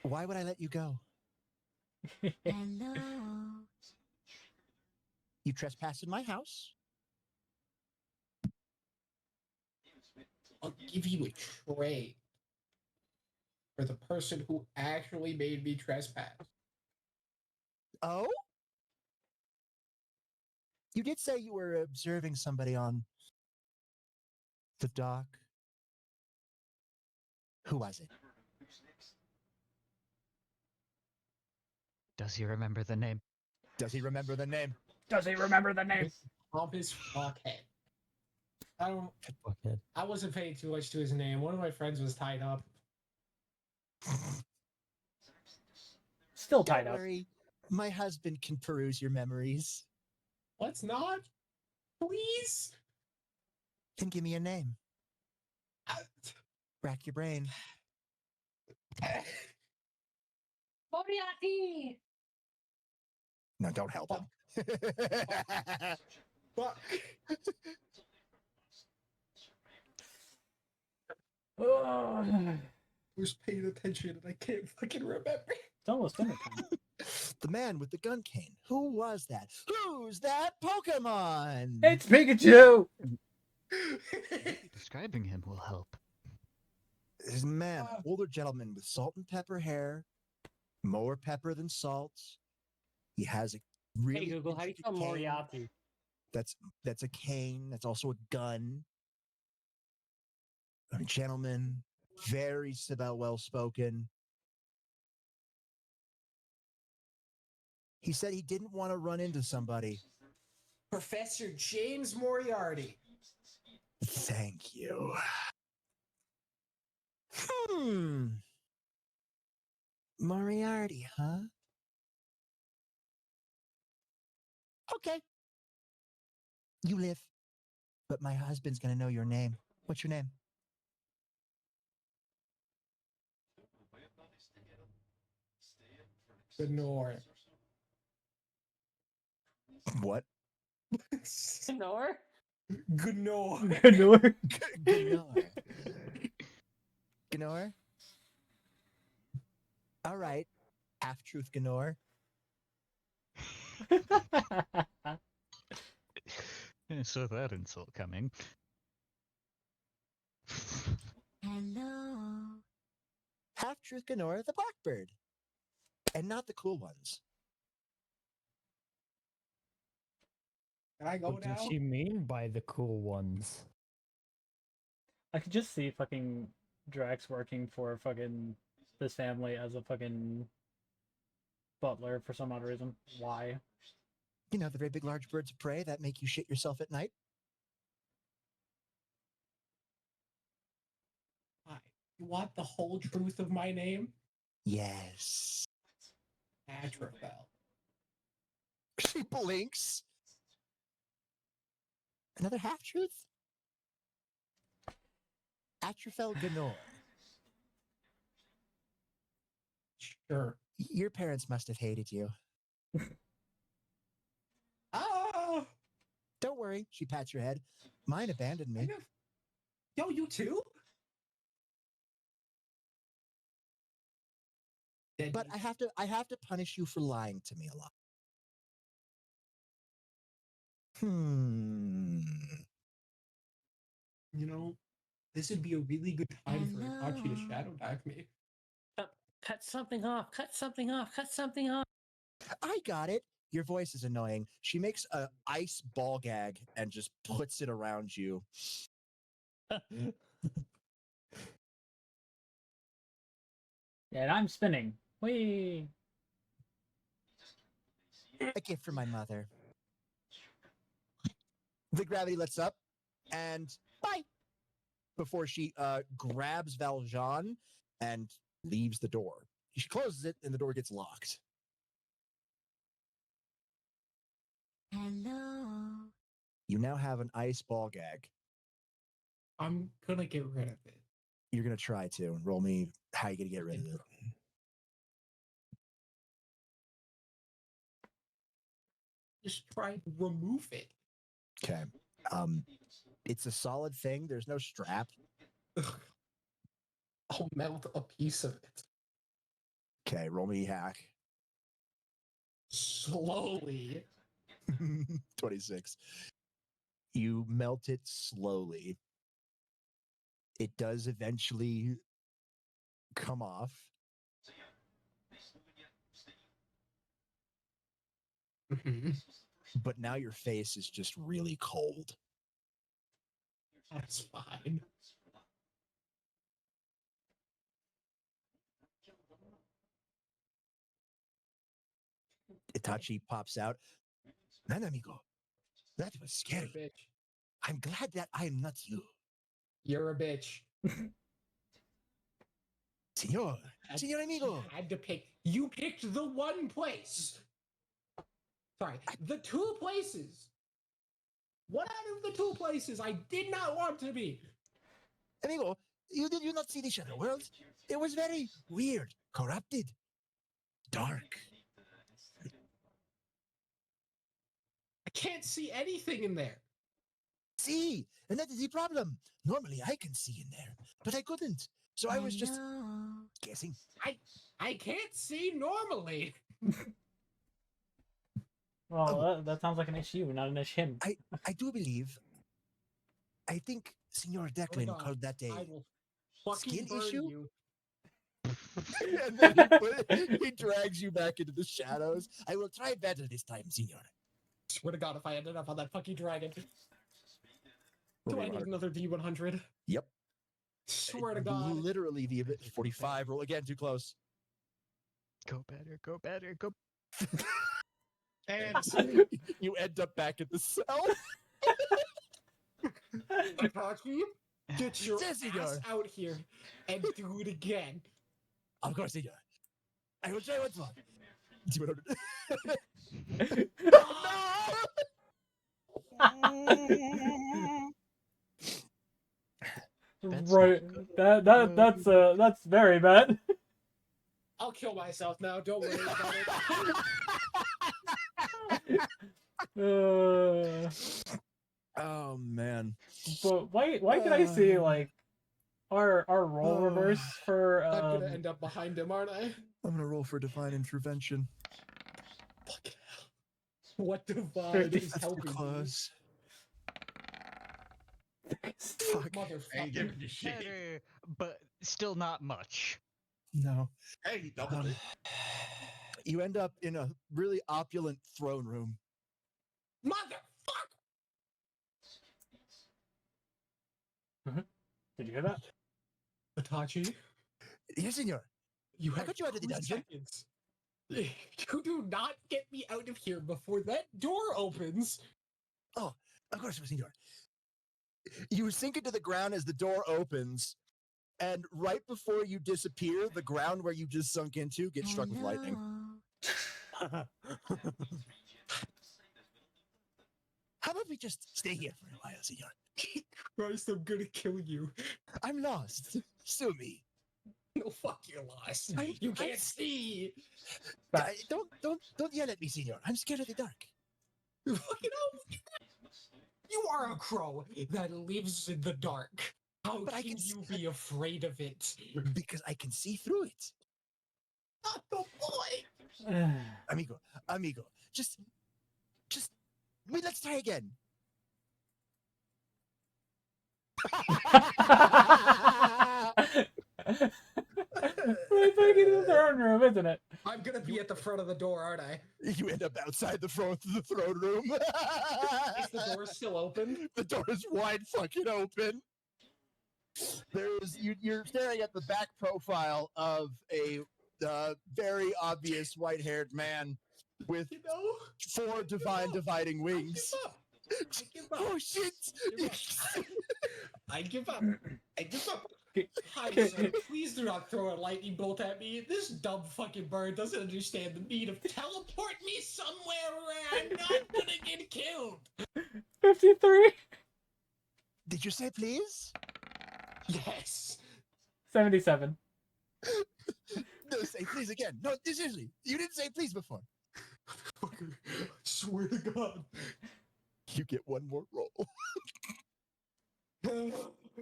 Why would I let you go? Hello. You trespassed in my house. I'll give you a trade for the person who actually made me trespass. Oh? You did say you were observing somebody on the dock. Who was it? Does he remember the name? Does he remember the name? Does he remember the name? Pompous fuckhead. I don't. Fuckhead. I wasn't paying too much to his name. One of my friends was tied up. Still tied Don't up. worry. My husband can peruse your memories. Let's not. Please. Then give me a name. Rack your brain. Moriarty! No, don't help him. Fuck. Who's paying attention and I can't fucking remember. It's almost dinner time. The man with the gun cane. Who was that? Who's that Pokemon? It's Pikachu! Describing him will help. This man, older gentleman with salt and pepper hair, more pepper than salt. He has a really Hey Google, how do you spell cane. Moriarty? That's a cane. That's also a gun. A gentleman, very well spoken. He said he didn't want to run into somebody. Professor James Moriarty. Thank you. Moriarty, huh? Okay. You live. But my husband's gonna know your name. What's your name? Gnor. What? Gnor? Gnor. Gnor? Gnor. Gnor? All right. Half-truth Gnor. So that insult coming. Hello. Half-truth Gnor, the blackbird. And not the cool ones. Can I go What now? did she mean by the cool ones? I could just see fucking Drax working for fucking this family as a fucking butler for some odd reason. Why? You know, the very big, large birds of prey that make you shit yourself at night? Hi. You want the whole truth of my name? Yes. Atrafel. She blinks. Another half-truth? Atrafel Gnor. Sure. Your parents must have hated you. Ah! Don't worry, she pats your head. Mine abandoned me. Yo, you too? But I have to punish you for lying to me a lot. You know, this would be a really good time for Itachi to shadow dive me. Cut something off, cut something off, cut something off. I got it. Your voice is annoying. She makes a ice ball gag and just puts it around you. And I'm spinning. Whee! A gift from my mother. The gravity lets up, and bye! Before she grabs Valjean and leaves the door. She closes it, and the door gets locked. Hello. You now have an ice ball gag. I'm gonna get rid of it. You're going to try to. Roll me how you going to get rid of it. Just try to remove it. Okay. It's a solid thing. There's no strap. I'll melt a piece of it. Okay, roll me hack. Slowly. 26. You melt it slowly. It does eventually come off. But now your face is just really cold. That's fine. Itachi pops out. Man, amigo, that was scary. You're a bitch. I'm glad that I'm not you. You're a bitch. Senor amigo. You had to pick. You picked the one place. Sorry, the two places. One out of the two places I did not want to be. Amigo, did you not see the Shadow World? It was very weird, corrupted, dark. I can't see anything in there. See, and that is the problem. Normally I can see in there, but I couldn't. So I was just guessing. I can't see normally. Well, that sounds like an issue, not an issue. I do believe. I think Senor Declan called that a skin issue. You. And then he drags you back into the shadows. I will try better this time, Senor. Swear to God, if I ended up on that fucking dragon. Do I need another D100? Yep. Swear to God. Literally the 45. Roll again, too close. Go better, go better, go. And you end up back in the cell. Itachi, get your ass out here and do it again. Of course, Senor. I will try once more. Right. That's very bad. I'll kill myself now. Don't worry about it. Oh man. But why can I see like our role reverse for I'm gonna end up behind him, aren't I? I'm gonna roll for divine intervention. Fucking hell. What divine is helping close. Fuck. Motherfucker. Better, but still not much. No. Hey, doubled it. You end up in a really opulent throne room. Motherfucker! Did you hear that? Itachi? Yes, senor. You I have got you out of the 2 dungeon. seconds. You do not get me out of here before that door opens. Oh, of course, senor. You sink into the ground as the door opens, and right before you disappear, the ground where you just sunk into gets struck with lightning. How about we just stay here for a while, senor? Christ, I'm gonna kill you. I'm lost. Sue me. No, fuck, you're lost. You can't see. Don't yell at me, senor. I'm scared of the dark. Fucking hell. You are a crow that lives in the dark. How can you be afraid of it? Because I can see through it. Not the boy. Amigo, just wait, let's try again. We're back into the throne room, isn't it? I'm gonna be at the front of the door, aren't I? You end up outside the throne room. Is the door still open? The door is wide fucking open. You're staring at the back profile of a very obvious white-haired man with 4 divine dividing wings. I give up. Oh shit! I give up. I give up. Hi, sir. Please do not throw a lightning bolt at me. This dumb fucking bird doesn't understand the need of teleport me somewhere where I'm not gonna get killed. 53. Did you say please? Yes. 77. No, say please again. No, seriously. You didn't say please before. Fucker. I swear to God. You get one more roll.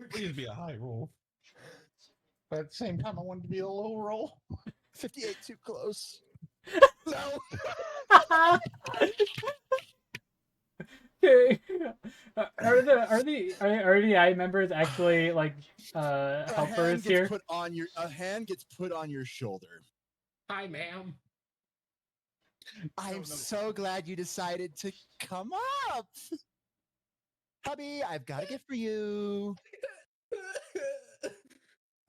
Please be a high roll. But at the same time, I wanted to be a low roll. 58 too close. No. Okay. Are the RDI members actually like helpers here? A hand gets put on your shoulder. Hi, ma'am. I'm so glad you decided to come up. Hubby, I've got a gift for you.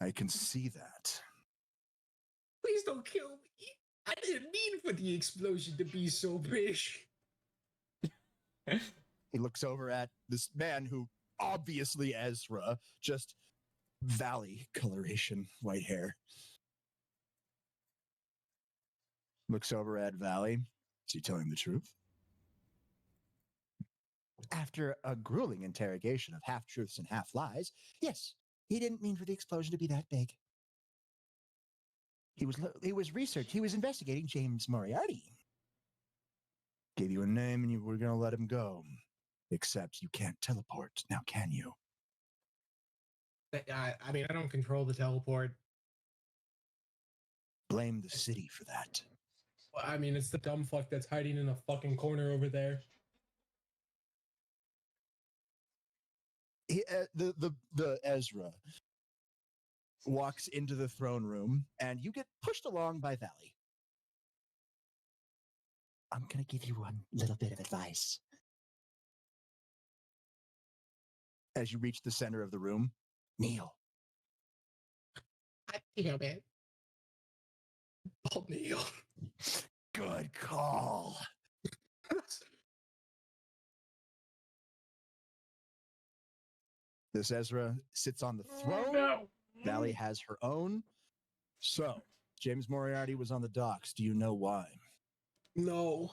I can see that. Please don't kill me. I didn't mean for the explosion to be so big. He looks over at this man who, obviously Ezra, just valley coloration, white hair. Looks over at Valley. Is he telling the truth? After a grueling interrogation of half-truths and half-lies, yes, he didn't mean for the explosion to be that big. He was research. He was investigating James Moriarty. Gave you a name and you were going to let him go. Except you can't teleport, now can you? I mean, I don't control the teleport. Blame the city for that. I mean, it's the dumb fuck that's hiding in a fucking corner over there. The Ezra walks into the throne room, and you get pushed along by Valley. I'm going to give you one little bit of advice. As you reach the center of the room, kneel. I feel it. I'll kneel. Good call. This Ezra sits on the throne. No. Valley has her own. So, James Moriarty was on the docks. Do you know why? No.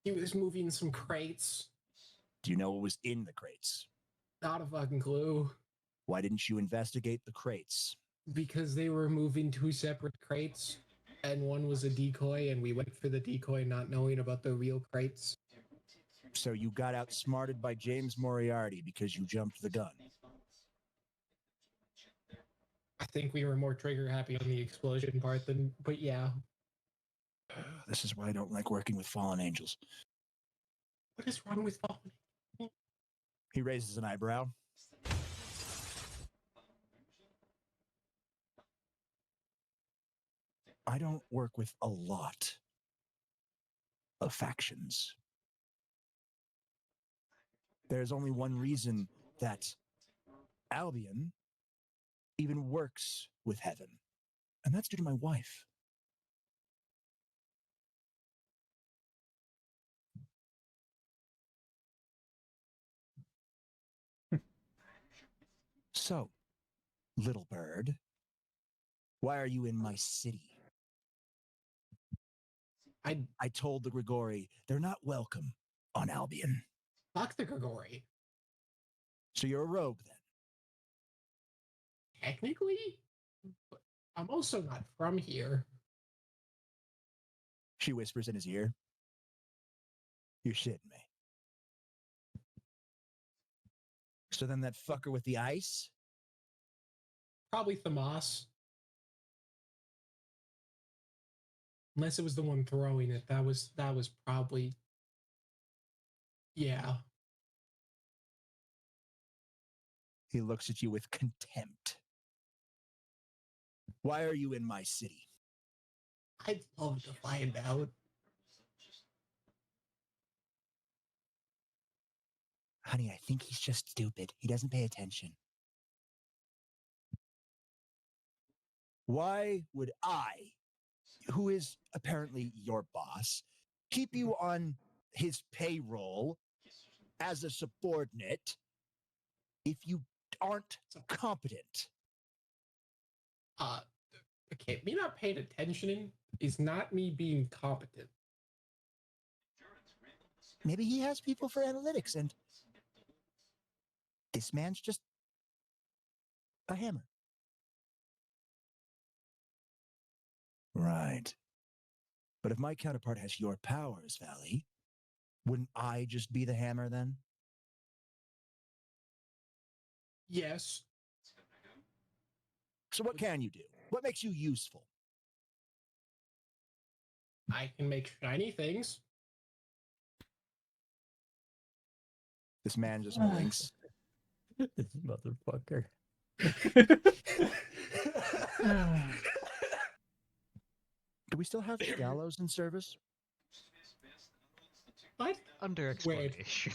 He was moving some crates. Do you know what was in the crates? Not a fucking clue. Why didn't you investigate the crates? Because they were moving two separate crates, and one was a decoy, and we went for the decoy not knowing about the real crates. So you got outsmarted by James Moriarty because you jumped the gun. I think we were more trigger happy on the explosion part than, but yeah. This is why I don't like working with fallen angels. What is wrong with fallen? He raises an eyebrow. I don't work with a lot of factions. There's only one reason that Albion even works with heaven, and that's due to my wife. So, little bird, why are you in my city? I told the Grigori they're not welcome on Albion. Fuck the Grigori. So you're a rogue then? Technically? But I'm also not from here. She whispers in his ear. You're shitting me. So then that fucker with the ice? Probably Thamas. Unless it was the one throwing it. That was probably... Yeah. He looks at you with contempt. Why are you in my city? I'd love to find out. Honey, I think he's just stupid. He doesn't pay attention. Why would I, who is apparently your boss, keep you on his payroll as a subordinate if you aren't competent? Okay, me not paying attention is not me being competent. Maybe he has people for analytics, and this man's just a hammer. Right. But if my counterpart has your powers, Valley, wouldn't I just be the hammer then? Yes. So what can you do? What makes you useful? I can make shiny things. This man just blinks. This motherfucker. Do we still have gallows in service? What? Under explanation.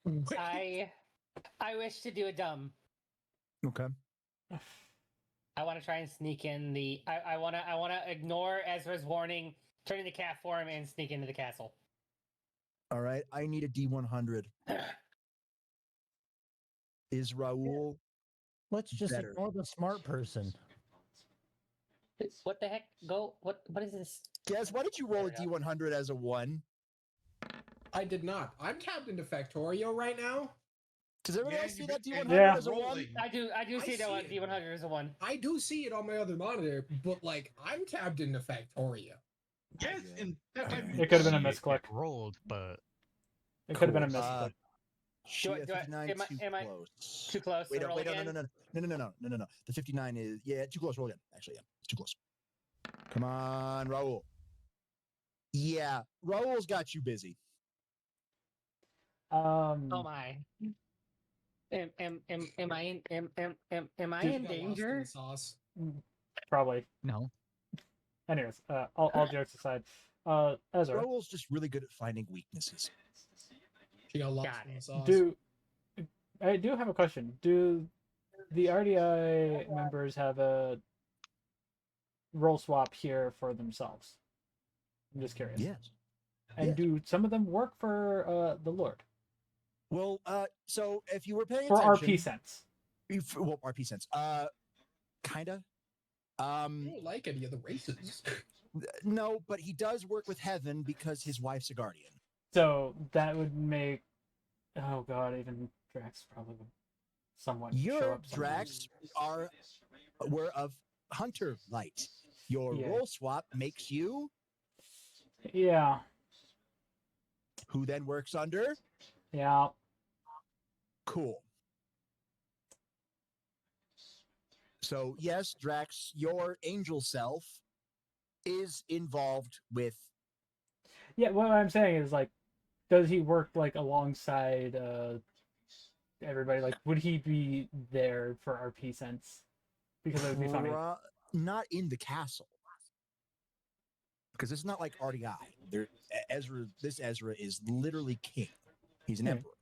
I wish to do a dumb. Okay. I want to try and sneak in the. I want to ignore Ezra's warning, turn into cat form, and sneak into the castle. All right. I need a D100. Is Raul? Let's just better? ignore the smart person. What the heck? Go. What is this? Guess why did you roll a D100 as a 1? I did not. I'm tapped into Factorio right now. Does everybody else see that D100 Yeah. as a 1? I do see that one D100 as a 1. I do see it on my other monitor, but like I'm tabbed into Factorio. Yes, and that might be It could have been a See it misclick. get rolled, but It could have been a misclick. Shia, 59 am I- too am I close. too close to Wait, roll wait, no. again? The 59 is too close. Roll again. Actually, yeah, it's too close. Come on, Raul. Yeah, Raul's got you busy. Oh my. Am I in danger? Sauce. Probably. no. Anyways, all jokes aside, Ezra, Raul's just really good at finding weaknesses. She got lost Got in the it. sauce. I do have a question. Do the RDI members have a role swap here for themselves? I'm just curious. Yes. And yes. do some of them work for the Lord? Well, so if you were paying For attention, RP sense. Well, RP sense. Kinda. I don't like any of the races. No, but he does work with Heaven because his wife's a guardian. So that would make, oh god, even Drax probably would somewhat show Your up somewhere. Drax were of Hunter light. Your Yeah. role swap makes you Yeah. who then works under Yeah. Cool. So yes, Drax, your angel self is involved with. Yeah, what I'm saying is, like, does he work, like, alongside everybody? Like, would he be there for RP sense? Because it would be funny. Not in the castle. Because it's not like RDI. This Ezra is literally king. He's an emperor.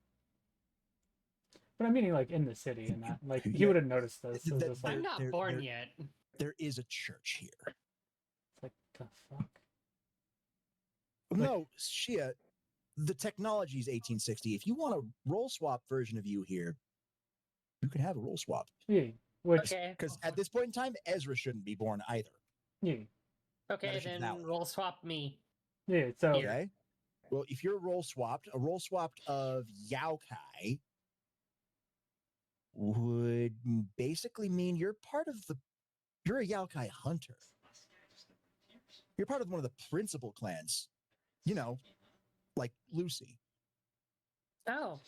But I'm meaning, like, in the city and that. Like, he Yeah. would have noticed this. It's just like, I'm not born yet. There is a church here. It's like, the fuck? No, Shia, the technology is 1860. If you want a roll swap version of you here, you can have a roll swap. Yeah. Which, because at this point in time, Ezra shouldn't be born either. yeah. Okay, then roll swap me. Yeah, so. Okay. Well, if you're a roll swapped of Yaokai would basically mean you're a Yaokai hunter. You're part of one of the principal clans. You know, like Lucy. Oh.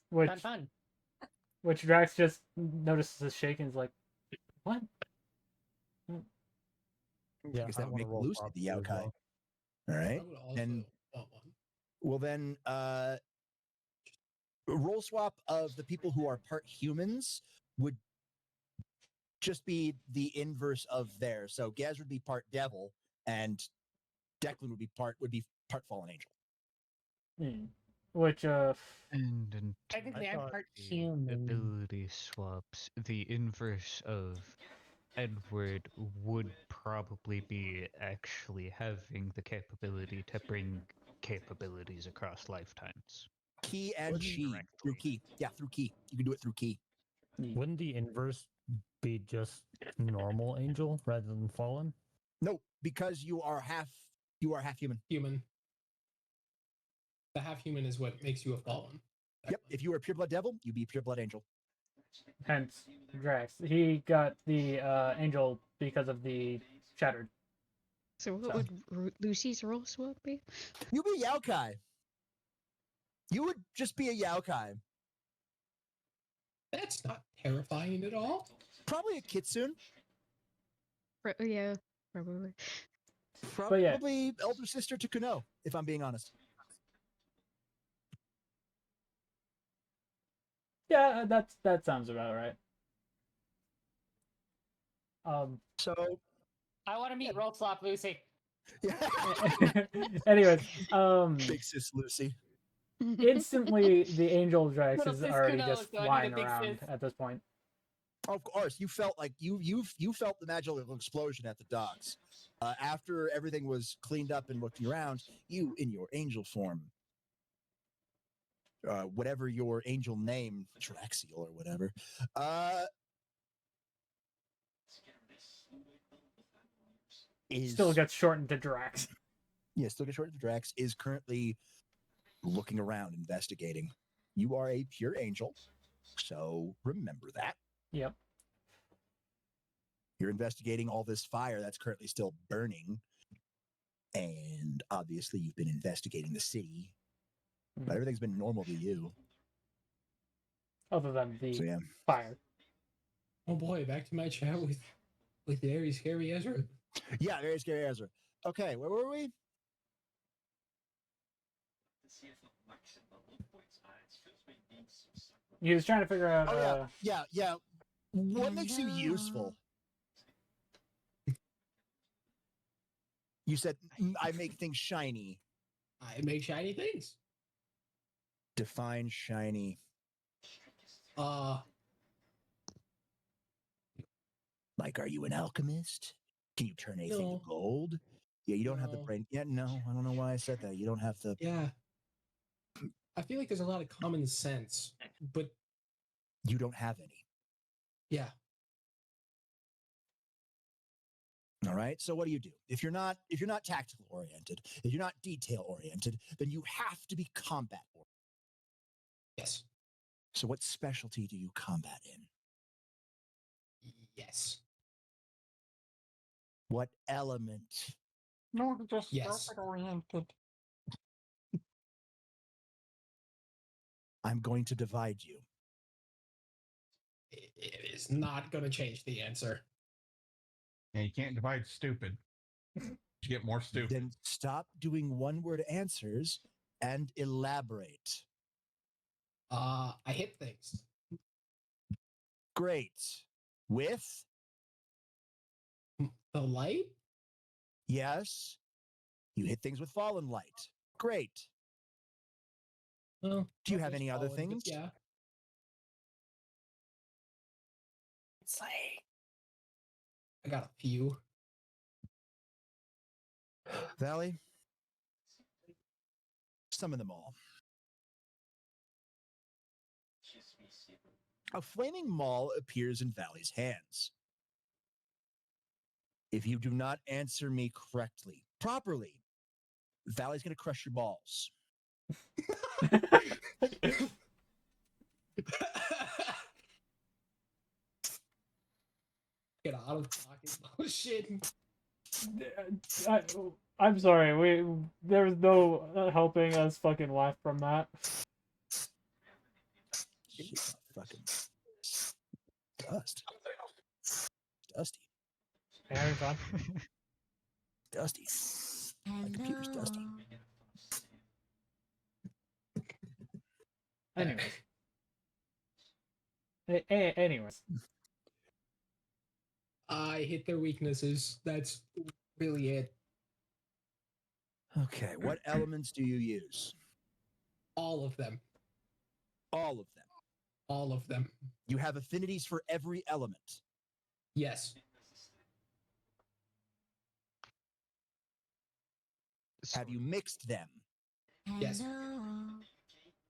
Which, fun. Which Drax just notices a shake and is like, what? Yeah, I guess that would make Lucy the Yaokai. All right. And well then roll swap of the people who are part humans would just be the inverse of theirs. So Gaz would be part devil and Declan would be part fallen angel. Which and technically I'm part the human. Ability swaps, the inverse of Edward would probably be actually having the capability to bring capabilities across lifetimes. Key and chi through key. Yeah, through key. You can do it through key. Wouldn't the inverse be just normal angel rather than fallen? No, because you are half human. Human. The half human is what makes you a fallen. Yep. If you were a pure blood devil, you'd be a pure blood angel. hence Drax. He got the angel because of the shattered. So what would Lucy's role swap be? You'd be a Yaokai. You would just be a Yaokai. That's not terrifying at all. Probably a Kitsune. Yeah. Probably. But yeah. Probably elder sister to Kuno, if I'm being honest. Yeah, that sounds about right. So I want to meet Roll Flop Lucy. Anyways, Big sis Lucy. Instantly the angel Drax Little is sis already Kuno, just so I need a flying big around sis. at this point. Of course, you felt like you felt the magical explosion at the docks. After everything was cleaned up and looking around, you in your angel form, whatever your angel name, Draxiel or whatever, Still gets shortened to Drax. Yeah, still gets shortened to Drax, is currently looking around, investigating. You are a pure angel, so remember that. Yep. You're investigating all this fire that's currently still burning. And obviously, you've been investigating the city. But everything's been normal to you. Other than the fire. Oh boy, back to my chat with very scary Ezra. Yeah, very scary Ezra. Okay, where were we? He was trying to figure out. Oh yeah. What makes you useful? You said I make things shiny. I make shiny things. Define shiny. Like, are you an alchemist? Can you turn anything to gold? Yeah, you don't have the brain. Yeah, no, I don't know why I said that. You don't have the. Yeah. I feel like there's a lot of common sense, but you don't have any. Yeah. All right. So what do? If you're not tactical oriented, if you're not detail oriented, then you have to be combat oriented. Yes. So what specialty do you combat in? Yes. What element? No, just yes. oriented. I'm going to divide you. It is not going to change the answer. Yeah, you can't divide stupid. You get more stupid. Then stop doing one-word answers and elaborate. I hit things. Great. With? The light? Yes. You hit things with fallen light. Great. Well, do you have any other things? Yeah. It's like I got a few. Valley? Summon them all. A flaming maul appears in Valley's hands. If you do not answer me properly, Valley's going to crush your balls. Get out of pocket. Oh shit. I'm sorry. There's no helping us fucking laugh from that. Fucking dust. Dusty. Hey, having fun? Dusty. My computer's dusty. Anyways. I hit their weaknesses. That's really it. Okay, what elements do you use? All of them. All of them. All of them. You have affinities for every element. Yes. Have you mixed them? Yes.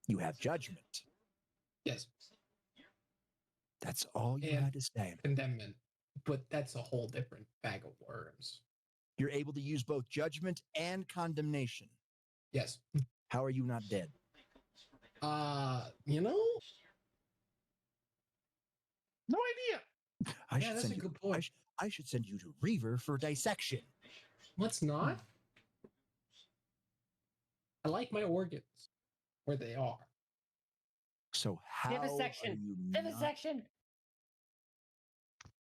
You have judgment. Yes. That's all you had to say. Condemnment. But that's a whole different bag of worms. You're able to use both judgment and condemnation. Yes. How are you not dead? You know? No idea. That's a good point. I should send you to Reaver for dissection. Let's not. I like my organs where they are. So how Vivisection. are you Vivisection.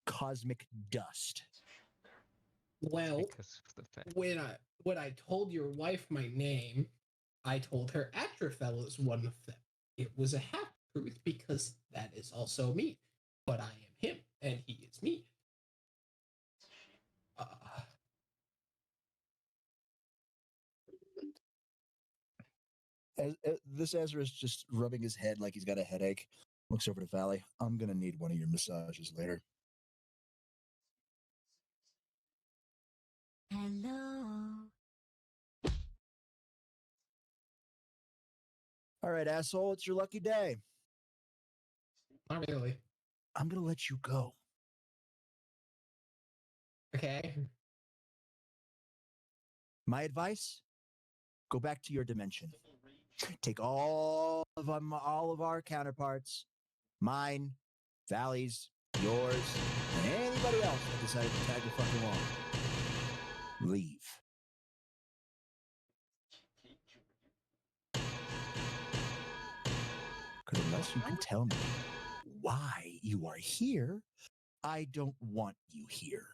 Cosmic dust? Well, because of the fact. when I told your wife my name, I told her Atrafel is one of them. It was a half truth because that is also me, but I am him and he is me. This Ezra is just rubbing his head like he's got a headache. Looks over to Valley. I'm gonna need one of your massages later. Hello. All right, asshole, it's your lucky day. Not really. I'm gonna let you go. Okay. My advice: go back to your dimension. Take all of our counterparts, mine, Valley's, yours, and anybody else that decided to tag the fucking along. Leave. Because unless you can tell me why you are here, I don't want you here.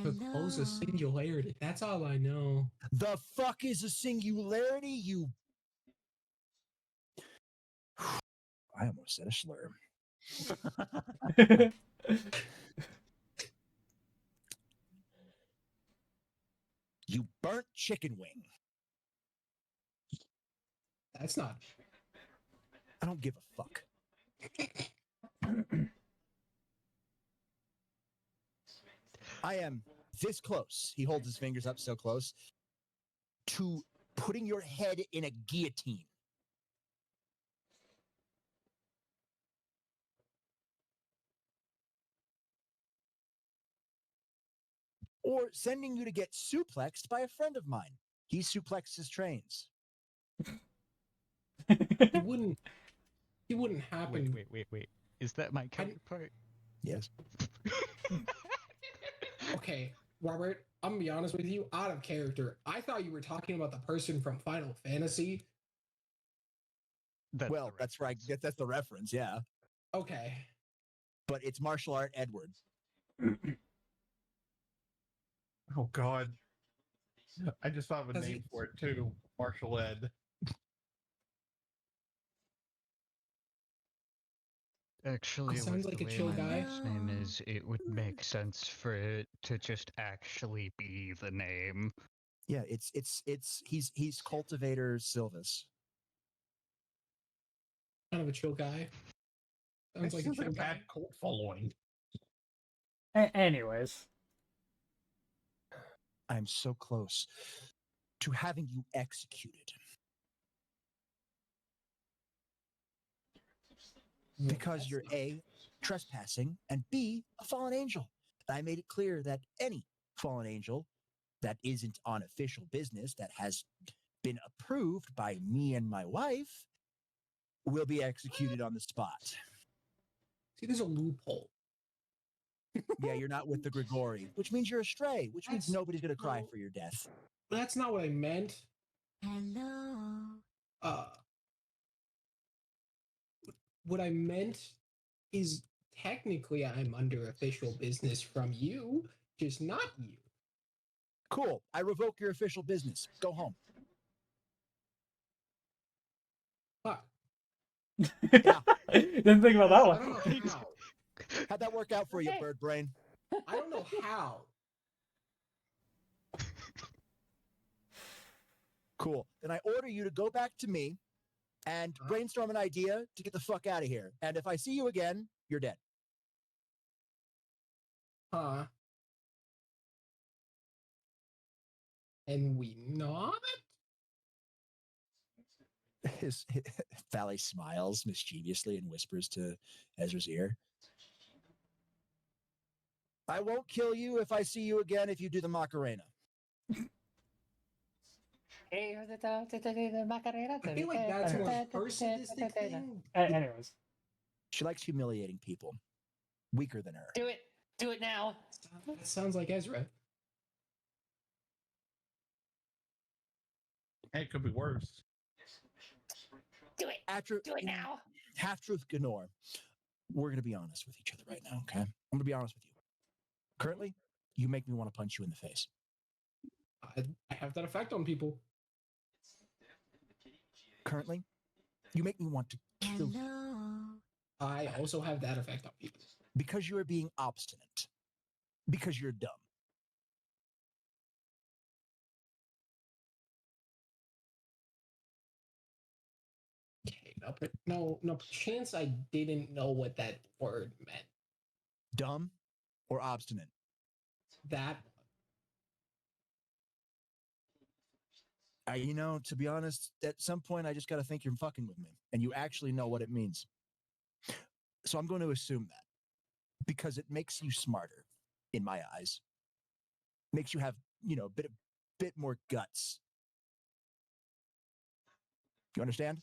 To close a singularity. That's all I know. The fuck is a singularity, you... I almost said a slur. You burnt chicken wing. That's not... I don't give a fuck. I am this close. He holds his fingers up so close to putting your head in a guillotine. Or sending you to get suplexed by a friend of mine. He suplexes trains. He wouldn't happen. Wait. Is that my counterpart? Yes. Okay, Robert, I'm gonna be honest with you, out of character. I thought you were talking about the person from Final Fantasy. That's right. That's the reference, yeah. Okay. But it's martial art Edward. Oh God. I just thought of a name for it too. Martial Ed. Actually, sounds like a chill guy. His name is, it would make sense for it to just actually be the name. Yeah, he's Cultivator Silvis. Kind of a chill guy. Sounds like a chill guy. Bad cult following. Anyways. I'm so close to having you executed. Because you're A, trespassing, and B, a fallen angel. I made it clear that any fallen angel that isn't on official business, that has been approved by me and my wife, will be executed on the spot. See, there's a loophole. Yeah, you're not with the Grigori, which means you're astray, which means nobody's going to cry for your death. That's not what I meant. Hello. What I meant is technically I'm under official business from you, just not you. Cool. I revoke your official business. Go home. Fuck. Yeah. Didn't think about that I one. don't know how. How'd that work out for you, bird brain? I don't know how. Cool. Then I order you to go back to me and brainstorm an idea to get the fuck out of here. And if I see you again, you're dead. Huh. And we not? His Valley smiles mischievously and whispers to Ezra's ear. I won't kill you if I see you again if you do the Macarena. I feel like that's more personalistic thing. Anyways. She likes humiliating people. Weaker than her. Do it. Do it now. That sounds like Ezra. It could be worse. Do it. Do it now. Half-truth Gnor. We're going to be honest with each other right now, okay? I'm going to be honest with you. Currently, You make me want to punch you in the face. I have that effect on people. Currently, you make me want to kill you. I also have that effect on people. Because you are being obstinate. Because you're dumb. Okay, no chance I didn't know what that word meant. Dumb or obstinate? That. To be honest, at some point I just got to think you're fucking with me and you actually know what it means. So I'm going to assume that because it makes you smarter in my eyes. Makes you have, a bit more guts. You understand?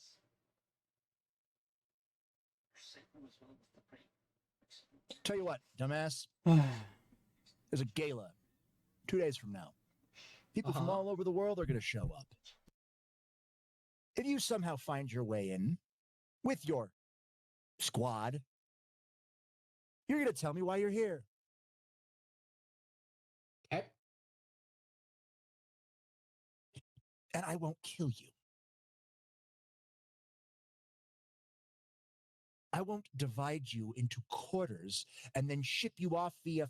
Tell you what, dumbass. There's a gala 2 days from now. People from all over the world are going to show up. If you somehow find your way in with your squad, you're going to tell me why you're here. Okay. And I won't kill you. I won't divide you into quarters and then ship you off via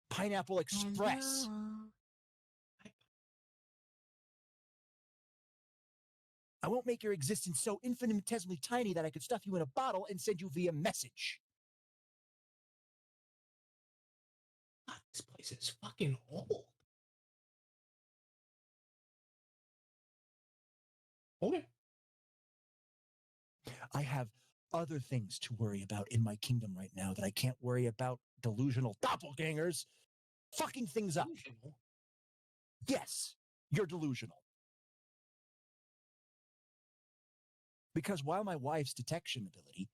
Pineapple Express. I won't make your existence so infinitesimally tiny that I could stuff you in a bottle and send you via message. God, this place is fucking old. Okay. I have other things to worry about in my kingdom right now that I can't worry about delusional doppelgangers fucking things up. Delusional? Yes, you're delusional. Because while my wife's detection ability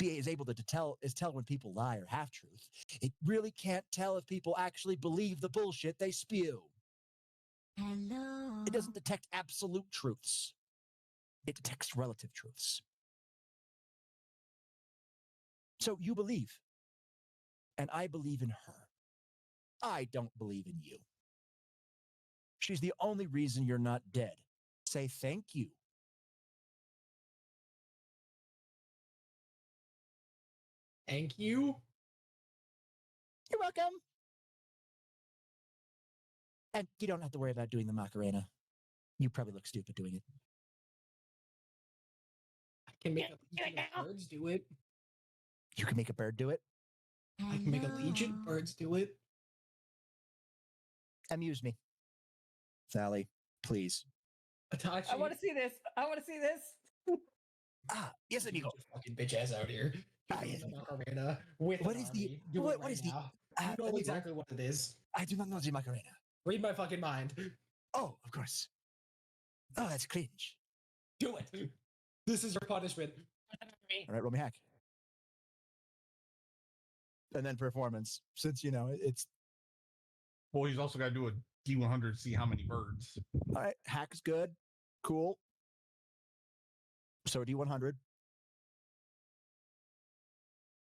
is able to tell when people lie or half truth, it really can't tell if people actually believe the bullshit they spew. Hello. It doesn't detect absolute truths. It detects relative truths. So you believe. And I believe in her. I don't believe in you. She's the only reason you're not dead. Say thank you. Thank you. You're welcome. And you don't have to worry about doing the Macarena. You probably look stupid doing it. I can make a legion of birds do it. You can make a bird do it. I can make a legion of birds do it. Amuse me. Sally, please. Itachi, I want to see this. I want to see this. Yes, amigo. Fucking bitch ass out here. Yes, The Macarena with what an is army. the Do what, it what right is now. the You know amigo? exactly what it is. I do not know the Macarena. Read my fucking mind. Oh, of course. Oh, that's cringe. Do it. This is your punishment. All right, roll me hack. And then performance, since it's. Well, he's also got to do a D100 to see how many birds. All right, hack is good. Cool. So a D100.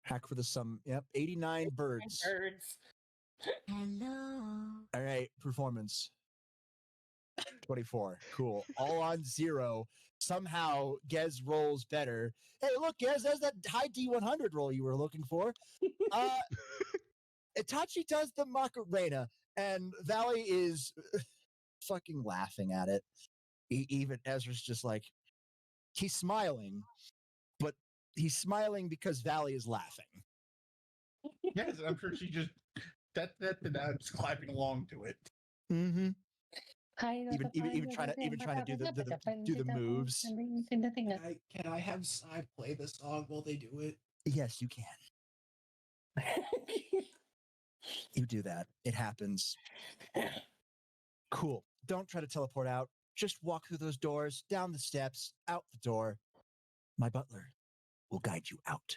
Hack for the sum. Yep, 89 birds. Hello. All right, performance. 24. Cool. All on 0. Somehow Gez rolls better. Hey, look, Gez, there's that high D100 roll you were looking for. Itachi does the Macarena, and Valley is fucking laughing at it. Even Ezra's just like, he's smiling, but he's smiling because Valley is laughing. Yes, I'm sure she just I'm just clapping along to it. Mm-hmm. Even trying to do the moves. Can I have Sai play the song while they do it? Yes, you can. You do that. It happens. Cool. Don't try to teleport out. Just walk through those doors, down the steps, out the door. My butler will guide you out.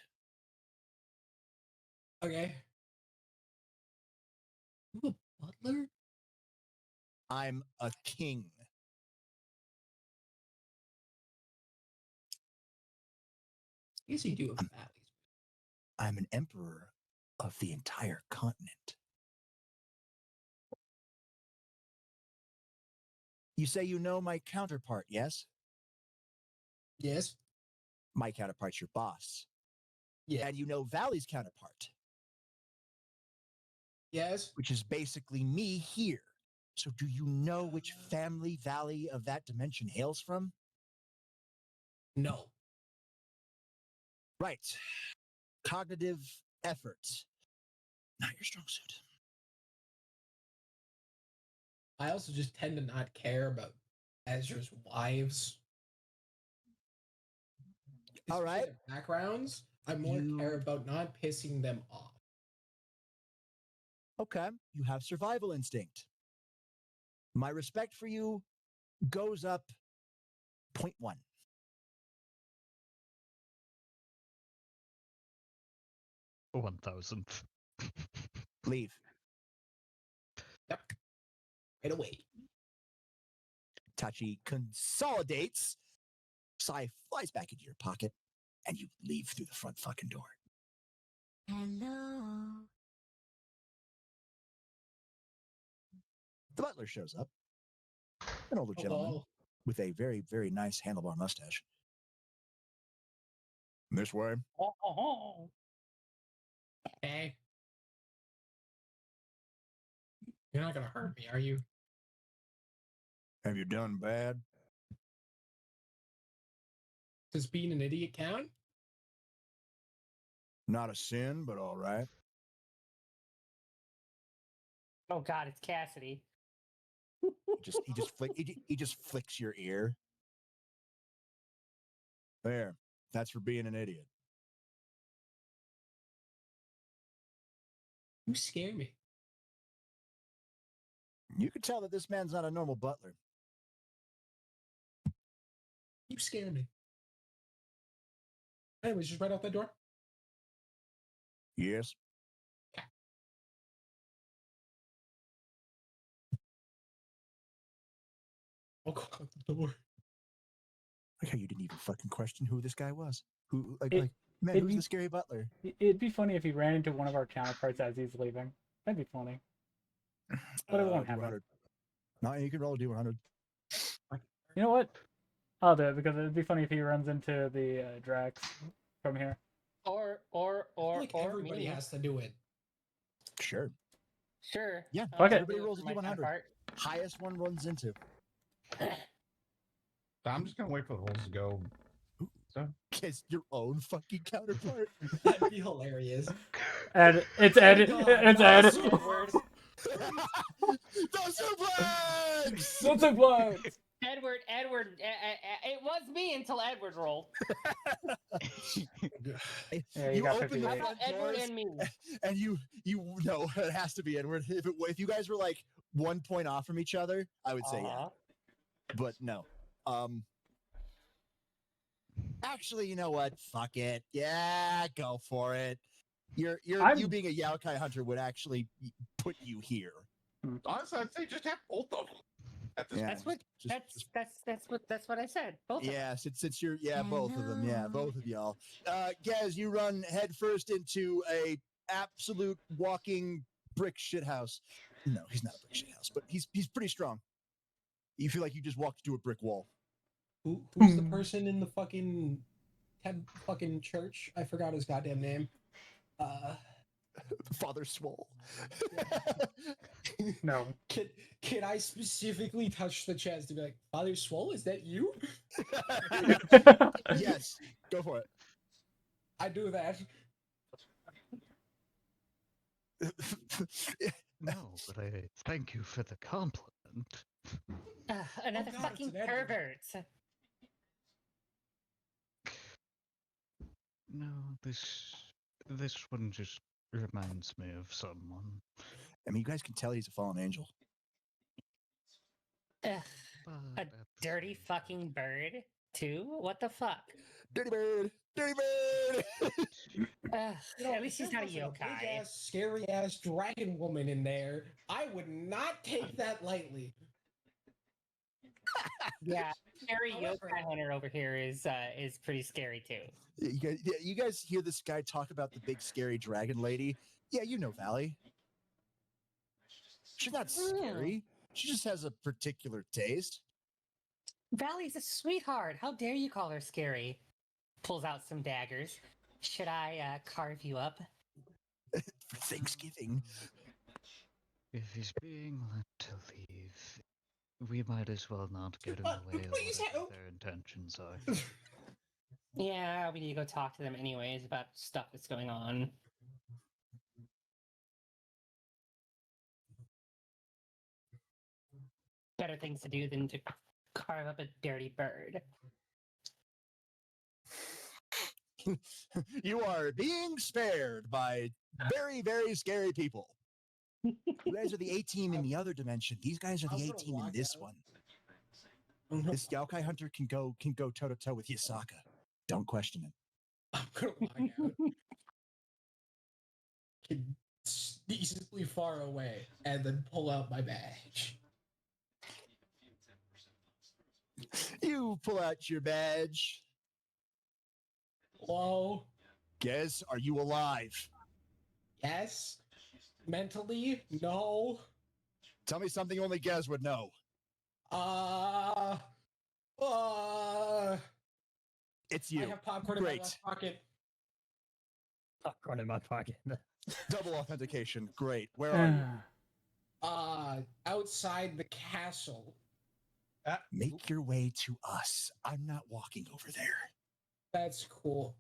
Okay. You a butler? I'm a king. Yes, you do have valleys. I'm an emperor of the entire continent. You say you know my counterpart, yes? Yes. My counterpart's your boss. Yeah. And you know Valley's counterpart. Yes. Which is basically me here. So do you know which family Valley of that dimension hails from? No. Right. Cognitive effort. Not your strong suit. I also just tend to not care about Ezra's wives. All right. Backgrounds. I more care about not pissing them off. Okay. You have survival instinct. My respect for you goes up 0.1. One thousandth. Leave. Yep. Right away. Tachi consolidates. Sai flies back into your pocket, and you leave through the front fucking door. Hello. The butler shows up. An older gentleman with a very, very nice handlebar mustache. This way. Hey. You're not gonna hurt me, are you? Have you done bad? Does being an idiot count? Not a sin, but all right. Oh God, it's Cassidy. He just flicks your ear. There. That's for being an idiot. You scare me. You can tell that this man's not a normal butler. You scare me. Anyways, just right out that door. Yes. I'll go out the door. Like how you didn't even fucking question who this guy was. Who It'd who's be- the scary butler? It'd be funny if he ran into one of our counterparts as he's leaving. That'd be funny. But it won't happen. D100. No, you can roll a D100. You know what? I'll do it because it'd be funny if he runs into the Drax from here. Or everybody me. has to do it. Sure. Sure. Yeah. Fuck it. Everybody rolls a My D100. counterpart. Highest one runs into. I'm just gonna wait for the holes to go. So Kiss your own fucking counterpart. That'd be hilarious. Ed, it's Ed. God, It's Ed. Edward. Those suplex! What's up, blood? Edward. It was me until Edward rolled. Yeah, you got open the 58. front Edward doors, and me. and you know it has to be Edward. If you guys were like 1 point off from each other, I would say yeah. But no. Actually, you know what? Fuck it. Yeah, go for it. You being a Yaokai hunter would actually put you here. honestly, I'd say just have both of them. At this Yeah. point. That's what I said. Both of them. Yeah, since you're both of them. Yeah, both of y'all. Gaz, you run headfirst into a absolute walking brick shit house. No, he's not a brick shit house, but he's pretty strong. You feel like you just walked into a brick wall. Who's the person in the fucking church? I forgot his goddamn name. Father Swole. No. Can I specifically touch the chest to be like, Father Swole, is that you? Yes, go for it. I do that. No, but I thank you for the compliment. Another God, fucking it's an Edward. pervert. No, this one just reminds me of someone. I mean, you guys can tell he's a fallen angel. Ugh, But a at the dirty same fucking bird, too? What the fuck? Dirty bird! Dirty bird! At least he's not a Big yokai. ass, scary ass dragon woman in there. I would not take that lightly. Yeah, scary However- yokai hunter over here is pretty scary too. You guys hear this guy talk about the big scary dragon lady? Yeah, you know Valley. She's not scary. She just has a particular taste. Valley's a sweetheart. How dare you call her scary? Pulls out some daggers. Should I carve you up? For Thanksgiving. If he's being let to leave, we might as well not get in the way of Please whatever help. their intentions are. Yeah, we need to go talk to them anyways about stuff that's going on. Better things to do than to carve up a dirty bird. You are being spared by very, very scary people. You guys are the A team in the other dimension. These guys are the A team in this one. This Yokai Hunter can go toe to toe with Yasaka. Don't question it. I'm gonna log out. Get decently far away and then pull out my badge. You pull out your badge. Hello? Guess, are you alive? Yes? Mentally? No. Tell me something only Gez would know. It's you. I have popcorn in my Great. left pocket. Popcorn in my pocket. Double authentication. Great. Where are you? Outside the castle. Make your way to us. I'm not walking over there. That's cool.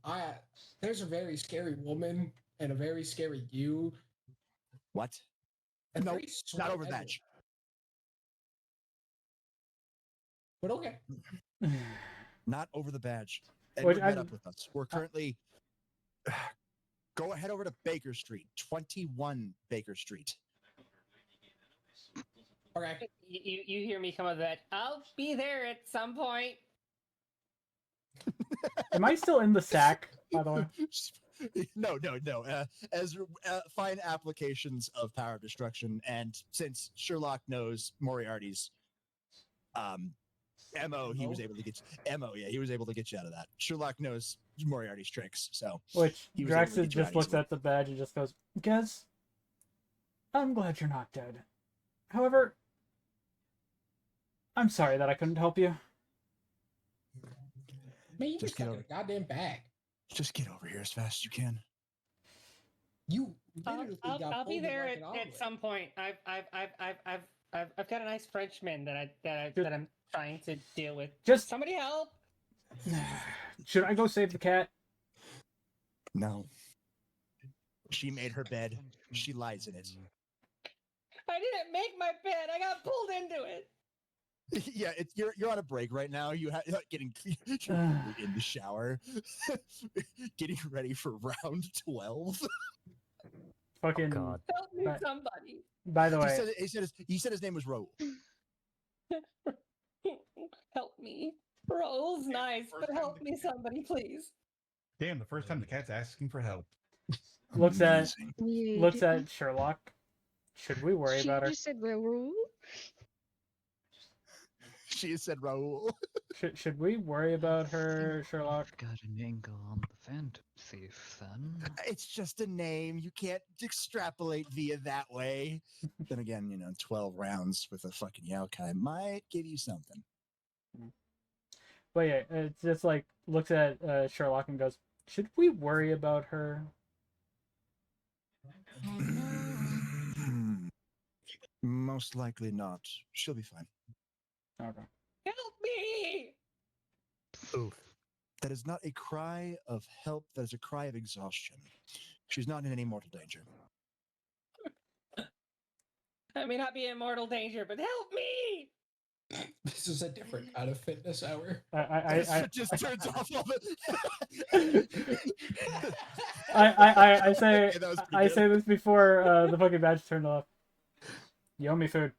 There's a very scary woman and a very scary you. What? And No, very not sweet over Edward. badge. But okay. Not over the badge. Which Edward met I'm- up with us. We're currently... Go ahead over to Baker Street. 21 Baker Street. Okay. You hear me come up with that? I'll be there at some point. Am I still in the sack, by the way? No. As fine applications of power of destruction, and since Sherlock knows Moriarty's MO, he was able to get he was able to get you out of that. Sherlock knows Moriarty's tricks, so Which he was able to Draxid get you just out looks easily. at the badge and just goes, Gez, I'm glad you're not dead. However, I'm sorry that I couldn't help you. Man, you Just just got get a goddamn bag. Just get over here as fast as you can. You literally got I'll be folded there like an at omelet. some point. I've got a nice Frenchman that I'm trying to deal with. Just somebody help! Should I go save the cat? No. She made her bed. She lies in it. I didn't make my bed. I got pulled into it. Yeah, you're on a break right now. You're getting in the shower, getting ready for round 12. Fucking God. Help me, But- somebody. By the way, He said his name was Raul. Help me. Raul's nice, but help me, somebody, please. Damn, the first time the cat's asking for help. looks at Weird. Sherlock. Should we worry She about her? just said Raoul. She said Raul. Should we worry about her, Sherlock? Got an angle on the Phantom Thief, then. It's just a name. You can't extrapolate via that way. Then again, 12 rounds with a fucking Yaokai might give you something. But yeah, it's just like looks at Sherlock and goes, "Should we worry about her?" Most likely not. She'll be fine. Okay. Help me! Oof. That is not a cry of help. That is a cry of exhaustion. She's not in any mortal danger. I may not be in mortal danger, but help me! This is a different kind of fitness hour. I just turns off all the. I say Okay, that was pretty I good. say this before the fucking badge turned off. You owe me food.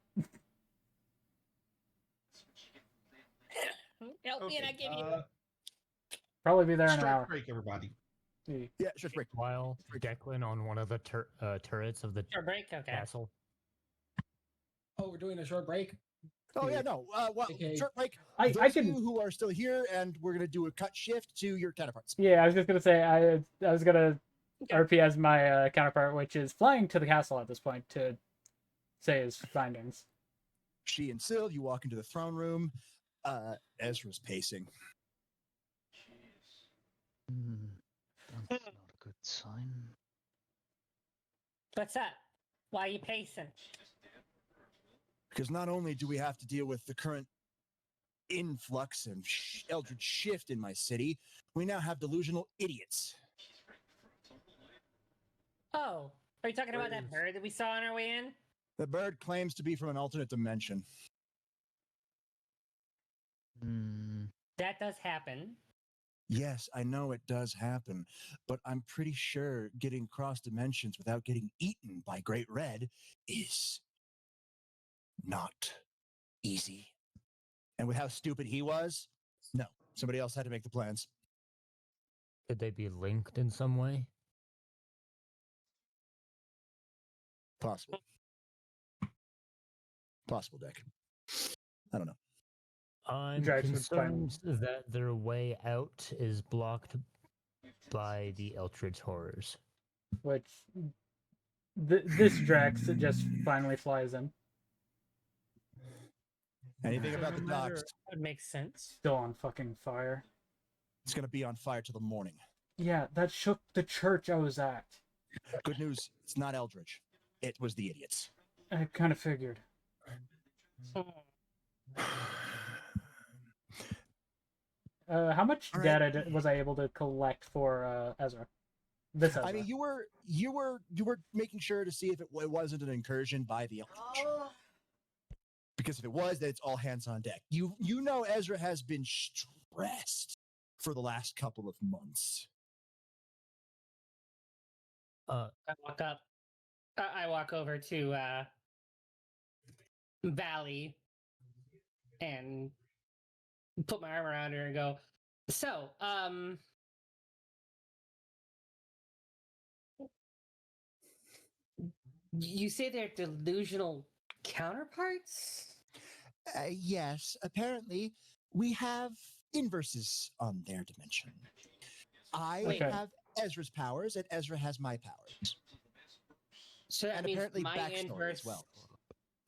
Help me and I give you. Probably be there in an Strike hour. break, everybody. Yeah, just break. While Declan on one of the turrets of the Short break, okay. castle. Oh, we're doing a short break. Oh yeah, no. Well, Okay. short break. I Those of can- you who are still here, and we're gonna do a cut shift to your counterparts. Yeah, I was just gonna say I was gonna RP as my counterpart, which is flying to the castle at this point to say his findings. She and Syl, you walk into the throne room. Ezra's pacing. That's not a good sign. What's up? Why are you pacing? Because not only do we have to deal with the current influx and eldritch shift in my city, we now have delusional idiots. Oh, are you talking about that bird that we saw on our way in? The bird claims to be from an alternate dimension. That does happen. Yes, I know it does happen, but I'm pretty sure getting across dimensions without getting eaten by Great Red is not easy. And with how stupid he was, no, somebody else had to make the plans. Could they be linked in some way? Possible. Possible, Dick. I don't know. I'm Drax would concerned that their way out is blocked by the Eldritch horrors. Which this Drax just finally flies in. Anything about the docks? That makes sense. Still on fucking fire. It's going to be on fire till the morning. Yeah, that shook the church I was at. Good news, it's not Eldritch. It was the idiots. I kind of figured. How much data was I able to collect for Ezra? This Ezra. I mean, you were making sure to see if it wasn't an incursion by the Eldritch. Because if it was, then it's all hands on deck. You know Ezra has been stressed for the last couple of months. I walk up. I walk over to Valley and put my arm around her and go, so, you say they're delusional counterparts? Yes, apparently we have inverses on their dimension. I have Ezra's powers, and Ezra has my powers. So that and means apparently my backstory inverse as well.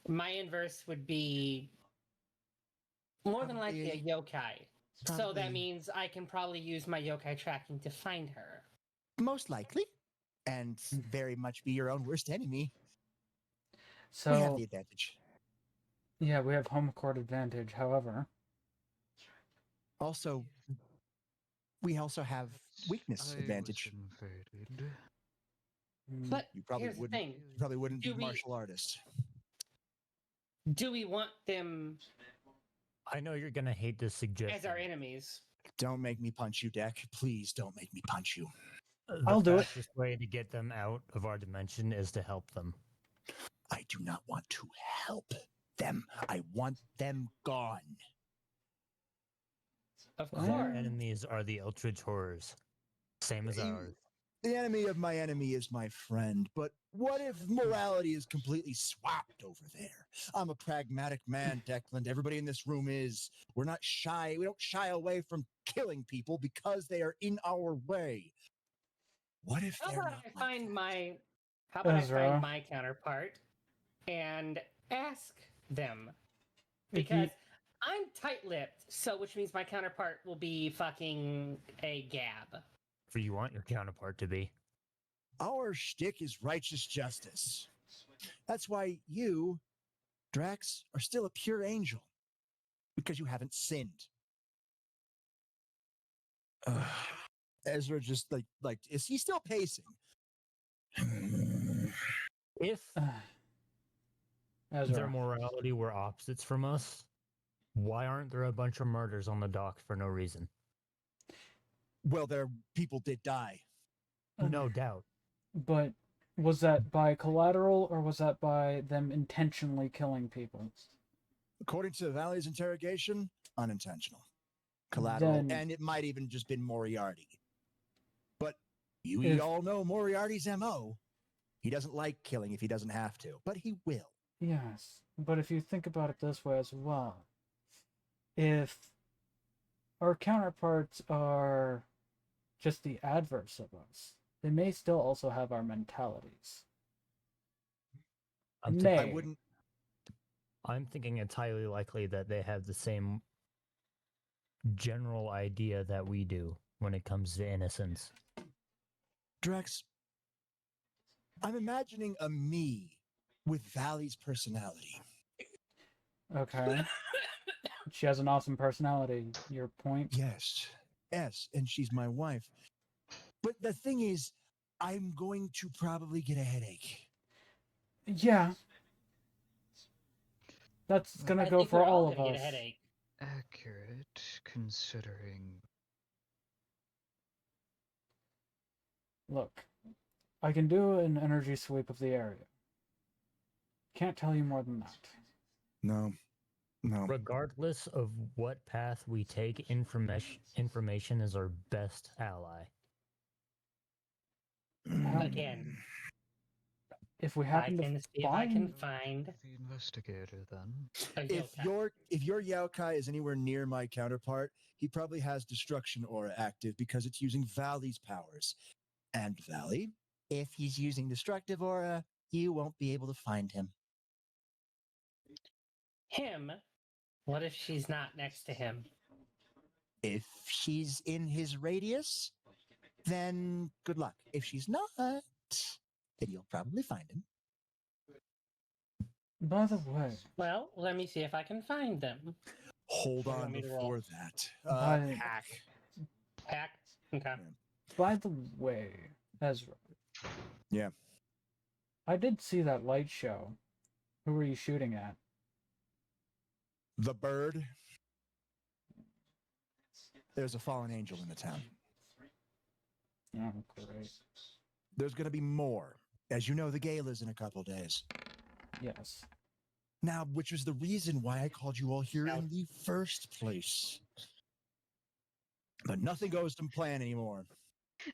My inverse would be more than likely a yokai. So that means I can probably use my yokai tracking to find her. Most likely. And very much be your own worst enemy. So we have the advantage. Yeah, we have home court advantage, however. Also, we also have weakness advantage. But you probably here's the wouldn't. thing. You probably wouldn't be a martial artist. Do we want them I know you're gonna hate this suggestion. as our enemies? Don't make me punch you, Deck. Please don't make me punch you. The fastest way to get them out of our dimension is to help them. I do not want to help them. I want them gone. Of course. Our enemies are the Eldritch horrors. Same as ours. The enemy of my enemy is my friend, but what if morality is completely swapped over there? I'm a pragmatic man, Declan. Everybody in this room is. We're not shy. We don't shy away from killing people because they are in our way. What if How they're about not I find I find my counterpart and ask them? Because I'm tight-lipped, so which means my counterpart will be fucking a gab. For you want your counterpart to be. Our shtick is righteous justice. That's why you, Drax, are still a pure angel. Because you haven't sinned. Ezra just like is he still pacing? If their morality were opposites from us, why aren't there a bunch of murders on the dock for no reason? Well, their people did die. No doubt. But was that by collateral or was that by them intentionally killing people? According to Valley's interrogation, unintentional. Collateral. Then- And it might even just been Moriarty. But you all know Moriarty's MO. He doesn't like killing if he doesn't have to, but he will. Yes, but if you think about it this way as well, if our counterparts are just the adverse of us, they may still also have our mentalities. I wouldn't. I'm thinking it's highly likely that they have the same general idea that we do when it comes to innocence. Drex, I'm imagining a me with Valley's personality. Okay. She has an awesome personality. Your point? Yes, and she's my wife. But the thing is, I'm going to probably get a headache. Yeah. That's gonna go for all of us. Accurate, considering. Look, I can do an energy sweep of the area. Can't tell you more than that. No. Regardless of what path we take, information is our best ally. Again. If we happen I can see if I can find the investigator, then. If your Yaokai is anywhere near my counterpart, he probably has destruction aura active because it's using Valley's powers. And Valley, if he's using destructive aura, you won't be able to find him. Him? What if she's not next to him? If she's in his radius, then good luck. If she's not, then you'll probably find him. By the way. Well, let me see if I can find them. Hold on before that. Hack. Hack? Okay. By the way, Ezra. Yeah. I did see that light show. Who were you shooting at? The bird. There's a fallen angel in the town. Oh, great. There's going to be more. As you know, the gala's in a couple days. Yes. Now, which was the reason why I called you all here in the first place. But nothing goes to plan anymore.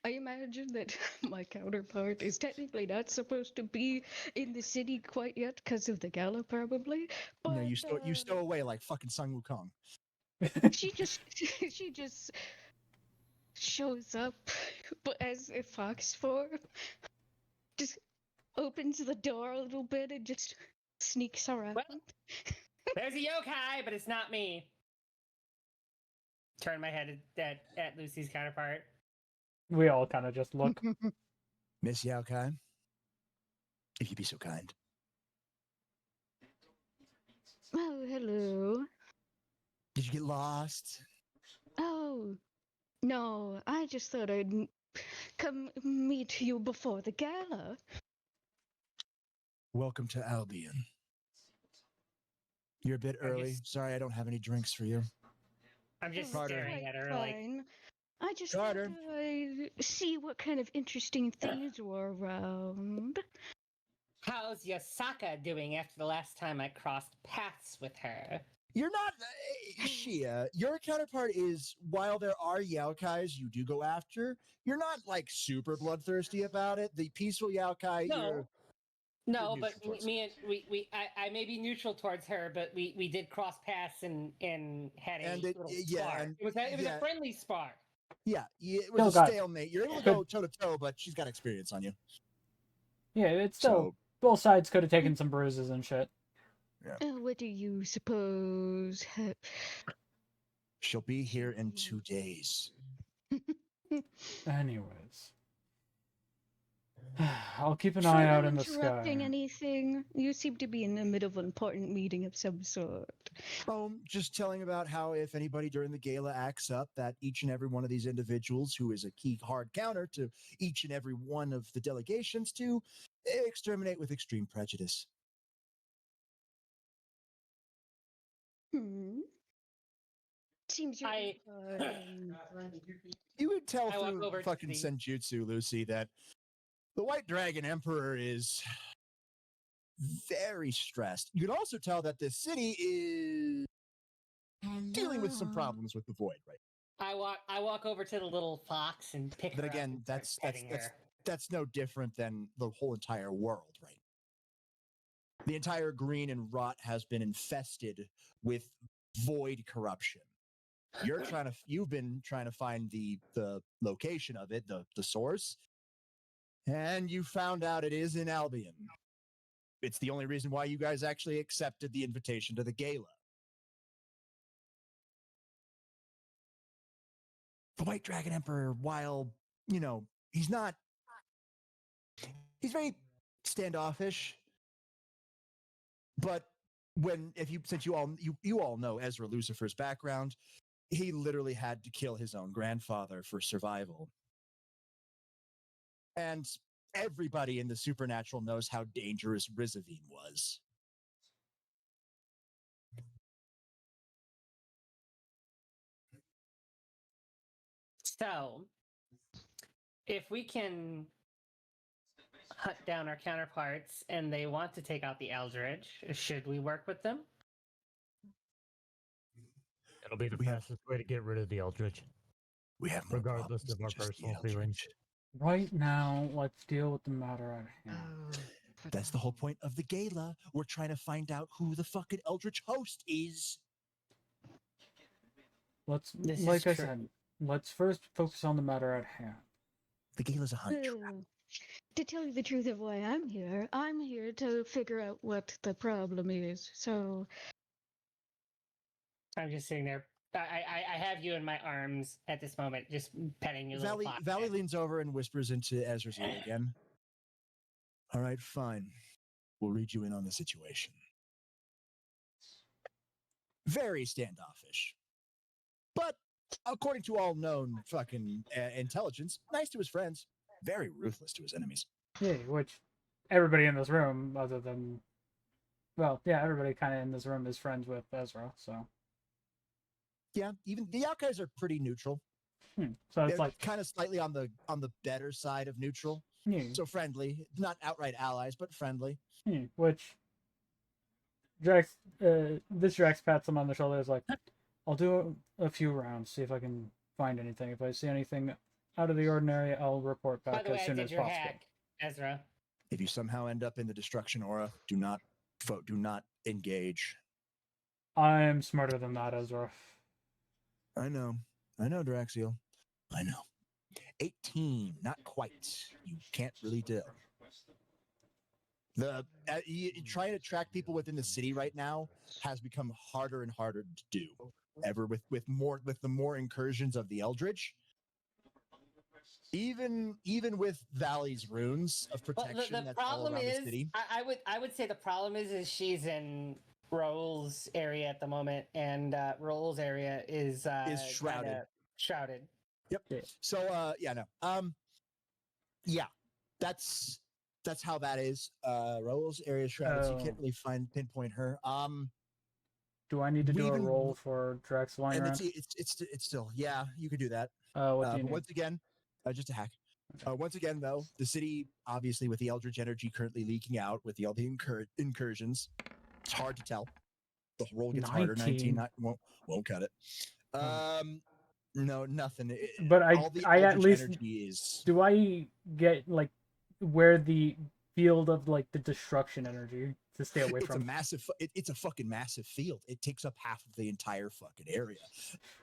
I imagine that my counterpart is technically not supposed to be in the city quite yet because of the gala, probably. But No, you stow away like fucking Sun Wukong. she just shows up, but as a fox form, just opens the door a little bit and just sneaks around. Well, there's a yokai, but it's not me. Turn my head at Lucy's counterpart. We all kind of just look. Miss Yaokai, if you'd be so kind. Oh, hello. Did you get lost? Oh, no, I just thought I'd come meet you before the gala. Welcome to Albion. You're a bit early. Sorry, I don't have any drinks for you. I'm just Carter. staring at her Fine. I just thought I'd see what kind of interesting things were around. How's Yasaka doing after the last time I crossed paths with her? You're not, Shia. Your counterpart is, while there are Yaokais you do go after, you're not like super bloodthirsty about it. The peaceful Yaokai, No, but I may be neutral towards her, but we did cross paths and had a little spar. It was a friendly spar. Yeah, it was a stalemate. You're able to go toe to toe, but she's got experience on you. Yeah, it's still both sides could have taken some bruises and shit. Yeah. What do you suppose? She'll be here in 2 days. Anyways. I'll keep an eye out in the interrupting sky. anything? You seem to be in the middle of an important meeting of some sort. Just telling about how if anybody during the gala acts up, that each and every one of these individuals, who is a key hard counter to each and every one of the delegations, to exterminate with extreme prejudice. Seems you're You would tell I walk through over to fucking the- Senjutsu, Lucy, that the White Dragon Emperor is very stressed. You can also tell that this city is dealing with some problems with the Void, right? I walk over to the little fox and pick But her up again, and start petting her. that's no different than the whole entire world, right? The entire green and rot has been infested with void corruption. You've been trying to find the location of it, the source, and you found out it is in Albion. It's the only reason why you guys actually accepted the invitation to the gala. the White Dragon Emperor, while, he's very standoffish, but since you all know Ezra Lucifer's background, he literally had to kill his own grandfather for survival. And everybody in the supernatural knows how dangerous Rizavine was. So, if we can hunt down our counterparts and they want to take out the Eldritch, should we work with them? It'll be the fastest way to get rid of the Eldritch. We have regardless of our personal feelings. Right now, let's deal with the matter at hand. That's the whole point of the gala. We're trying to find out who the fucking Eldritch host is. Let's, like I said, let's first focus on the matter at hand. The gala's a hunt trap. To tell you the truth of why I'm here to figure out what the problem is. So I'm just sitting there. I have you in my arms at this moment, just petting you. Valley leans over and whispers into Ezra's ear again. All right, fine. We'll read you in on the situation. Very standoffish. But according to all known fucking intelligence, nice to his friends, very ruthless to his enemies. Yeah, which everybody in this room, other than, everybody kind of in this room is friends with Ezra, so. Yeah, even the outguys are pretty neutral. So it's they're kind of slightly on the better side of neutral. So friendly, not outright allies, but friendly. Which Drax, this Drax pats him on the shoulder. Is like, I'll do a few rounds, see if I can find anything. If I see anything out of the ordinary, I'll report back as soon as possible. Hack, Ezra. If you somehow end up in the destruction aura, do not engage. I'm smarter than that, Ezra. I know, Draxiel. I know. 18, not quite. You can't really tell. Trying to track people within the city right now has become harder and harder to do. Ever with the more incursions of the Eldritch. Even with Valley's runes of protection that's all around the city. I would say the problem is she's in Roll's area at the moment, and Roll's area is shrouded. Shrouded. Yep. So that's how that is. Roll's area is shrouded, so you can't really pinpoint her. Do I need to do a roll for Drax lying around? It's still, yeah, you could do that. What do you need? Once again, just a hack. Okay. Once again, though, the city, obviously, with the Eldritch energy currently leaking out, with all the incursions, it's hard to tell. The roll gets harder. 19 won't cut it. No, nothing. But all the I at least energy is. Do I get like where the field of like the destruction energy to stay away from? It's a fucking massive field. It takes up half of the entire fucking area.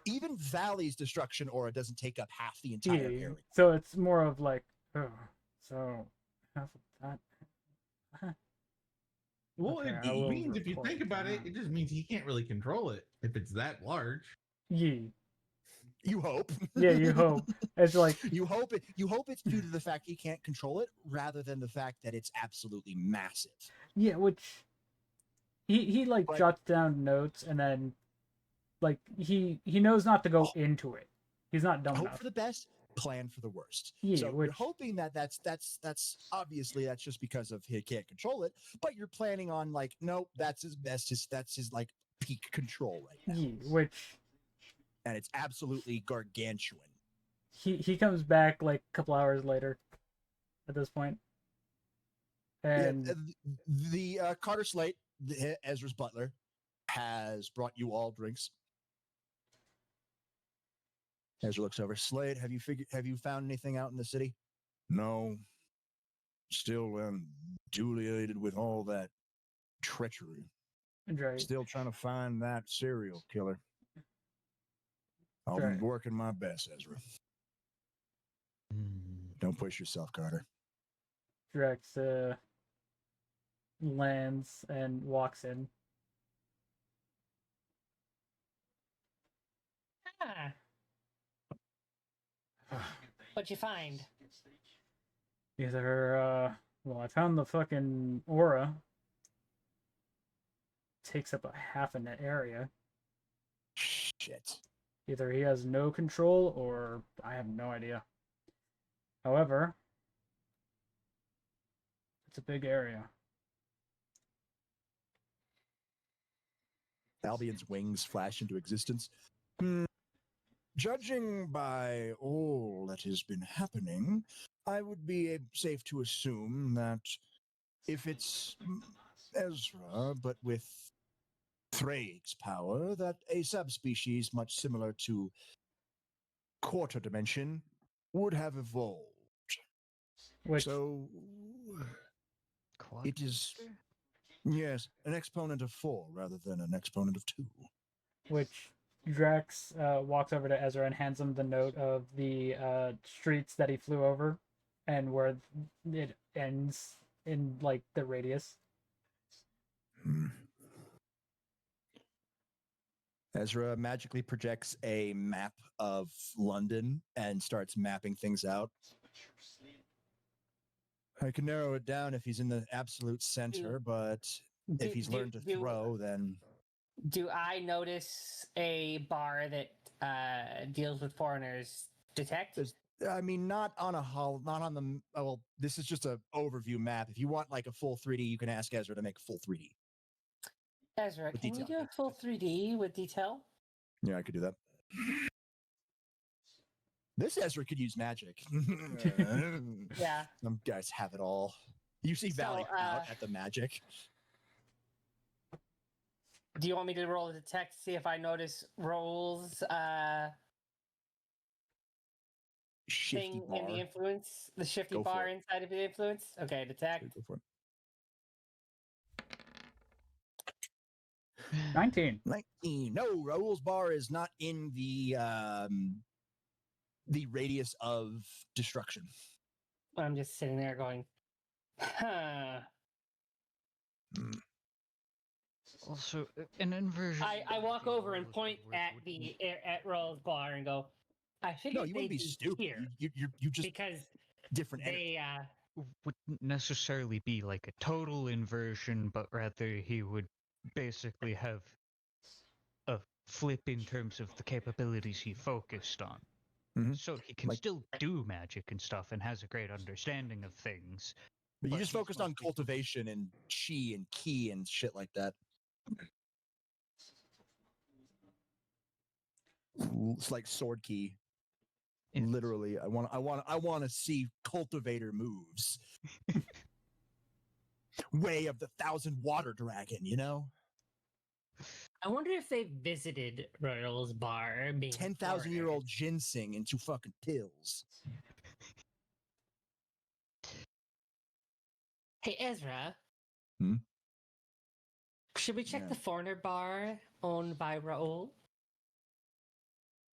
Even Valley's destruction aura doesn't take up half the entire area. So it's more of like, so half of that. Well, okay, it means if you think about it, it just means he can't really control it if it's that large. Yeah. You hope. Yeah, you hope. It's like you hope it's due to the fact he can't control it rather than the fact that it's absolutely massive. Yeah, which he jots down notes and then like he knows not to go into it. He's not dumb enough. Hope for the best, plan for the worst. Yeah, so you're hoping that's obviously that's just because of he can't control it, but you're planning on like, nope, that's his best, that's his like peak control right now. Yeah, and it's absolutely gargantuan. He comes back like a couple hours later at this point. And the Carter Slate, Ezra's butler, has brought you all drinks. Ezra looks over. Slate, have you found anything out in the city? No. Still infuriated with all that treachery. Right. Still trying to find that serial killer. I'll be working my best, Ezra. Don't push yourself, Carter. Drax lands and walks in. What'd you find? Either, well, I found the fucking aura. Takes up a half an area. Shit. Either he has no control or I have no idea. However, it's a big area. Albion's wings flash into existence. Judging by all that has been happening, I would be safe to assume that if it's Ezra, but with Thraig's power, that a subspecies much similar to Quarter Dimension would have evolved. Which so it is, yes, an exponent of 4 rather than an exponent of 2. which Drax walks over to Ezra and hands him the note of the streets that he flew over and where it ends in like the radius. Ezra magically projects a map of London and starts mapping things out. I can narrow it down if he's in the absolute center, but if he's learned to throw, then... Do I notice a bar that deals with foreigners? Detect? I mean, not on the... Well, this is just an overview map. If you want like a full 3D, you can ask Ezra to make a full 3D. Ezra, can we do a full 3D with detail? Yeah, I could do that. This Ezra could use magic. Yeah. Some guys have it all. You see Valley out at the magic. Do you want me to roll a detect to see if I notice rolls thing in the influence? The shifty bar inside of the influence? Okay, detect. Go for it. 19. 19. No, Raoul's bar is not in the radius of destruction. I'm just sitting there going, huh. Also, an inversion. I walk over and point at Raoul's bar and go, I figured No, you wouldn't be stupid. Here You just because different they wouldn't necessarily be like a total inversion, but rather he would basically have a flip in terms of the capabilities he focused on. Mm-hmm. So he can still do magic and stuff and has a great understanding of things. But you just focused on cultivation and chi and ki and shit like that. It's like sword key. Literally, I want to see cultivator moves. Way of the 1,000 water dragon, you know? I wonder if they visited Royal's bar. 10,000-year-old ginseng into fucking pills. Hey, Ezra. Hmm? Should we check the foreigner bar owned by Raoul?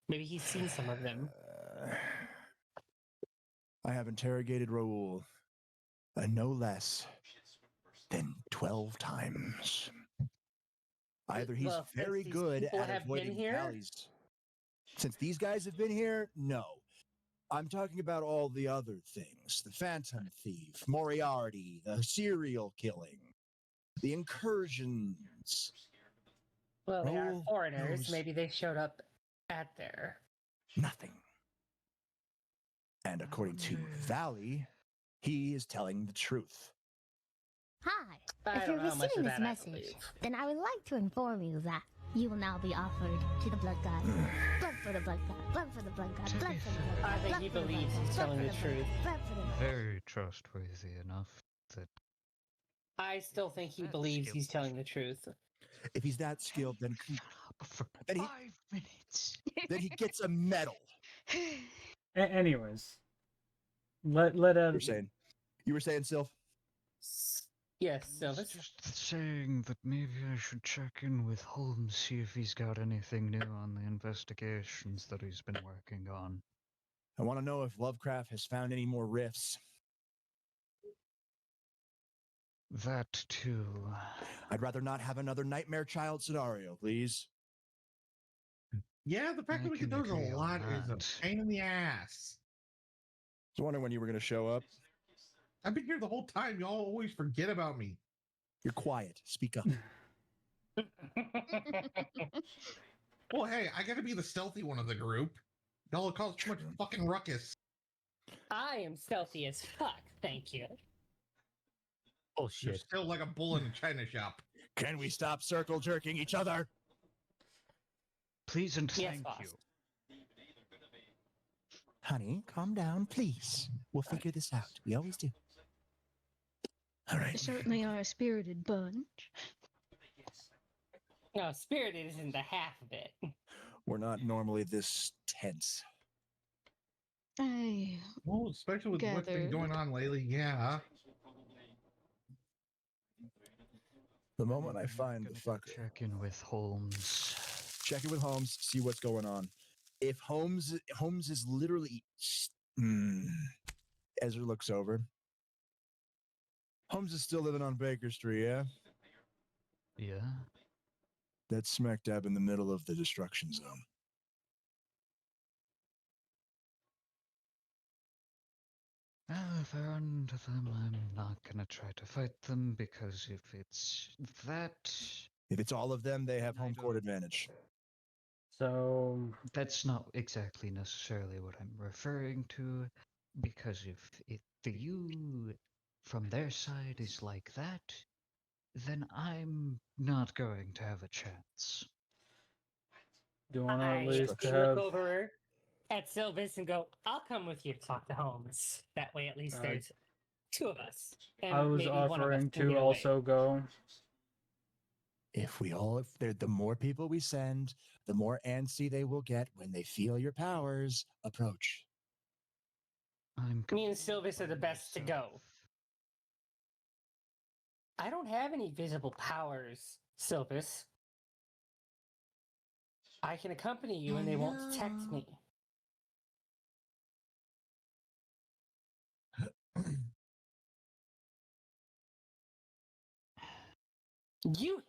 Maybe he's seen some of them. I have interrogated Raoul no less than 12 times. Either he's very good at avoiding valleys. Since these guys have been here, no. I'm talking about all the other things. The Phantom Thief, Moriarty, the serial killing, the incursions. Well, they are foreigners. Maybe they showed up at there. Nothing. And according to Valley, he is telling the truth. Hi. If you're receiving this message, then I would like to inform you that you will now be offered to the blood god. Blood for the blood god. Blood for the blood god. Blood for the blood god. I think he believes he's telling the truth. Very trustworthy enough that I still think he believes he's telling the truth. If he's that skilled, then for 5 minutes. Then he gets a medal. Anyways, let you were saying, Sylph? Yes, Sylph. Just saying that maybe I should check in with Holmes, see if he's got anything new on the investigations that he's been working on. I want to know if Lovecraft has found any more rifts. That too. I'd rather not have another Nightmare Child scenario, please. Yeah, the fact that we can do a lot is a pain in the ass. was wondering when you were going to show up. I've been here the whole time. Y'all always forget about me. You're quiet. Speak up. Well, hey, I got to be the stealthy one of the group. Y'all cause too much fucking ruckus. I am stealthy as fuck, thank you. You're Bullshit. still like a bull in a china shop. Can we stop circle jerking each other? Please and Yes, thank boss. you. Honey, calm down, please. We'll figure this out. We always do. All right. Certainly are a spirited bunch. No, spirited isn't the half of it. We're not normally this tense. Well, especially with what's been gathered. going on lately, yeah. The moment I find the fucker. Check in with Holmes. Check in with Holmes, see what's going on. If Holmes is literally... Ezra looks over. Holmes is still living on Baker Street, yeah? Yeah? That's smack dab in the middle of the destruction zone. Well, if I run into them, I'm not gonna try to fight them, because if it's that... If it's all of them, they have home court advantage. So... That's not exactly necessarily what I'm referring to, because if the you from their side is like that, then I'm not going to have a chance. Do you want to I at least look have... over at Sylvis and go, I'll come with you to talk to Holmes. That way at least there's two of us. And I was maybe one of us offering can get to away. also go. If the more people we send, the more antsy they will get when they feel your powers approach. Me and Sylvis are the best to go. I don't have any visible powers, Sylvis. I can accompany you and they won't detect me. You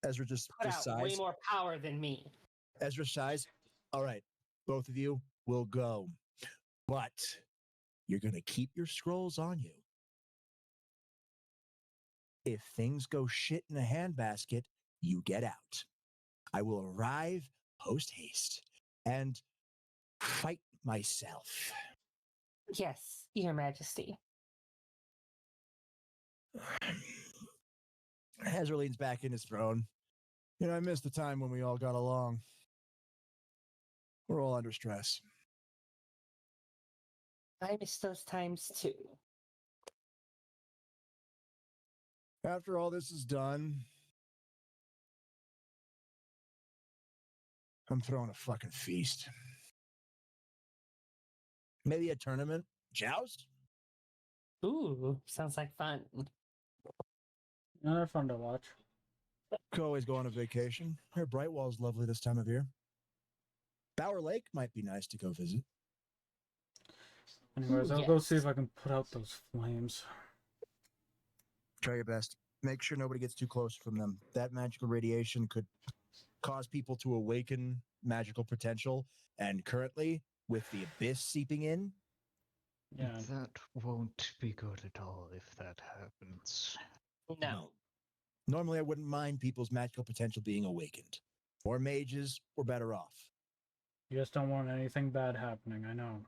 Ezra just put out sighs. way more power than me. Ezra sighs. All right, both of you will go. But you're going to keep your scrolls on you. If things go shit in a handbasket, you get out. I will arrive post haste and fight myself. Yes, Your Majesty. Ezra leans back in his throne. You know, I miss the time when we all got along. We're all under stress. I miss those times too. After all this is done, I'm throwing a fucking feast. Maybe a tournament? Joust? Ooh, sounds like fun. Yeah, they're fun to watch. Could always go on a vacation. Here, Brightwall's lovely this time of year. Bower Lake might be nice to go visit. Anyways, I'll go see if I can put out those flames. Try your best. Make sure nobody gets too close from them. That magical radiation could cause people to awaken magical potential. And currently, with the abyss seeping in, yeah, that won't be good at all if that happens. No. Normally, I wouldn't mind people's magical potential being awakened. More mages, we're better off. you just don't want anything bad happening, I know.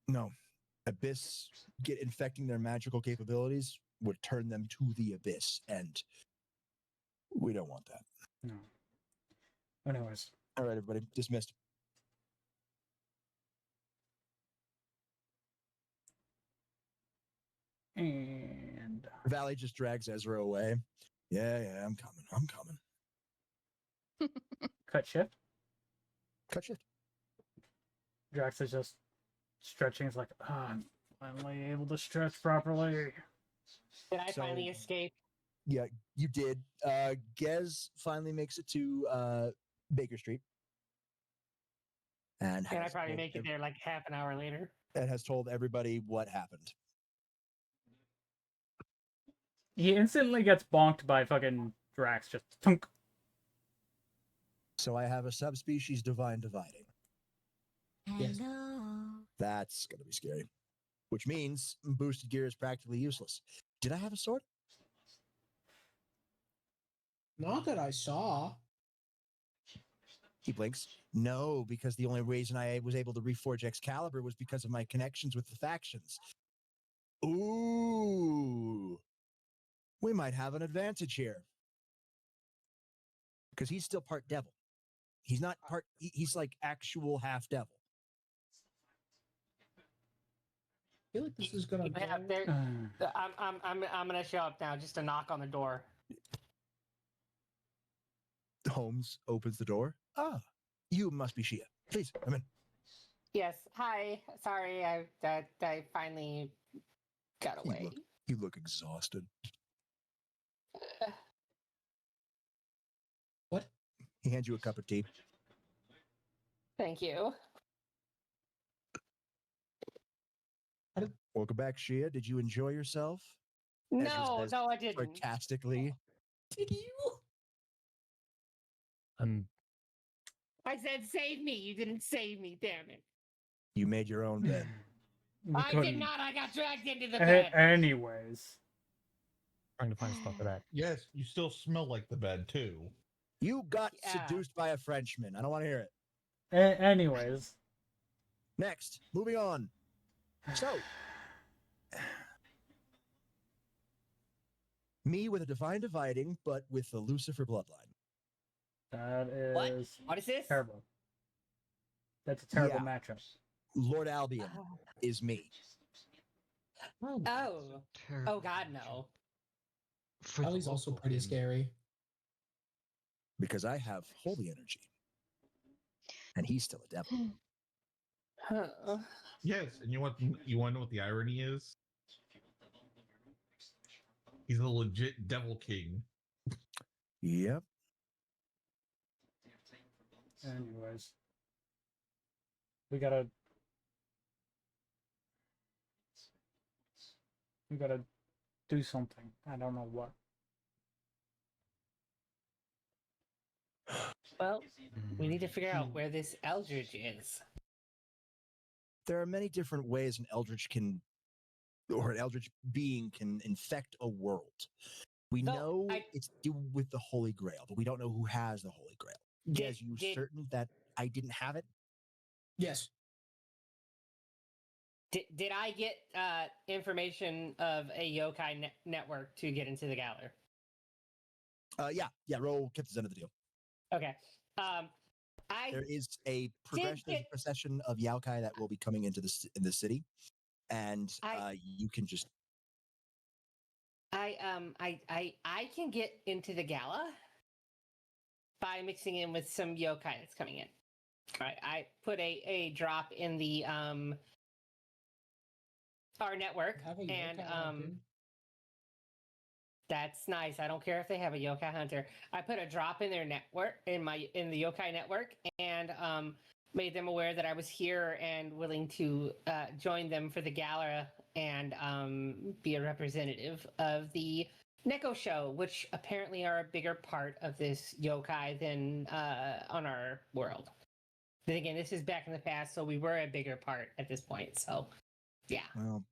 No. Abyss infecting their magical capabilities would turn them to the abyss, and we don't want that. No. Anyways. All right, everybody, dismissed. And Valley just drags Ezra away. Yeah, I'm coming. cut shift. Cut shift. Drax is just stretching. It's like, I'm finally able to stretch properly. Did I finally escape? Yeah, you did. Gez finally makes it to Baker Street. And I probably make it there like half an hour later. And has told everybody what happened. He instantly gets bonked by fucking Drax. Just thunk. So I have a subspecies divine dividing. Yes. That's going to be scary. Which means boosted gear is practically useless. Did I have a sword? Not that I saw. He blinks. No, because the only reason I was able to reforge Excalibur was because of my connections with the factions. Ooh. We might have an advantage here. Because he's still part devil. He's not part, he's like actual half devil. I feel like this is gonna go. I'm gonna show up now just to knock on the door. Holmes opens the door. Ah, you must be Shia. Please, come in. Yes. Hi. Sorry, I finally got away. You look exhausted. What? He hands you a cup of tea. Thank you. Welcome back, Shia. Did you enjoy yourself? No, I didn't. Sarcastically. Did you? I said save me. You didn't save me. Damn it. You made your own bed. I did not. I got dragged into the bed. Anyways. Trying to find a spot for that. Yes, you still smell like the bed too. You got seduced by a Frenchman. I don't want to hear it. Anyways. Next, moving on. So, me with a divine dividing, but with the Lucifer bloodline. That is What is this? terrible. That's a terrible matchup. Lord Albion is me. Oh. Oh God, no. Ellie's also pretty scary. Because I have holy energy. And he's still a devil. Yes, and you want to know what the irony is? He's a legit devil king. Yep. Anyways. We gotta do something. I don't know what. Well, we need to figure out where this Eldridge is. There are many different ways an eldritch being can infect a world. We know it's with the Holy Grail, but we don't know who has the Holy Grail. Yes, you certain that I didn't have it? Yes. Did I get information of a yokai network to get into the Galler? Yeah. Roll kept his end of the deal. Okay. There is a procession of Yaokai that will be coming into the city, and you can just. I can get into the Gala by mixing in with some yokai that's coming in. All right, I put a drop in the our network, and that's nice. I don't care if they have a yokai hunter. I put a drop in their network in the yokai network, and made them aware that I was here and willing to join them for the gala and be a representative of the Neko show, which apparently are a bigger part of this yokai than on our world. Then again, this is back in the past, so we were a bigger part at this point. So, yeah. Well,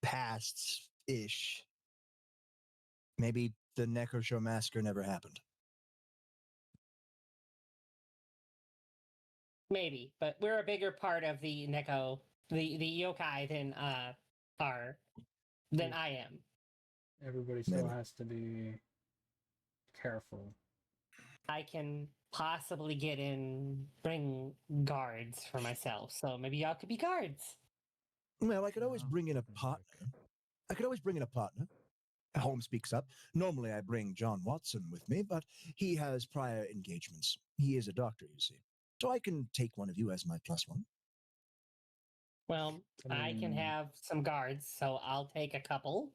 past-ish. Maybe the Neko Show massacre never happened. Maybe, but we're a bigger part of the Neko, the yokai than I am. Everybody still has to be careful. I can possibly bring guards for myself, so maybe y'all could be guards. Well, I could always bring in a partner. Holmes speaks up. Normally I bring John Watson with me, but he has prior engagements. He is a doctor, you see. So I can take one of you as my plus one. Well, I can have some guards, so I'll take a couple.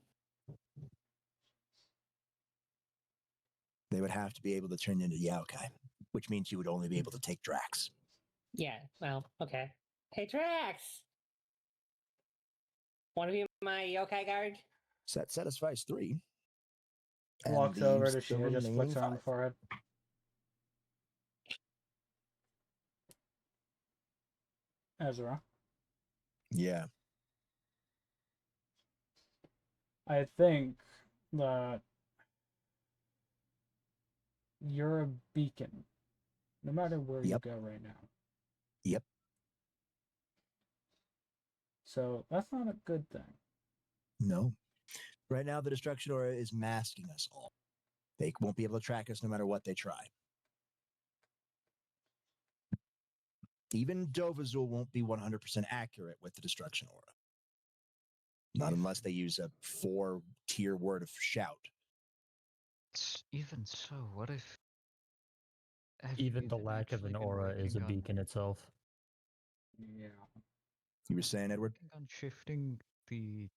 They would have to be able to turn into Yaokai, which means you would only be able to take Drax. Yeah, well, okay. Hey, Drax! Want to be my yokai guard? So that satisfies 3. Walks over to Shia, just flicks her on the forehead. Ezra. Yeah. I think that you're a beacon, no matter where you go right now. Yep. So that's not a good thing. No. Right now, the destruction aura is masking us all. They won't be able to track us no matter what they try. Even Dovazul won't be 100% accurate with the destruction aura. Not unless they use a 4-tier word of shout. Even so, what if... Even the lack of an aura is a beacon itself. Yeah. You were saying, Edward? On shifting the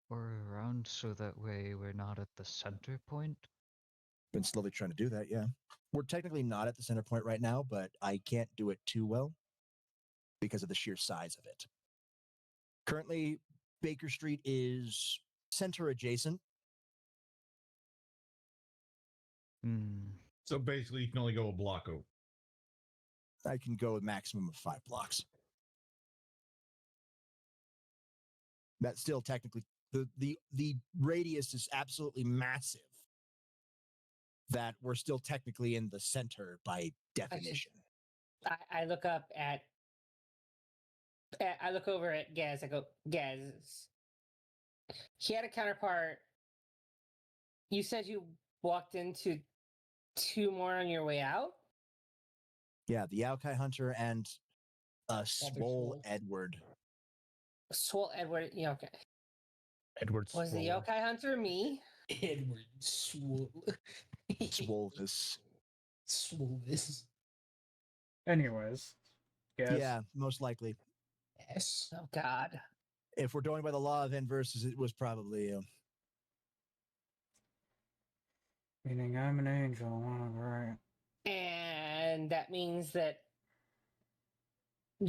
aura around so that way we're not at the center point? Been slowly trying to do that, yeah. We're technically not at the center point right now, but I can't do it too well because of the sheer size of it. Currently, Baker Street is center adjacent. So basically, you can only go a block over. I can go a maximum of 5 blocks. That's still technically the radius is absolutely massive. That we're still technically in the center by definition. I look up at. I look over at Gaz. I go, Gaz. He had a counterpart. You said you walked into 2 more on your way out? Yeah, the Yaokai Hunter and Swole Edward. Swole Edward, okay. Edward Was the Yokai Hunter me? Edward Swole. Swolvis. Swolvis. Anyways. Yes. Yeah, most likely. Yes. Oh, God. If we're going by the law of inverses, it was probably Meaning I'm an angel, right? And that means that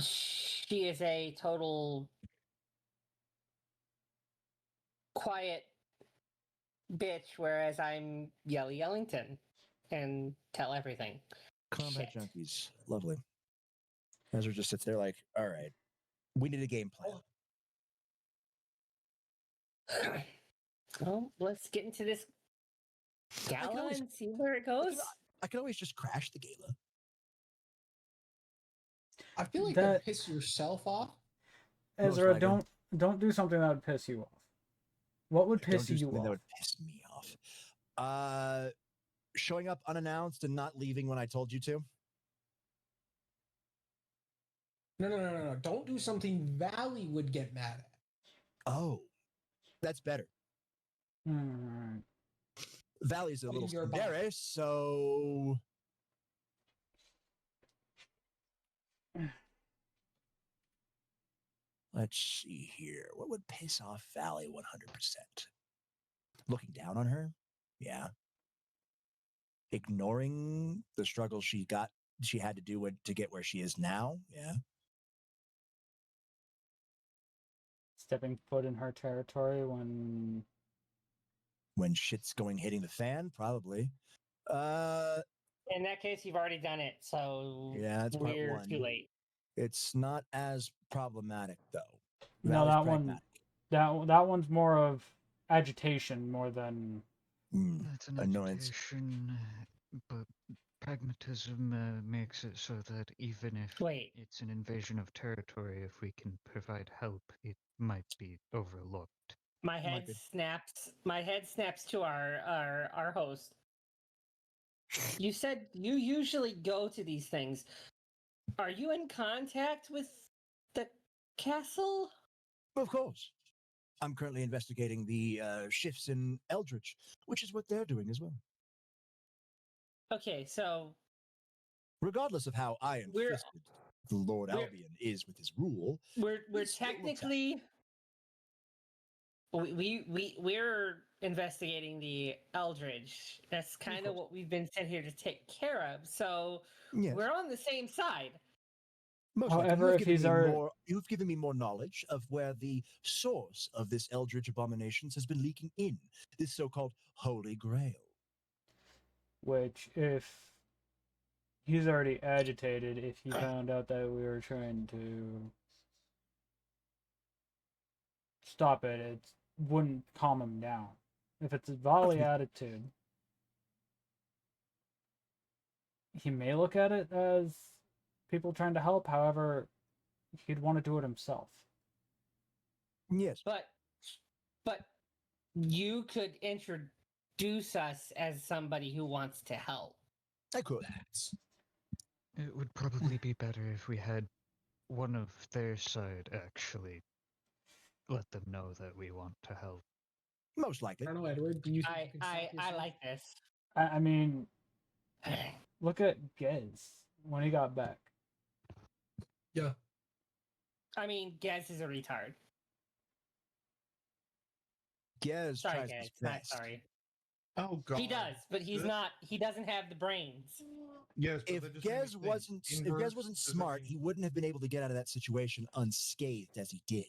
she is a total quiet bitch, whereas I'm Yelly Yellington and tell everything. Combat junkies. Lovely. Ezra just sits there like, all right, we need a game plan. Well, let's get into this gala and see where it goes. I can always just crash the gala. I feel like That- that piss yourself off. Ezra, don't do something that would piss you off. What would piss Don't do you something off? that would piss me off. Showing up unannounced and not leaving when I told you to. No. Don't do something Valley would get mad at. Oh, that's better. Valley's a little scary, so let's see here. What would piss off Valley 100%? Looking down on her? Yeah. Ignoring the struggle she had to do to get where she is now? Yeah. Stepping foot in her territory when shit's hitting the fan? Probably. In that case, you've already done it, so yeah, that's part we're 1. too late. It's not as problematic though. No, Valley's that one that one's more of agitation more than That's an annoyance. agitation, but pragmatism makes it so that even if it's an invasion of territory, if we can provide help, it might be overlooked. My head snaps. My head snaps to our host. You said you usually go to these things. Are you in contact with the castle? Of course. I'm currently investigating the shifts in Eldritch, which is what they're doing as well. Okay, so regardless of how iron-fisted the Lord Albion is with his rule, we're technically we're investigating the Eldritch. That's kind of what we've been sent here to take care of. So we're on the same side. However, if he's you've given me more knowledge of where the source of this Eldritch abominations has been leaking in, this so-called Holy Grail. Which, if he's already agitated if he found out that we were trying to stop it. It wouldn't calm him down. If it's a volley attitude, he may look at it as people trying to help. However, he'd want to do it himself. Yes. But you could introduce us as somebody who wants to help. I could. It would probably be better if we had one of their side actually let them know that we want to help. Most likely. I don't know, Edward. Do you think you can I stop yourself? like this. I mean, look at Gez when he got back. Yeah. I mean, Gez is a retard. Gez Sorry, tries Gez. his Not best. sorry. Oh god. He does, but he's not. He doesn't have the brains. Yes. But If that just makes Gez me wasn't think if inverse Gez wasn't doesn't smart, mean- he wouldn't have been able to get out of that situation unscathed as he did.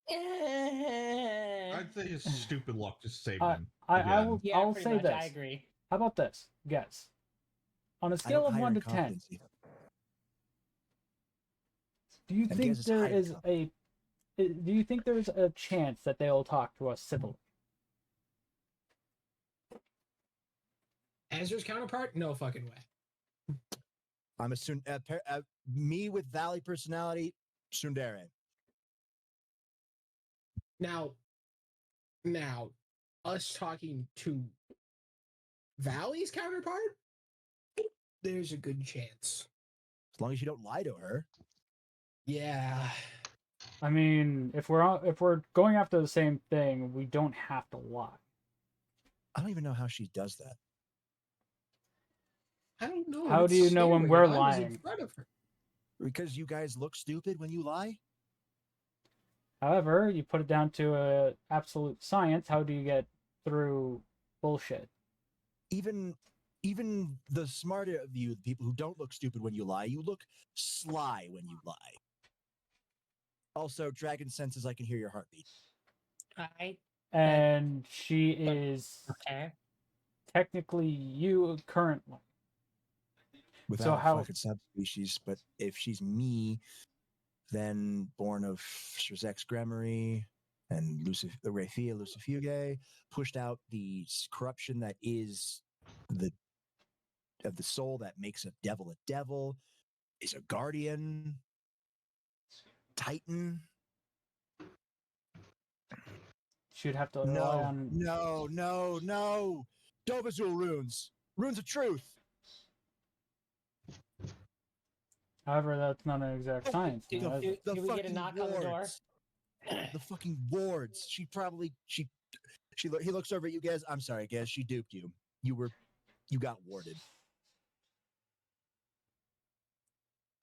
I'd say his stupid luck just saved him. I again. will pretty say much, this. I agree. How about this? Gez. On a I scale don't of hire 1 in to 10, competency. do you And think Gez is there highly is do you think there's a chance that they'll talk to us civilly? Azur's counterpart? No fucking way. I'm assuming me with Valley personality, Sundere. Now, us talking to Valley's counterpart? There's a good chance. As long as you don't lie to her. Yeah. I mean, if we're going after the same thing, we don't have to lie. I don't even know how she does that. I don't know. How It's do you know when scary. we're I was in lying? front of her. Because you guys look stupid when you lie? However, you put it down to a absolute science. How do you get through bullshit? Even the smarter of you, the people who don't look stupid when you lie, you look sly when you lie. Also, Dragon senses I can hear your heartbeat. And she is Okay. technically you currently. Without So a how- fucking subspecies, but if she's me, then born of Shrezex Gremory and Raphia Lucifuge, pushed out the corruption that is the soul that makes a devil, is a guardian, Titan. She'd have to rely on. No. Dovazul runes. Runes of truth. However, that's not an exact science. Do now, is it? we get a knock on the door? The fucking wards. He looks over at you guys. I'm sorry, guys. She duped you. You got warded.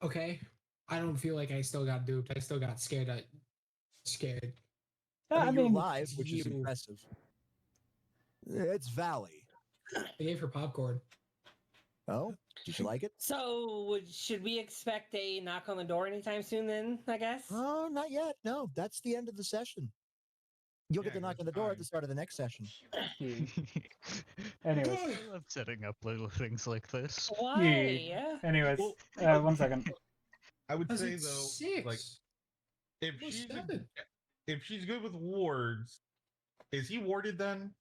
Okay. I don't feel like I still got duped. I still got scared. Scared. I mean, you're mean, alive, which is you. impressive. It's Valley. I gave her popcorn. Oh, did you like it? So, should we expect a knock on the door anytime soon? Then, I guess. Oh, not yet. No, that's the end of the session. You'll get the knock on the door at the start of the next session. Anyways, I love setting up little things like this. Why? Anyways, Well, 1 second. I would Was say it though, 6? like if It was she's 7. if she's good with wards, is he warded then?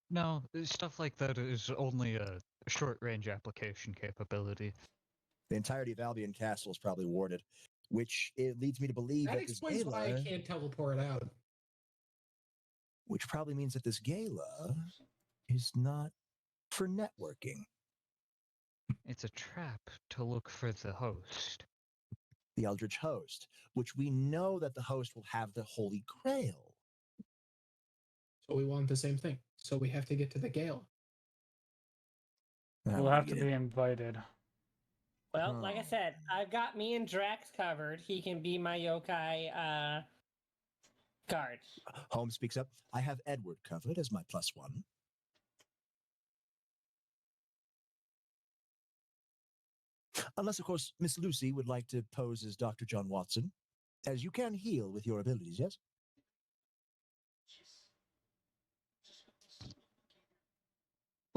No, stuff like that is only a short-range application capability. The entirety of Albion Castle is probably warded, which it leads me to believe That that this explains why I gala, can't teleport out. which probably means that this gala is not for networking. It's a trap to look for the host. The Eldritch Host, which we know that the host will have the Holy Grail. So we want the same thing. So we have to get to the Gale. We'll have to be invited. Well, like I said, I've got me and Drax covered. He can be my yokai guard. Holmes speaks up. I have Edward covered as my +1. Unless, of course, Miss Lucy would like to pose as Dr. John Watson, as you can heal with your abilities, yes?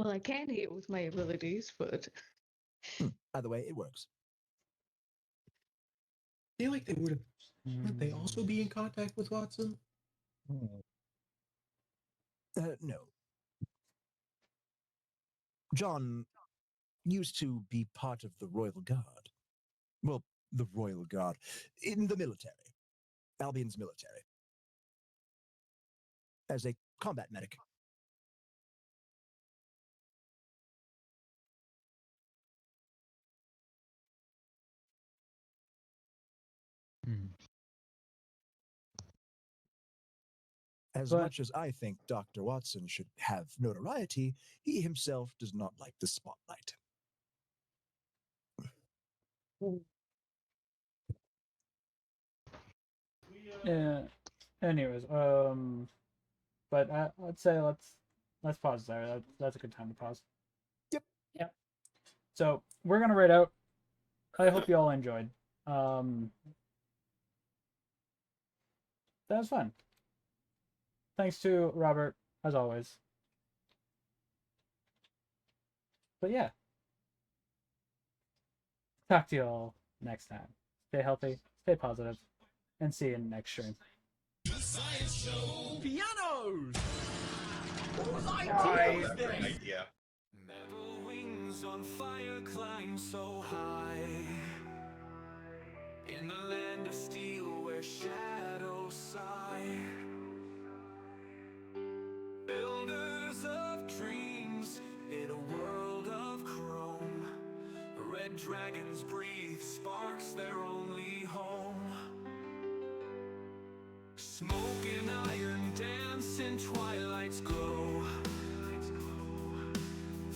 Well, I can heal with my abilities, but Either way, it works. I feel like they would they also be in contact with Watson? No. John used to be part of the Royal Guard. Well, the Royal Guard. In the military. Albion's military. As a combat medic. As much as I think Dr. Watson should have notoriety, he himself does not like the spotlight. Yeah. Anyways, but I'd say let's pause there. That's a good time to pause. Yep. Yep. So we're gonna rate out. I hope you all enjoyed. That was fun. Thanks to Robert, as always. But yeah. Talk to you all next time. Stay healthy, stay positive, and see you in the next stream. Pianos! Whose idea? Metal wings on fire climb so high. In the land of steel where shadows sigh. Builders of dreams in a world of chrome. Red dragons breathe sparks their only home. Smoke and iron dance in twilight's glow.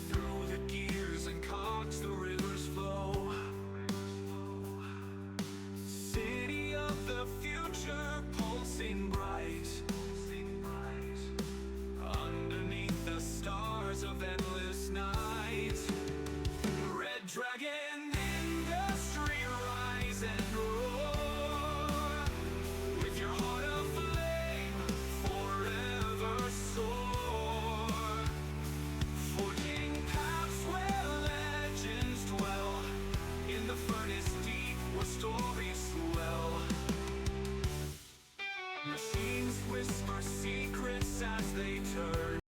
Through the gears and cogs the